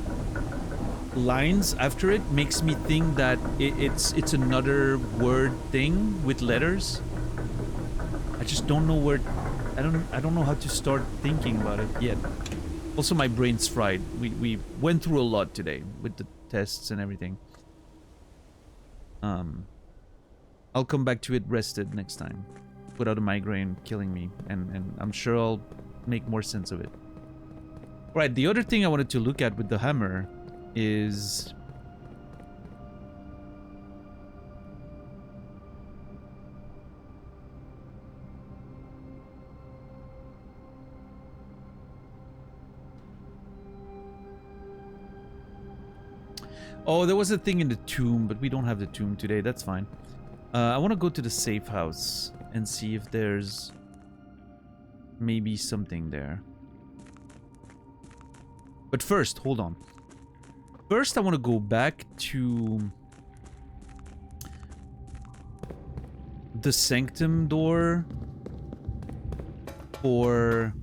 lines after it makes me think that it's another word thing with letters. I just don't know where. I don't know how to start thinking about it yet. Also, my brain's fried. We went through a lot today with the tests and everything. I'll come back to it rested next time, without a migraine killing me, and I'm sure I'll make more sense of it. Right, the other thing I wanted to look at with the hammer is... Oh, there was a thing in the tomb, but we don't have the tomb today. That's fine. I want to go to the safe house and see if there's maybe something there. But first, hold on. First, I want to go back to the sanctum door for...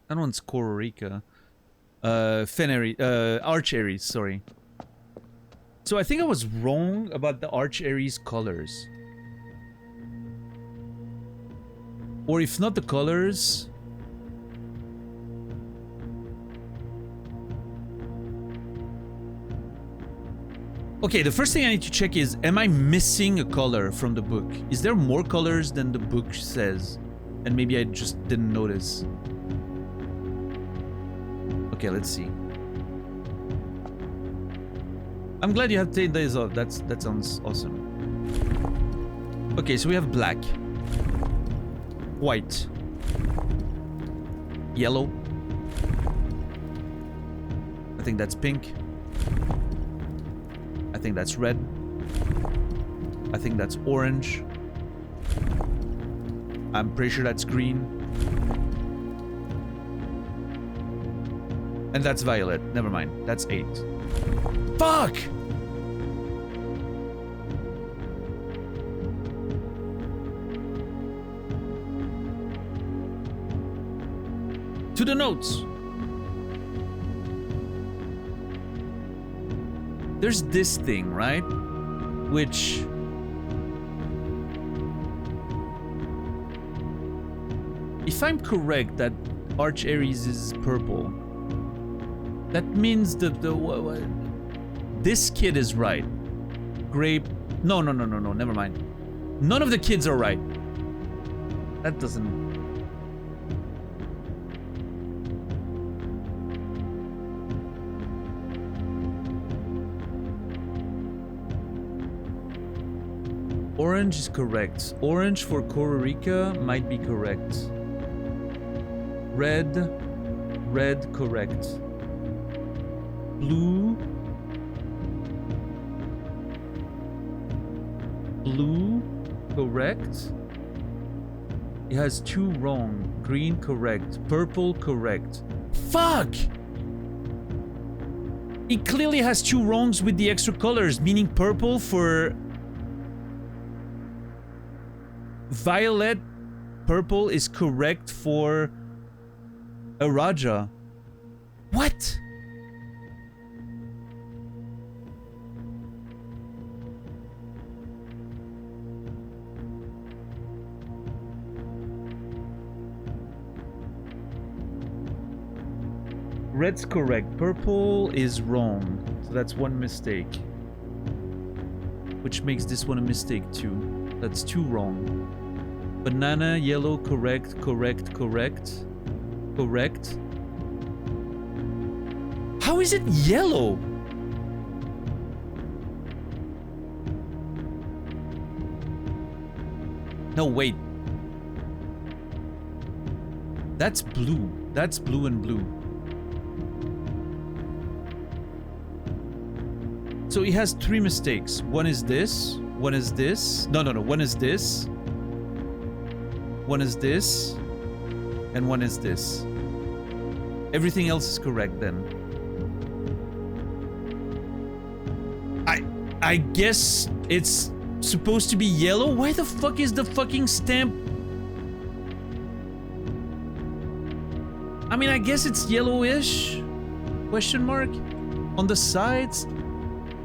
That one's Kororika. Arch-Aries, sorry. So I think I was wrong about the Arch-Aries colors. Or if not the colors... Okay, the first thing I need to check is, am I missing a color from the book? Is there more colors than the book says? And maybe I just didn't notice. Okay, let's see. I'm glad you have taken days off. That sounds awesome. Okay, so we have black, white, yellow. I think that's pink. I think that's red. I think that's orange. I'm pretty sure that's green. And that's violet. Never mind. That's 8. Fuck! To the notes. There's this thing, right? Which... If I'm correct that Arch-Aries is purple, that means this kid is right. Grape... No, never mind. None of the kids are right. That doesn't... Orange is correct. Orange for Kororika might be correct. Red, correct. Blue, correct. It has 2 wrong. Green, correct. Purple, correct. Fuck! It clearly has 2 wrongs with the extra colors, meaning purple for... Violet, purple is correct for Araja. What? Red's correct. Purple is wrong. So that's 1 mistake. Which makes this one a mistake too. That's 2 wrong. Banana, yellow, correct. How is it yellow? No, wait. That's blue. That's blue and blue. So he has 3 mistakes. One is this. One is this. No. One is this. One is this, and one is this. Everything else is correct then. I guess it's supposed to be yellow. Why the fuck is the fucking stamp? I mean, I guess it's yellowish? Question mark? On the sides?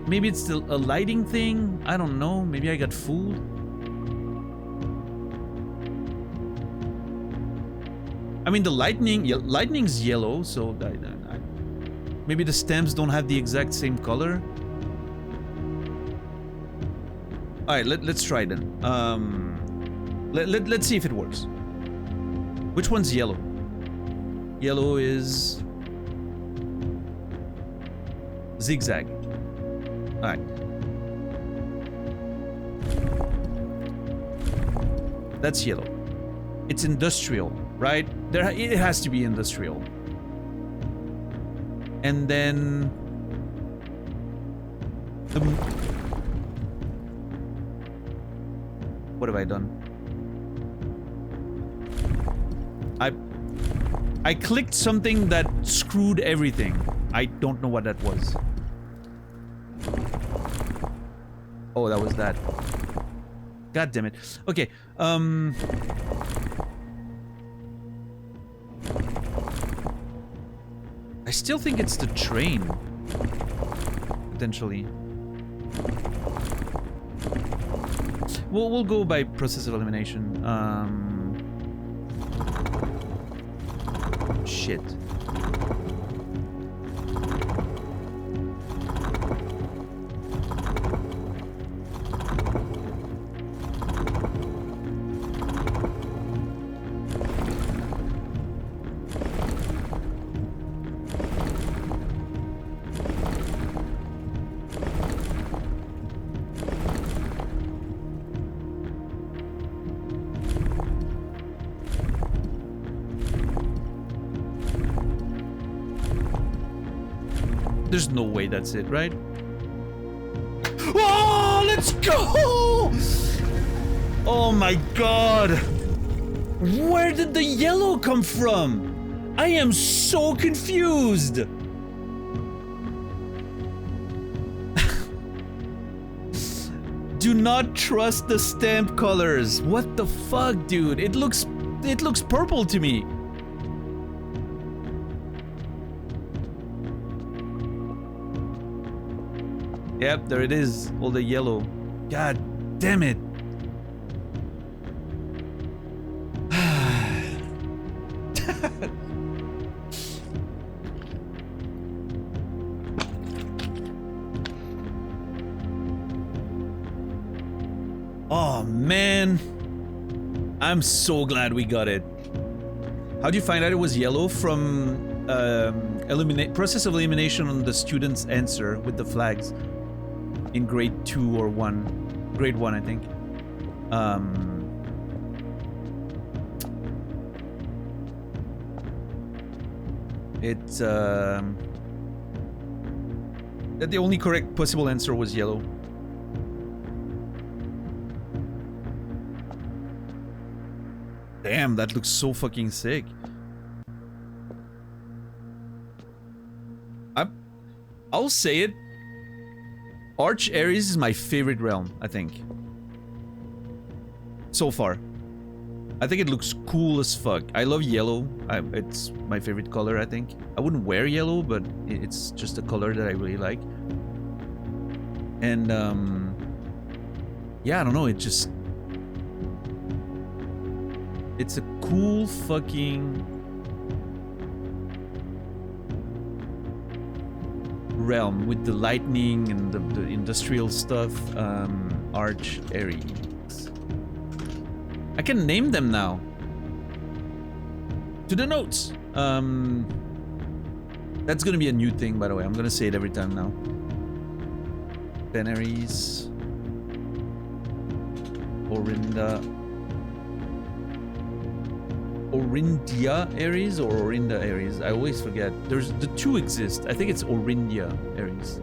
Maybe it's still a lighting thing? I don't know. Maybe I got fooled. I mean, the lightning's yellow, so maybe the stamps don't have the exact same color. All right, let's try then. Let's see if it works. Which one's yellow? Yellow is zigzag. All right. That's yellow. It's industrial, right? It has to be industrial. And then what have I done? I clicked something that screwed everything. I don't know what that was. Oh, that was that. God damn it. Okay. I still think it's the train. Potentially. We'll go by process of elimination. Shit. There's no way that's it, right? Oh, let's go! Oh my god! Where did the yellow come from? I am so confused! Do not trust the stamp colors. What the fuck, dude? It looks purple to me. Yep, there it is. All the yellow. God damn it. Oh, man. I'm so glad we got it. How'd you find out it was yellow? From process of elimination on the student's answer with the flags. In grade 2 or 1. Grade 1, I think. It's that the only correct possible answer was yellow. Damn, that looks so fucking sick. I'll say it. Arch Ares is my favorite realm, I think. So far. I think it looks cool as fuck. I love yellow. It's my favorite color, I think. I wouldn't wear yellow, but it's just a color that I really like. And, yeah, I don't know, it's a cool fucking realm with the lightning and the industrial stuff. Arch Ares. I can name them now. To the notes. That's gonna be a new thing, by the way. I'm gonna say it every time now. Ares. Orindia Ares or Orinda Ares? I always forget. The two exist. I think it's Orindia Ares.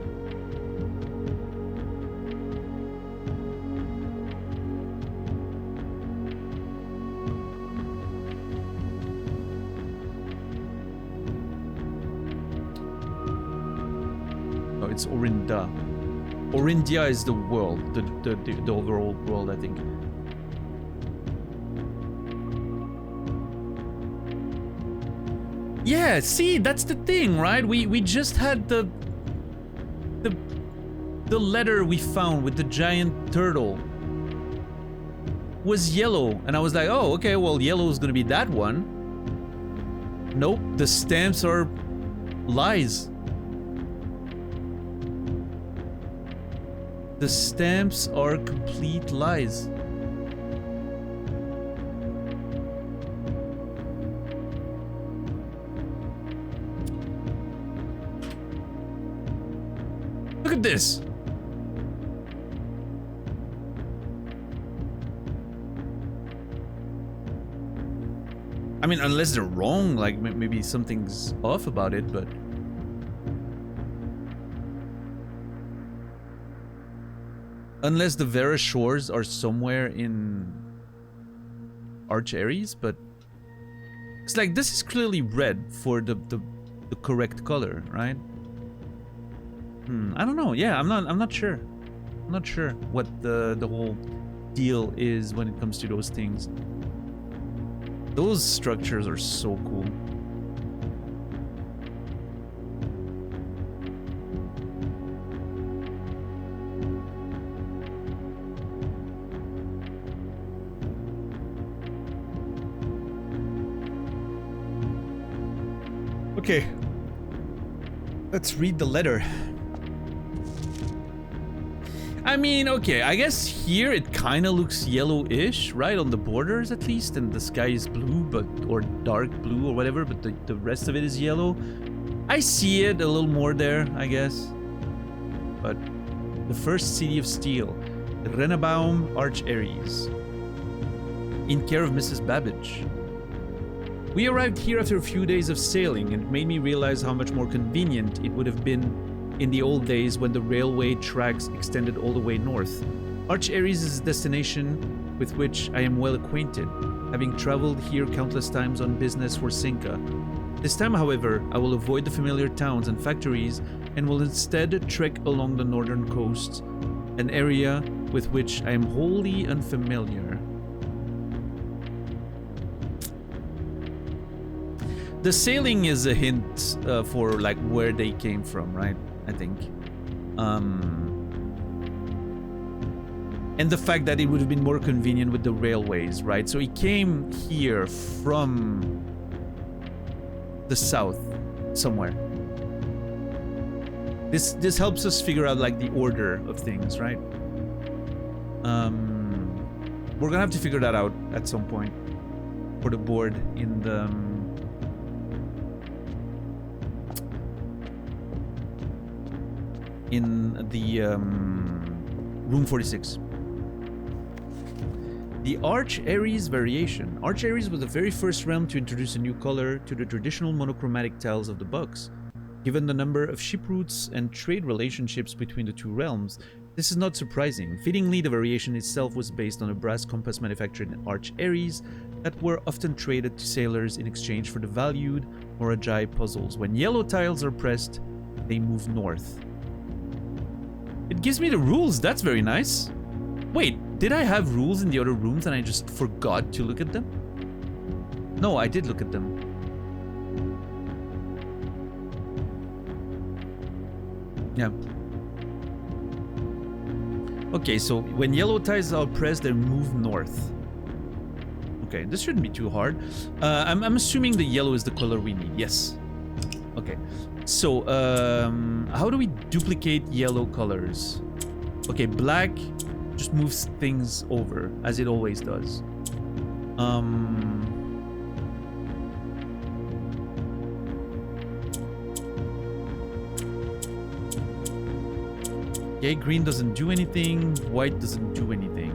It's Orinda. Orindia is the world, the overall world, I think. Yeah, see, that's the thing, right? We just had the letter we found with the giant turtle was yellow, and I was like, oh, okay, well, yellow is gonna be that one. Nope, the stamps are lies. The stamps are complete lies. Look at this. I mean, unless they're wrong, like maybe something's off about it, but... Unless the Vera shores are somewhere in Arch Aries, but... It's like, this is clearly red for the correct color, right? I don't know. Yeah, I'm not sure. I'm not sure what the whole deal is when it comes to those things. Those structures are so cool. Okay. Let's read the letter. I mean, okay, I guess here it kind of looks yellowish, right? On the borders at least, and the sky is blue, but or dark blue or whatever, but the rest of it is yellow. I see it a little more there, I guess. But the first city of steel, Renabaum, Arch Aries, in care of Mrs. Babbage. We arrived here after a few days of sailing, and it made me realize how much more convenient it would have been in the old days when the railway tracks extended all the way north. Arch Aries is a destination with which I am well acquainted, having traveled here countless times on business for Cinca. This time, however, I will avoid the familiar towns and factories and will instead trek along the northern coast, an area with which I am wholly unfamiliar. The sailing is a hint for like where they came from, right? I think. And the fact that it would have been more convenient with the railways, right? So he came here from the south somewhere. This helps us figure out like the order of things, right? We're gonna have to figure that out at some point for the board in the room 46. The Arch Aries variation. Arch Aries was the very first realm to introduce a new color to the traditional monochromatic tiles of the Bucks. Given the number of ship routes and trade relationships between the two realms, this is not surprising. Fittingly, the variation itself was based on a brass compass manufactured in Arch Aries that were often traded to sailors in exchange for the valued Moragi puzzles. When yellow tiles are pressed, they move north. It gives me the rules, that's very nice. Wait, did I have rules in the other rooms and I just forgot to look at them? No, I did look at them. Yeah. Okay, so when yellow tiles are pressed, they move north. Okay, this shouldn't be too hard. I'm assuming the yellow is the color we need. Yes. Okay. So, how do we duplicate yellow colors? Okay, black just moves things over, as it always does. Okay, green doesn't do anything, white doesn't do anything.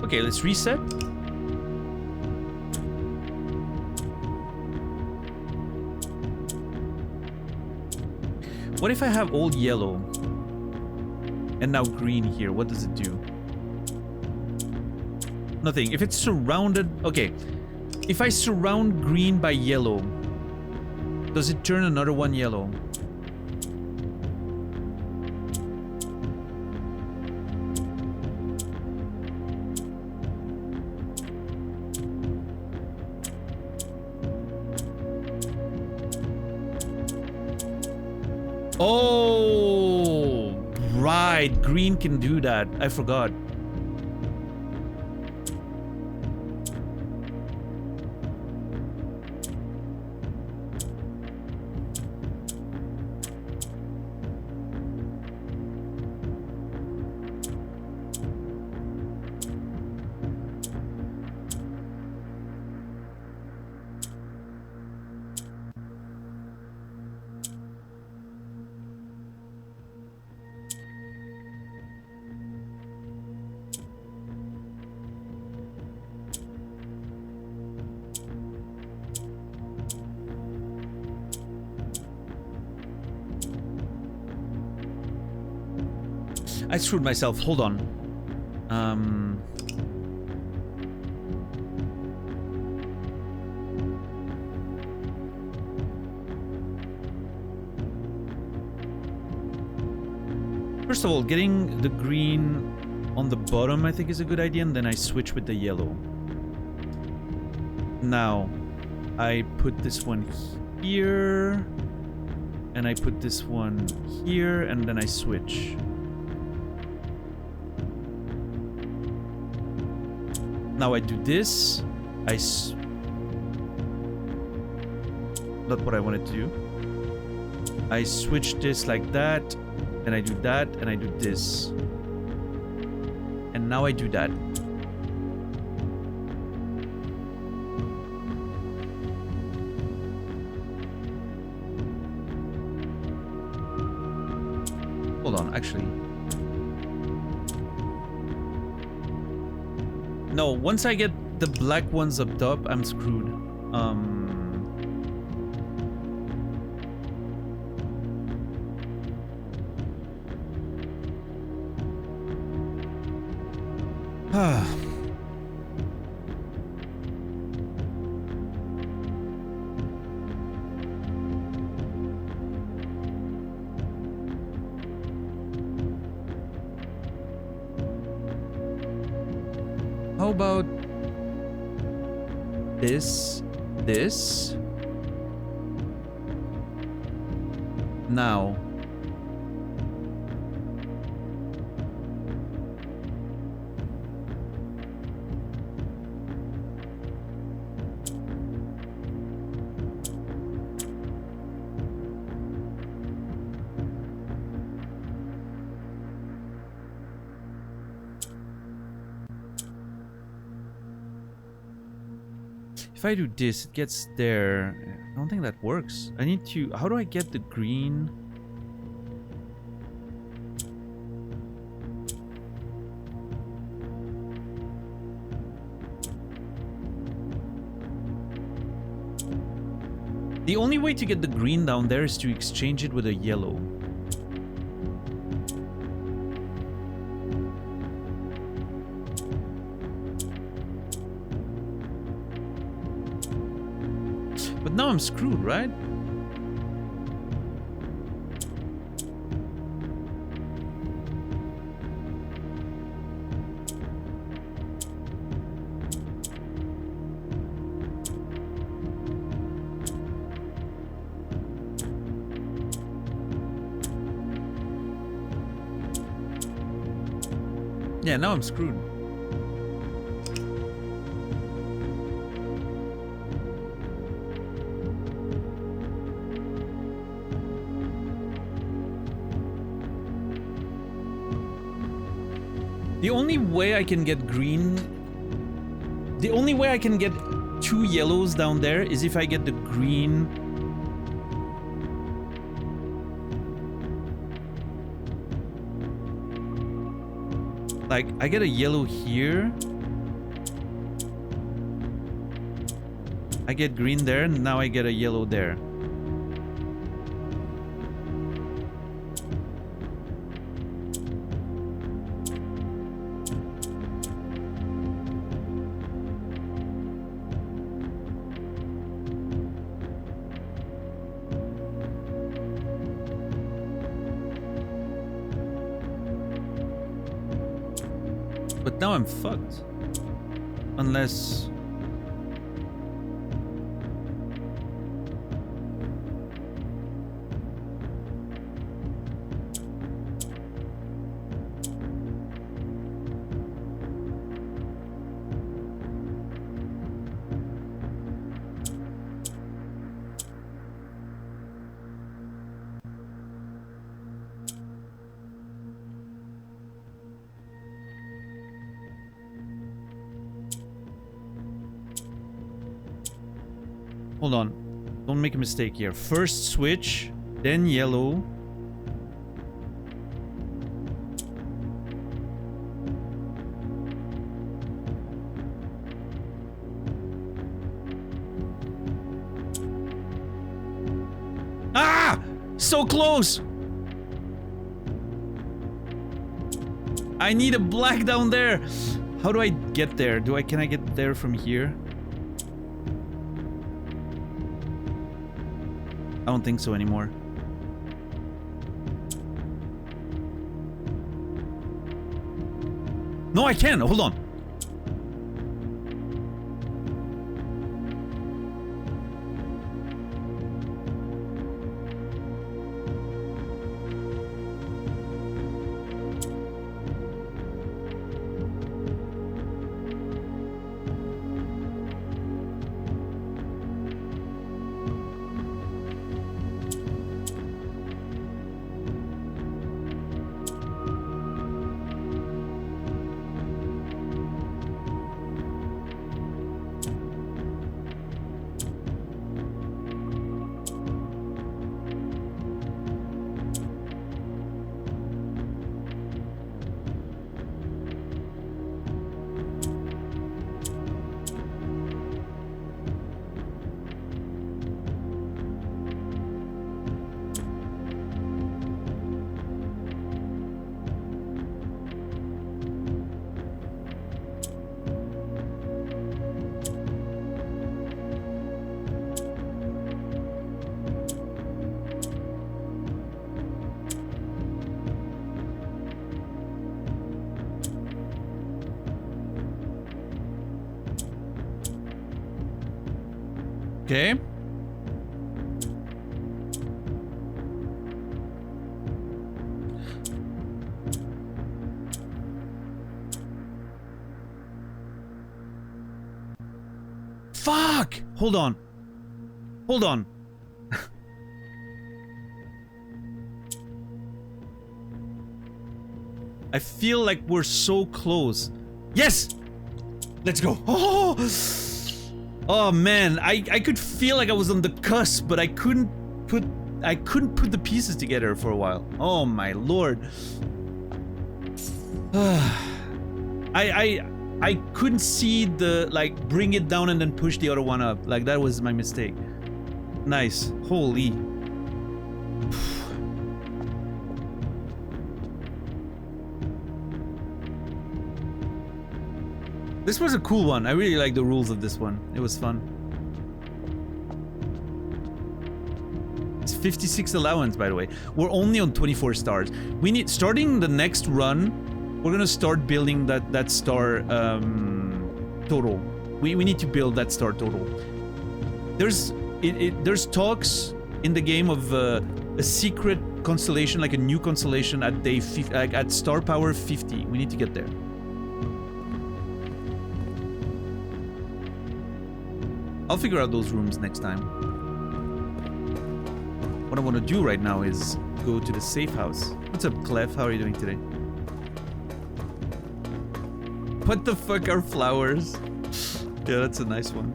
Okay, let's reset. What if I have all yellow and now green here? What does it do? Nothing. If it's surrounded... Okay. If I surround green by yellow, does it turn another one yellow? Oh, right. Green can do that. I forgot. I screwed myself. Hold on. First of all, getting the green on the bottom I think is a good idea, and then I switch with the yellow. Now, I put this one here, and I put this one here, and then I switch. Now I do this. Not what I wanted to do. I switch this like that, and I do that, and I do this. And now I do that. Hold on, actually. No, once I get the black ones up top, I'm screwed. How about this? Now. If I do this, it gets there. I don't think that works. I need to... How do I get the green? The only way to get the green down there is to exchange it with a yellow. But now I'm screwed, right? Yeah, now I'm screwed. The only way I can get green... The only way I can get 2 yellows down there is if I get the green... Like, I get a yellow here. I get green there, and now I get a yellow there. But now I'm fucked. Unless... Hold on. Don't make a mistake here. First switch, then yellow. Ah! So close! I need a black down there. How do I get there? Can I get there from here? I don't think so anymore. No, I can. Hold on. Okay. Fuck! Hold on. Hold on. I feel like we're so close. Yes! Let's go. Oh! Oh man, I could feel like I was on the cusp, but I couldn't put the pieces together for a while. Oh my lord. I couldn't see the, like, bring it down and then push the other one up. Like, that was my mistake. Nice. Holy. This was a cool one. I really like the rules of this one. It was fun. It's 56 allowance, by the way. We're only on 24 stars. We need, starting the next run, we're gonna start building that star total. We need to build that star total. There's talks in the game of a secret constellation, like a new constellation at day 50, like at star power 50. We need to get there. I'll figure out those rooms next time. What I want to do right now is go to the safe house. What's up, Clef? How are you doing today? What the fuck are flowers? Yeah, that's a nice one.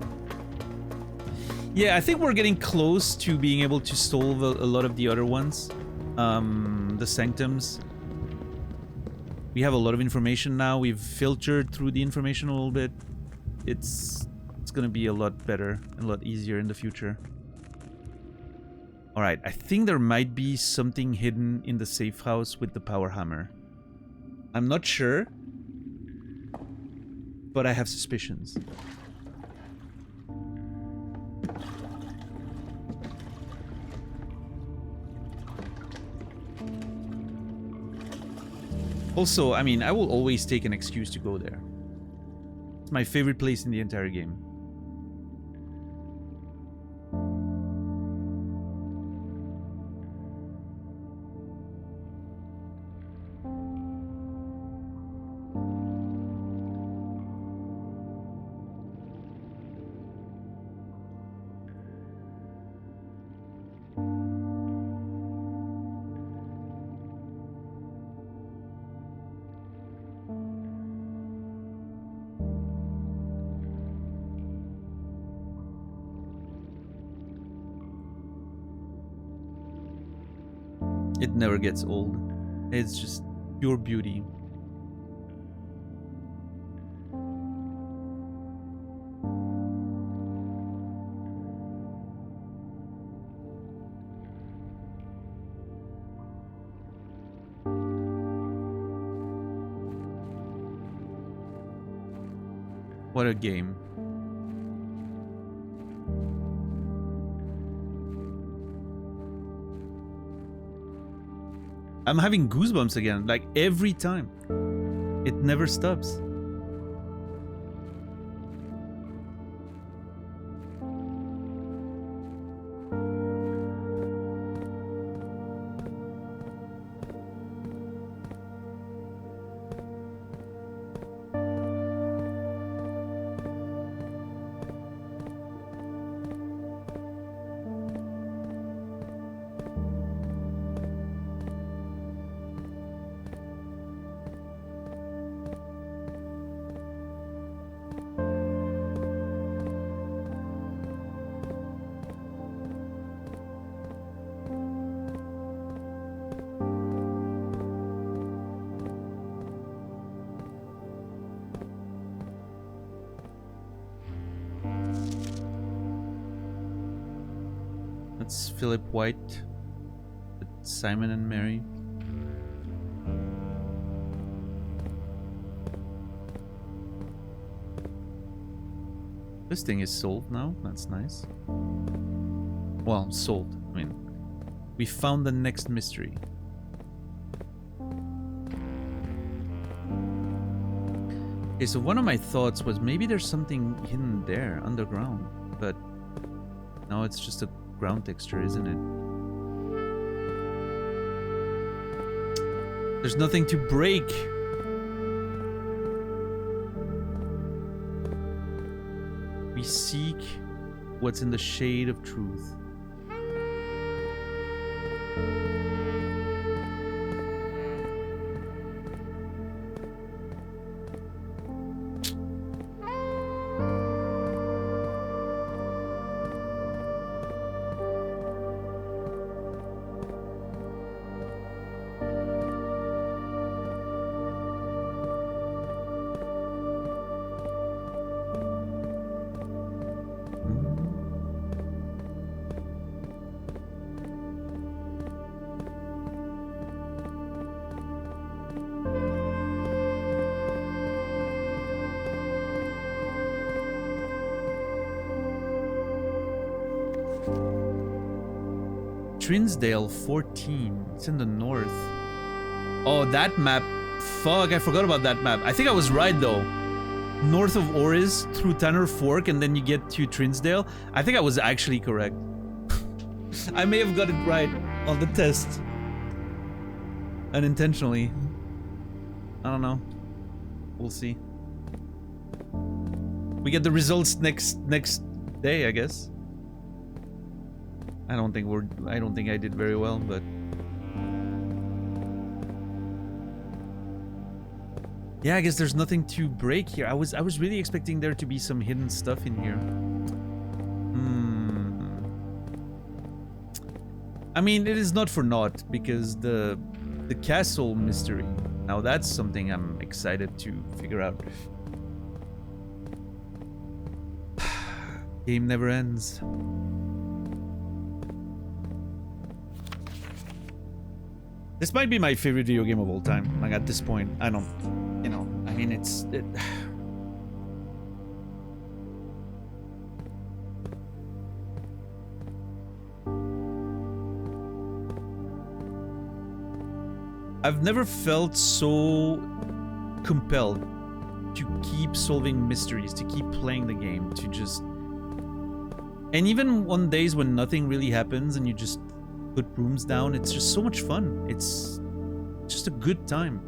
Yeah, I think we're getting close to being able to solve a lot of the other ones. The sanctums. We have a lot of information now. We've filtered through the information a little bit. It's gonna be a lot better and a lot easier in the future. Alright, I think there might be something hidden in the safe house with the power hammer. I'm not sure, but I have suspicions. Also, I mean, I will always take an excuse to go there. It's my favorite place in the entire game. It never gets old. It's just pure beauty. What a game. I'm having goosebumps again, like every time. It never stops. That's Philip White with Simon and Mary. This thing is sold now. That's nice. Well, sold. I mean, we found the next mystery. Okay, so one of my thoughts was maybe there's something hidden there underground, but no, it's just a ground texture, isn't it? There's nothing to break. We seek what's in the shade of truth. Trinsdale 14. It's in the north. Oh, that map. Fuck, I forgot about that map. I think I was right though. North of Oris through Tanner Fork and then you get to Trinsdale. I think I was actually correct. I may have got it right on the test. Unintentionally. I don't know. We'll see. We get the results next day, I guess. I don't think I did very well, but yeah, I guess there's nothing to break here. I was really expecting there to be some hidden stuff in here. I mean, it is not for naught because the castle mystery. Now that's something I'm excited to figure out. Game never ends. This might be my favorite video game of all time. Like at this point, I don't, you know, I mean, I've never felt so compelled to keep solving mysteries, to keep playing the game, to just... And even on days when nothing really happens and you just put rooms down, it's just so much fun. It's just a good time.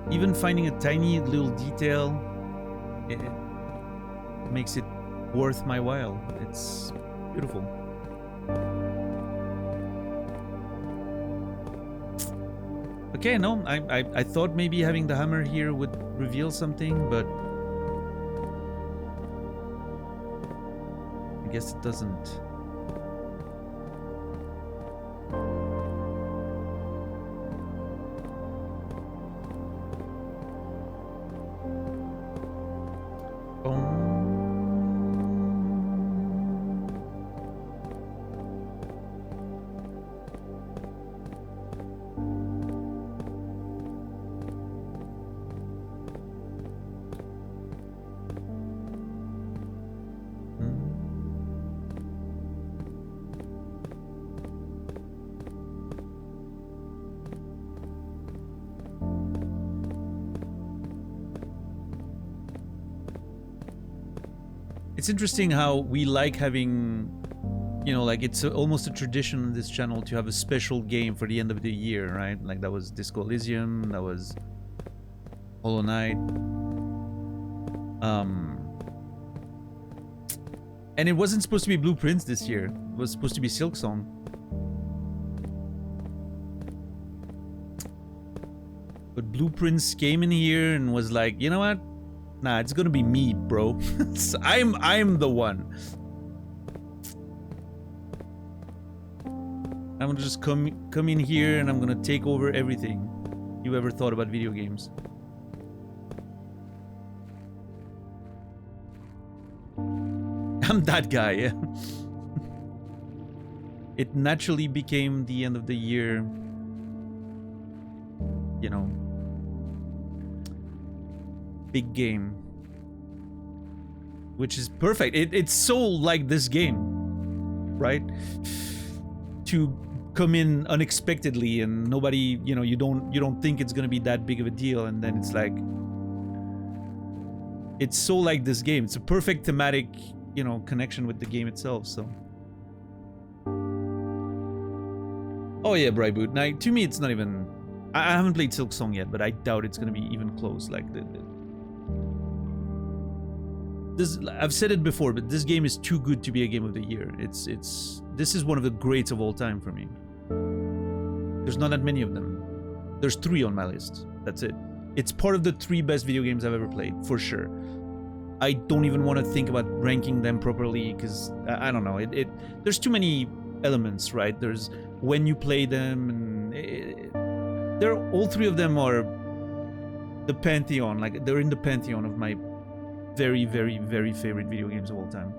Even finding a tiny little detail, it makes it worth my while. It's beautiful. Okay, no, I thought maybe having the hammer here would reveal something, but I guess it doesn't. It's interesting how we like having, you know, like it's almost a tradition on this channel to have a special game for the end of the year, right? Like that was Disco Elysium, that was Hollow Knight. And it wasn't supposed to be Blueprints this year. It was supposed to be Silksong. But Blueprints came in here and was like, you know what? Nah, it's gonna be me, bro. I'm the one. I'm gonna just come in here and I'm gonna take over everything you ever thought about video games. I'm that guy, yeah. It naturally became the end of the year, you know, big game, which is perfect. It's so like this game, right? To come in unexpectedly and nobody, you know, you don't think it's gonna be that big of a deal, and then it's like, it's so like this game. It's a perfect thematic, you know, connection with the game itself. So, oh yeah, Brightboot. Now, to me, it's not even. I haven't played Silksong yet, but I doubt it's gonna be even close. Like this, I've said it before, but this game is too good to be a game of the year. This is one of the greats of all time for me. There's not that many of them. There's 3 on my list. That's it. It's part of the 3 best video games I've ever played, for sure. I don't even want to think about ranking them properly because I don't know. There's too many elements, right? There's when you play them, and all 3 of them are the pantheon. Like they're in the pantheon of my very, very, very favorite video games of all time.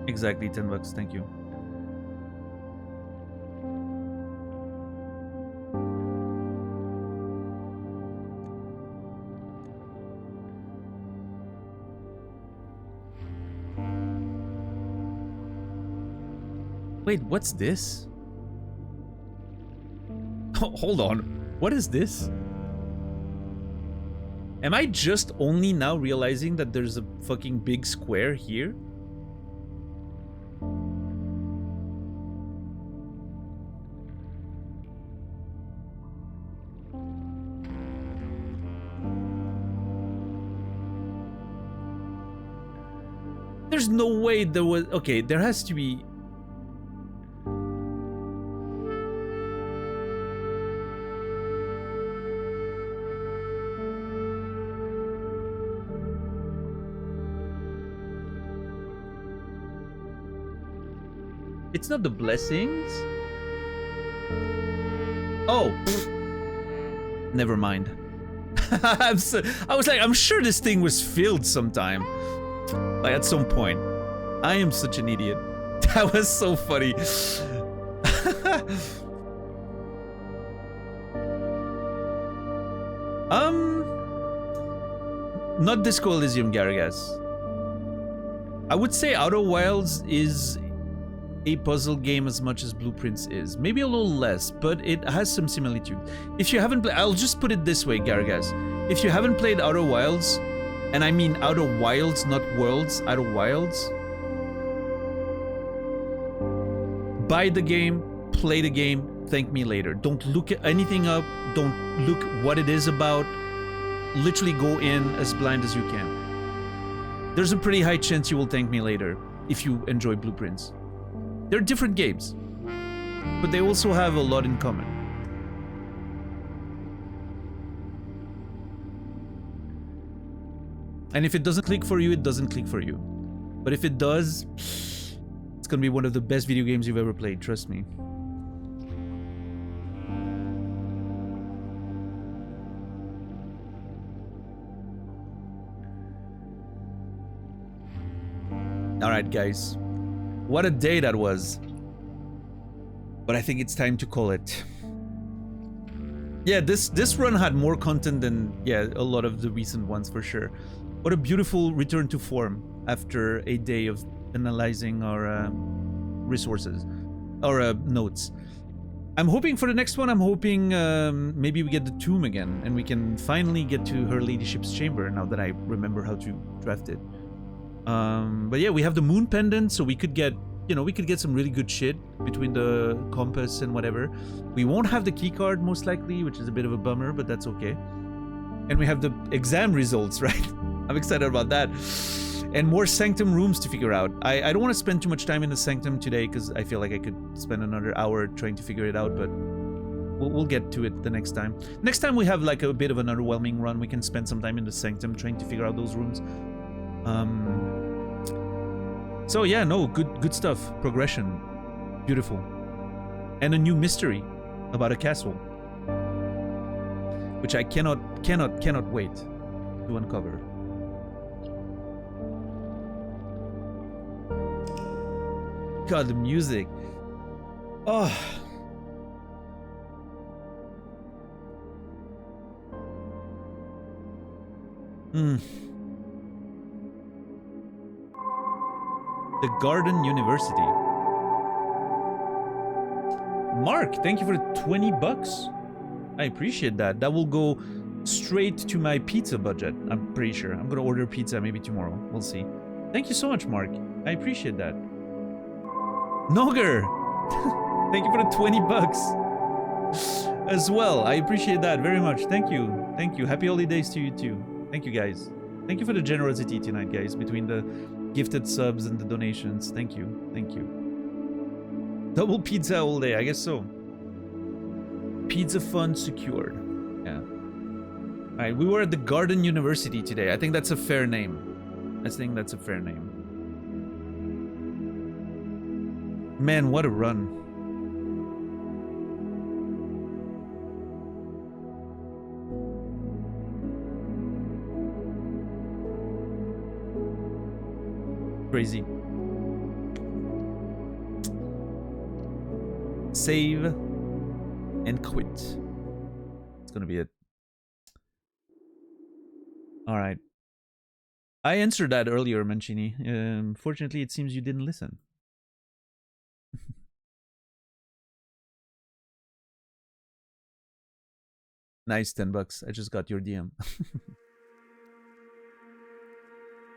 Exactly, $10. Thank you. Wait, what's this? Hold on. What is this? Am I just only now realizing that there's a fucking big square here? There's no way there was... Okay, there has to be... It's not the blessings? Oh! Pfft. Never mind. I was like, I'm sure this thing was filled sometime. Like at some point. I am such an idiot. That was so funny. Not Disco Elysium, Garagas. I would say Outer Wilds is a puzzle game as much as Blueprints is. Maybe a little less, but it has some similitude. If you haven't played, I'll just put it this way, Garagas. If you haven't played Outer Wilds, and I mean Outer Wilds, not Worlds, Outer Wilds, buy the game, play the game, thank me later. Don't look anything up, don't look what it is about. Literally go in as blind as you can. There's a pretty high chance you will thank me later if you enjoy Blueprints. They're different games, but they also have a lot in common. And if it doesn't click for you, it doesn't click for you. But if it does, it's gonna be one of the best video games you've ever played, trust me. Alright guys, what a day that was. But I think it's time to call it. Yeah, this run had more content than, yeah, a lot of the recent ones for sure. What a beautiful return to form after a day of analyzing our resources, our notes. I'm hoping for the next one, I'm hoping maybe we get the tomb again and we can finally get to Her Ladyship's chamber now that I remember how to draft it. But yeah, we have the moon pendant, so we could get, you know, we could get some really good shit between the compass and whatever. We won't have the key card most likely, which is a bit of a bummer, but that's okay. And we have the exam results, right? I'm excited about that. And more Sanctum rooms to figure out. I don't want to spend too much time in the Sanctum today because I feel like I could spend another hour trying to figure it out, but we'll get to it the next time. Next time we have like a bit of an underwhelming run, we can spend some time in the Sanctum trying to figure out those rooms. So yeah, no, good stuff. Progression. Beautiful. And a new mystery about a castle. Which I cannot wait to uncover. God, the music. Oh. The Garden University. Mark, thank you for the 20 bucks. I appreciate that. That will go straight to my pizza budget, I'm pretty sure. I'm gonna order pizza maybe tomorrow. We'll see. Thank you so much, Mark. I appreciate that. Noger! Thank you for the 20 bucks. As well. I appreciate that very much. Thank you. Thank you. Happy holidays to you too. Thank you guys. Thank you for the generosity tonight, guys, between the gifted subs and the donations. Thank you. Thank you. Double pizza all day, I guess so. Pizza fund secured. Yeah. Alright, we were at the Garden University today. I think that's a fair name. I think that's a fair name. Man, what a run. Crazy. Save and quit. It's gonna be it. All right. I answered that earlier, Mancini. Fortunately, it seems you didn't listen. Nice, 10 bucks. I just got your DM.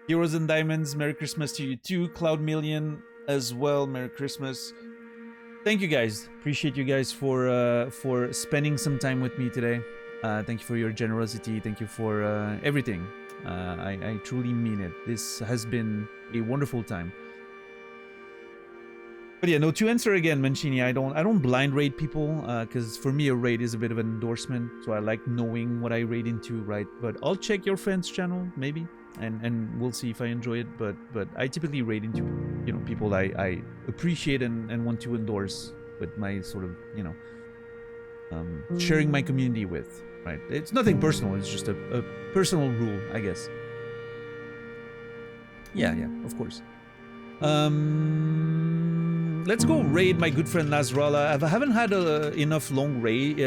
Heroes and Diamonds, Merry Christmas to you too. Cloud Million as well, Merry Christmas. Thank you guys. Appreciate you guys for spending some time with me today. Thank you for your generosity. Thank you for everything. I truly mean it. This has been a wonderful time. But yeah, no, to answer again, Mancini, I don't blind raid people, because for me a raid is a bit of an endorsement, so I like knowing what I raid into, right? But I'll check your friend's channel, maybe, and we'll see if I enjoy it, but I typically raid into, you know, people I appreciate and want to endorse with my sort of, you know, sharing my community with, right? It's nothing personal, it's just a personal rule, I guess. Yeah, of course. Let's go raid my good friend Nasrallah. I haven't had enough long raid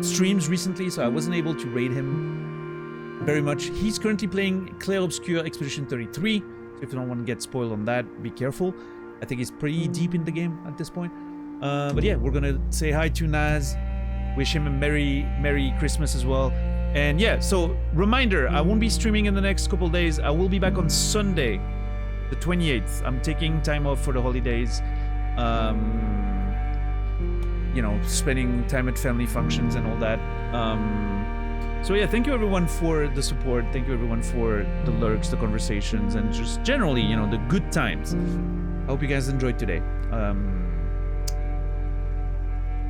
streams recently, so I wasn't able to raid him very much. He's currently playing Clair Obscur Expedition 33, so if you don't want to get spoiled on that, be careful. I think he's pretty deep in the game at this point. But yeah, we're gonna say hi to Naz, wish him a Merry Christmas as well. And yeah, so reminder, I won't be streaming in the next couple days. I will be back on Sunday, the 28th. I'm taking time off for the holidays. You know, spending time at family functions and all that. So yeah, thank you everyone for the support. Thank you everyone for the lurks, the conversations, and just generally, you know, the good times. I hope you guys enjoyed today.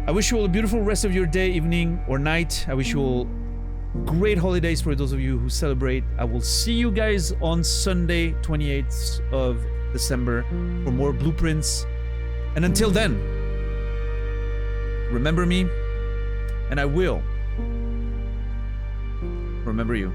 I wish you all a beautiful rest of your day, evening, or night. I wish you all great holidays for those of you who celebrate. I will see you guys on Sunday, 28th of December for more blueprints. And until then, remember me, and I will remember you.